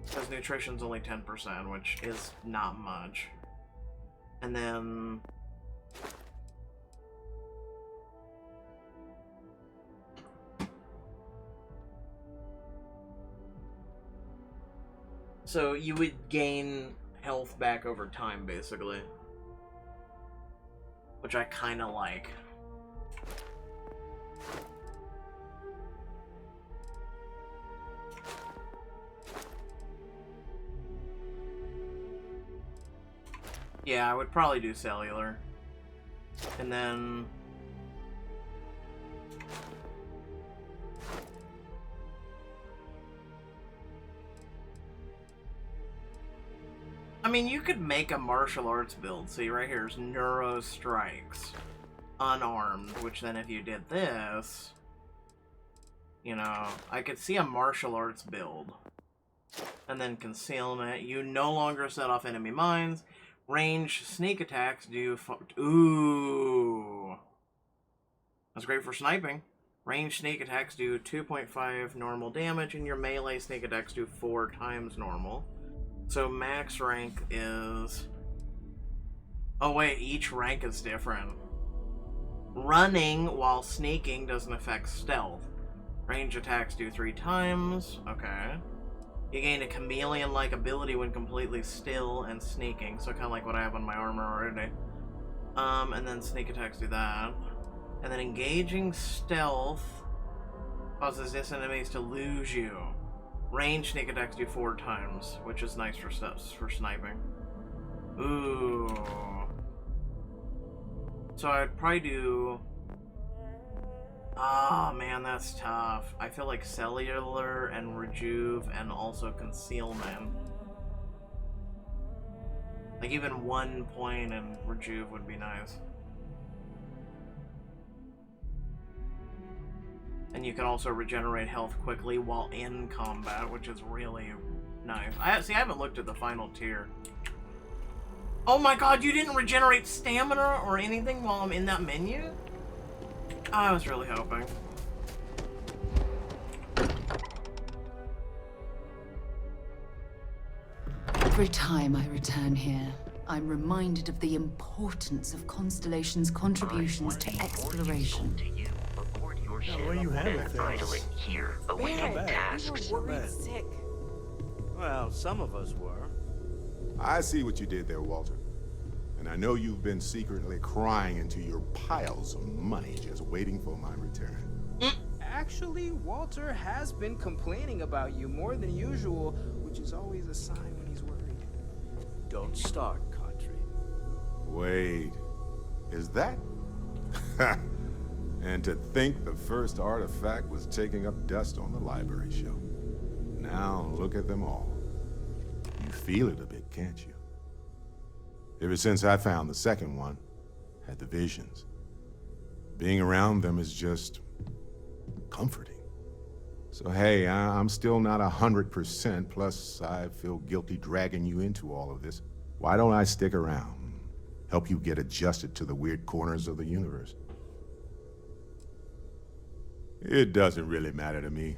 Because nutrition's only 10%, which is not much. And then. So you would gain health back over time, basically. Which I kind of like. Yeah, I would probably do cellular. And then... I mean, you could make a martial arts build. See, right here is Neuro Strikes. Unarmed, which then if you did this... You know, I could see a martial arts build. And then concealment. You no longer set off enemy mines. Range sneak attacks do... Ooh. That's great for sniping. Range sneak attacks do 2.5 normal damage, and your melee sneak attacks do 4 times normal. So max rank is... Oh wait, each rank is different. Running while sneaking doesn't affect stealth. Range attacks do 3 times. Okay. You gain a chameleon-like ability when completely still and sneaking, so kind of like what I have on my armor already. And then sneak attacks do that. And then engaging stealth causes this enemies to lose you. Range sneak attacks do 4 times, which is nice for sniping. Ooh. So I'd probably do... Ah, man, that's tough. I feel like cellular and rejuve and also concealment. Like even 1 point in rejuve would be nice. And you can also regenerate health quickly while in combat, which is really nice. I haven't looked at the final tier. Oh my god, you didn't regenerate stamina or anything while I'm in that menu? I was really hoping. Every time I return here, I'm reminded of the importance of Constellation's contributions to exploration. The way you handle things. Here, awaiting tasks. Sick. Well, some of us were. I see what you did there, Walter. And I know you've been secretly crying into your piles of money just waiting for my return. Actually, Walter has been complaining about you more than usual, which is always a sign when he's worried. Don't start, country. Wait, is that? And to think the first artifact was taking up dust on the library shelf. Now look at them all. You feel it a bit, can't you? Ever since I found the second one, had the visions. Being around them is just comforting. So hey, I'm still not 100%, plus I feel guilty dragging you into all of this. Why don't I stick around? Help you get adjusted to the weird corners of the universe? It doesn't really matter to me.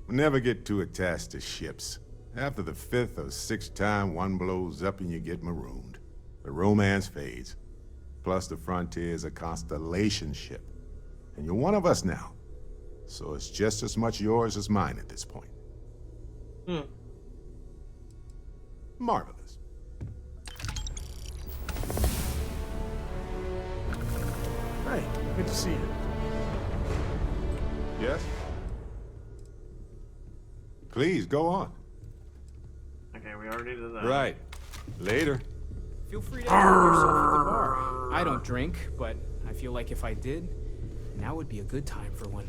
Never get too attached to ships. After the 5th or 6th time one blows up and you get marooned. The romance fades. Plus the frontier is a Constellation ship. And you're one of us now. So it's just as much yours as mine at this point. Marvelous. Hey, good to see you. Yes? Please, go on. Okay, we already did that. Right. Later. Feel free to enjoy yourself at the bar. I don't drink, but I feel like if I did, now would be a good time for one.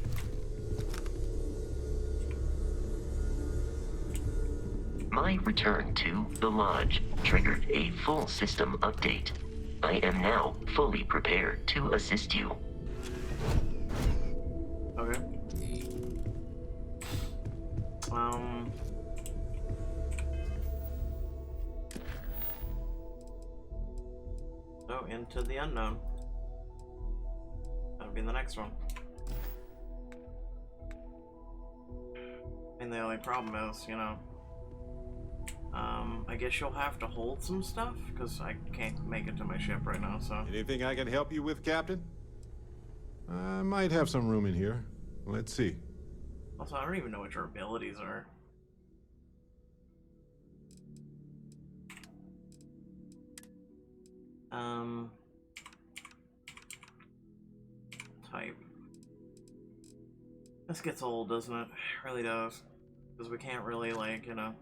My return to the lodge triggered a full system update. I am now fully prepared to assist you. Okay. So, into the unknown. That'll be the next one. And the only problem is, you know, I guess you'll have to hold some stuff, because I can't make it to my ship right now, so... Anything I can help you with, Captain? I might have some room in here. Let's see. Also, I don't even know what your abilities are. Type. This gets old, doesn't it? It really does. Because we can't really, like, you know...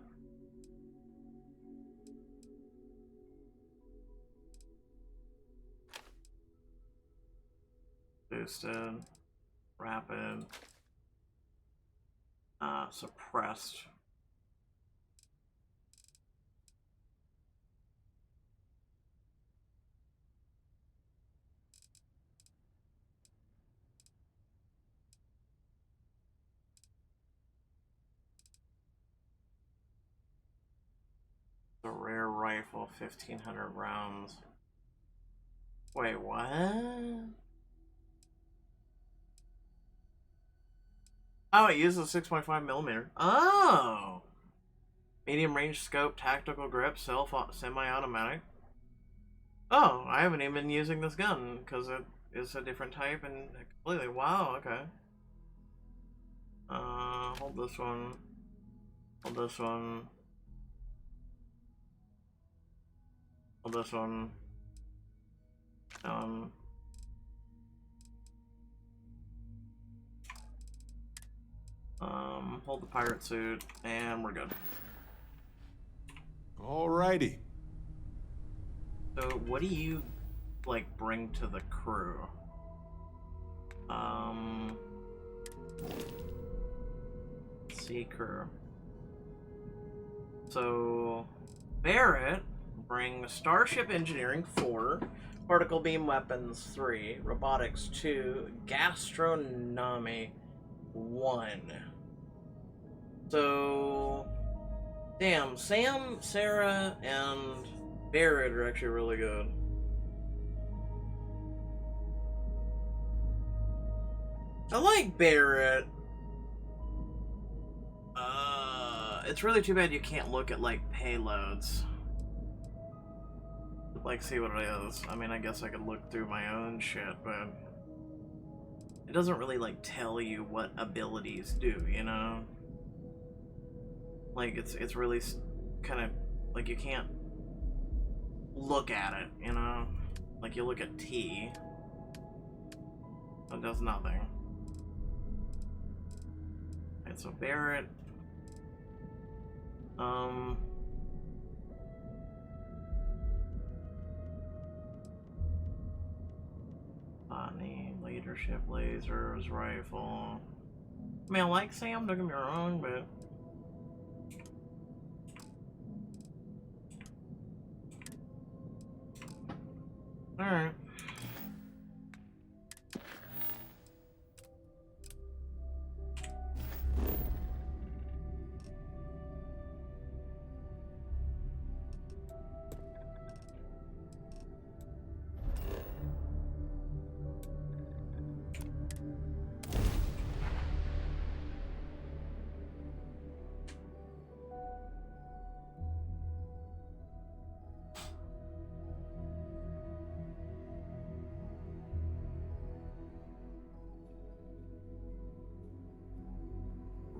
Boosted. Rapid. Suppressed. A rare rifle, 1,500 rounds. Wait, what? Oh, it uses a 6.5 millimeter. Oh! Medium range scope, tactical grip, semi-automatic. Oh, I haven't even been using this gun because it is a different type and completely. Wow, okay. Hold this one. Hold this one. Hold this one. Hold the pirate suit, and we're good. Alrighty. So, what do you, like, bring to the crew? Sea crew. So, Barrett brings Starship Engineering 4, Particle Beam Weapons 3, Robotics 2, Gastronomy 1. So, damn, Sam, Sarah, and Barrett are actually really good. I like Barrett. It's really too bad you can't look at, like, payloads. Like, see what it is. I mean, I guess I could look through my own shit, but it doesn't really, like, tell you what abilities do, you know? Like, it's really kind of, like, you can't look at it, you know? Like, you look at T, it does nothing. Alright, so Barrett, botany, leadership, lasers, rifle. I mean, I like Sam, don't get me wrong, but alright.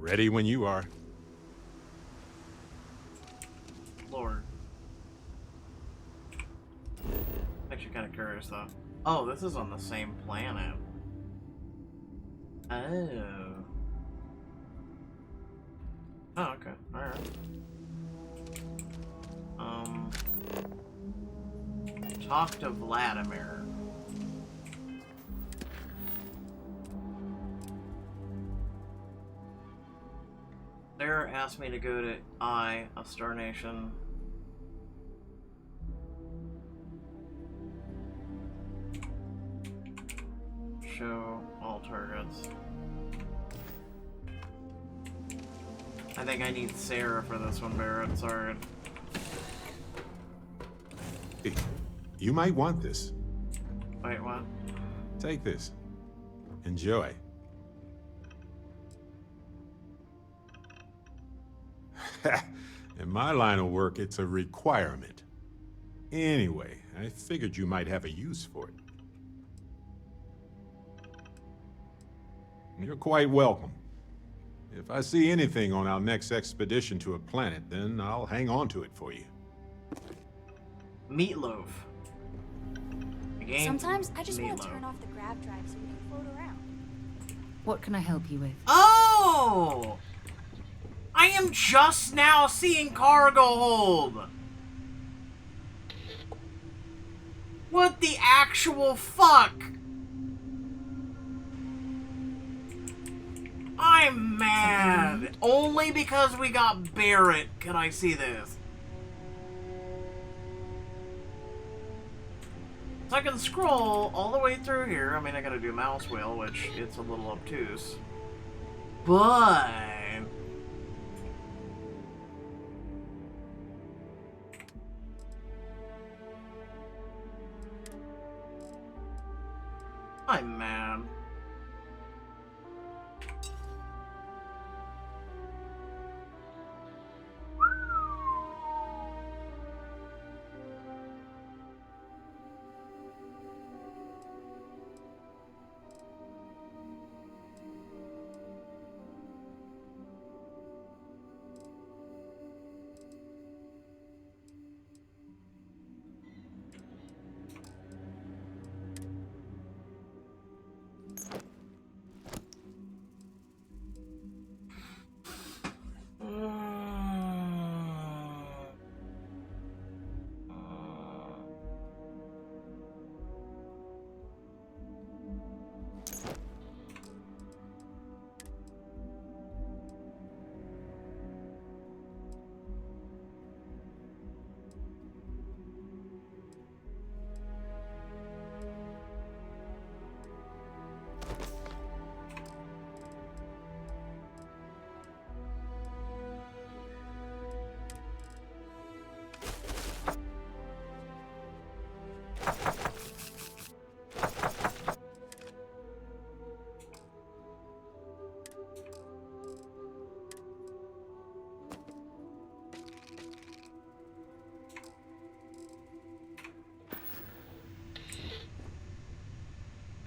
Ready when you are. Lord. Actually kind of curious though. Oh, this is on the same planet. Oh. Oh, okay. Alright. Talk to Vladimir. Sarah asked me to go to a Star Nation. Show all targets. I think I need Sarah for this one, Barrett. Sorry. Hey, you might want this. Wait, what? Take this. Enjoy. In my line of work, it's a requirement. Anyway, I figured you might have a use for it. You're quite welcome. If I see anything on our next expedition to a planet, then I'll hang on to it for you. Meatloaf. Sometimes I just want to turn off the grav drive so we can float around. What can I help you with? Oh! I am just now seeing cargo hold! What the actual fuck? I'm mad. Only because we got Barrett can I see this. So I can scroll all the way through here. I mean, I gotta do mouse wheel, which it's a little obtuse. But I'm mad.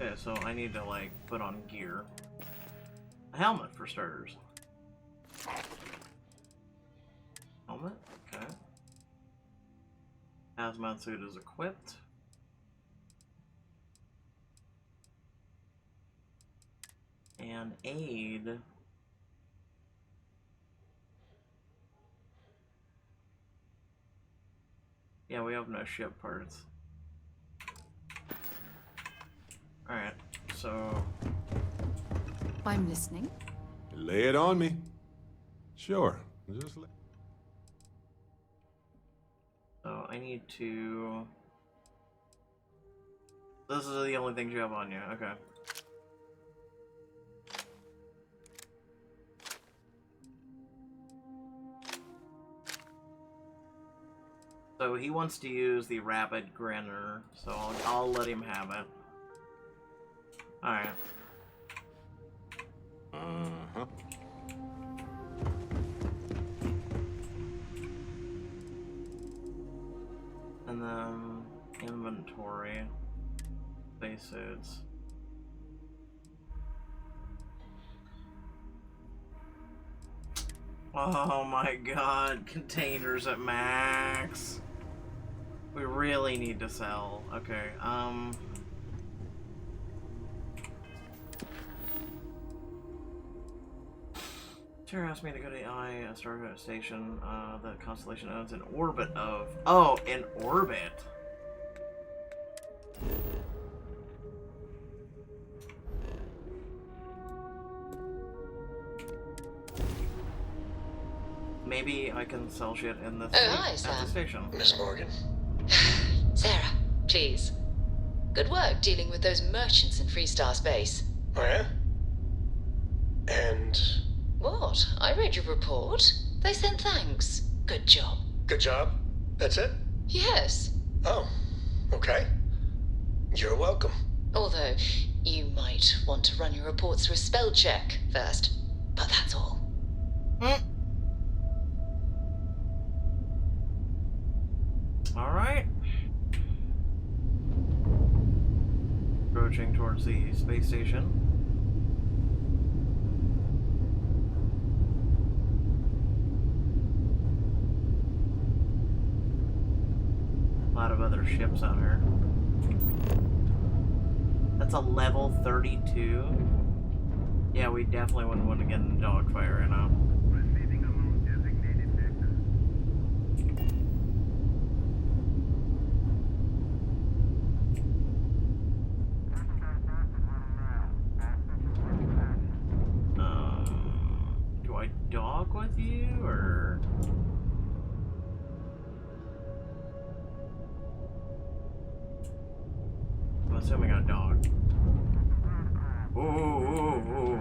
Okay, so I need to, like, put on gear. A helmet, for starters. Helmet, okay. Hazmat suit is equipped. And aid. Yeah, we have no ship parts. Alright, so... I'm listening. Lay it on me. Sure, just lay... So I need to... This is the only things you have on you, okay. So he wants to use the rapid grinner, so I'll let him have it. Alright. Uh-huh. And then inventory, spacesuits. Oh my god, containers at max. We really need to sell. Okay, Tara asked me to go to the Starfield station that Constellation owns in orbit of... Oh, in orbit! Maybe I can sell shit in the hi, at Sam. the station. Miss Morgan. Sarah, please. Good work dealing with those merchants in Freestar Space. Oh, yeah? And... What? I read your report. They sent thanks. Good job. Good job? That's it? Yes. Oh, okay. You're welcome. Although, you might want to run your reports through a spell check first. But that's all. Alright. Approaching towards the space station. A lot of other ships out here. That's a level 32. Yeah, we definitely wouldn't want to get in a dogfight right now. Do I dog with you, or... I'm assuming a dog. Ooh, ooh, ooh.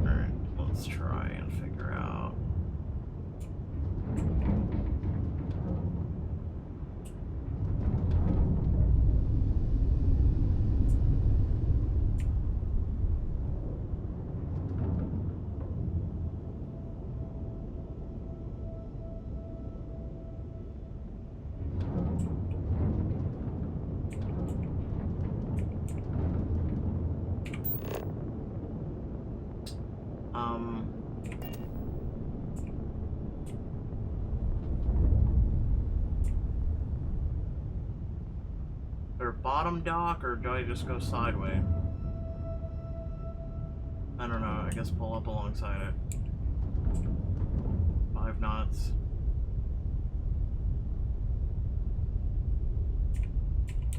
Alright, let's try and figure out. bottom dock, or do I just go sideways? I don't know, I guess pull up alongside it. 5 knots.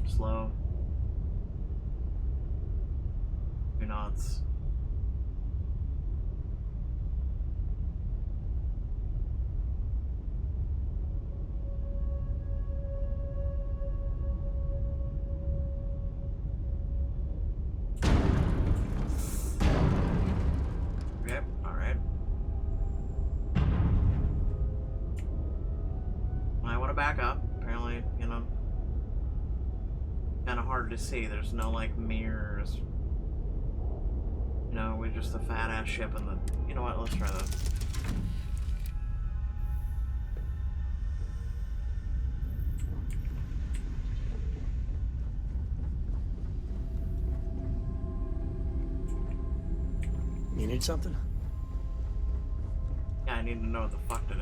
Slow. 2 knots. Yep, alright. I want to back up. Apparently, you know, kind of hard to see. There's no, like, mirrors. You know, we're just a fat-ass ship in the... You know what? Let's try this. You need something? Yeah, I need to know what the fuck to do.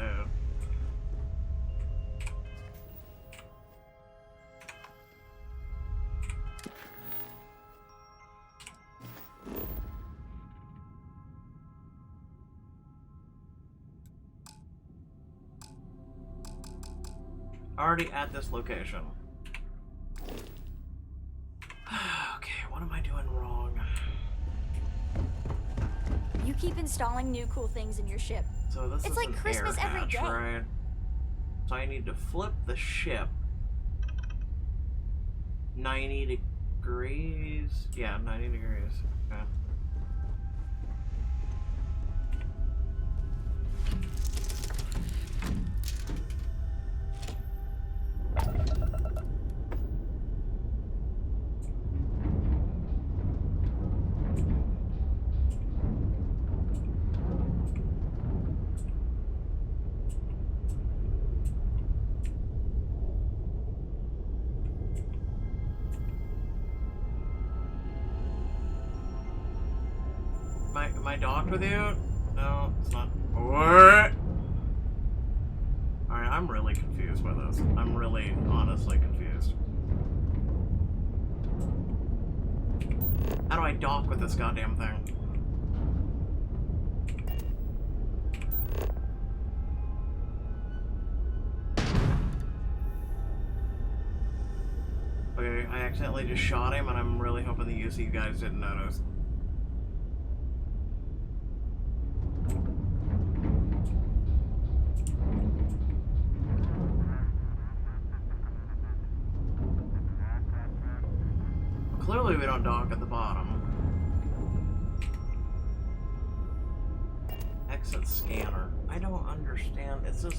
Already at this location. Okay, what am I doing wrong? You keep installing new cool things in your ship. So this It's is like an Christmas air every hatch, day. right? So I need to flip the ship 90 degrees. Yeah, 90 degrees. Okay. Am I docked with you? No, it's not. What? Alright, I'm really confused by this. I'm really, honestly confused. How do I dock with this goddamn thing? Okay, I accidentally just shot him, and I'm really hoping that you guys didn't notice. Clearly we don't dock at the bottom. Exit scanner. I don't understand. It says,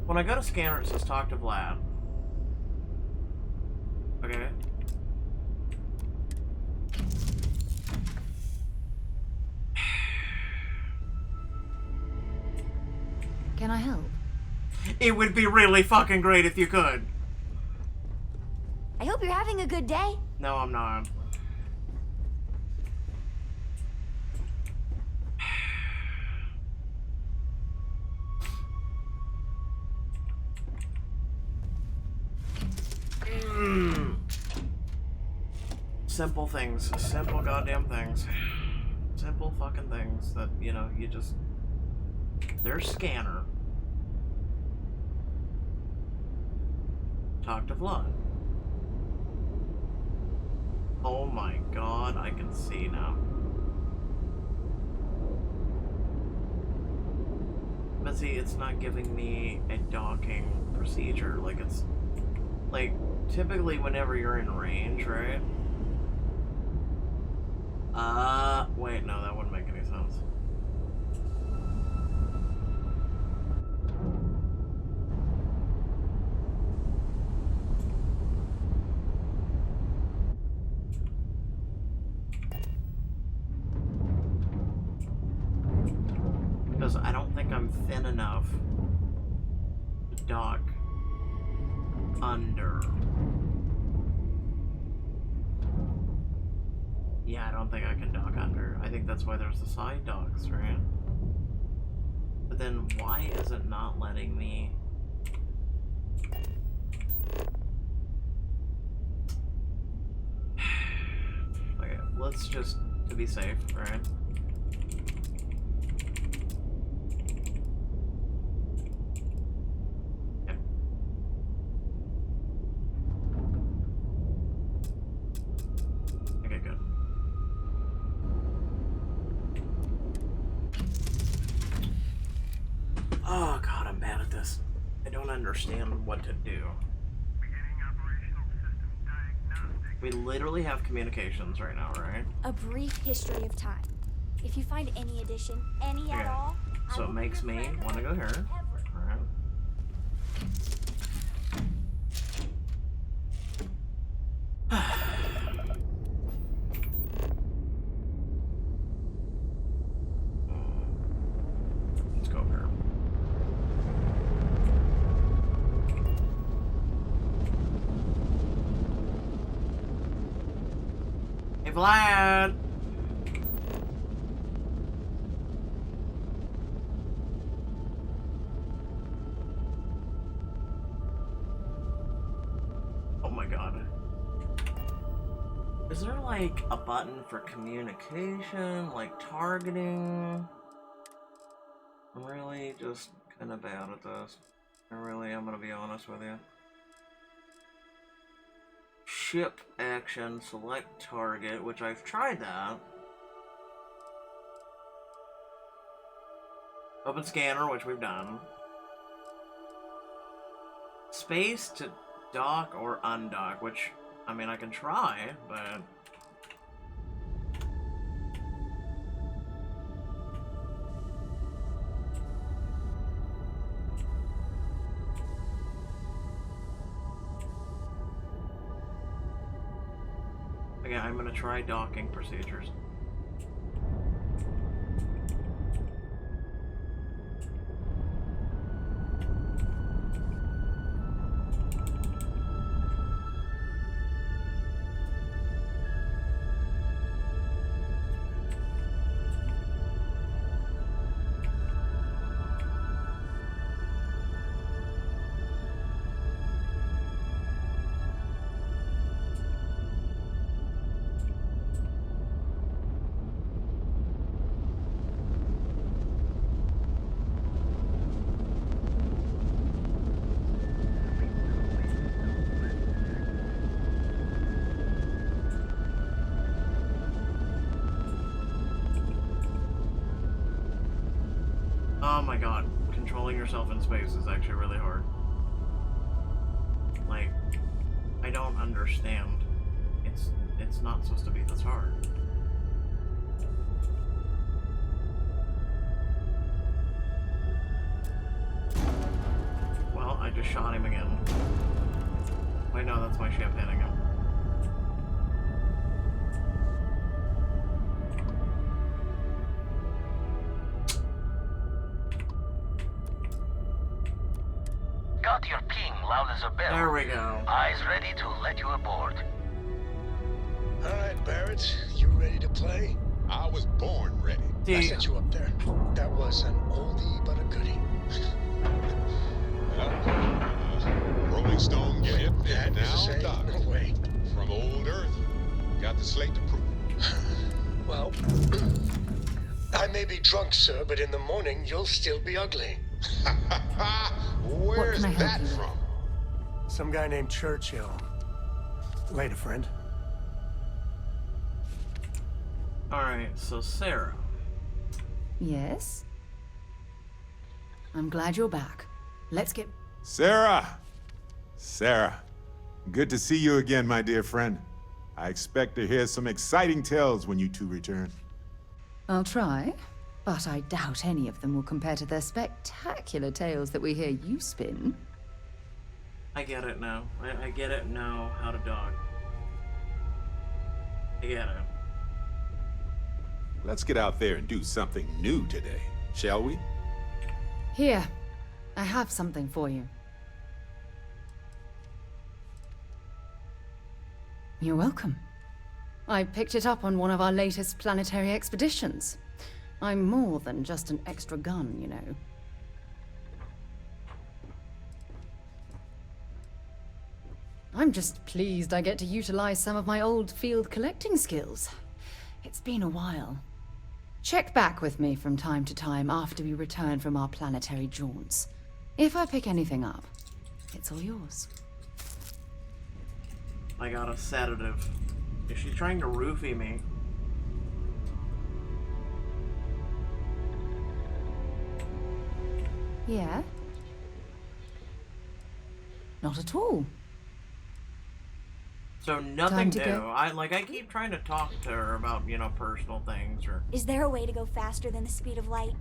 when I go to scanner, it says talk to Vlad. Okay. Can I help? It would be really fucking great if you could. I hope you're having a good day. No, I'm not. Simple things. Simple goddamn things. Simple fucking things that, you know, you just... There's scanner. Talk to Vlad. Oh my god, I can see now. But see, it's not giving me a docking procedure. Like, it's... Like, typically whenever you're in range, right? Wait, no, that wouldn't make any sense. Because I don't think I'm thin enough to dock under. Yeah, I don't think I can dock under. I think that's why there's the side docks, right? But then why is it not letting me... let's just to be safe, right? Yep. Okay, good. Oh god, I'm bad at this. I don't understand what to do. We literally have communications right now, right? A brief history of time. If you find any addition, any at all, so it makes me want to go here. Alright. Let's go here. Hey, Vlad! Oh my god. Is there like a button for communication, like targeting? I'm really just kind of bad at this. I'm gonna be honest with you. Ship action, select target, which I've tried that. Open scanner, which we've done. Space to dock or undock, which, I mean, I can try, but... Okay, I'm gonna try docking procedures. Oh my god, controlling yourself in space is actually really hard. Like, I don't understand. It's not supposed to be this hard. Well, I just shot him again. Wait, no, that's my ship hitting him. Got your ping loud as a bell. There we go. Eyes ready to let you aboard. All right, Barrett, you ready to play? I was born ready. I set you up there. That was an oldie but a goodie. Rolling Stone get it. That Now, is to say, Doc. no way. From old Earth. Got the slate to prove it. Well, I may be drunk, sir, but in the morning you'll still be ugly. Where's that from? Some guy named Churchill. Later, friend. Alright, so Sarah. Yes? I'm glad you're back. Let's get... Sarah! Sarah, good to see you again, my dear friend. I expect to hear some exciting tales when you two return. I'll try, but I doubt any of them will compare to the spectacular tales that we hear you spin. I get it now. I get it now how to dog. I get it. Let's get out there and do something new today, shall we? Here, I have something for you. You're welcome. I picked it up on one of our latest planetary expeditions. I'm more than just an extra gun, you know. I'm just pleased I get to utilize some of my old field collecting skills. It's been a while. Check back with me from time to time after we return from our planetary jaunts. If I pick anything up, it's all yours. I got a sedative. Is she trying to roofie me? Yeah? Not at all. So nothing Time to new. go. I keep trying to talk to her about, you know, personal things or... Is there a way to go faster than the speed of light?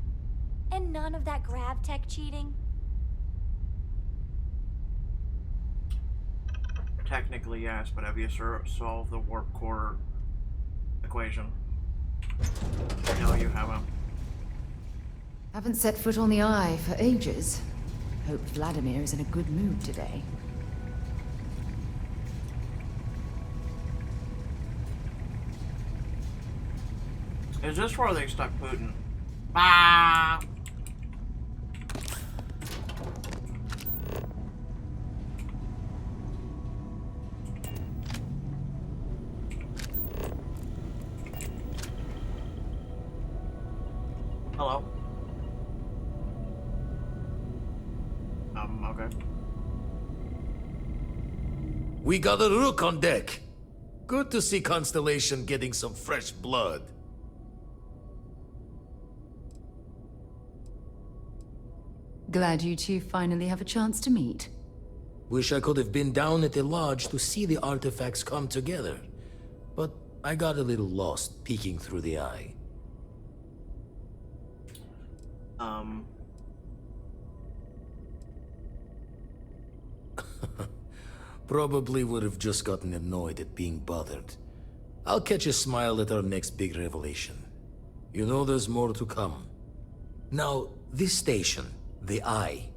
And none of that grav tech cheating? Technically, yes, but have you solved the warp core equation? No, you haven't. Haven't set foot on the Eye for ages. Hope Vladimir is in a good mood today. Is this where they stuck Putin? Ah! Hello? Okay. We got a rook on deck. Good to see Constellation getting some fresh blood. Glad you two finally have a chance to meet. Wish I could have been down at the lodge to see the artifacts come together. But I got a little lost peeking through the eye. Probably would have just gotten annoyed at being bothered. I'll catch a smile at our next big revelation. You know there's more to come. Now, this station, the Eye,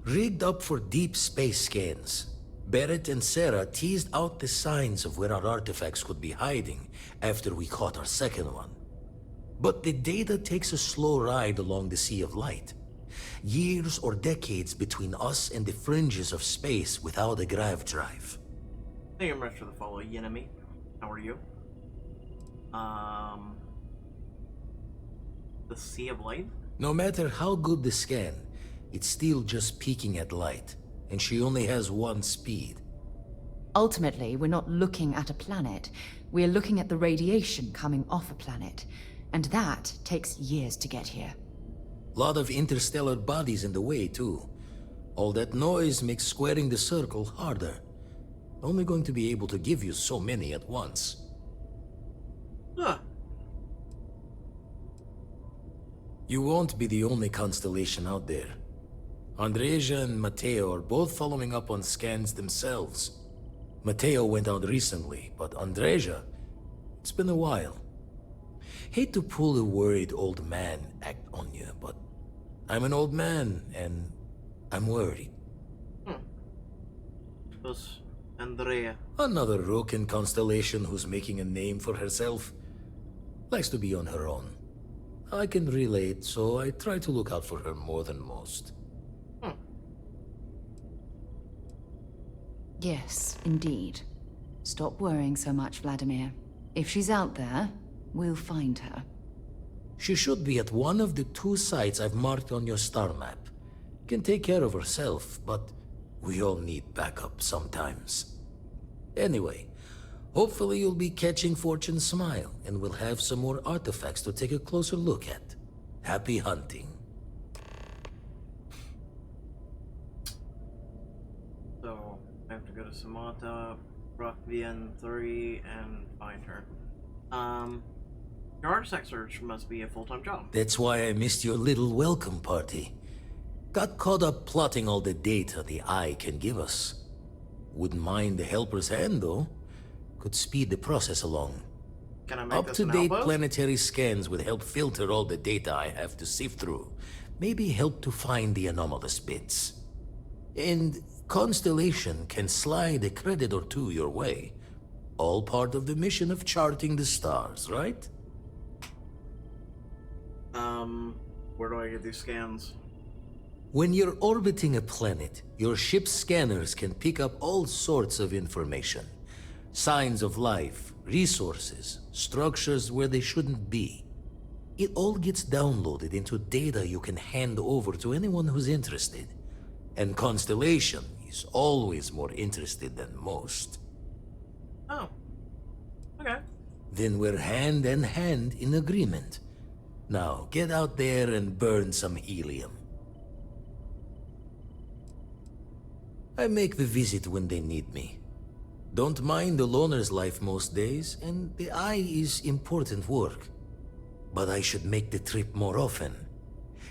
rigged up for deep space scans. Barrett and Sarah teased out the signs of where our artifacts could be hiding after we caught our second one. But the data takes a slow ride along the Sea of Light. Years or decades between us and the fringes of space without a grav drive. Thank you very much for the follow, Yenemy. How are you? The Sea of Light? No matter how good the scan, it's still just peeking at light, and she only has one speed. Ultimately, we're not looking at a planet. We're looking at the radiation coming off a planet. And that takes years to get here. Lot of interstellar bodies in the way, too. All that noise makes squaring the circle harder. Only going to be able to give you so many at once. Huh. You won't be the only constellation out there. Andreja and Matteo are both following up on scans themselves. Matteo went out recently, but Andreja, it's been a while. Hate to pull a worried old man act on you, but I'm an old man, and I'm worried. Who's Andrea? Another rook in Constellation who's making a name for herself. Likes to be on her own. I can relate, so I try to look out for her more than most. Yes, indeed. Stop worrying so much, Vladimir. If she's out there, we'll find her. She should be at one of the 2 sites I've marked on your star map. Can take care of herself, but we all need backup sometimes. Anyway, hopefully you'll be catching Fortune's smile, and we'll have some more artifacts to take a closer look at. Happy hunting. So, I have to go to Samantha, Rockvian 3, and find her. Your artifact search must be a full-time job. That's why I missed your little welcome party. Got caught up plotting all the data the Eye can give us. Wouldn't mind the helper's hand, though. Could speed the process along. Can I make this an Up-to-date outpost? planetary scans would help filter all the data I have to sift through. Maybe help to find the anomalous bits. And Constellation can slide a credit or 2 your way. All part of the mission of charting the stars, right? Where do I get these scans? When you're orbiting a planet, your ship's scanners can pick up all sorts of information. Signs of life, resources, structures where they shouldn't be. It all gets downloaded into data you can hand over to anyone who's interested. And Constellation is always more interested than most. Oh. Okay. Then we're hand in hand in agreement. Now, get out there and burn some helium. I make the visit when they need me. Don't mind the loner's life most days, and the eye is important work. But I should make the trip more often.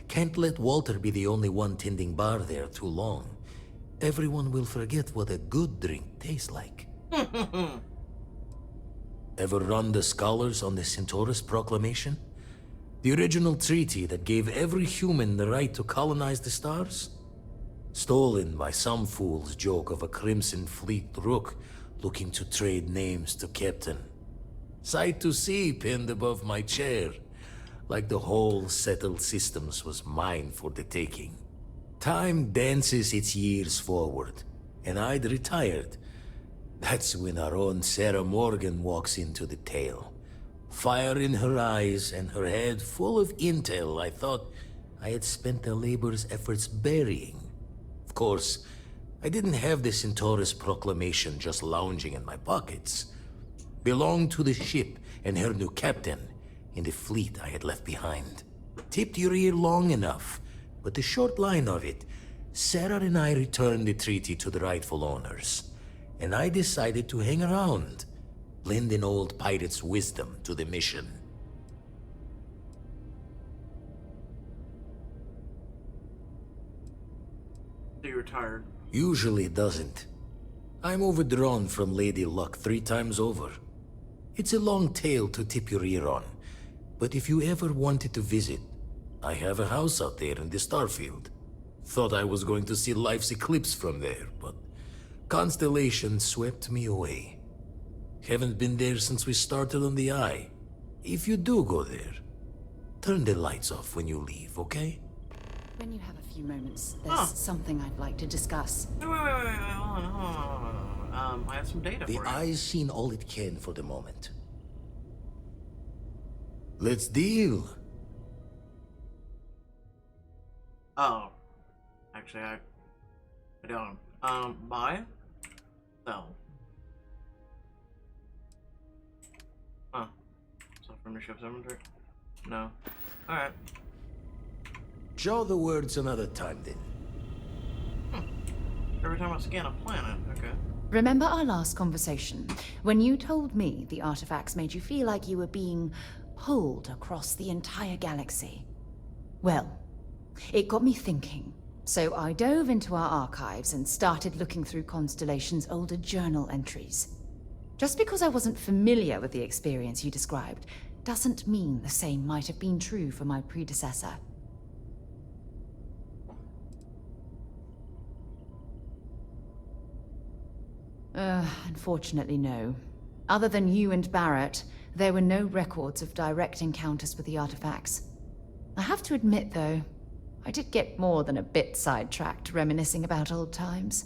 Can't let Walter be the only one tending bar there too long. Everyone will forget what a good drink tastes like. Ever run the scholars on the Centaurus Proclamation? The original treaty that gave every human the right to colonize the stars? Stolen by some fool's joke of a Crimson Fleet rook looking to trade names to Captain. Sight to see pinned above my chair, like the whole settled systems was mine for the taking. Time dances its years forward, and I'd retired. That's when our own Sarah Morgan walks into the tale. Fire in her eyes and her head full of intel I thought I had spent the labor's efforts burying. Of course, I didn't have the Centaurus Proclamation just lounging in my pockets. Belonged to the ship and her new captain in the fleet I had left behind. Tipped your ear long enough, but the short line of it, Sarah and I returned the treaty to the rightful owners, and I decided to hang around, lend an old pirate's wisdom to the mission. So you retired? Usually it doesn't. I'm overdrawn from Lady Luck 3 times over. It's a long tale to tip your ear on, but if you ever wanted to visit, I have a house out there in the Starfield. Thought I was going to see life's eclipse from there, but Constellation swept me away. Haven't been there since we started on the Eye. If you do go there, turn the lights off when you leave, okay? When you have a few moments, there's something I'd like to discuss. Wait, hold on. I have some data The for you. Eye's seen all it can for the moment. Let's deal. Oh. Actually, I don't. Buy? Sell. Huh. So from the ship's inventory? No. Alright. Show the words another time then. Every time I scan a planet, okay. Remember our last conversation, when you told me the artifacts made you feel like you were being pulled across the entire galaxy? Well, it got me thinking. So I dove into our archives and started looking through Constellation's older journal entries. Just because I wasn't familiar with the experience you described, doesn't mean the same might have been true for my predecessor. Unfortunately, no. Other than you and Barrett, there were no records of direct encounters with the artifacts. I have to admit, though, I did get more than a bit sidetracked reminiscing about old times.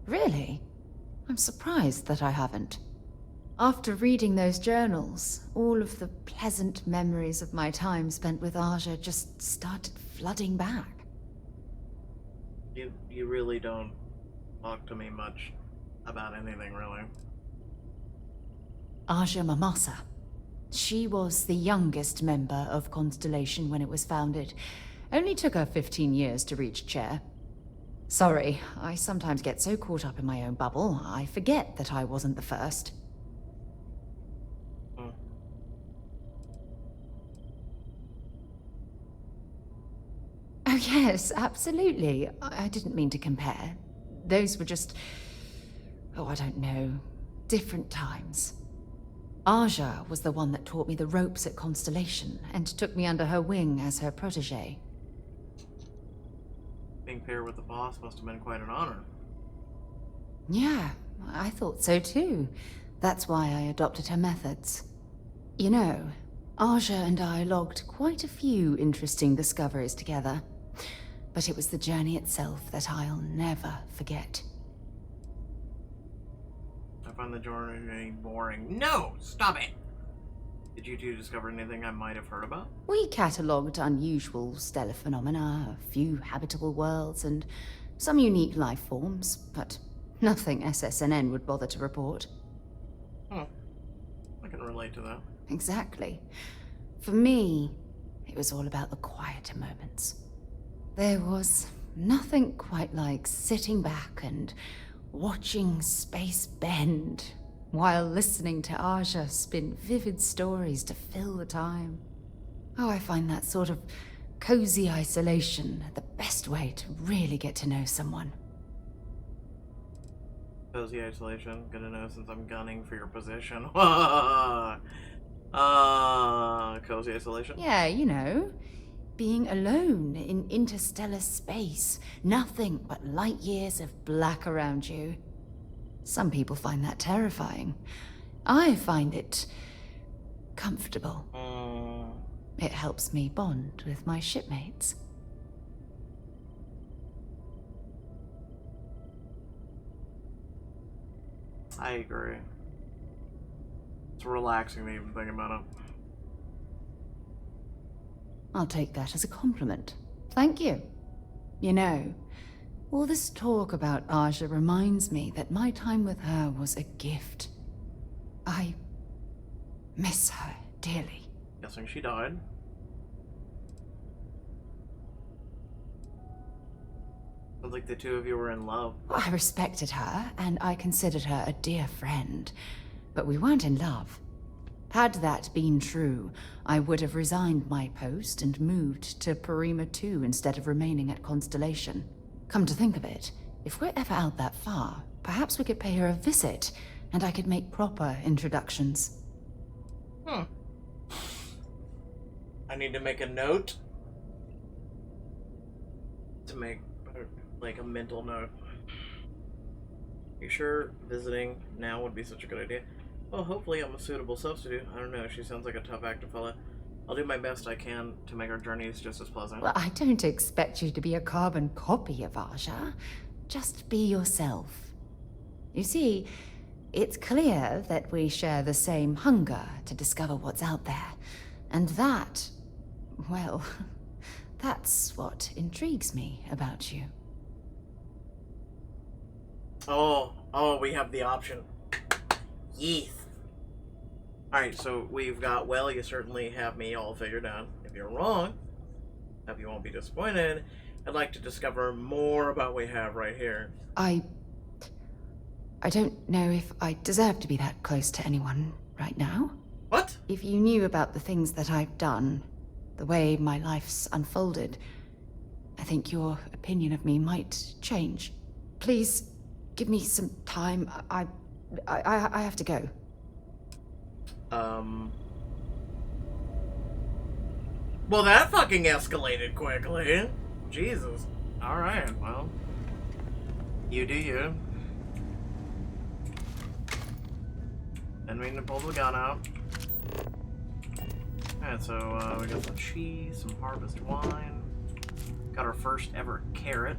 Really? I'm surprised that I haven't. After reading those journals, all of the pleasant memories of my time spent with Aja just started flooding back. You really don't talk to me much about anything, really. Aja Mamasa. She was the youngest member of Constellation when it was founded. Only took her 15 years to reach chair. Sorry, I sometimes get so caught up in my own bubble, I forget that I wasn't the first. Oh yes, absolutely. I didn't mean to compare. Those were just... oh, I don't know. Different times. Aja was the one that taught me the ropes at Constellation, and took me under her wing as her protege. Being paired with the boss must have been quite an honor. Yeah, I thought so too. That's why I adopted her methods. You know, Aja and I logged quite a few interesting discoveries together. but it was the journey itself that I'll never forget. I find the journey boring. No! Stop it! Did you two discover anything I might have heard about? We catalogued unusual stellar phenomena, a few habitable worlds, and some unique life forms, but nothing SSNN would bother to report. I can relate to that. Exactly. For me, it was all about the quieter moments. There was nothing quite like sitting back and watching space bend while listening to Aja spin vivid stories to fill the time. Oh, I find that sort of cozy isolation the best way to really get to know someone. Cozy isolation, gonna know since I'm gunning for your position. Cozy isolation? Yeah, you know, being alone in interstellar space, nothing but light years of black around you. Some people find that terrifying. I find it comfortable. It helps me bond with my shipmates. I agree. It's relaxing to even think about it. I'll take that as a compliment. Thank you. You know, all this talk about Aja reminds me that my time with her was a gift. I miss her dearly. Guessing she died. Sounds like the two of you were in love. I respected her, and I considered her a dear friend. But we weren't in love. Had that been true, I would have resigned my post and moved to Parima 2 instead of remaining at Constellation. Come to think of it, if we're ever out that far, perhaps we could pay her a visit, and I could make proper introductions. I need to make a note. To make, like, a mental note. You sure visiting now would be such a good idea? Well, hopefully I'm a suitable substitute. I don't know, she sounds like a tough act to follow. I'll do my best I can to make our journeys just as pleasant. Well, I don't expect you to be a carbon copy of Aja. Just be yourself. You see, it's clear that we share the same hunger to discover what's out there. And that, well, that's what intrigues me about you. Oh, we have the option. Yeeth. Alright, so we've got, well, you certainly have me all figured out. If you're wrong, hope you won't be disappointed. I'd like to discover more about what we have right here. I don't know if I deserve to be that close to anyone right now. What? If you knew about the things that I've done, the way my life's unfolded, I think your opinion of me might change. Please, give me some time. I have to go. Well, that fucking escalated quickly. Jesus. Alright, well. You do you. Didn't mean to pull the gun out. Alright, so we got some cheese, some harvest wine. Got our first ever carrot.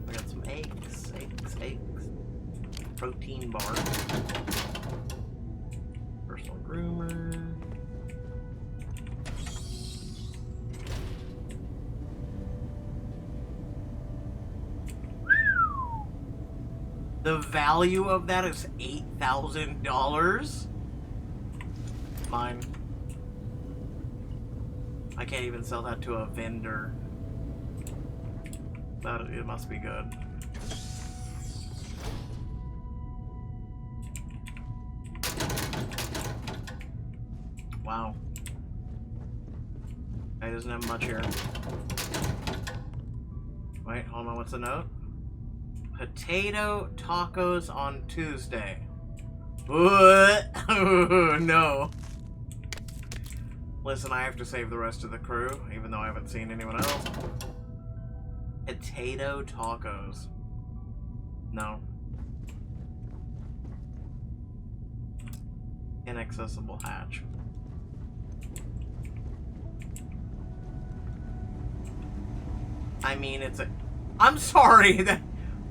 We got some eggs. Protein bar. Personal groomer. The value of that is $8,000? Mine. I can't even sell that to a vendor. That it must be good. Wow. Guy doesn't have much here. Wait, hold on, what's the note? Potato tacos on Tuesday. What? No. Listen, I have to save the rest of the crew, even though I haven't seen anyone else. Potato tacos. No. Inaccessible hatch. I mean, it's a... I'm sorry, that...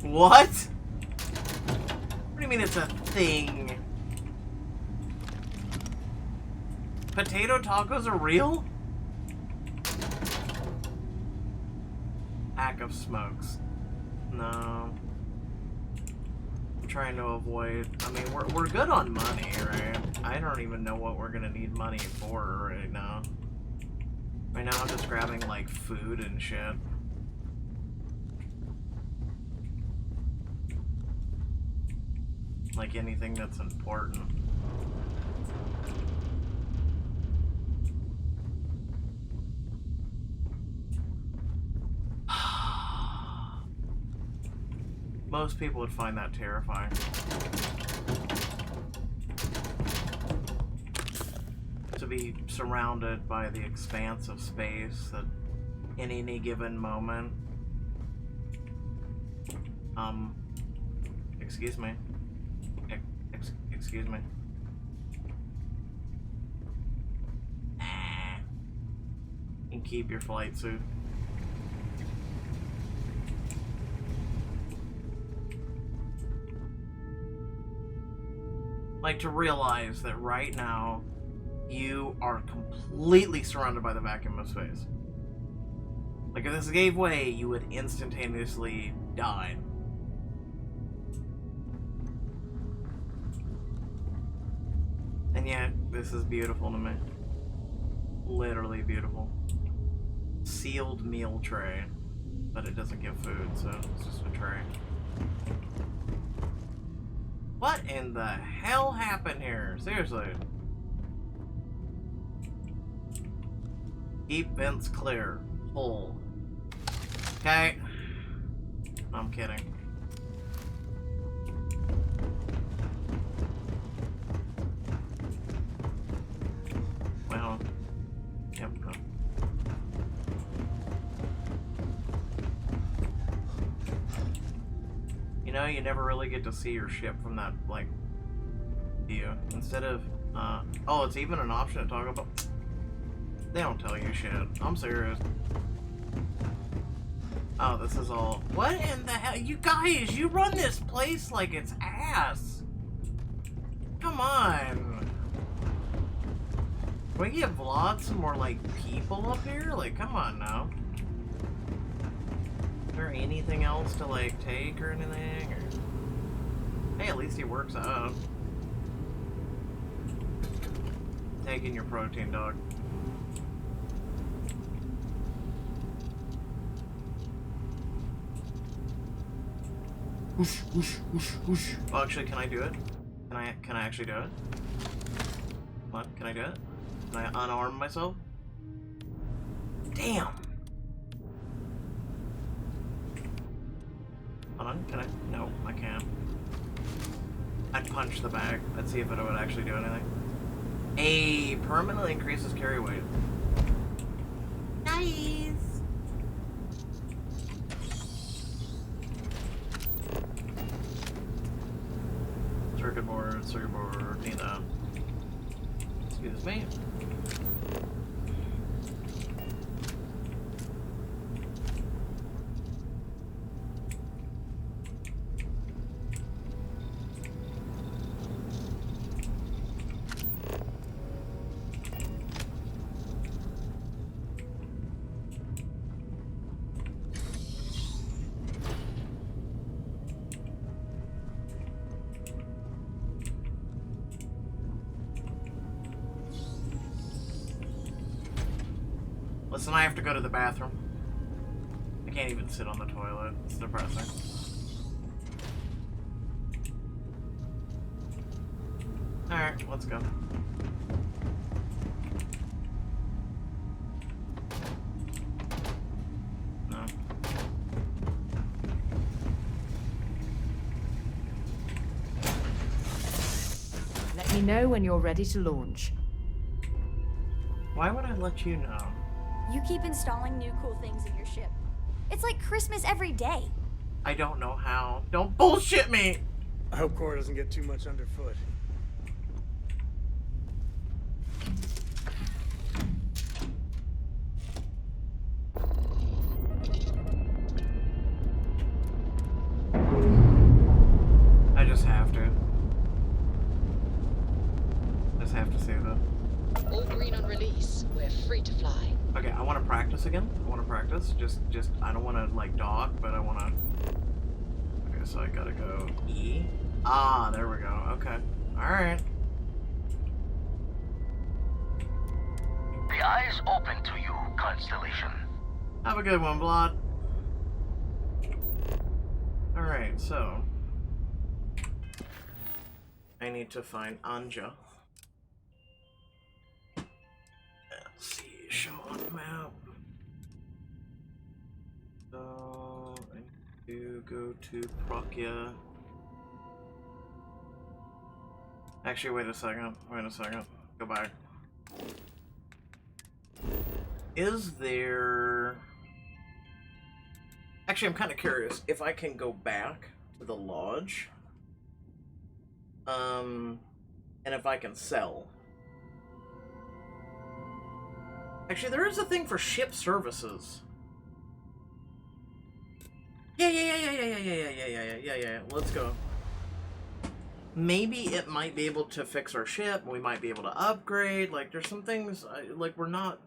What? What do you mean it's a thing? Potato tacos are real? Pack of smokes. No. I'm trying to avoid... I mean, we're good on money, right? I don't even know what we're gonna need money for right now. Right now I'm just grabbing, like, food and shit. Like anything that's important. Most people would find that terrifying. To be surrounded by the expanse of space at any given moment. Excuse me. Excuse me. And keep your flight suit. Like, to realize that right now you are completely surrounded by the vacuum of space. Like, if this gave way, you would instantaneously die. And yet, this is beautiful to me. Literally beautiful. Sealed meal tray. But it doesn't give food, so it's just a tray. What in the hell happened here? Seriously. Keep vents clear. Pull. Okay. I'm kidding. Well. Yep. No. You know, you never really get to see your ship from that, like, view. Instead of, oh, it's even an option to talk about. They don't tell you shit. I'm serious. Oh, this is all... What in the hell? You guys, you run this place like it's ass. Come on. Can we get lots more, like, people up here? Like, come on now. Is there anything else to, like, take or anything? Or... Hey, at least he works out. Taking your protein, dog. Whoosh, whoosh, whoosh, whoosh. Oh, actually, can I do it? Can I actually do it? What? Can I do it? Can I unarm myself? Damn! Hold on, can I? No, I can't. I'd punch the bag. Let's see if it would actually do anything. A permanently increases carry weight. Nice! Circuit board, need that. Excuse me. Listen, I have to go to the bathroom. I can't even sit on the toilet. It's depressing. Alright, let's go. No. Let me know when you're ready to launch. Why would I let you know? You keep installing new cool things in your ship. It's like Christmas every day. I don't know how. Don't bullshit me! I hope Cora doesn't get too much underfoot. just have to. Just have to say that. All green on release. We're free to fly. Okay, I want to practice again. I want to practice. Just, I don't want to, like, dock, but I want to... Okay, so I gotta go E. Ah, there we go. Okay. Alright. The eye's open to you, Constellation. Have a good one, Vlad. Alright, so... I need to find Anja. Let's see, show on the map. So, I need to go to Prokya. Actually, wait a second. Go back. Is there... Actually, I'm kind of curious if I can go back to the lodge. And if I can sell. Actually, there is a thing for ship services. Yeah. Let's go. Maybe it might be able to fix our ship. We might be able to upgrade. Like, there's some things, like, we're not...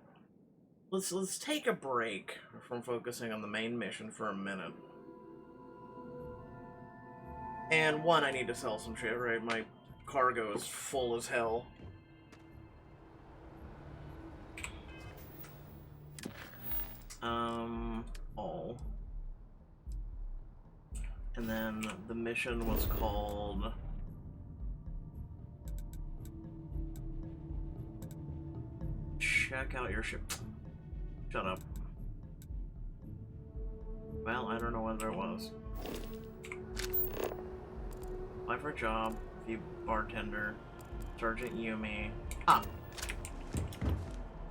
Let's take a break from focusing on the main mission for a minute. And one, I need to sell some shit, right? My cargo is full as hell. All. And then the mission was called... Check out your ship. Shut up. Well, I don't know what there was. Apply for a job, be bartender, Sergeant Yumi. Ah!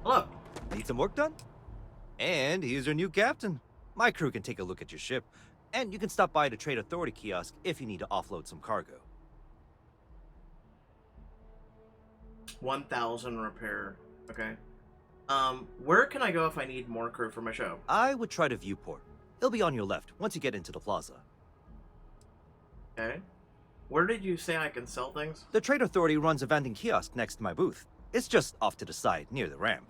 Hello! Need some work done? And here's your new captain. My crew can take a look at your ship, and you can stop by the Trade Authority kiosk if you need to offload some cargo. 1,000 repair. Okay. Where can I go if I need more crew for my show? I would try the viewport. It'll be on your left once you get into the plaza. Okay. Where did you say I can sell things? The Trade Authority runs a vending kiosk next to my booth. It's just off to the side, near the ramp.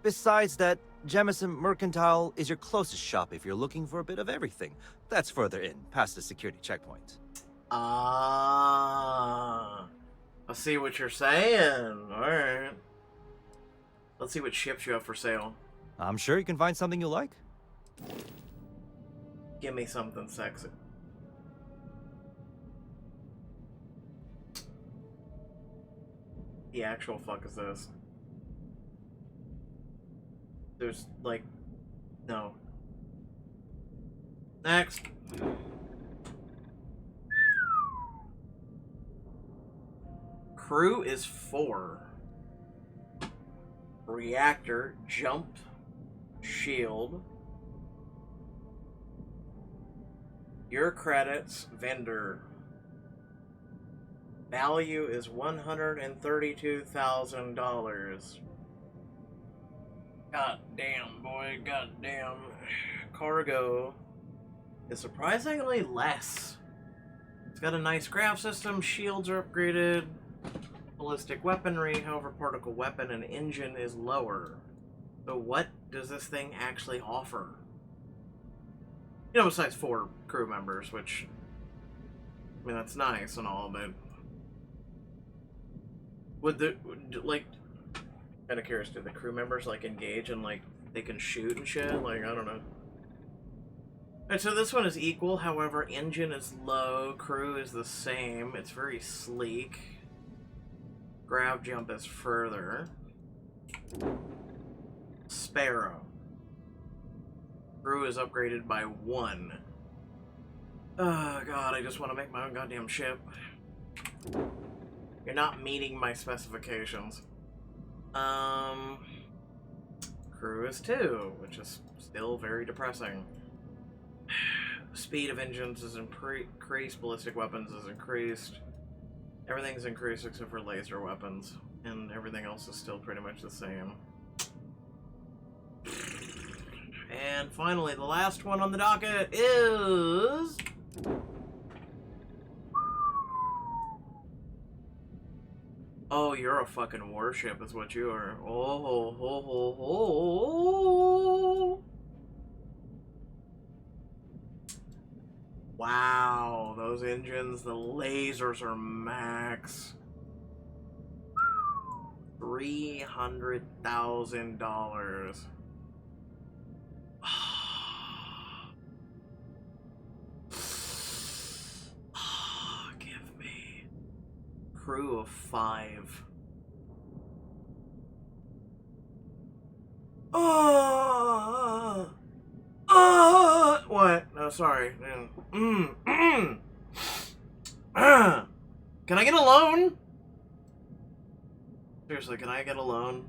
Besides that, Jemison Mercantile is your closest shop if you're looking for a bit of everything. That's further in, past the security checkpoint. Ah, I see what you're saying. Alright. Let's see what ships you have for sale. I'm sure you can find something you like. Give me something sexy. The actual fuck is this? There's, like, no. Next. Crew is 4. Reactor, jump, shield. Your credits, vendor. Value is $132,000. God damn, boy, god damn. Cargo is surprisingly less. It's got a nice grav system, shields are upgraded, ballistic weaponry, however particle weapon and engine is lower. So what does this thing actually offer? You know, besides 4 crew members, which, I mean, that's nice and all, but would the, like, kind of curious, do the crew members, like, engage and, like, they can shoot and shit? Like, I don't know. Alright, so this one is equal, however, engine is low, crew is the same, it's very sleek. Grav jump is further. Sparrow. Crew is upgraded by 1. Oh god, I just want to make my own goddamn ship. You're not meeting my specifications. Crew is 2, which is still very depressing. Speed of engines is increased, ballistic weapons is increased. Everything's increased except for laser weapons, and everything else is still pretty much the same. And finally, the last one on the docket is... Oh, you're a fucking warship is what you are. Oh, ho, ho, ho, ho. Wow, those engines, the lasers are max. $300,000. Give me crew of 5. What? No, sorry. Can I get a loan? Seriously, can I get a loan?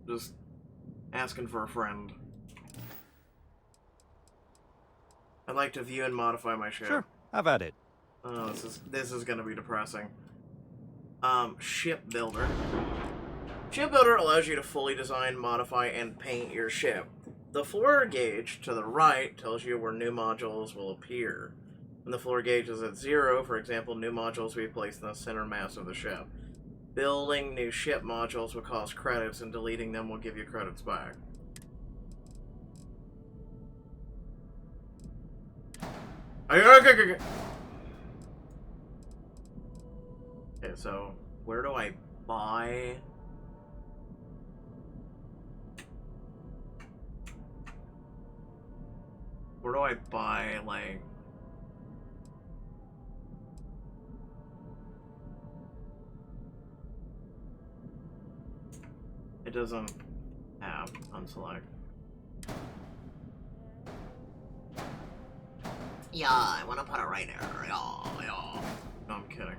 Just asking for a friend. I'd like to view and modify my ship. Sure, have at it. Oh, this is gonna be depressing. Ship builder. Ship builder allows you to fully design, modify, and paint your ship. The floor gauge to the right tells you where new modules will appear. When the floor gauge is at 0, for example, new modules will be placed in the center mass of the ship. Building new ship modules will cost credits, and deleting them will give you credits back. Okay, so where do I buy? Where do I buy, like... It doesn't have unselect. Yeah, I want to put it right there. Yeah. No, I'm kidding.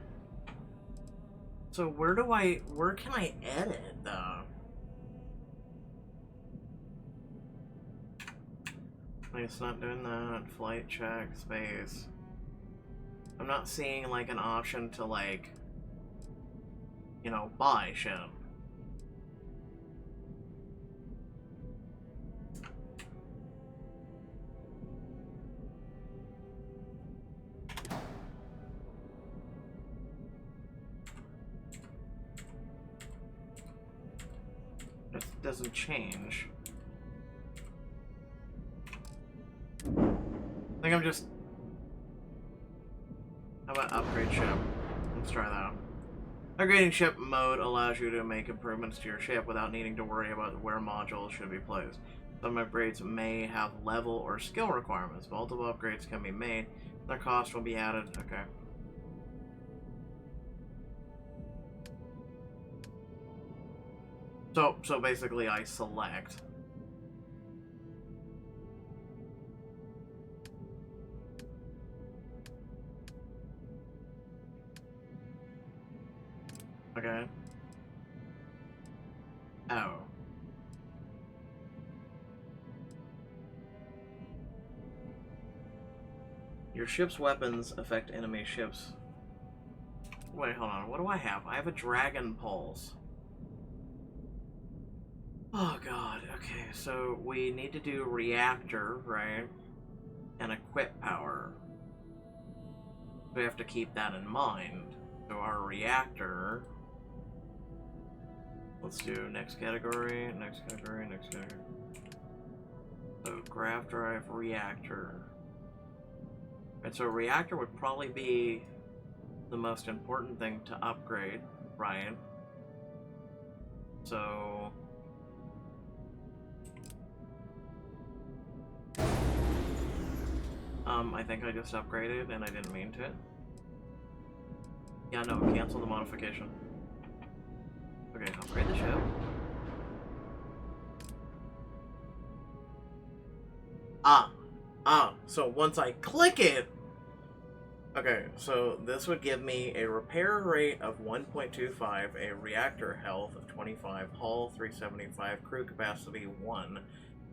So where can I edit, though? It's not doing that. Flight check, space. I'm not seeing, like, an option to, like, you know, buy shit. It doesn't change. I think I'm just... How about upgrade ship? Let's try that. Upgrading ship mode allows you to make improvements to your ship without needing to worry about where modules should be placed. Some upgrades may have level or skill requirements. Multiple upgrades can be made. Their cost will be added. Okay. So basically I select. Okay. Oh. Your ship's weapons affect enemy ships. Wait, hold on. What do I have? I have a dragon pulse. Oh god, okay, so we need to do reactor, right? And equip power. We have to keep that in mind. So our reactor... Let's do next category, next category, next category. So grav drive, reactor. And so reactor would probably be the most important thing to upgrade, right? So... I think I just upgraded and I didn't mean to. Yeah, no, cancel the modification. Okay, upgrade the ship. So once I click it... Okay, so this would give me a repair rate of 1.25, a reactor health of 25, hull 375, crew capacity 1,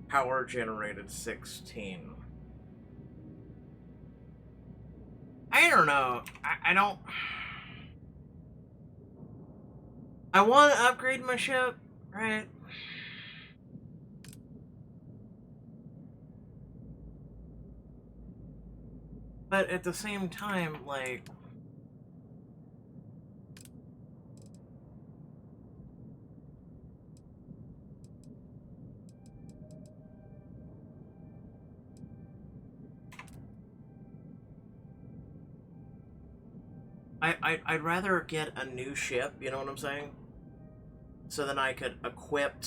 power generated 16. I don't know. I don't... I want to upgrade my ship, right? But at the same time, like... I'd rather get a new ship, you know what I'm saying? So then I could equip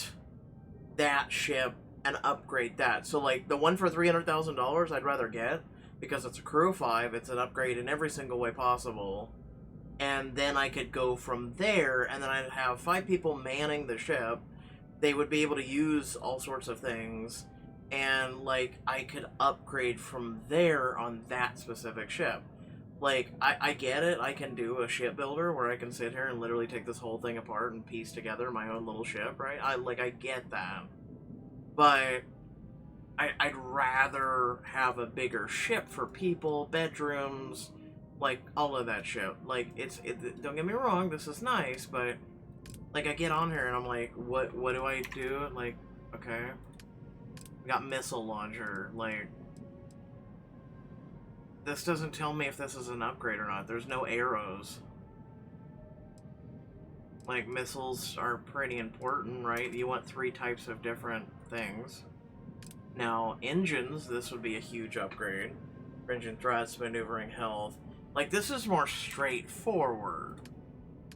that ship and upgrade that. So like the one for $300,000 I'd rather get, because it's a crew of 5, it's an upgrade in every single way possible. And then I could go from there, and then I'd have 5 people manning the ship. They would be able to use all sorts of things, and like I could upgrade from there on that specific ship. Like, I get it, I can do a shipbuilder where I can sit here and literally take this whole thing apart and piece together my own little ship, right? I get that. But I'd rather have a bigger ship for people, bedrooms, like all of that shit. Like, don't get me wrong, this is nice, but like I get on here and I'm like, what do I do? Like, okay, we got missile launcher, like, this doesn't tell me if this is an upgrade or not. There's no arrows. Like, missiles are pretty important, right? You want 3 types of different things. Now, engines, this would be a huge upgrade. Engine threats, maneuvering, health. Like, this is more straightforward.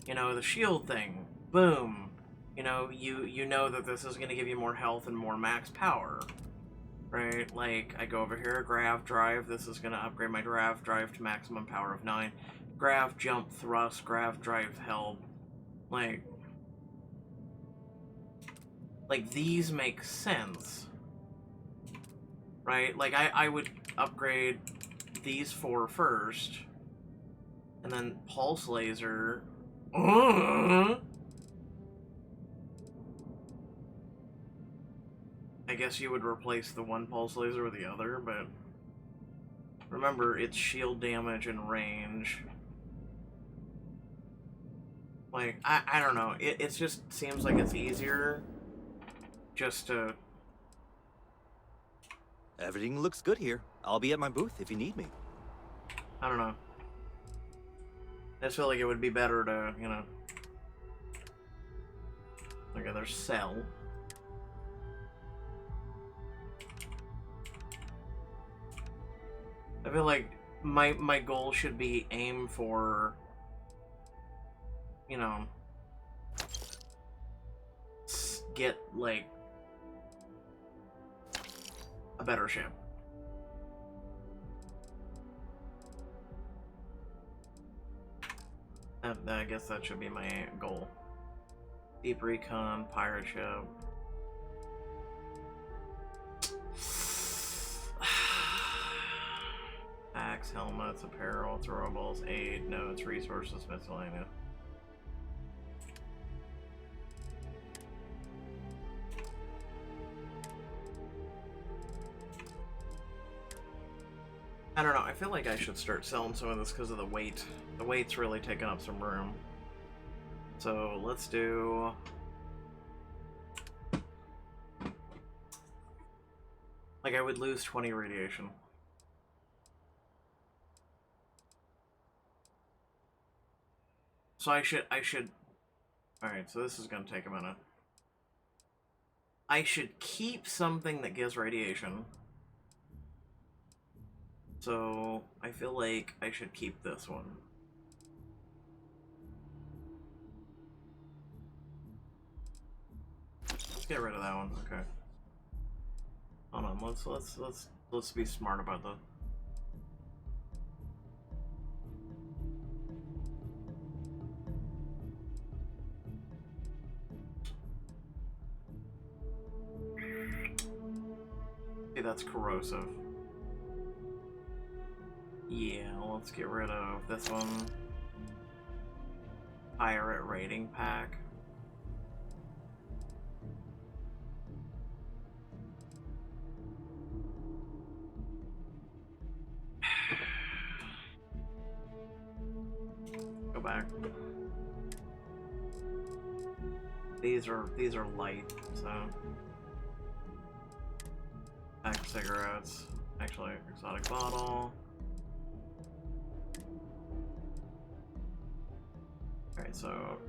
You know, the shield thing, boom. You know, you know that this is going to give you more health and more max power. Right, like, I go over here, grav drive, this is going to upgrade my grav drive to maximum power of 9. Grav jump thrust, grav drive help. Like, these make sense. Right, like, I would upgrade these 4 first. And then pulse laser. I guess you would replace the one pulse laser with the other, but remember, it's shield damage and range. Like, I don't know. It just seems like it's easier just to... Everything looks good here. I'll be at my booth if you need me. I don't know. I just feel like it would be better to, you know... Okay, there's Cell. I feel like my goal should be aim for, you know, get, like, a better ship. I guess that should be my goal. Deep recon, pirate ship. Axe, helmets, apparel, throwables, aid, notes, resources, miscellaneous. I don't know, I feel like I should start selling some of this because of the weight. The weight's really taking up some room. So let's do... like, I would lose 20 radiation. So I should... Alright, so this is going to take a minute. I should keep something that gives radiation. So I feel like I should keep this one. Let's get rid of that one. Okay. Hold on. Let's be smart about that. See, that's corrosive. Yeah, let's get rid of this one. Pirate rating pack. Go back. These are light, so pack of cigarettes. Actually, exotic bottle. Alright, so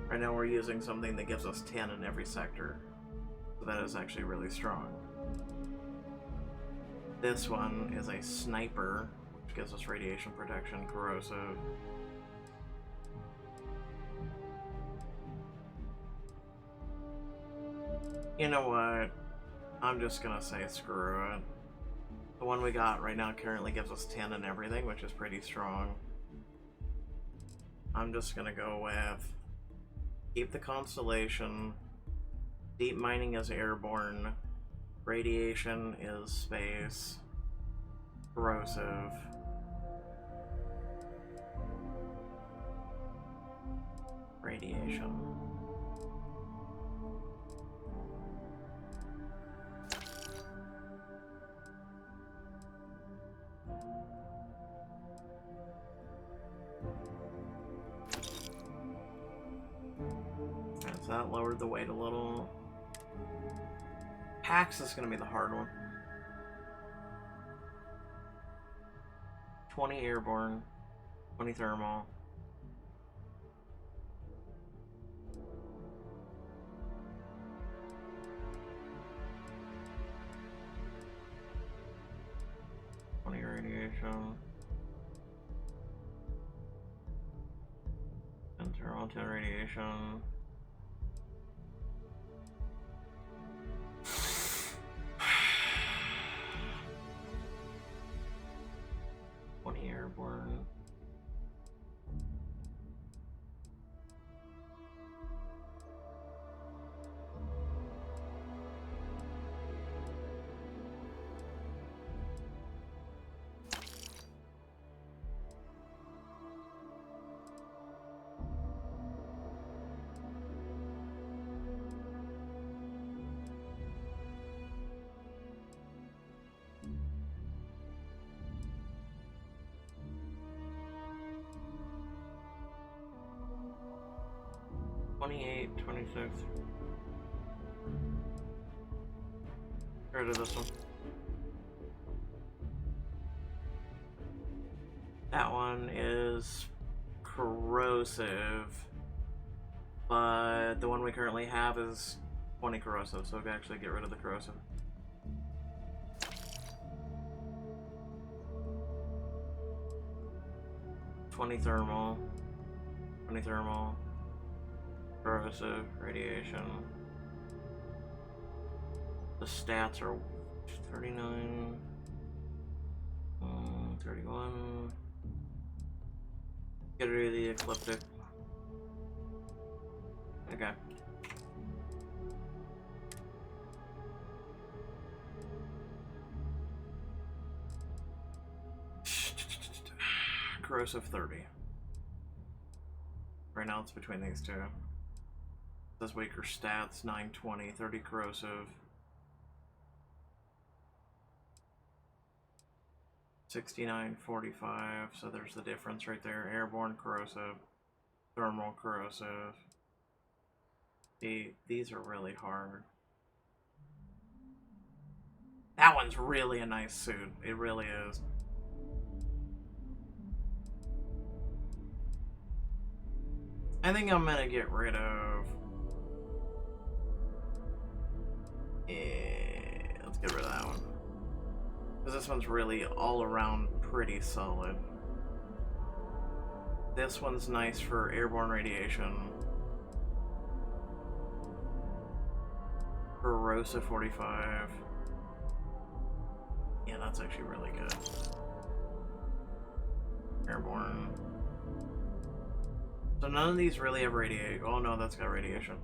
right now we're using something that gives us 10 in every sector. So that is actually really strong. This one is a sniper, which gives us radiation protection, corrosive. You know what? I'm just gonna say screw it. The one we got right now currently gives us 10 and everything, which is pretty strong. I'm just gonna go with keep the Constellation, deep mining is airborne, radiation is space, corrosive. Radiation. So that lowered the weight a little. Pax is going to be the hard one. 20 airborne, 20 thermal. Radiation. And thermal 10 radiation. Airborne. $28, $26. Get rid of this one. That one is corrosive, but the one we currently have is 20 corrosive, so we can actually get rid of the corrosive. $20 thermal, 20 thermal. Corrosive, radiation. The stats are 39, 31. Get rid of the ecliptic. Okay. Corrosive 30. Right now it's between these two. Says weaker stats, 920, 30 corrosive. 6945, so there's the difference right there. Airborne corrosive, thermal corrosive. These are really hard. That one's really a nice suit. It really is. I think I'm gonna get rid of... Yeah, let's get rid of that one. Because this one's really all around pretty solid. This one's nice for airborne radiation. Corrosive 45. Yeah, that's actually really good. Airborne. So none of these really have radiation. Oh no, that's got radiation.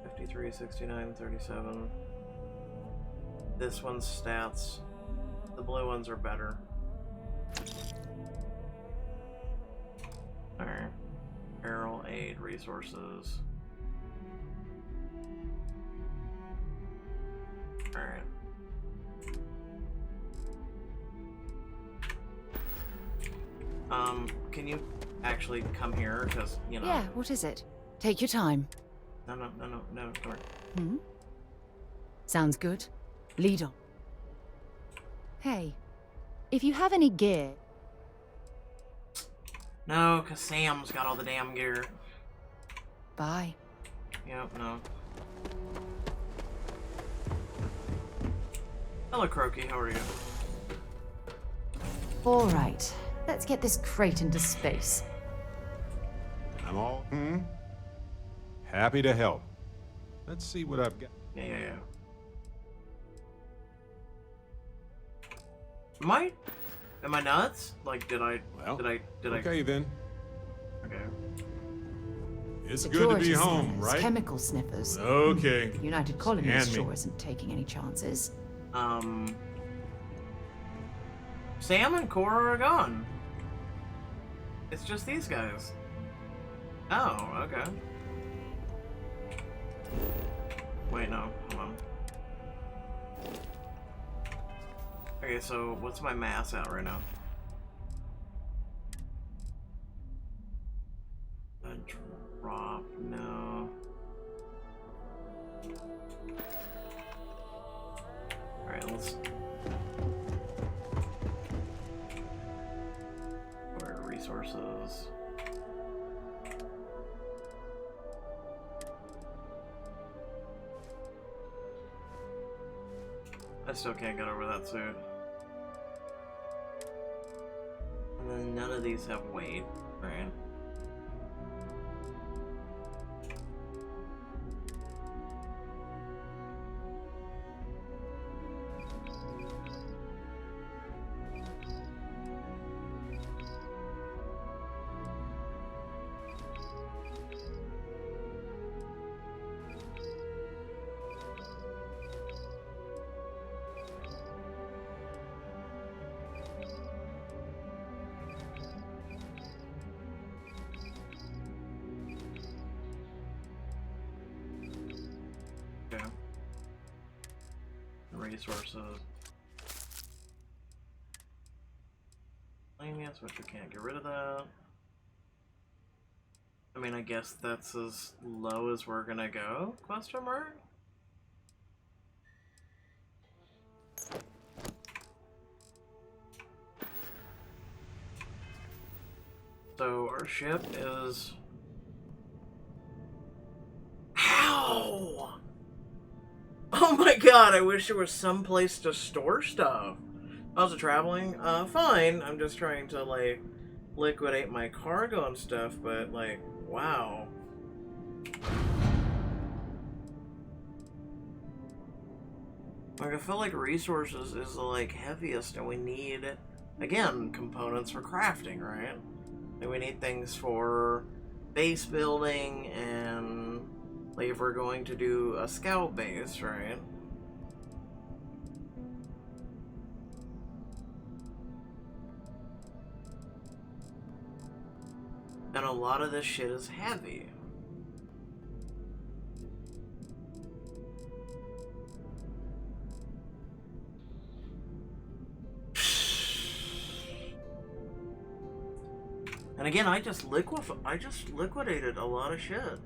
53, 69, 37. This one's stats. The blue ones are better. Alright. Aerial aid resources. Alright. Can you actually come here? Because, you know... Yeah, what is it? Take your time. No, come here. Hmm? Sounds good. Lead on. Hey, if you have any gear... No, because Sam's got all the damn gear. Bye. Yep, no. Hello, Croaky, how are you? All right, let's get this crate into space. I'm all happy to help. Let's see what I've got. Yeah. Am I nuts? Like, did I? Okay then. Okay. It's The good to be George home, sniffers, right? Chemical sniffers. Okay. United Colonies Scan me. sure isn't taking any chances. Sam and Cora are gone. It's just these guys. Oh, okay. Wait, no, hold on. Okay, so what's my mass at right now? A drop, no. Alright, let's... Where are resources? I still can't get over that suit. And then none of these have weight, right? Resources. Finance, which we can't get rid of that. I mean, I guess that's as low as we're gonna go? Question mark? So our ship is... Ow! Oh my god, I wish there was some place to store stuff. How's it traveling? Fine. I'm just trying to, like, liquidate my cargo and stuff, but, like, wow. Like, I feel like resources is the, like, heaviest, and we need, again, components for crafting, right? Like, we need things for base building and... like, if we're going to do a scout base, right? And a lot of this shit is heavy. And again, I just liquidated a lot of shit.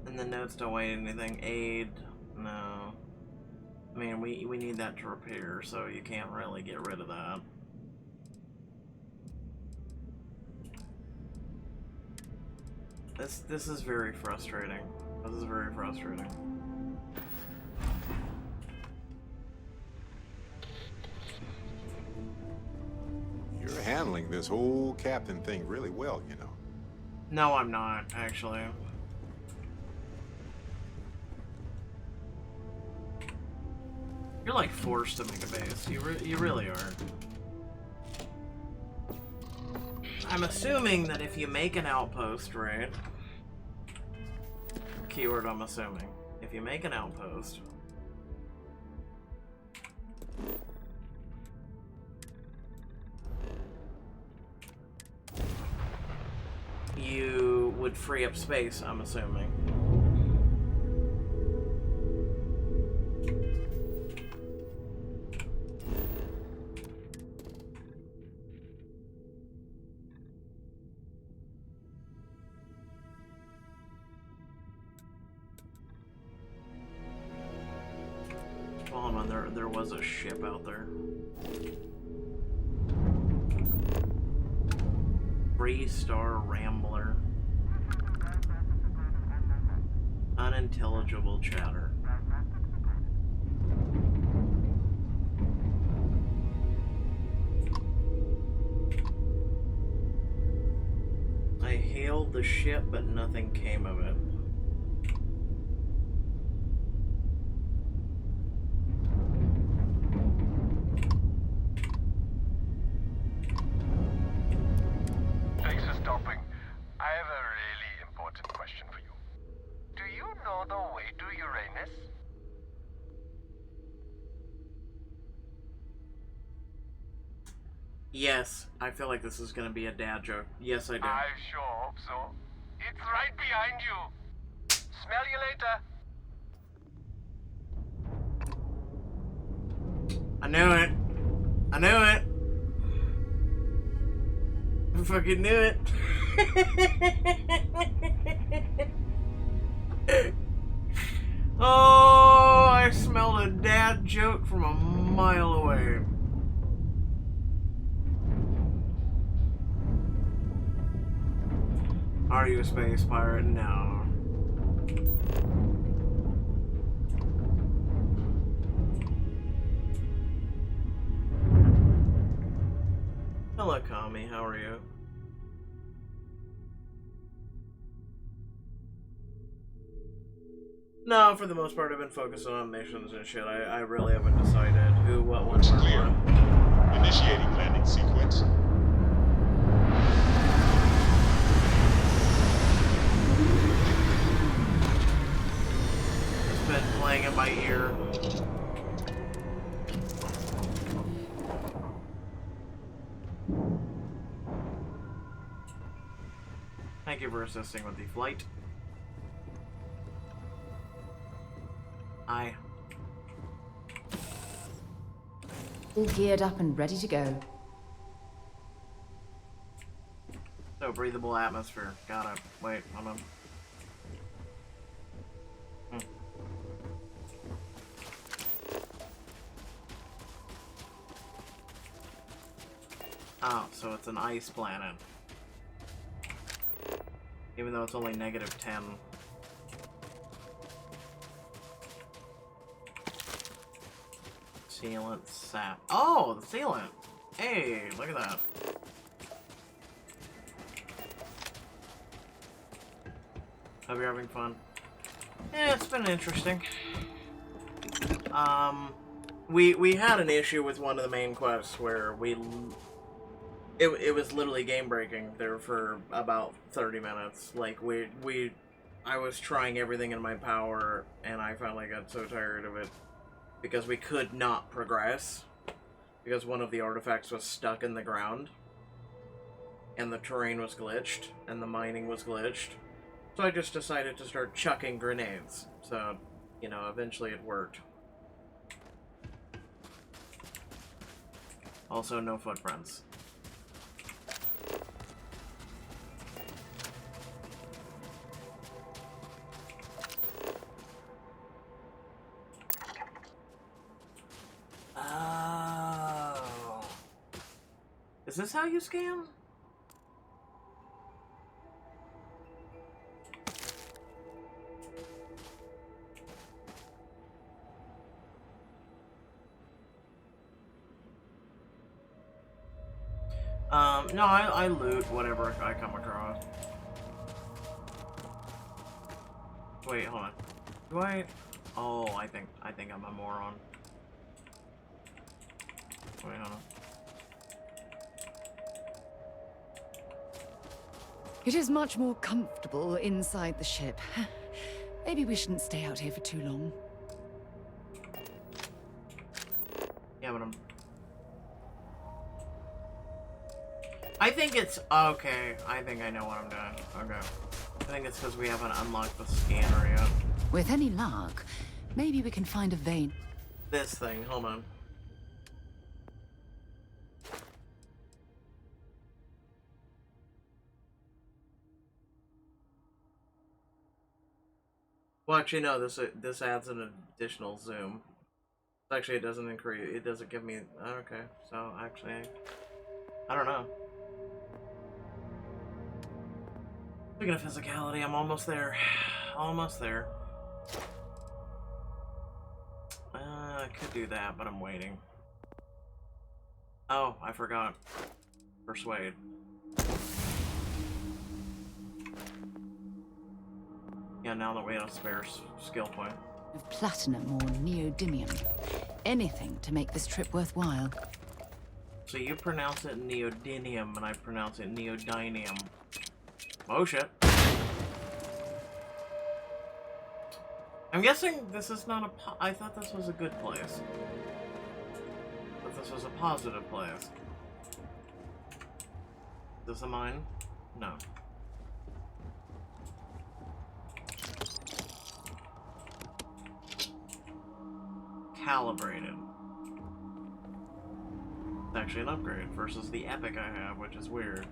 And the notes don't weigh anything. Aid, no. I mean, we need that to repair, so you can't really get rid of that. This is very frustrating. This is very frustrating. You're handling this whole captain thing really well, you know. No, I'm not, actually. You're like forced to make a base. You really are. I'm assuming that if you make an outpost, right? Keyword, I'm assuming. If you make an outpost, you would free up space, I'm assuming. Hold on, there was a ship out there. 3-star Rambler. Unintelligible chatter. I hailed the ship, but nothing came of it. Thanks for stopping. I have a really important question for you. Do you know the way to Uranus? Yes, I feel like this is gonna be a dad joke. Yes, I do. I sure hope so. It's right behind you. Smell you later. I knew it. I knew it. I fucking knew it. Oh, I smelled a dad joke from a mile away. Are you a space pirate? No. Hello, Kami. How are you? No, for the most part, I've been focusing on missions and shit. I really haven't decided who, what, when, where, Clear. what. Initiating landing sequence. It's been playing in my ear. Thank you for assisting with the flight. Aye. All geared up and ready to go. So, breathable atmosphere. Got it. Wait, hold on. Oh, so it's an ice planet. Even though it's only -10. Sealant sap. Oh, the sealant! Hey, look at that. Hope you're having fun. Yeah, it's been interesting. We had an issue with one of the main quests where it was literally game breaking there for about 30 minutes. Like I was trying everything in my power, and I finally got so tired of it because we could not progress because one of the artifacts was stuck in the ground, and the terrain was glitched, and the mining was glitched. So I just decided to start chucking grenades. So, you know, eventually it worked. Also, no footprints. Oh. Is this how you scam? No, I loot whatever I come across. Wait, hold on. Do I? Oh, I think I'm a moron. Wait, hold on. It is much more comfortable inside the ship. Maybe we shouldn't stay out here for too long. Yeah, but I think it's okay. I think I know what I'm doing. Okay. I think it's because we haven't unlocked the scanner yet. With any luck, maybe we can find a vein. This thing, hold on. Well, actually, no. This adds an additional zoom. Actually, it doesn't increase. It doesn't give me. Okay, so actually, I don't know. Speaking of physicality, I'm almost there. Almost there. I could do that, but I'm waiting. Oh, I forgot. Persuade. Yeah, now that we have a spare skill point. Of platinum or neodymium. Anything to make this trip worthwhile. So you pronounce it neodymium, and I pronounce it neodymium. Oh shit. I'm guessing this is not a I thought this was a good place. But this was a positive place. Is this a mine? No. Calibrated. It's actually an upgrade versus the epic I have, which is weird.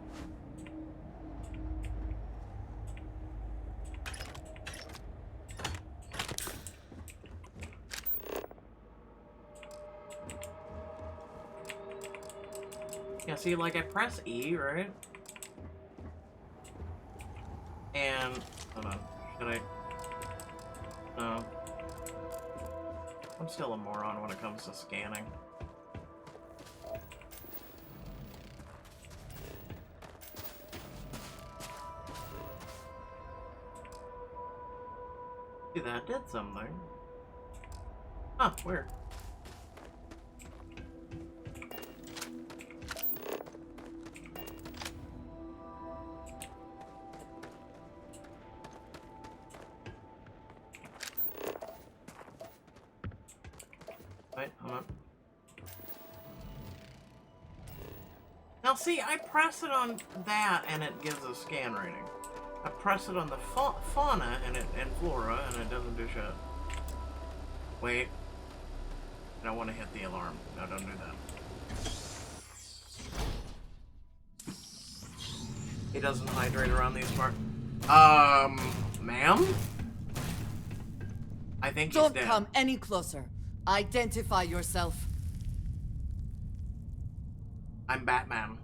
Yeah, see, like, I press E, right? And... hold on. Should I... No. I'm still a moron when it comes to scanning. See, that did something. Huh, weird. Wait, hold on. Now see, I press it on that and it gives a scan rating. I press it on the fauna and flora and it doesn't do shit. Wait. I don't want to hit the alarm. No, don't do that. He doesn't hydrate around these parts. Ma'am? I think he's dead. Don't come any closer. Identify yourself. I'm Batman.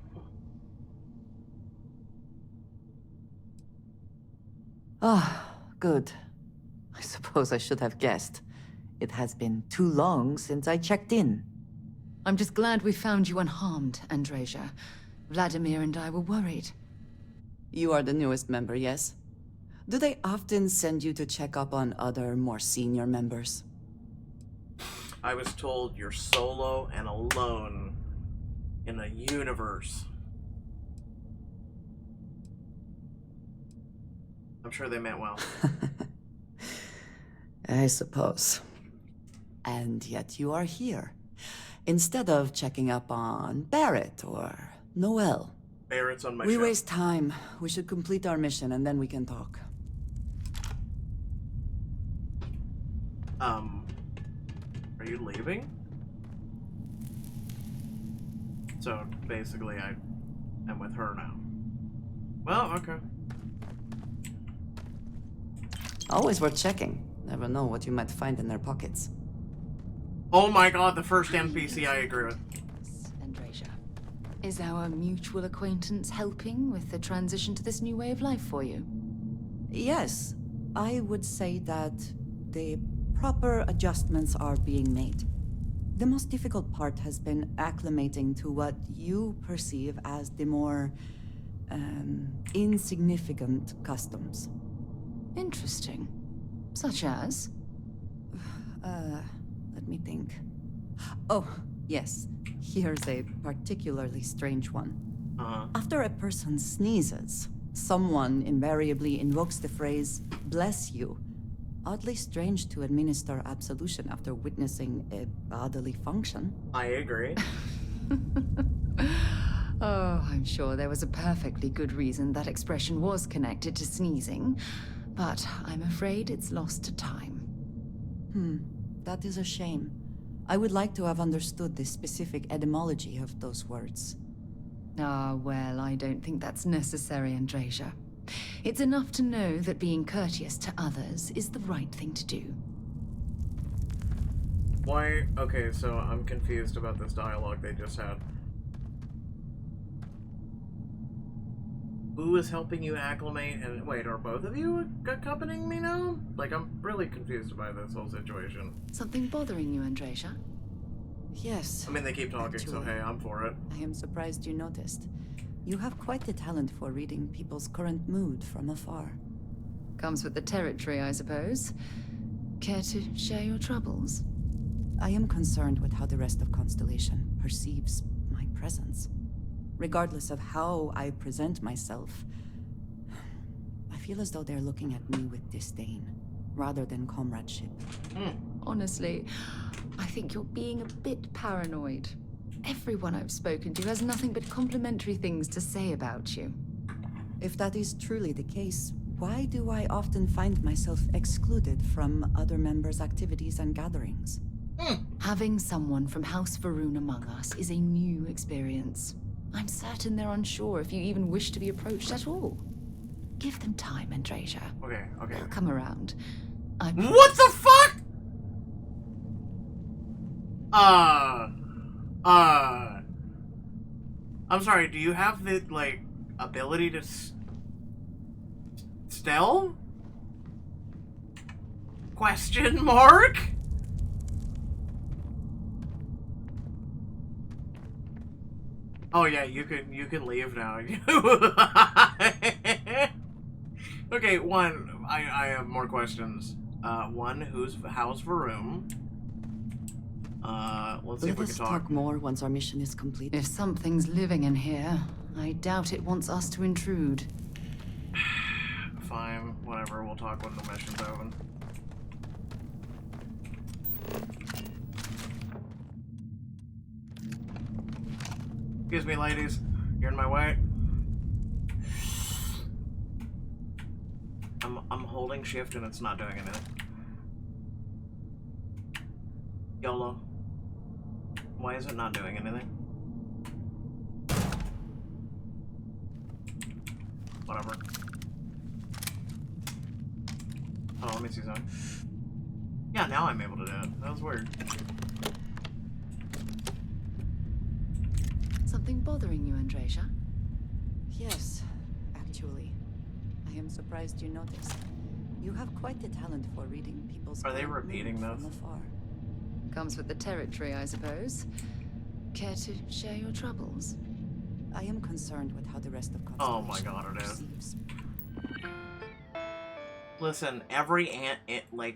Ah, good. I suppose I should have guessed. It has been too long since I checked in. I'm just glad we found you unharmed, Andreja. Vladimir and I were worried. You are the newest member, yes? Do they often send you to check up on other, more senior members? I was told you're solo and alone in a universe. I'm sure they meant well. I suppose. And yet you are here. Instead of checking up on Barrett or Noel. Barrett's on my We show. waste time. We should complete our mission and then we can talk. Are you leaving? So basically I am with her now. Well, okay. Always worth checking. Never know what you might find in their pockets. Oh my god, the first NPC I agree with. Andreja, is our mutual acquaintance helping with the transition to this new way of life for you? Yes, I would say that the proper adjustments are being made. The most difficult part has been acclimating to what you perceive as the more insignificant customs. Interesting. Such as? Let me think. Oh, yes. Here's a particularly strange one. After a person sneezes, someone invariably invokes the phrase, "bless you." Oddly strange to administer absolution after witnessing a bodily function. I agree. Oh, I'm sure there was a perfectly good reason that expression was connected to sneezing, but I'm afraid it's lost to time. That is a shame. I would like to have understood the specific etymology of those words. Ah, well, I don't think that's necessary, Andreja. It's enough to know that being courteous to others is the right thing to do. Why? Okay, so I'm confused about this dialogue they just had. Who is helping you acclimate? And wait, are both of you accompanying me now? Like, I'm really confused by this whole situation. Something bothering you, Andresia? Yes. I mean, they keep talking, so hey, I'm for it. I am surprised you noticed. You have quite the talent for reading people's current mood from afar. Comes with the territory, I suppose. Care to share your troubles? I am concerned with how the rest of Constellation perceives my presence. Regardless of how I present myself, I feel as though they're looking at me with disdain, rather than comradeship. Honestly, I think you're being a bit paranoid. Everyone I've spoken to has nothing but complimentary things to say about you. If that is truly the case, why do I often find myself excluded from other members' activities and gatherings? Having someone from House Varun among us is a new experience. I'm certain they're unsure if you even wish to be approached at all. Give them time, Andresia. Okay. They'll come around. What the fuck? I'm sorry, do you have the, like, ability to stealth? Question mark? Oh yeah, you can leave now. Okay, one, I have more questions. One, who's House Varun? Let's see if we can talk more once our mission is complete. If something's living in here, I doubt it wants us to intrude. Fine, whatever, we'll talk when the mission's open. Excuse me, ladies. You're in my way. I'm holding shift and it's not doing anything. YOLO. Why is it not doing anything? Whatever. Oh, let me see something. Yeah, now I'm able to do it. That was weird. Something bothering you, Andresia? Yes, actually. I am surprised you noticed. You have quite the talent for reading people's... Are they repeating this? From afar. Comes with the territory, I suppose. Care to share your troubles? I am concerned with how the rest of Constellation Oh my god, it is. Listen, every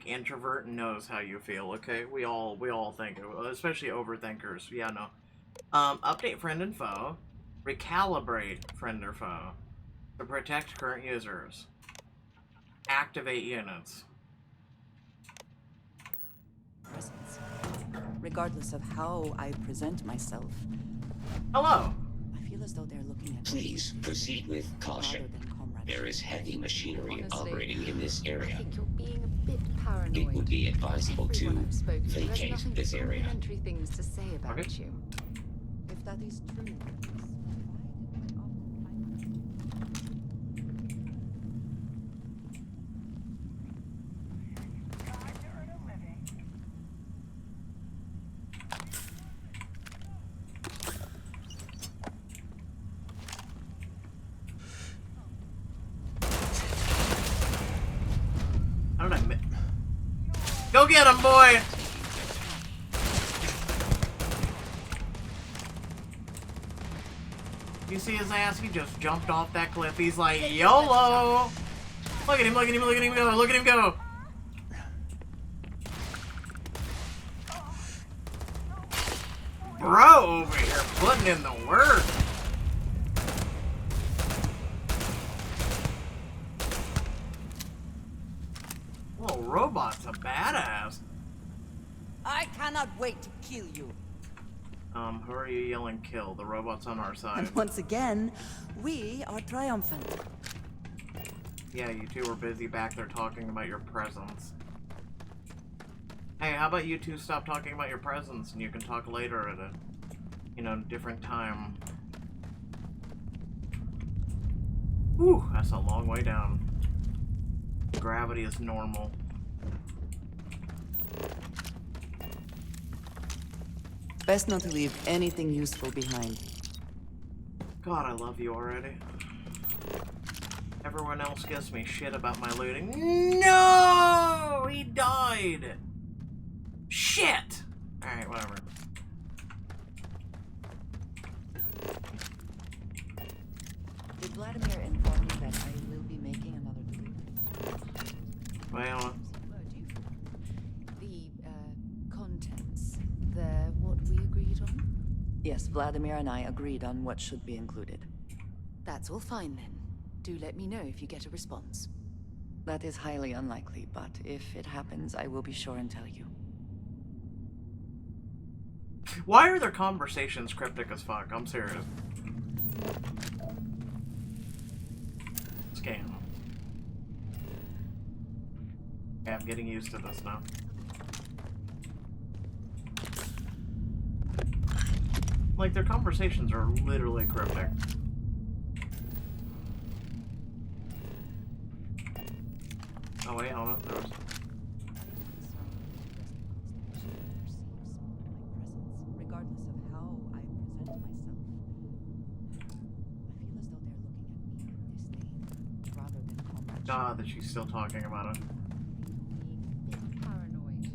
introvert knows how you feel, okay? We all think it, especially overthinkers. Yeah, no. Update friend and foe. Recalibrate friend or foe. To protect current users. Activate units. Presence. Regardless of how I present myself. Hello. I feel as though they're looking at Please proceed with caution. There is heavy machinery operating in this I area. think you're being a bit paranoid. It would be advisable to Everyone I've spoken to has vacate nothing this but area. complimentary things to say about you. If that is true. How did I miss? Go get him, boy! You see his ass? He just jumped off that cliff. He's like, YOLO! Look at him, look at him, look at him go, look at him go! Bro over here putting in the work! Little robot's a badass. I cannot wait to kill you. Who are you yelling kill? The robot's on our side. And once again, we are triumphant. Yeah, you two were busy back there talking about your presence. Hey, how about you two stop talking about your presence and you can talk later at a, different time. Whew, that's a long way down. Gravity is normal. Best not to leave anything useful behind. God, I love you already. Everyone else gives me shit about my looting. No! He died! Shit! Alright, whatever. Did Vladimir inform you that I will be making another delivery? Well, The, contents, they're what we agreed on? Yes, Vladimir and I agreed on what should be included. That's all fine then. Do let me know if you get a response. That is highly unlikely, but if it happens, I will be sure and tell you. why are their conversations cryptic as fuck? I'm serious. Scam. Yeah, I'm getting used to this now. Like, their conversations are literally cryptic. Oh wait, hold on. There was... Regardless of how I present myself, I feel as though they're looking at me with disdain rather than comradeship. God, that she's still talking about it. Paranoid.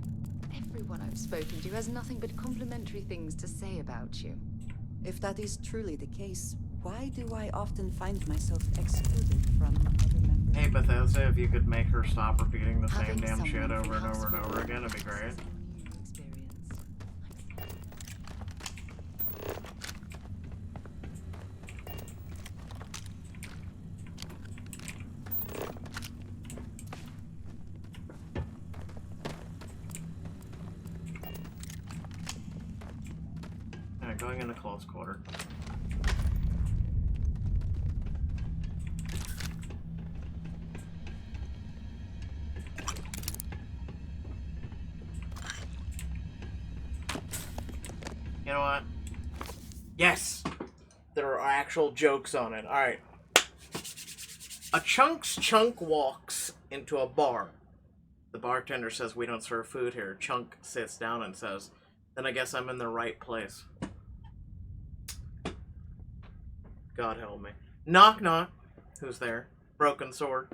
Everyone I've spoken to has nothing but complimentary things to say about you. If that is truly the case, why do I often find myself excluded from other members? Hey Bethesda, if you could make her stop repeating the same Having damn shit someone over from and over and House over again, it'd be great. Alright, going into close quarter. You know what? Yes! There are actual jokes on it. Alright. A chunk walks into a bar. The bartender says, "We don't serve food here." Chunk sits down and says, "Then I guess I'm in the right place." God help me. Knock knock. Who's there? Broken sword.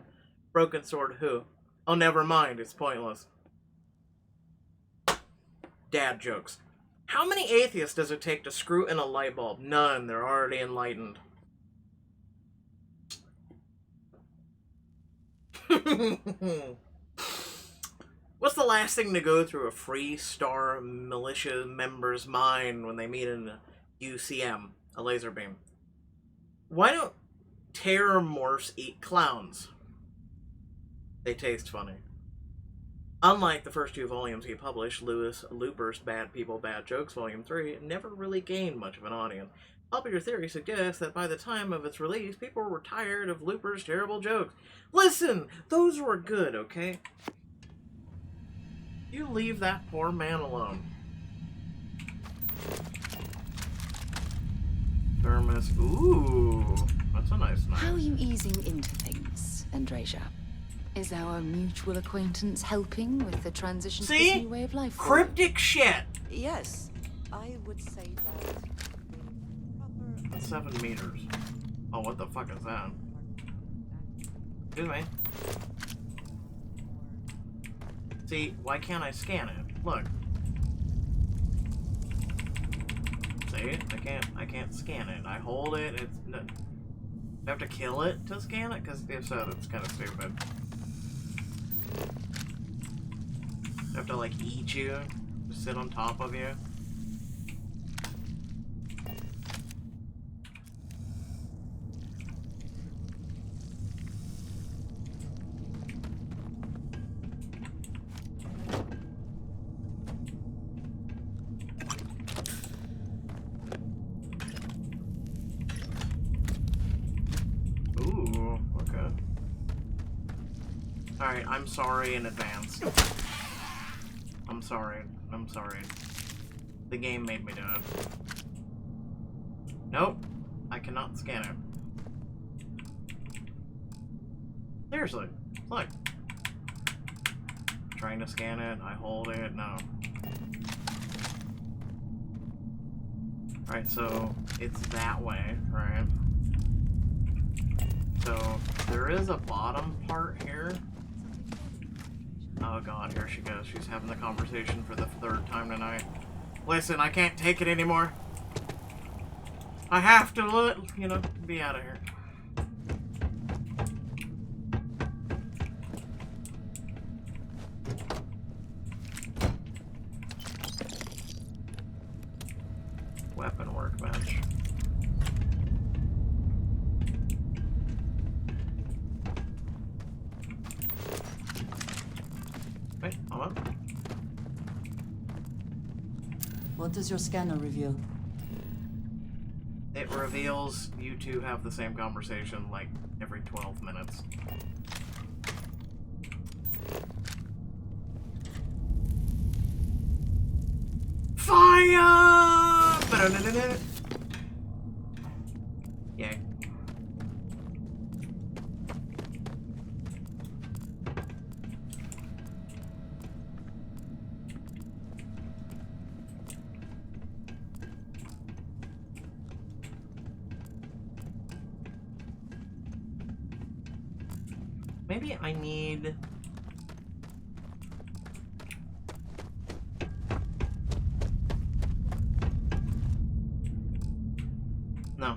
Broken sword who? Oh, never mind. It's pointless. Dad jokes. How many atheists does it take to screw in a light bulb? None. They're already enlightened. What's the last thing to go through a Free Star militia member's mind when they meet in a UCM, a laser beam? Why don't terror morphs eat clowns? They taste funny. Unlike the first two volumes he published, Lewis Looper's Bad People, Bad Jokes, Volume 3, never really gained much of an audience. Popular theory suggests that by the time of its release, people were tired of Looper's terrible jokes. Listen, those were good, okay? You leave that poor man alone. Thermos. Ooh, that's a nice knife. How are you easing into things, Andrasia? Is our mutual acquaintance helping with the transition to this new way of life? Cryptic shit! Yes, I would say that. That's 7 meters. Oh, what the fuck is that? Excuse me. See, why can't I scan it? Look. See? I can't scan it. I hold it, it's... No. Do I have to kill it to scan it? Because if so, that's kind of stupid. I have to, like, eat you? Just sit on top of you? Ooh, okay. Alright, I'm sorry in advance. I'm sorry. I'm sorry. The game made me do it. Nope. I cannot scan it. Seriously. Look. Trying to scan it. I hold it. No. Alright, so it's that way, right? So, there is a bottom part here. Oh god, here she goes. She's having the conversation for the third time tonight. Listen, I can't take it anymore. I have to, you know, be out of here. Weapon workbench. Wait, hold on. What does your scanner reveal? It reveals you two have the same conversation like every 12 minutes. Fire! Yay. Maybe I need... No.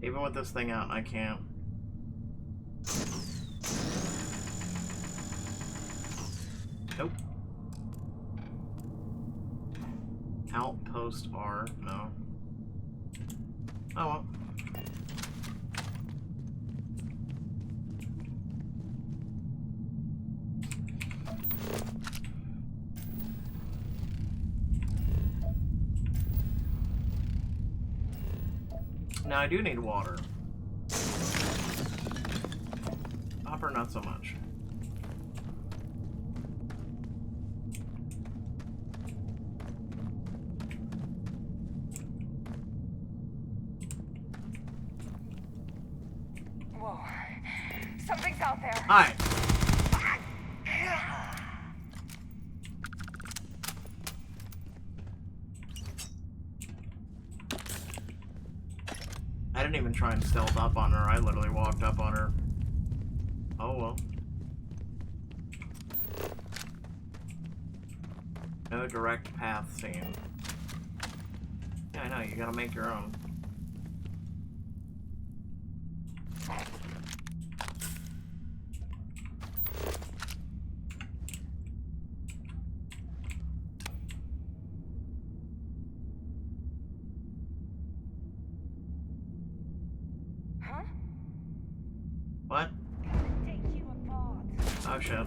Even with this thing out, I can't. Nope. Outpost R, no. Oh well. Now I do need water. Copper, not so much. Whoa. Something's out there. Hi. I didn't even try and stealth up on her. I literally walked up on her. Oh well. No direct path seen. Yeah, I know. You gotta make your own. What? Oh shit.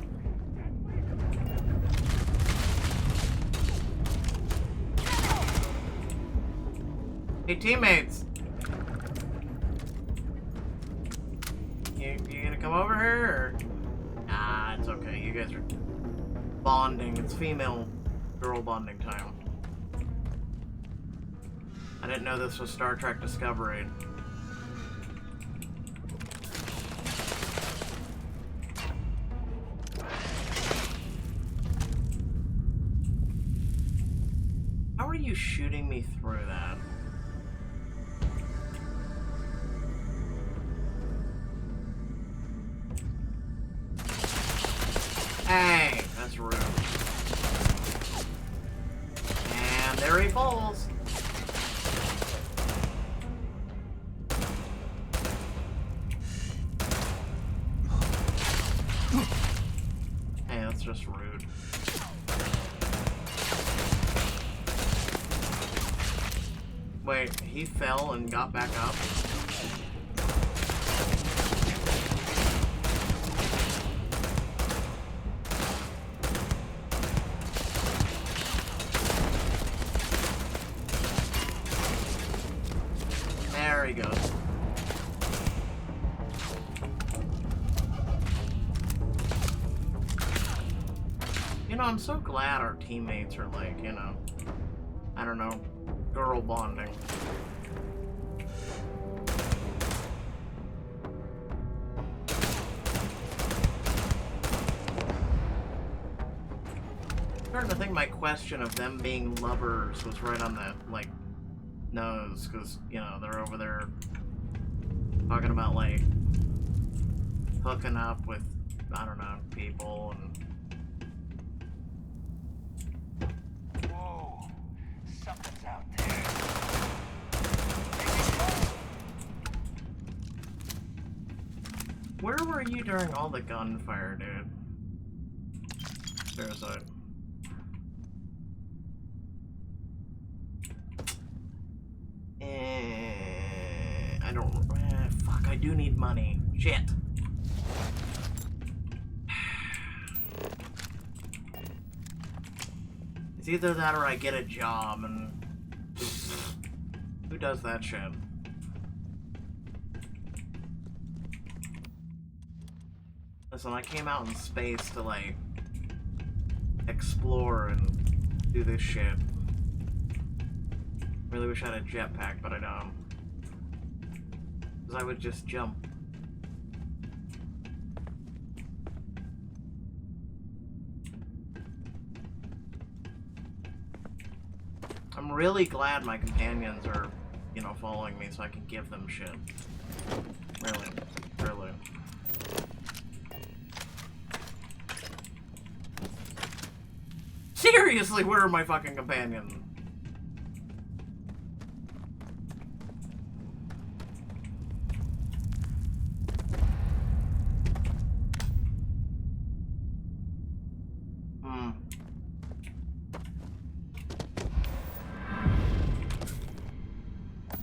Hey teammates! You gonna come over here or? Nah, it's okay. You guys are bonding. It's female girl bonding time. I didn't know this was Star Trek Discovery. How are you shooting me through that? Hey, that's rude. And there he falls. Hey, that's just rude. Wait, he fell and got back up? There he goes. You know, I'm so glad our teammates are like, you know, I don't know, girl bonding. I'm starting to think my question of them being lovers was right on the, like, nose, because, you know, they're over there Talking about, like, hooking up with, I don't know, people and... Whoa, something's out there. Where were you during all the gunfire, dude? Seriously. I don't... fuck, I do need money. Shit. It's either that or I get a job, and... Who does that shit? Listen, I came out in space to, like, explore and do this shit. Really wish I had a jetpack, but I don't. Because I would just jump. I'm really glad my companions are, you know, following me so I can give them shit. Really. Really. Seriously, where are my fucking companions?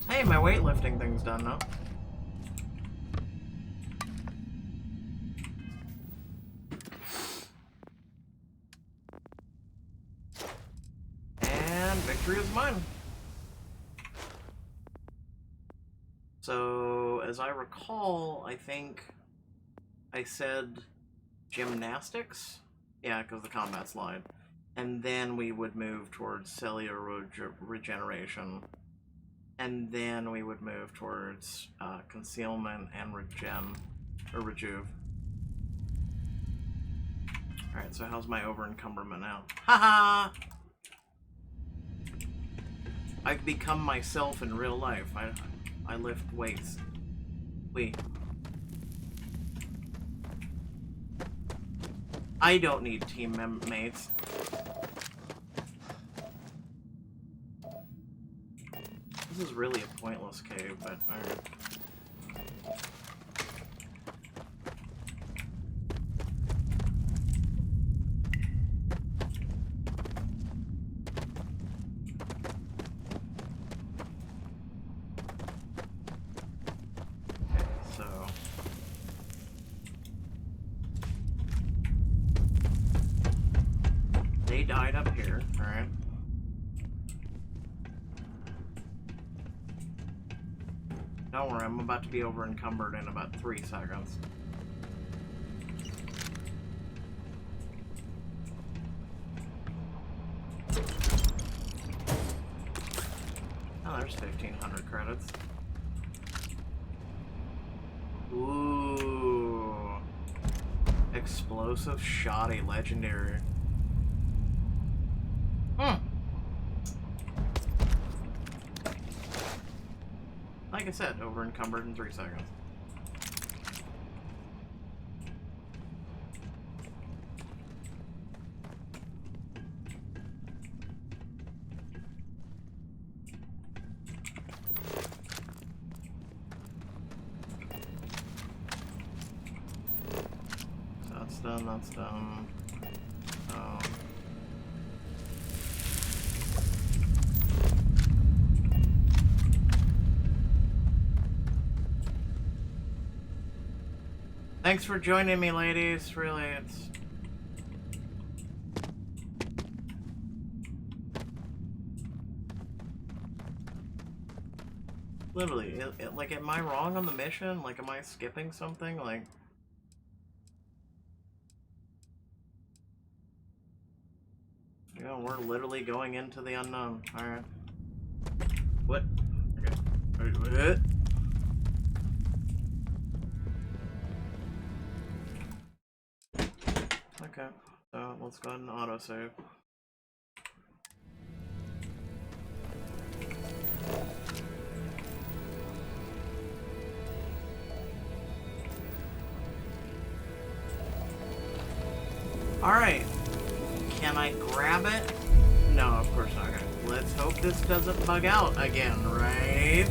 Hey, my weightlifting thing's done now. And victory is mine. So, as I recall, I think I said gymnastics? Yeah, because the combat slide. And then we would move towards cellular regeneration. And then we would move towards concealment and rejuve. Alright, so how's my over-encumberment now? Haha! I've become myself in real life. I lift weights. I don't need team mates. This is really a pointless cave, but alright. They died up here, alright. Don't worry, I'm about to be over encumbered in about 3 seconds. Oh, there's 1,500 credits. Ooh. Explosive, shoddy, legendary. Like I said, over encumbered in 3 seconds. So that's done, that's done. Thanks for joining me, ladies. Really, it's... Literally, like, am I wrong on the mission? Like, am I skipping something? Like... You know, we're literally going into the unknown. Alright. What? Okay. What? Okay, so let's go ahead and autosave. Alright. Can I grab it? No, of course not. Okay. Let's hope this doesn't bug out again, right?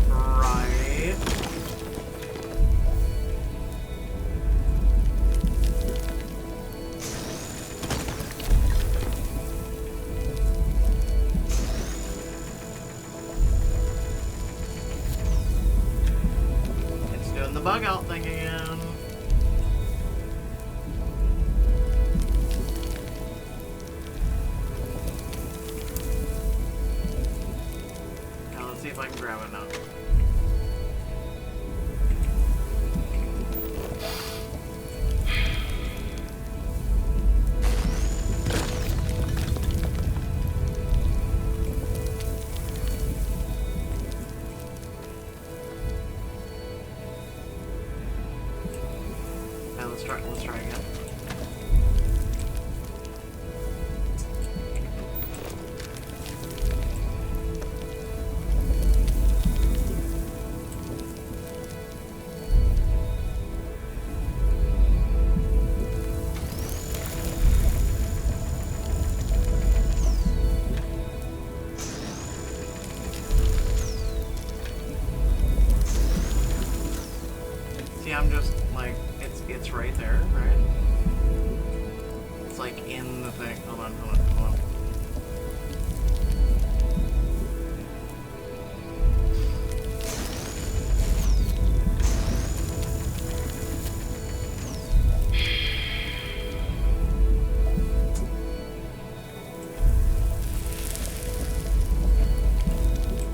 Right. It's doing the bug out thing again. Now let's see if I can grab it now. Okay, let's try again. See, I'm just like, it's right there, right? It's like in the thing. Hold on.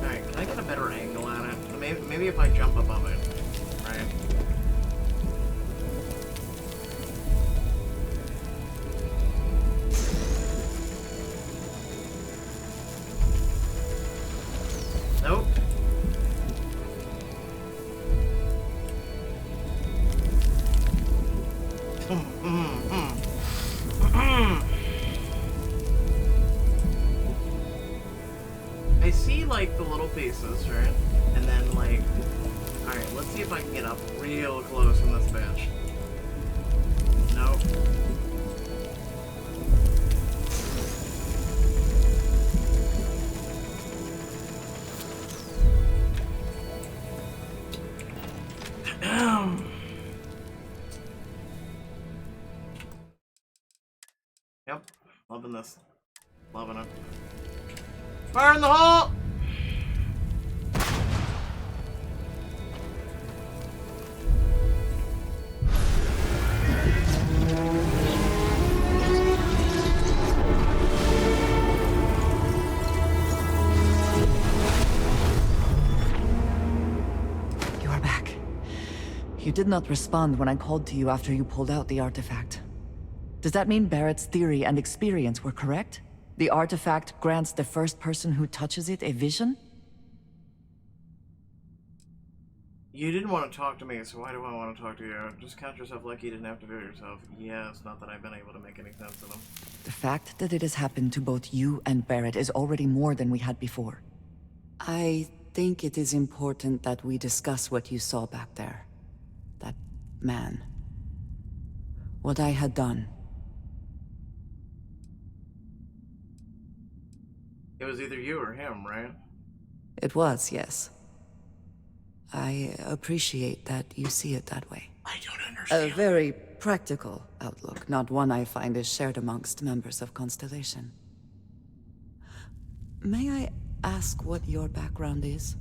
Alright, can I get a better angle at it? Maybe if I jump above it, right? Nope. I see like the little pieces, right? And then like, alright, let's see if I can get up real close in this bitch. Nope. Yep, loving this. Loving it. Fire in the hole! You are back. You did not respond when I called to you after you pulled out the artifact. Does that mean Barrett's theory and experience were correct? The artifact grants the first person who touches it a vision? You didn't want to talk to me, so why do I want to talk to you? Just count yourself lucky you didn't have to do it yourself. Yes, not that I've been able to make any sense of them. The fact that it has happened to both you and Barrett is already more than we had before. I think it is important that we discuss what you saw back there. That man. What I had done. It was either you or him, right? It was, yes. I appreciate that you see it that way. I don't understand. A very practical outlook, not one I find is shared amongst members of Constellation. May I ask what your background is?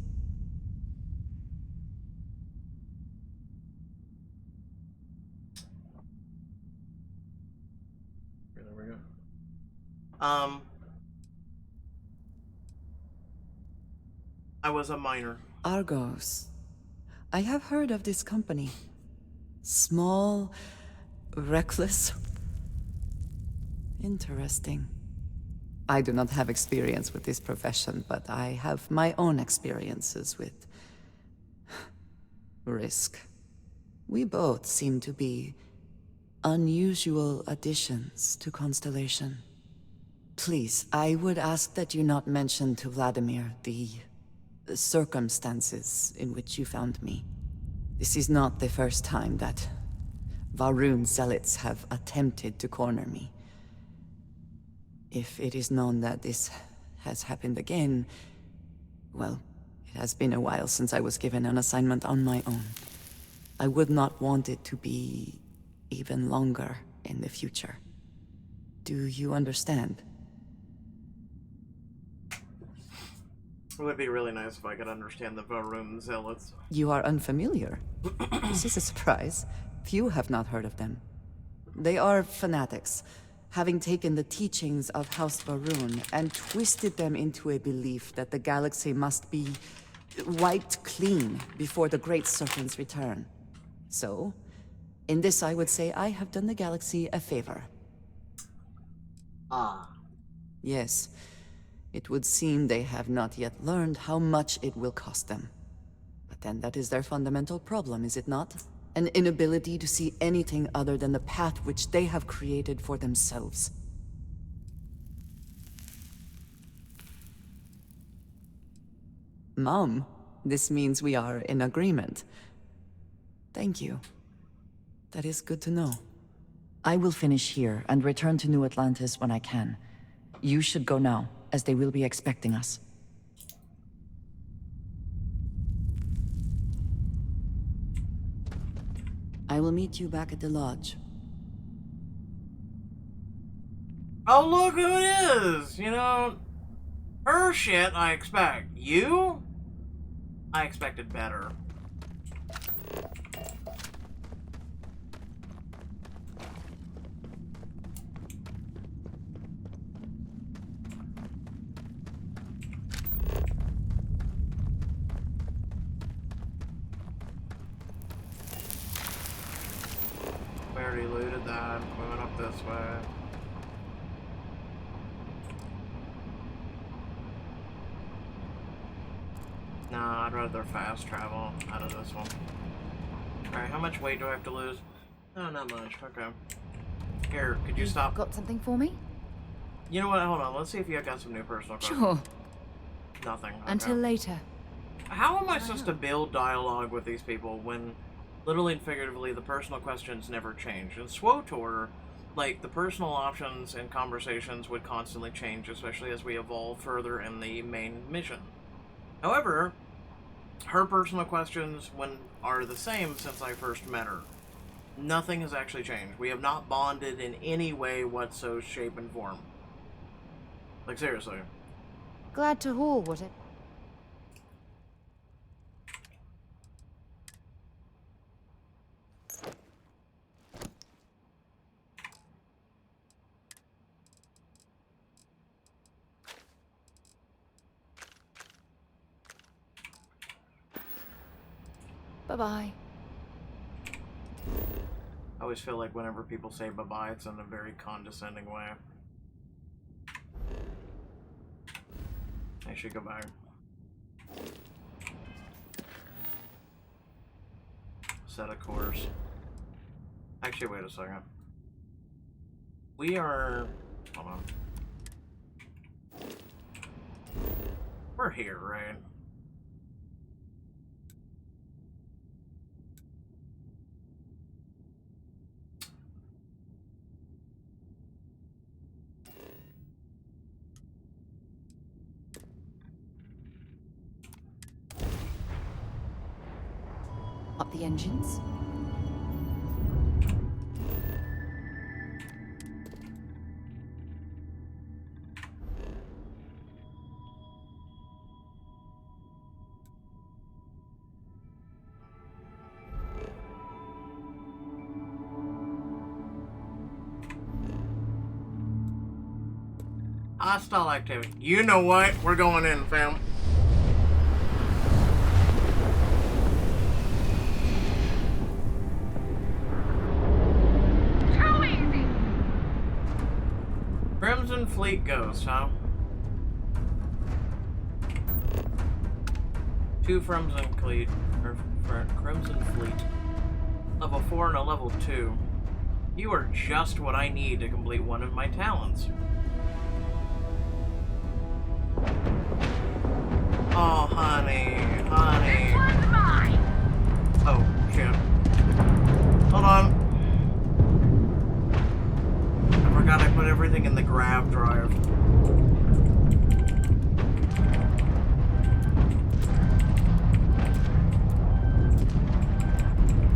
There we go. I was a miner. Argos. I have heard of this company. Small, reckless. Interesting. I do not have experience with this profession, but I have my own experiences with risk. We both seem to be unusual additions to Constellation. Please, I would ask that you not mention to Vladimir the circumstances in which you found me. This is not the first time that Va'ruun zealots have attempted to corner me. If it is known that this has happened again, well, it has been a while since I was given an assignment on my own. I would not want it to be even longer in the future. Do you understand? It would be really nice if I could understand the Va'ruun zealots. You are unfamiliar. This is a surprise. Few have not heard of them. They are fanatics, having taken the teachings of House Va'ruun and twisted them into a belief that the galaxy must be wiped clean before the Great Serpent's return. So, in this I would say I have done the galaxy a favor. Ah. Yes. It would seem they have not yet learned how much it will cost them. But then that is their fundamental problem, is it not? An inability to see anything other than the path which they have created for themselves. Mom, this means we are in agreement. Thank you. That is good to know. I will finish here and return to New Atlantis when I can. You should go now, as they will be expecting us. I will meet you back at the lodge. Oh, look who it is! You know, her shit I expect. You? I expected better. We already looted that. We went up this way. Nah, I'd rather fast travel out of this one. Alright, how much weight do I have to lose? No, not much. Okay. Here, could you stop? Got something for me? You know what? Hold on. Let's see if you got some new personal questions. Sure. Nothing. Okay. Until later. How am I supposed to build dialogue with these people when, literally and figuratively, the personal questions never change? In SWTOR, like, the personal options and conversations would constantly change, especially as we evolve further in the main mission. However, her personal questions are the same since I first met her. Nothing has actually changed. We have not bonded in any way whatsoever, shape, and form. Like, seriously. Glad to haul, was it? Bye-bye. I always feel like whenever people say bye-bye, it's in a very condescending way. I should go back. Set a course. Actually, wait a second. We are... Hold on. We're here, right? Up the engines. Hostile activity. You know what? We're going in, fam. Crimson Fleet Ghost, huh? 2 Crimson Fleet, or Crimson Fleet. Level 4 and a level 2. You are just what I need to complete one of my talents. Oh, honey, honey. Oh, shit. Hold on. I forgot I put everything in the grab drive.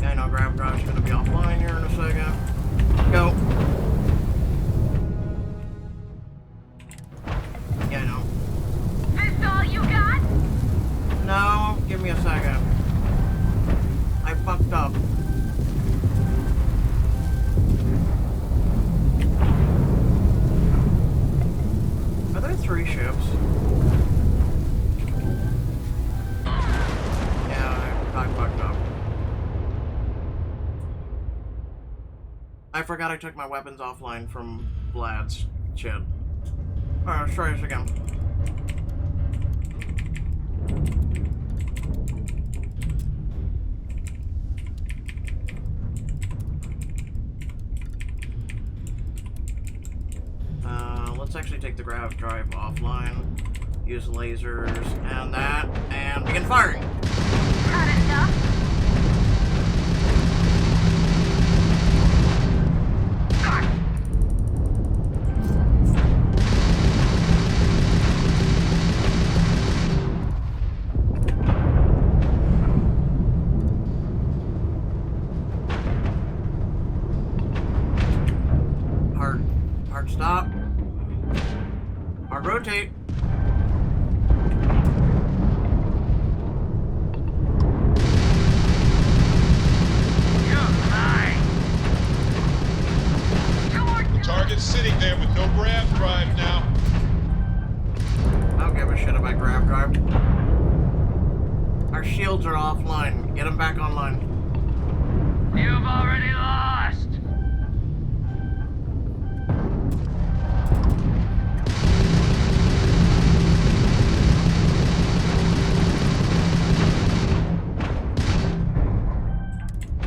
Yeah, I know grab drive's gonna be offline here in a second. Go. Yeah, I know. This all you got? No, give me a second. I fucked up. Are there 3 ships? Yeah, I fucked up. I forgot I took my weapons offline from Vlad's shit. Alright, let's try this again. Let's actually take the grab drive offline, use lasers and that, and begin firing. Had enough? Hard stop. Hard rotate. The target's sitting there with no grab drive now. I don't give a shit about grab drive. Our shields are offline. Get them back online. You've already lost.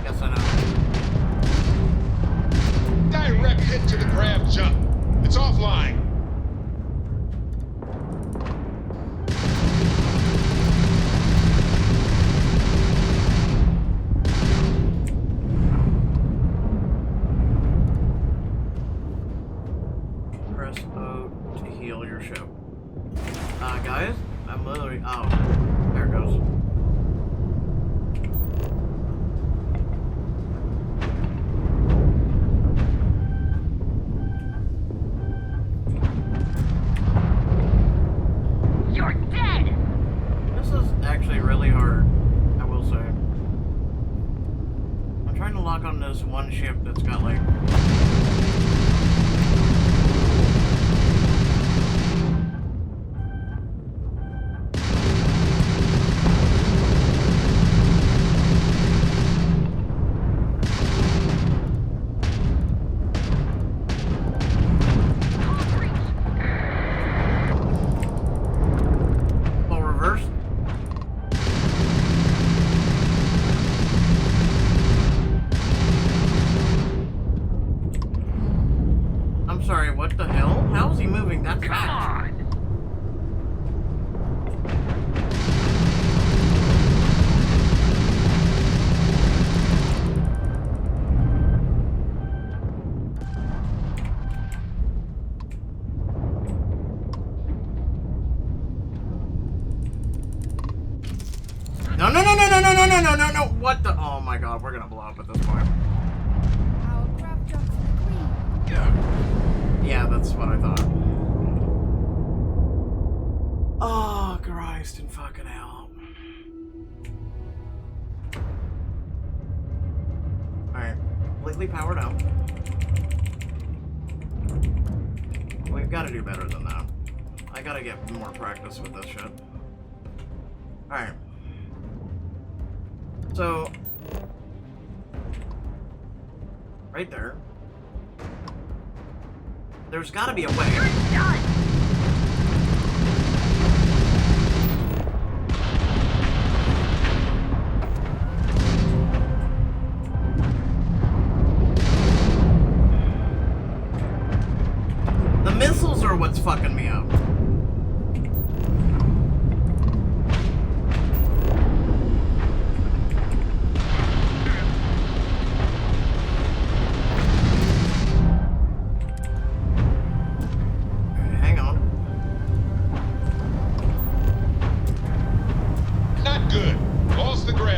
Yes, I know. Direct hit to the grab jump. It's offline. Press O to heal your ship. Guys, I'm literally. Oh, there it goes. You're dead. This is actually really hard, I will say. I'm trying to lock on this one ship that's got like. Full reverse. I'm sorry, what the hell? How is he moving that fast? No, no, no, no, no, no, no, no, no, no, no! What the? Oh my god, we're gonna blow up at this point. Our grab jump for the queen. Yeah, that's what I thought. Oh, Christ and fucking hell. Alright, completely powered up. We've got to do better than that. I gotta get more practice with this shit. Alright. So, right there. There's gotta be a way. You're done. The missiles are what's fucking me up.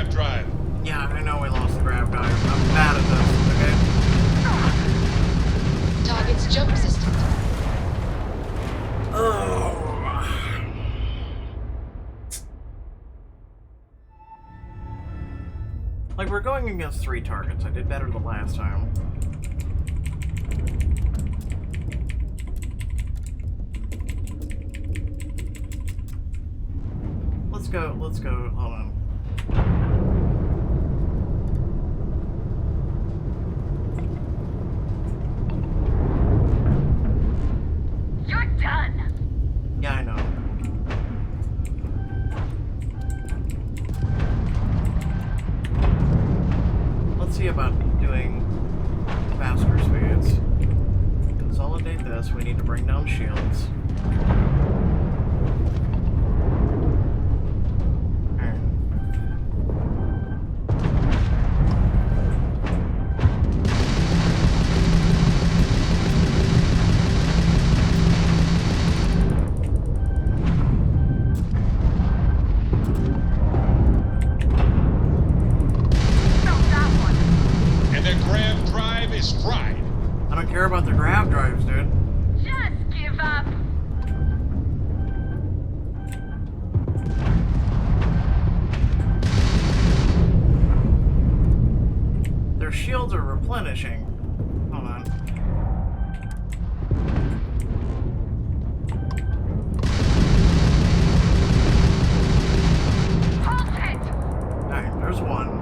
grav drive. Yeah, I know we lost the grav drive. I'm bad at this, okay? Target's jump system. Oh. Like, we're going against 3 targets. I did better the last time. Let's go, hold on. You're done. Yeah, I know. Let's see about doing faster speeds. Consolidate this, we need to bring down shields. I don't care about the grav drives, dude. Just give up. Their shields are replenishing. Hold on. Hold it. Alright, there's one.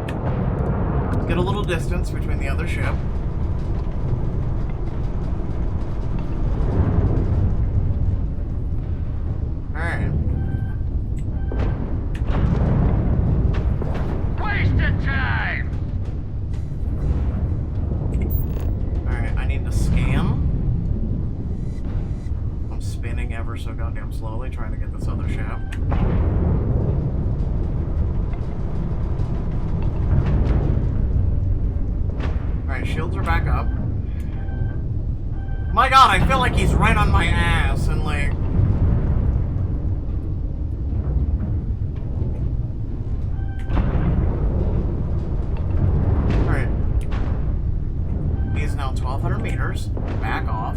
Let's get a little distance between the other ship. So goddamn slowly trying to get this other ship. Alright, shields are back up. My god, I feel like he's right on my ass and like... Alright. He's now 1,200 meters. Back off.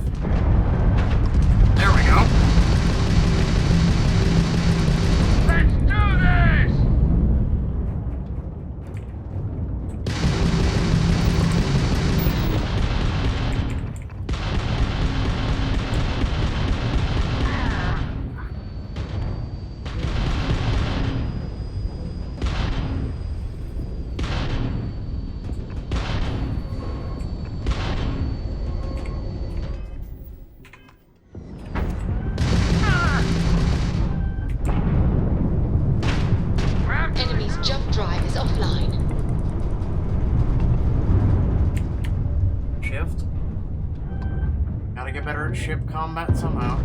There we go. Let's do this! Enemy's jump drive is offline. Shift. Gotta get better at ship combat somehow.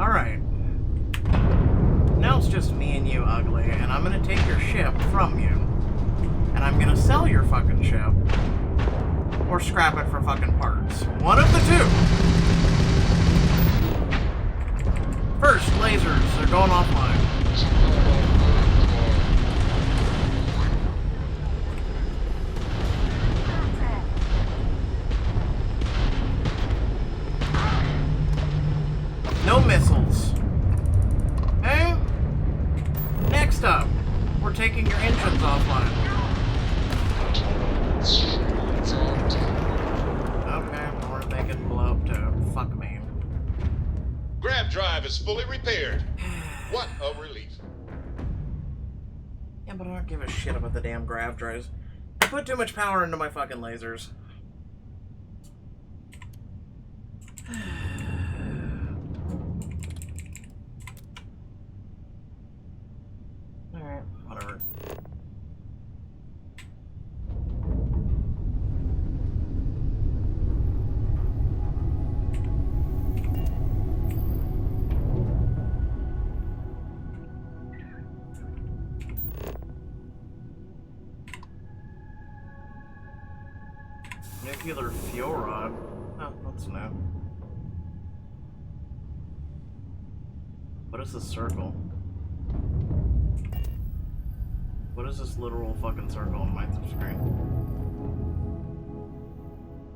Alright. Now it's just me and you, ugly, and I'm gonna take your ship from you. And I'm gonna sell your fucking ship. Or scrap it for fucking parts. One of the two! First, lasers. They're going offline. No missiles. Okay? Next up, we're taking your engines offline. Okay, or they can blow up to fuck me. Grav drive is fully repaired. What a relief. Yeah, but I don't give a shit about the damn grav drives. I put too much power into my fucking lasers. Alright, whatever. Nuclear fuel rod. Oh, that's new. What is this circle? What is this literal fucking circle on my screen?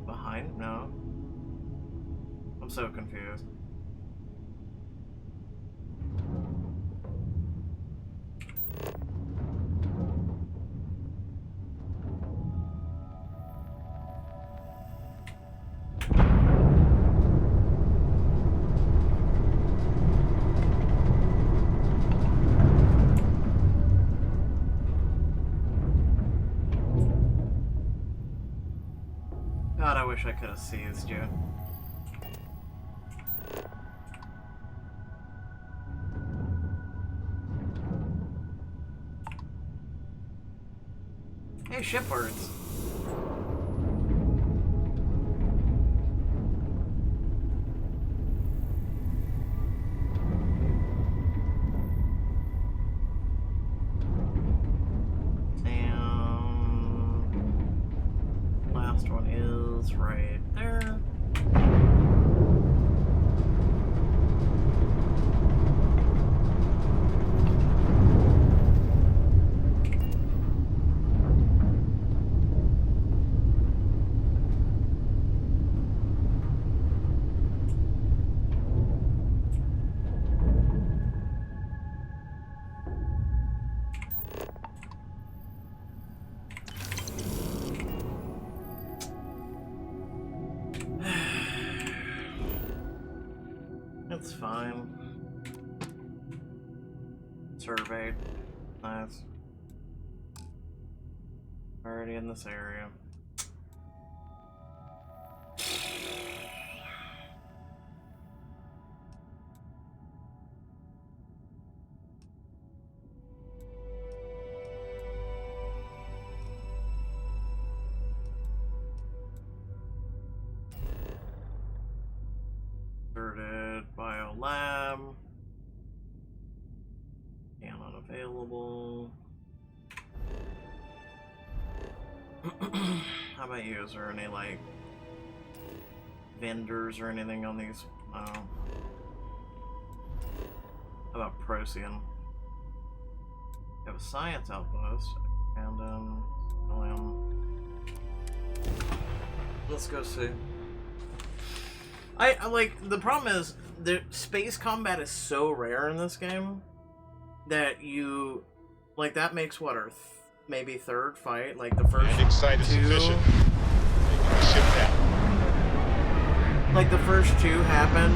Behind? No. I'm so confused. God, I wish I could have seized you. Hey, shipbirds. And last one is right there. It's fine. Surveyed. Nice. Already in this area. Inserted biolab. And unavailable. How about you? Is there any like vendors or anything on these? How about Procyon? You have a science outpost and let's go see. I like, the problem is the space combat is so rare in this game that you like, that makes what, our maybe third fight, like the first two, like the first two happen.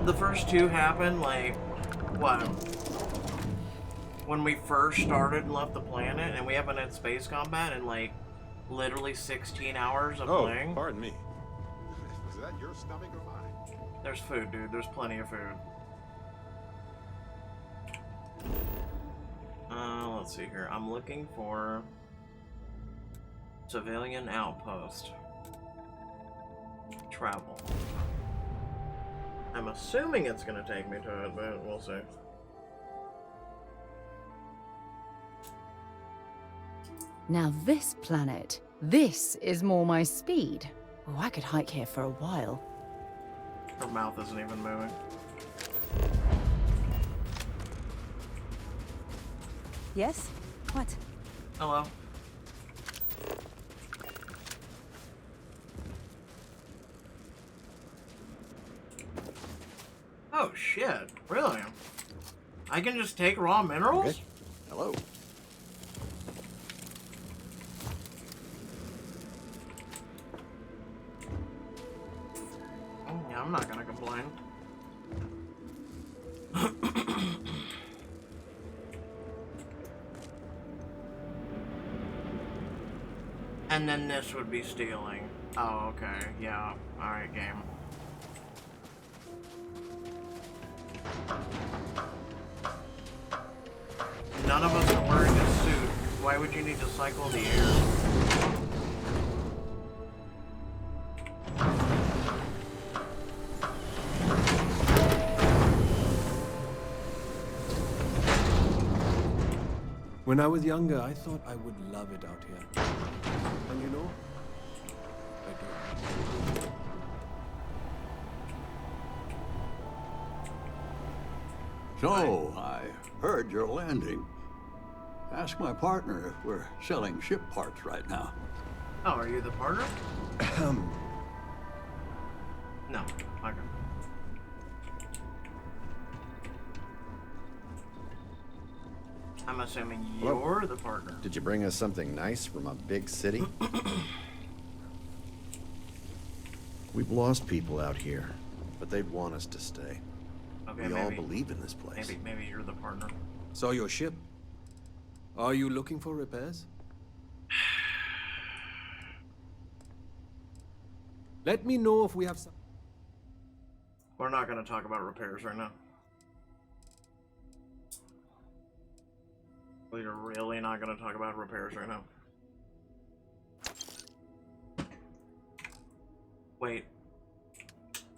The first two happen like what? When we first started and left the planet, and we haven't had space combat in like literally 16 hours of playing. Pardon me. Was that your stomach or mine? There's food, dude. There's plenty of food. Let's see here. I'm looking for civilian outpost. Travel. I'm assuming it's gonna take me to it, but we'll see. Now this planet, this is more my speed. Oh, I could hike here for a while. Her mouth isn't even moving. Yes? What? Hello. Oh shit, really? I can just take raw minerals? Okay. Hello. Yeah, I'm not gonna complain. And then this would be stealing. Oh, okay. Yeah. Alright, game. None of us are wearing a suit. Why would you need to cycle the air? When I was younger, I thought I would love it out here. And you know, So, I heard you're landing. Ask my partner if we're selling ship parts right now. Oh, are you the partner? No. Okay. I'm assuming you're the partner. Did you bring us something nice from a big city? We've lost people out here, but they'd want us to stay. Okay, we all believe in this place. Maybe you're the partner. So your ship? Are you looking for repairs? Let me know if we have some. We're not going to talk about repairs right now. We're really not going to talk about repairs right now. Wait.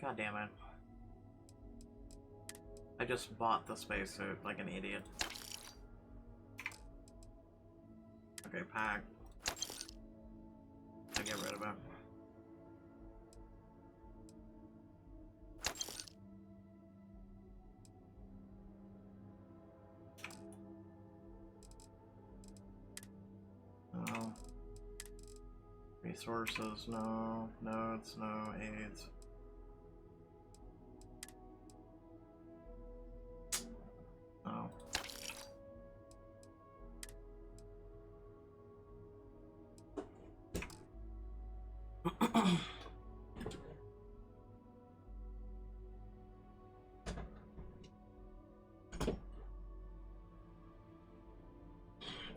God damn it. I just bought the spacesuit like an idiot. Okay, pack. I get rid of it. No. Resources, no. Notes, no. Aids. No.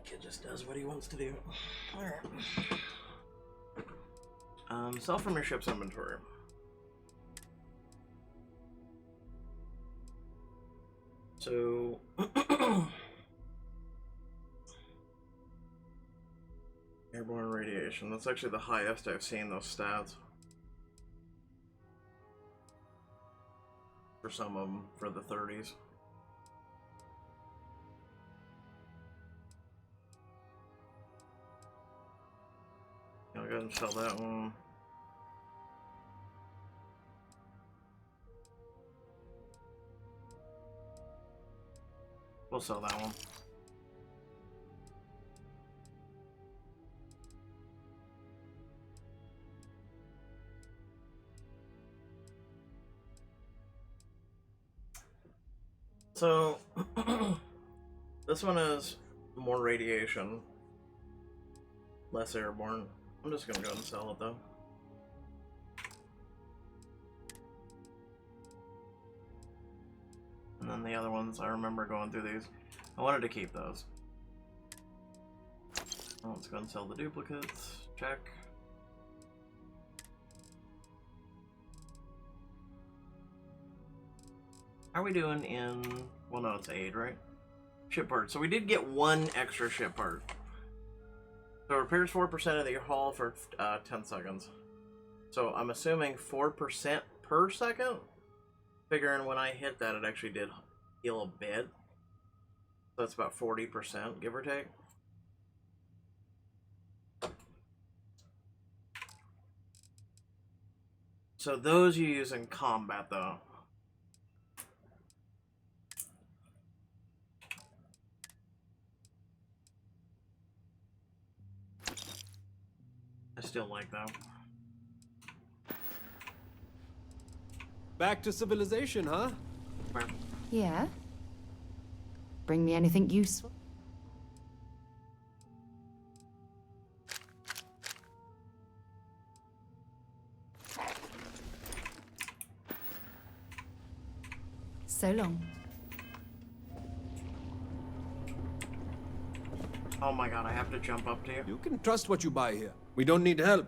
Kid just does what he wants to do. Alright. Sell from your ship's inventory. So airborne radiation. That's actually the highest I've seen those stats. For some of them, for the 30s. I'll go ahead and sell that one. We'll sell that one. So, this one is more radiation, less airborne. I'm just gonna go ahead and sell it though. And then the other ones, I remember going through these. I wanted to keep those. Well, let's go ahead and sell the duplicates. Check. How are we doing in... Well, no, it's aid, right? Ship part. So we did get one extra ship part. So it repairs 4% of your hull for 10 seconds. So I'm assuming 4% per second? Figuring when I hit that, it actually did heal a bit. So that's about 40%, give or take. So those you use in combat, though. I still like that. Back to civilization, huh? Yeah? Bring me anything useful? So long. Oh my god, I have to jump up to you? You can trust what you buy here. We don't need help.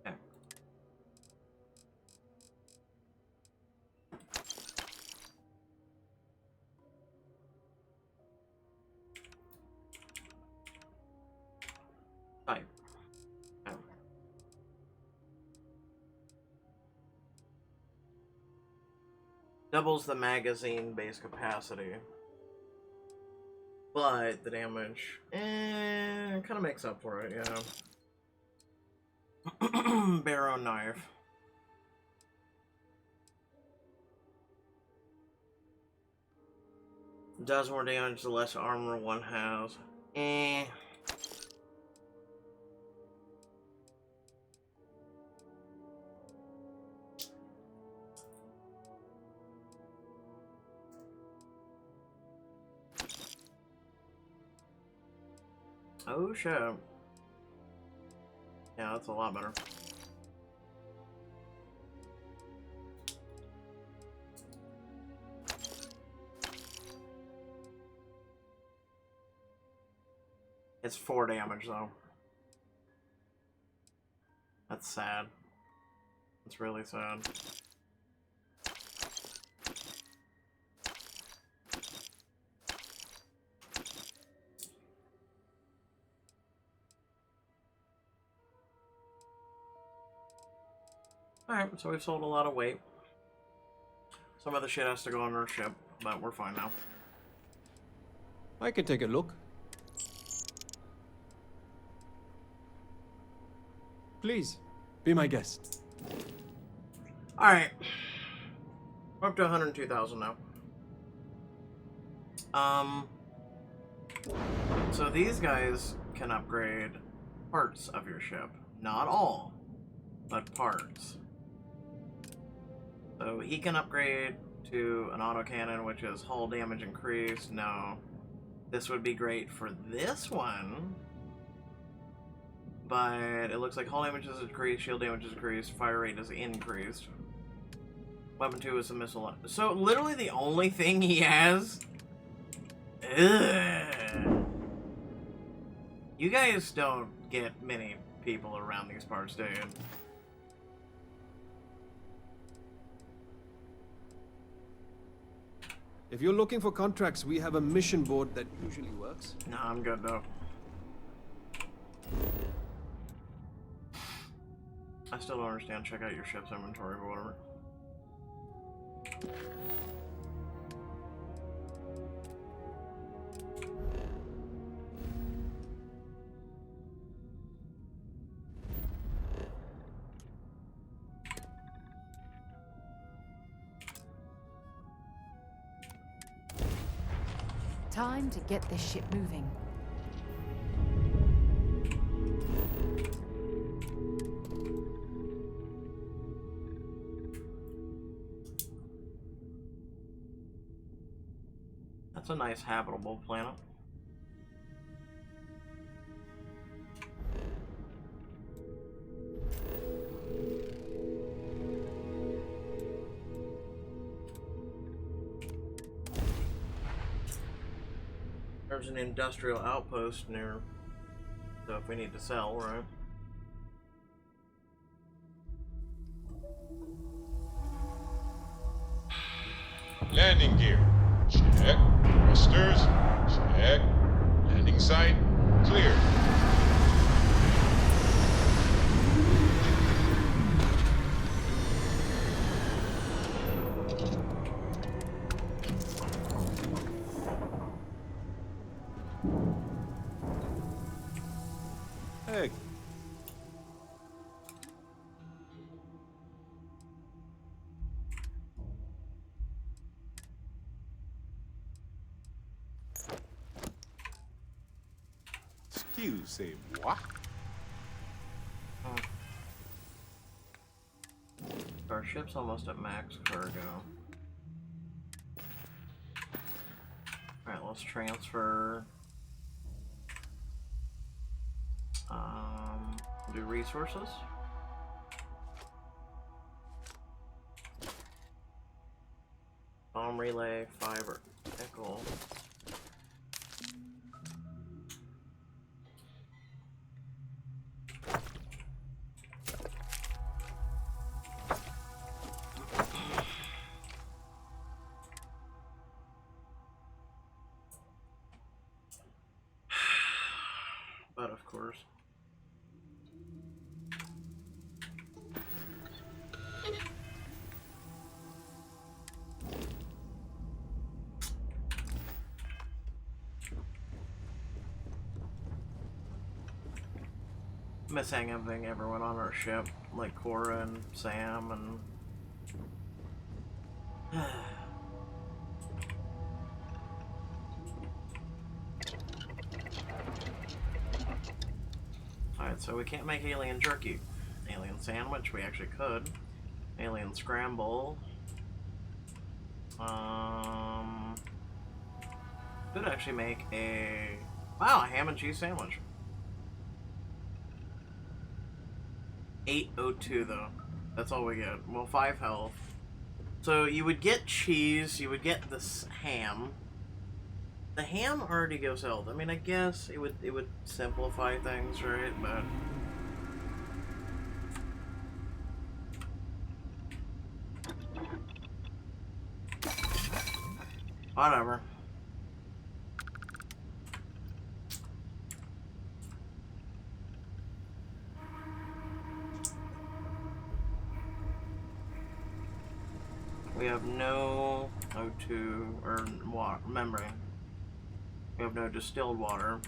Okay. Type. Oh. Doubles the magazine base capacity. But the damage, kind of makes up for it, yeah. Barrow knife. Does more damage the less armor one has. Eh. Oh shit. Yeah, that's a lot better. It's 4 damage though. That's sad. That's really sad. Alright, so we've sold a lot of weight. Some of the shit has to go on our ship, but we're fine now. I can take a look. Please, be my guest. Alright. We're up to 102,000 now. So these guys can upgrade parts of your ship. Not all, but parts. So he can upgrade to an autocannon, which is hull damage increased. No. This would be great for this one. But it looks like hull damage is increased, shield damage is increased, fire rate is increased. Weapon 2 is a missile. So literally the only thing he has... Ugh. You guys don't get many people around these parts, do you? If you're looking for contracts, we have a mission board that usually works. No, I'm good though. I still don't understand. Check out your ship's inventory or whatever. Time to get this ship moving. That's a nice habitable planet. There's an industrial outpost near, so if we need to sell, right? Landing gear. Check. Thrusters. Check. Landing site. Clear. Hey. Excusez-moi. Our ship's almost at max cargo. Alright, let's transfer. Do resources. Bomb relay, fiber, nickel. But of course. Missing everyone on our ship, like Cora and Sam and Alright, so we can't make alien jerky. Alien sandwich, we actually could. Alien scramble. Could actually make a... Wow, a ham and cheese sandwich. 802 though. That's all we get. Well, 5 health. So you would get cheese, you would get this ham. The ham already gives health. I mean, I guess it would simplify things, right? But whatever. We have no O2 or water membrane. We have no distilled water.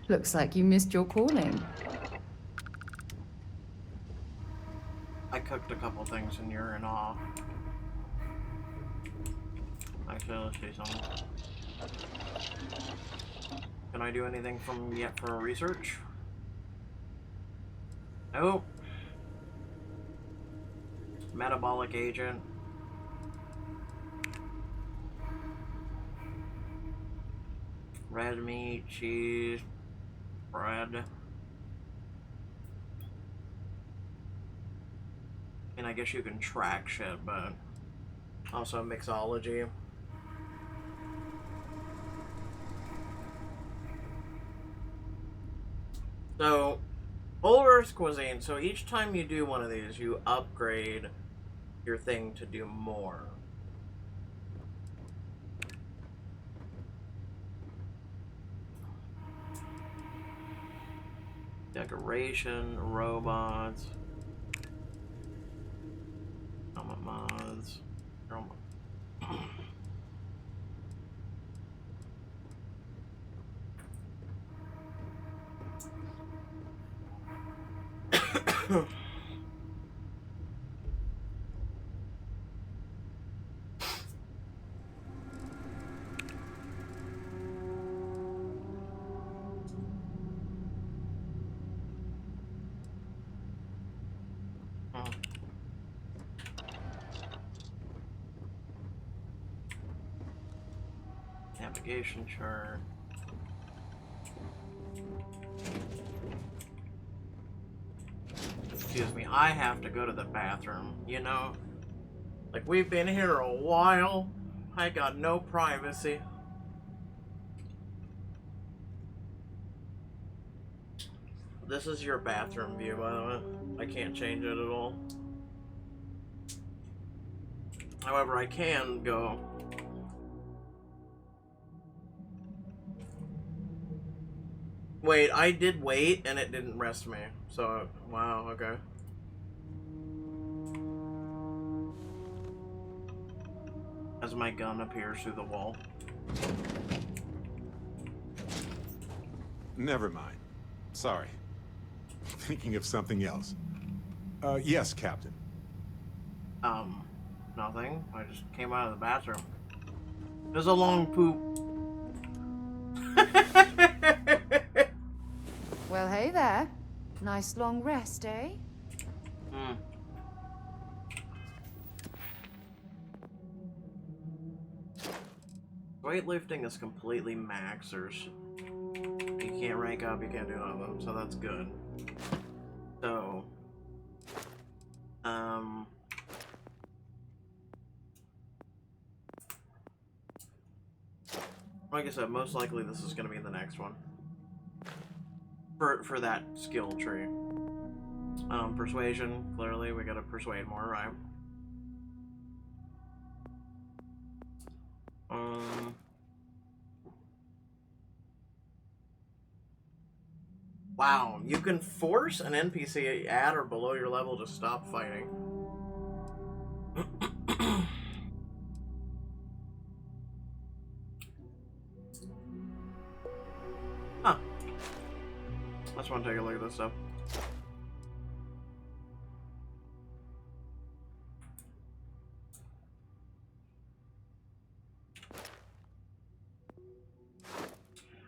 Looks like you missed your calling. I cooked a couple things and you're in awe. Actually, let's see something. Can I do anything for research? Nope. Metabolic agent. Red meat, cheese, bread. And I guess you can track shit, but also mixology. So, Old Earth cuisine. So each time you do one of these, you upgrade your thing to do more. Decoration, robots, mods, navigation chart. Excuse me, I have to go to the bathroom, you know? Like, we've been here a while. I got no privacy. This is your bathroom view, by the way. I can't change it at all. However, I can go. Wait, I did wait and it didn't rest me. So, wow, okay. As my gun appears through the wall. Never mind. Sorry. Thinking of something else. Yes, Captain. Nothing. I just came out of the bathroom. It was a long poop. Well, hey there. Nice long rest, eh? Hmm. Weightlifting is completely max. You can't rank up, you can't do nothing, so that's good. So, like I said, most likely this is going to be the next one. For that skill tree. Persuasion, clearly we gotta persuade more, right? Wow, you can force an NPC at or below your level to stop fighting. I just want to take a look at this stuff.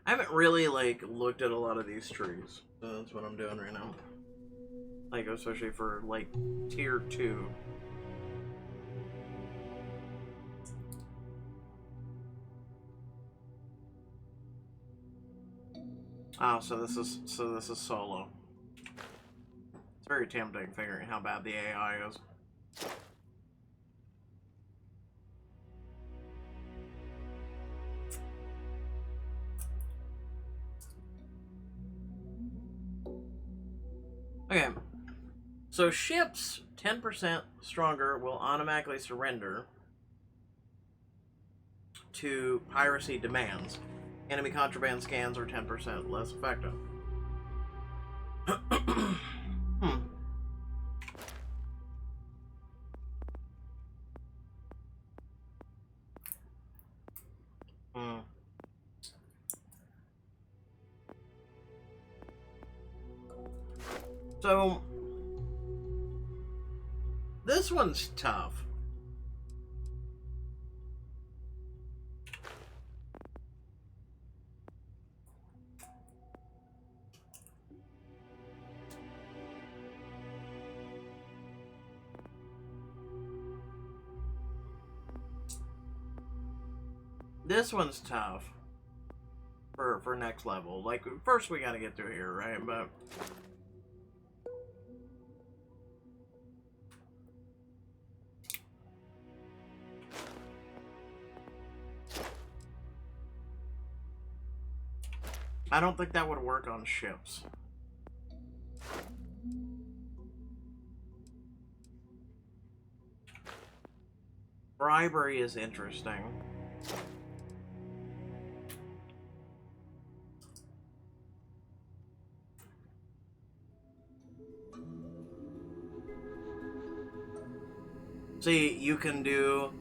I haven't really, like, looked at a lot of these trees. So that's what I'm doing right now. Like, especially for, like, tier 2. Oh, so this is solo. It's very tempting figuring how bad the AI is. Okay, so ships 10% stronger will automatically surrender to piracy demands. Enemy contraband scans are 10% less effective. So, this one's tough. This one's tough for next level. Like, first we gotta get through here, right? But I don't think that would work on ships. Bribery is interesting. See, you can do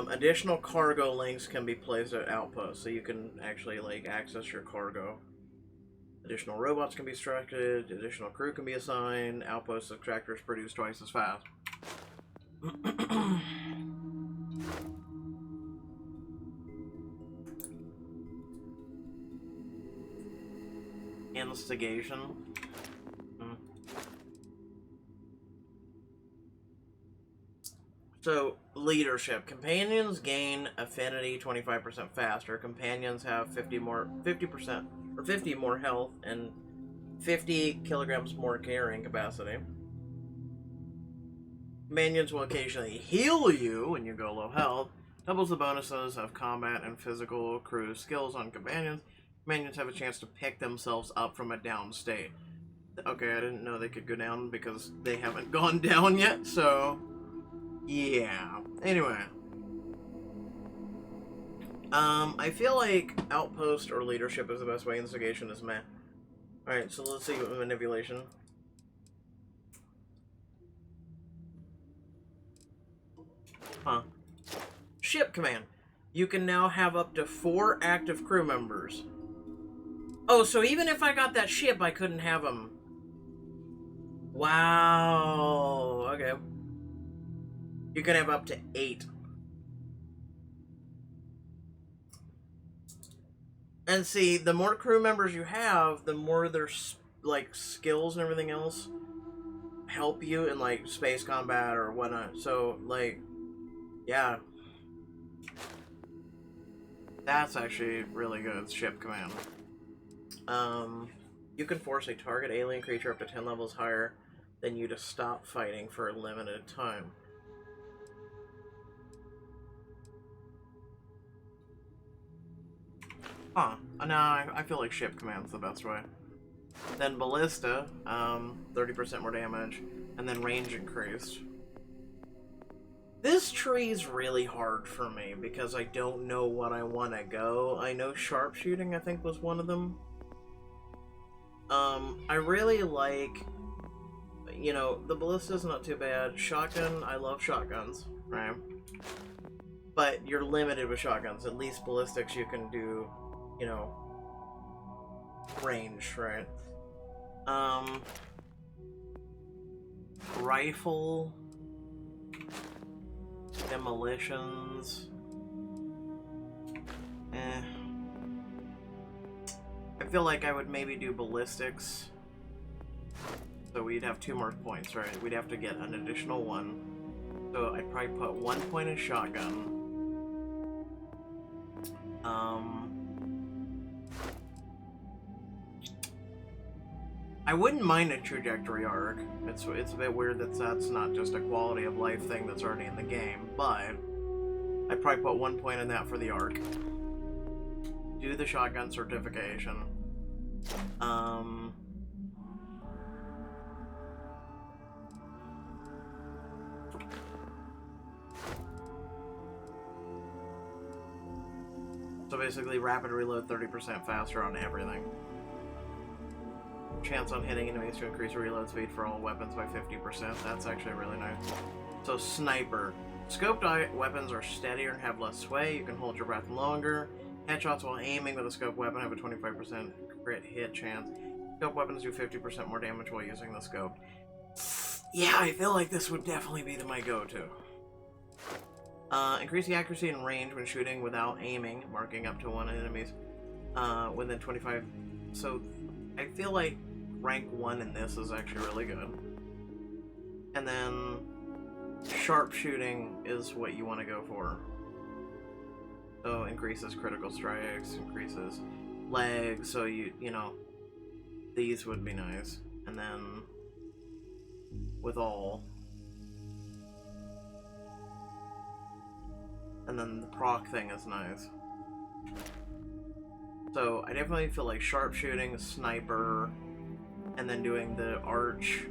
additional cargo links can be placed at outposts, so you can actually like access your cargo. Additional robots can be structured, additional crew can be assigned, outpost extractors produce twice as fast. Instigation. So, leadership. Companions gain affinity 25% faster. Companions have 50% or 50 more health and 50 kilograms more carrying capacity. Companions will occasionally heal you when you go low health. Doubles the bonuses of combat and physical crew skills on companions. Companions have a chance to pick themselves up from a down state. Okay, I didn't know they could go down because they haven't gone down yet, so yeah. Anyway. I feel like outpost or leadership is the best way. Instigation is meh. Alright, so let's see what manipulation. Huh. Ship command. You can now have up to 4 active crew members. Oh, so even if I got that ship, I couldn't have them. Wow. Okay. You can have up to 8. And see, the more crew members you have, the more their like skills and everything else help you in like space combat or whatnot. So like, yeah, that's actually really good. Ship command. You can force a target alien creature up to 10 levels higher than you to stop fighting for a limited time. Huh. No, I feel like ship command's the best way. Then ballista, 30% more damage, and then range increased. This tree's really hard for me because I don't know what I want to go. I know sharpshooting, I think, was one of them. I really like, you know, the ballista's not too bad. Shotgun, I love shotguns, right? But you're limited with shotguns. At least ballistics you can do, you know, range, right? Rifle. Demolitions. I feel like I would maybe do ballistics. So we'd have 2 more points, right? We'd have to get an additional 1. So I'd probably put 1 point in shotgun. I wouldn't mind a trajectory arc. It's a bit weird that that's not just a quality of life thing that's already in the game, but I'd probably put 1 point in that for the arc. Do the shotgun certification. So basically, rapid reload 30% faster on everything. Chance on hitting enemies to increase reload speed for all weapons by 50%. That's actually really nice. So sniper. Scoped weapons are steadier and have less sway. You can hold your breath longer. Headshots while aiming with a scoped weapon have a 25% crit hit chance. Scoped weapons do 50% more damage while using the scope. Yeah, I feel like this would definitely be my go-to. Increase the accuracy and range when shooting without aiming, marking up to 1 enemies within 25. So I feel like rank 1 in this is actually really good. And then sharpshooting is what you want to go for. So increases critical strikes, increases legs, so you know, these would be nice. And then with all. And then the proc thing is nice. So I definitely feel like sharpshooting, sniper, and then doing the arch.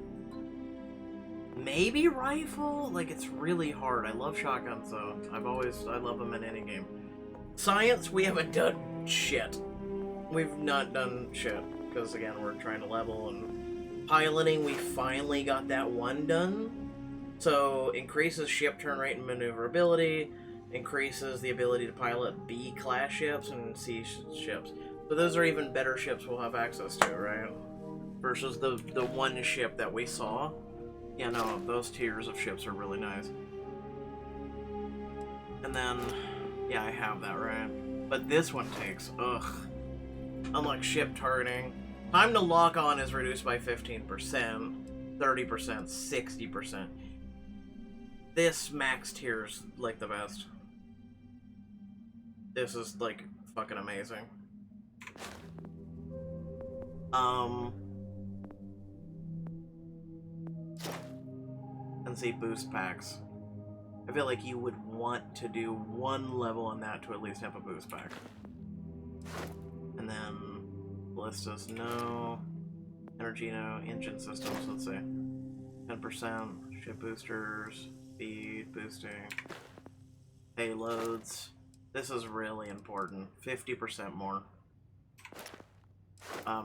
Maybe rifle? Like, it's really hard. I love shotguns though. I love them in any game. Science, we haven't done shit. We've not done shit. Because again, we're trying to level, and piloting, we finally got that 1 done. So, increases ship turn rate and maneuverability. Increases the ability to pilot B-class ships and C ships. So those are even better ships we'll have access to, right? Versus the 1 ship that we saw. Yeah, no, those tiers of ships are really nice. And then, yeah, I have that, right? But this one takes, unlock ship targeting. Time to lock on is reduced by 15%, 30%, 60%. This max tier's like the best. This is like fucking amazing. And see boost packs. I feel like you would want to do 1 level on that to at least have a boost pack. And then ballistas, no. Energy, no. Engine systems, let's see. 10%. Ship boosters. Speed boosting. Payloads. This is really important. 50% more.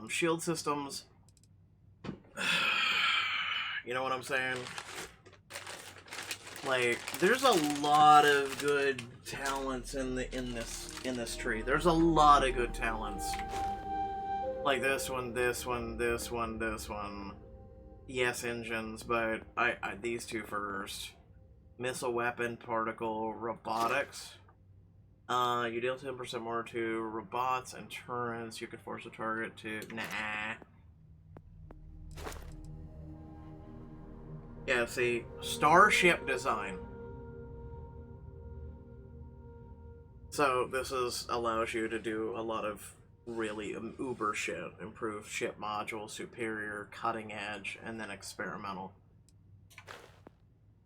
Shield systems. You know what I'm saying? Like, there's a lot of good talents in this tree. There's a lot of good talents. Like this one, this one, this one, this one. Yes, engines, but these 2 first. Missile weapon, particle, robotics. You deal 10% more to robots and turrets. You can force a target to... Nah. Yeah, see, starship design. So this allows you to do a lot of really uber shit. Improved ship module, superior, cutting edge, and then experimental.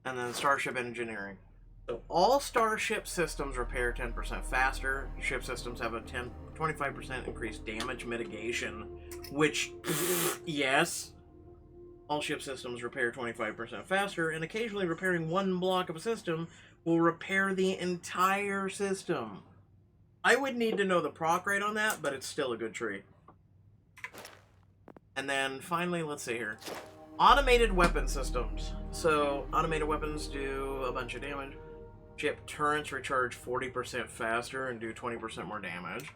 And then starship engineering. So all starship systems repair 10% faster. Ship systems have a 25% increased damage mitigation, which, yes. All ship systems repair 25% faster, and occasionally repairing 1 block of a system will repair the entire system. I would need to know the proc rate on that, but it's still a good tree. And then finally, let's see here. Automated weapon systems. So, automated weapons do a bunch of damage. Ship turrets recharge 40% faster and do 20% more damage.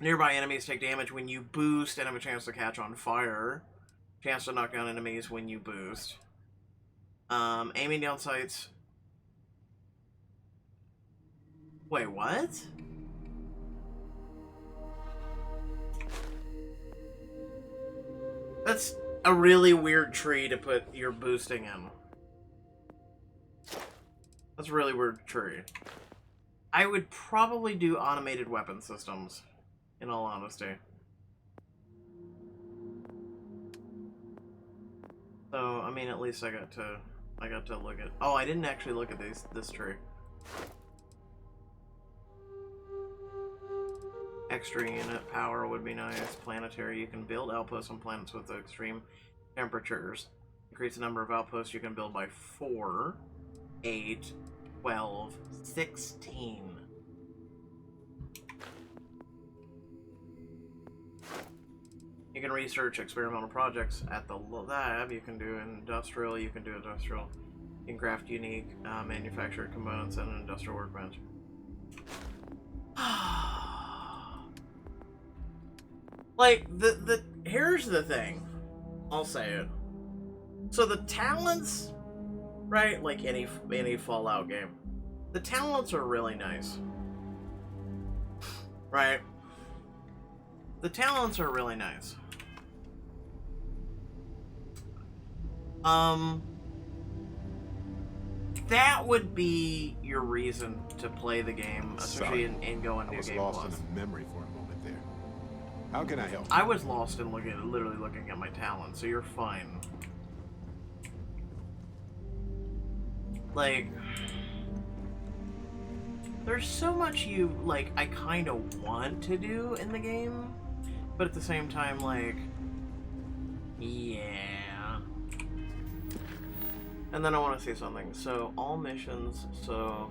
Nearby enemies take damage when you boost and have a chance to catch on fire. Chance to knock down enemies when you boost. Aiming down sights. Wait, what? That's a really weird tree to put your boosting in. That's a really weird tree. I would probably do automated weapon systems, in all honesty. So, I mean, at least I got to look at... Oh, I didn't actually look at this tree. Extra unit power would be nice. Planetary, you can build outposts on planets with extreme temperatures. Increase the number of outposts you can build by 4, 8, 12, 16. You can research experimental projects at the lab. You can do industrial. You can do industrial. You can craft unique manufactured components in an industrial workbench. Like, here's the thing. I'll say it. So the talents, right, like any Fallout game, the talents are really nice. Right? The talents are really nice. That would be your reason to play the game, especially in going New Game Plus. I was lost in a memory for a moment there. How can I help? I was lost in literally looking at my talents, so you're fine. Like, there's so much I kind of want to do in the game, but at the same time, like, yeah. And then I want to say something. So, all missions, so...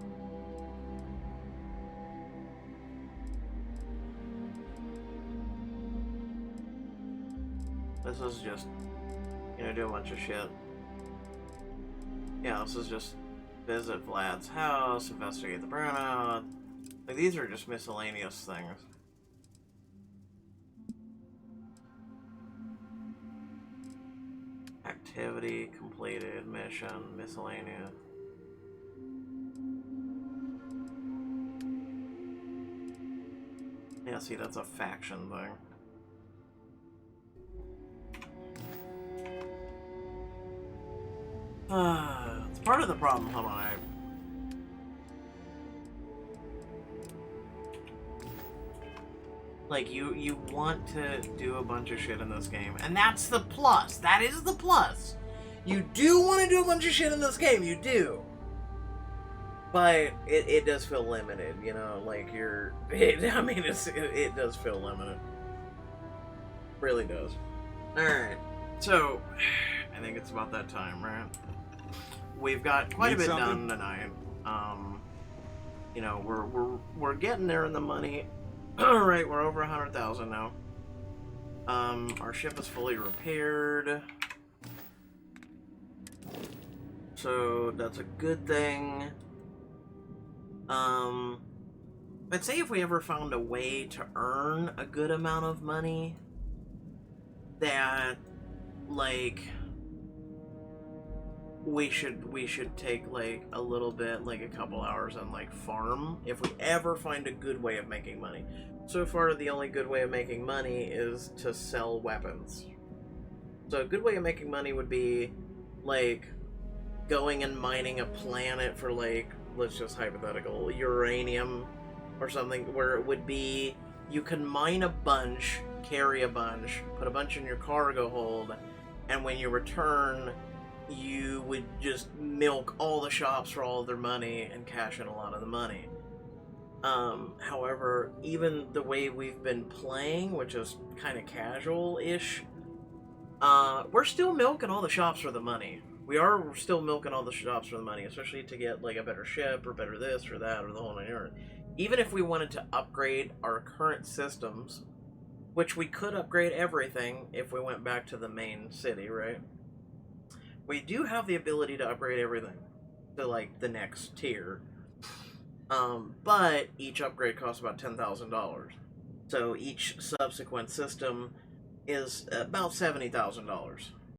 This is just, do a bunch of shit. Yeah, this is just visit Vlad's house, investigate the burnout. Like, these are just miscellaneous things. Activity completed, mission, miscellaneous. Yeah, see, that's a faction thing. It's part of the problem. Hold on, like, you want to do a bunch of shit in this game, and that's the plus. That is the plus. You do want to do a bunch of shit in this game, you do. But it does feel limited, like it does feel limited. Really does. Alright, so, I think it's about that time, right? We've got quite a bit done tonight. We're getting there in the money. Alright, we're over 100,000 now. Our ship is fully repaired. So that's a good thing. I'd say if we ever found a way to earn a good amount of money that, like, we should take, like, a little bit, like a couple hours and, like, farm if we ever find a good way of making money. So far, the only good way of making money is to sell weapons. So a good way of making money would be, like, going and mining a planet for, like, let's just hypothetical, uranium or something, where it would be, you can mine a bunch, carry a bunch, put a bunch in your cargo hold, and when you return, you would just milk all the shops for all of their money and cash in a lot of the money. However, even the way we've been playing, which is kind of casual-ish, we're still milking all the shops for the money. We're still milking all the shops for the money, especially to get, like, a better ship, or better this, or that, or the whole nine yards. Even if we wanted to upgrade our current systems, which we could upgrade everything if we went back to the main city, right? We do have the ability to upgrade everything to, like, the next tier. But each upgrade costs about $10,000. So each subsequent system is about $70,000.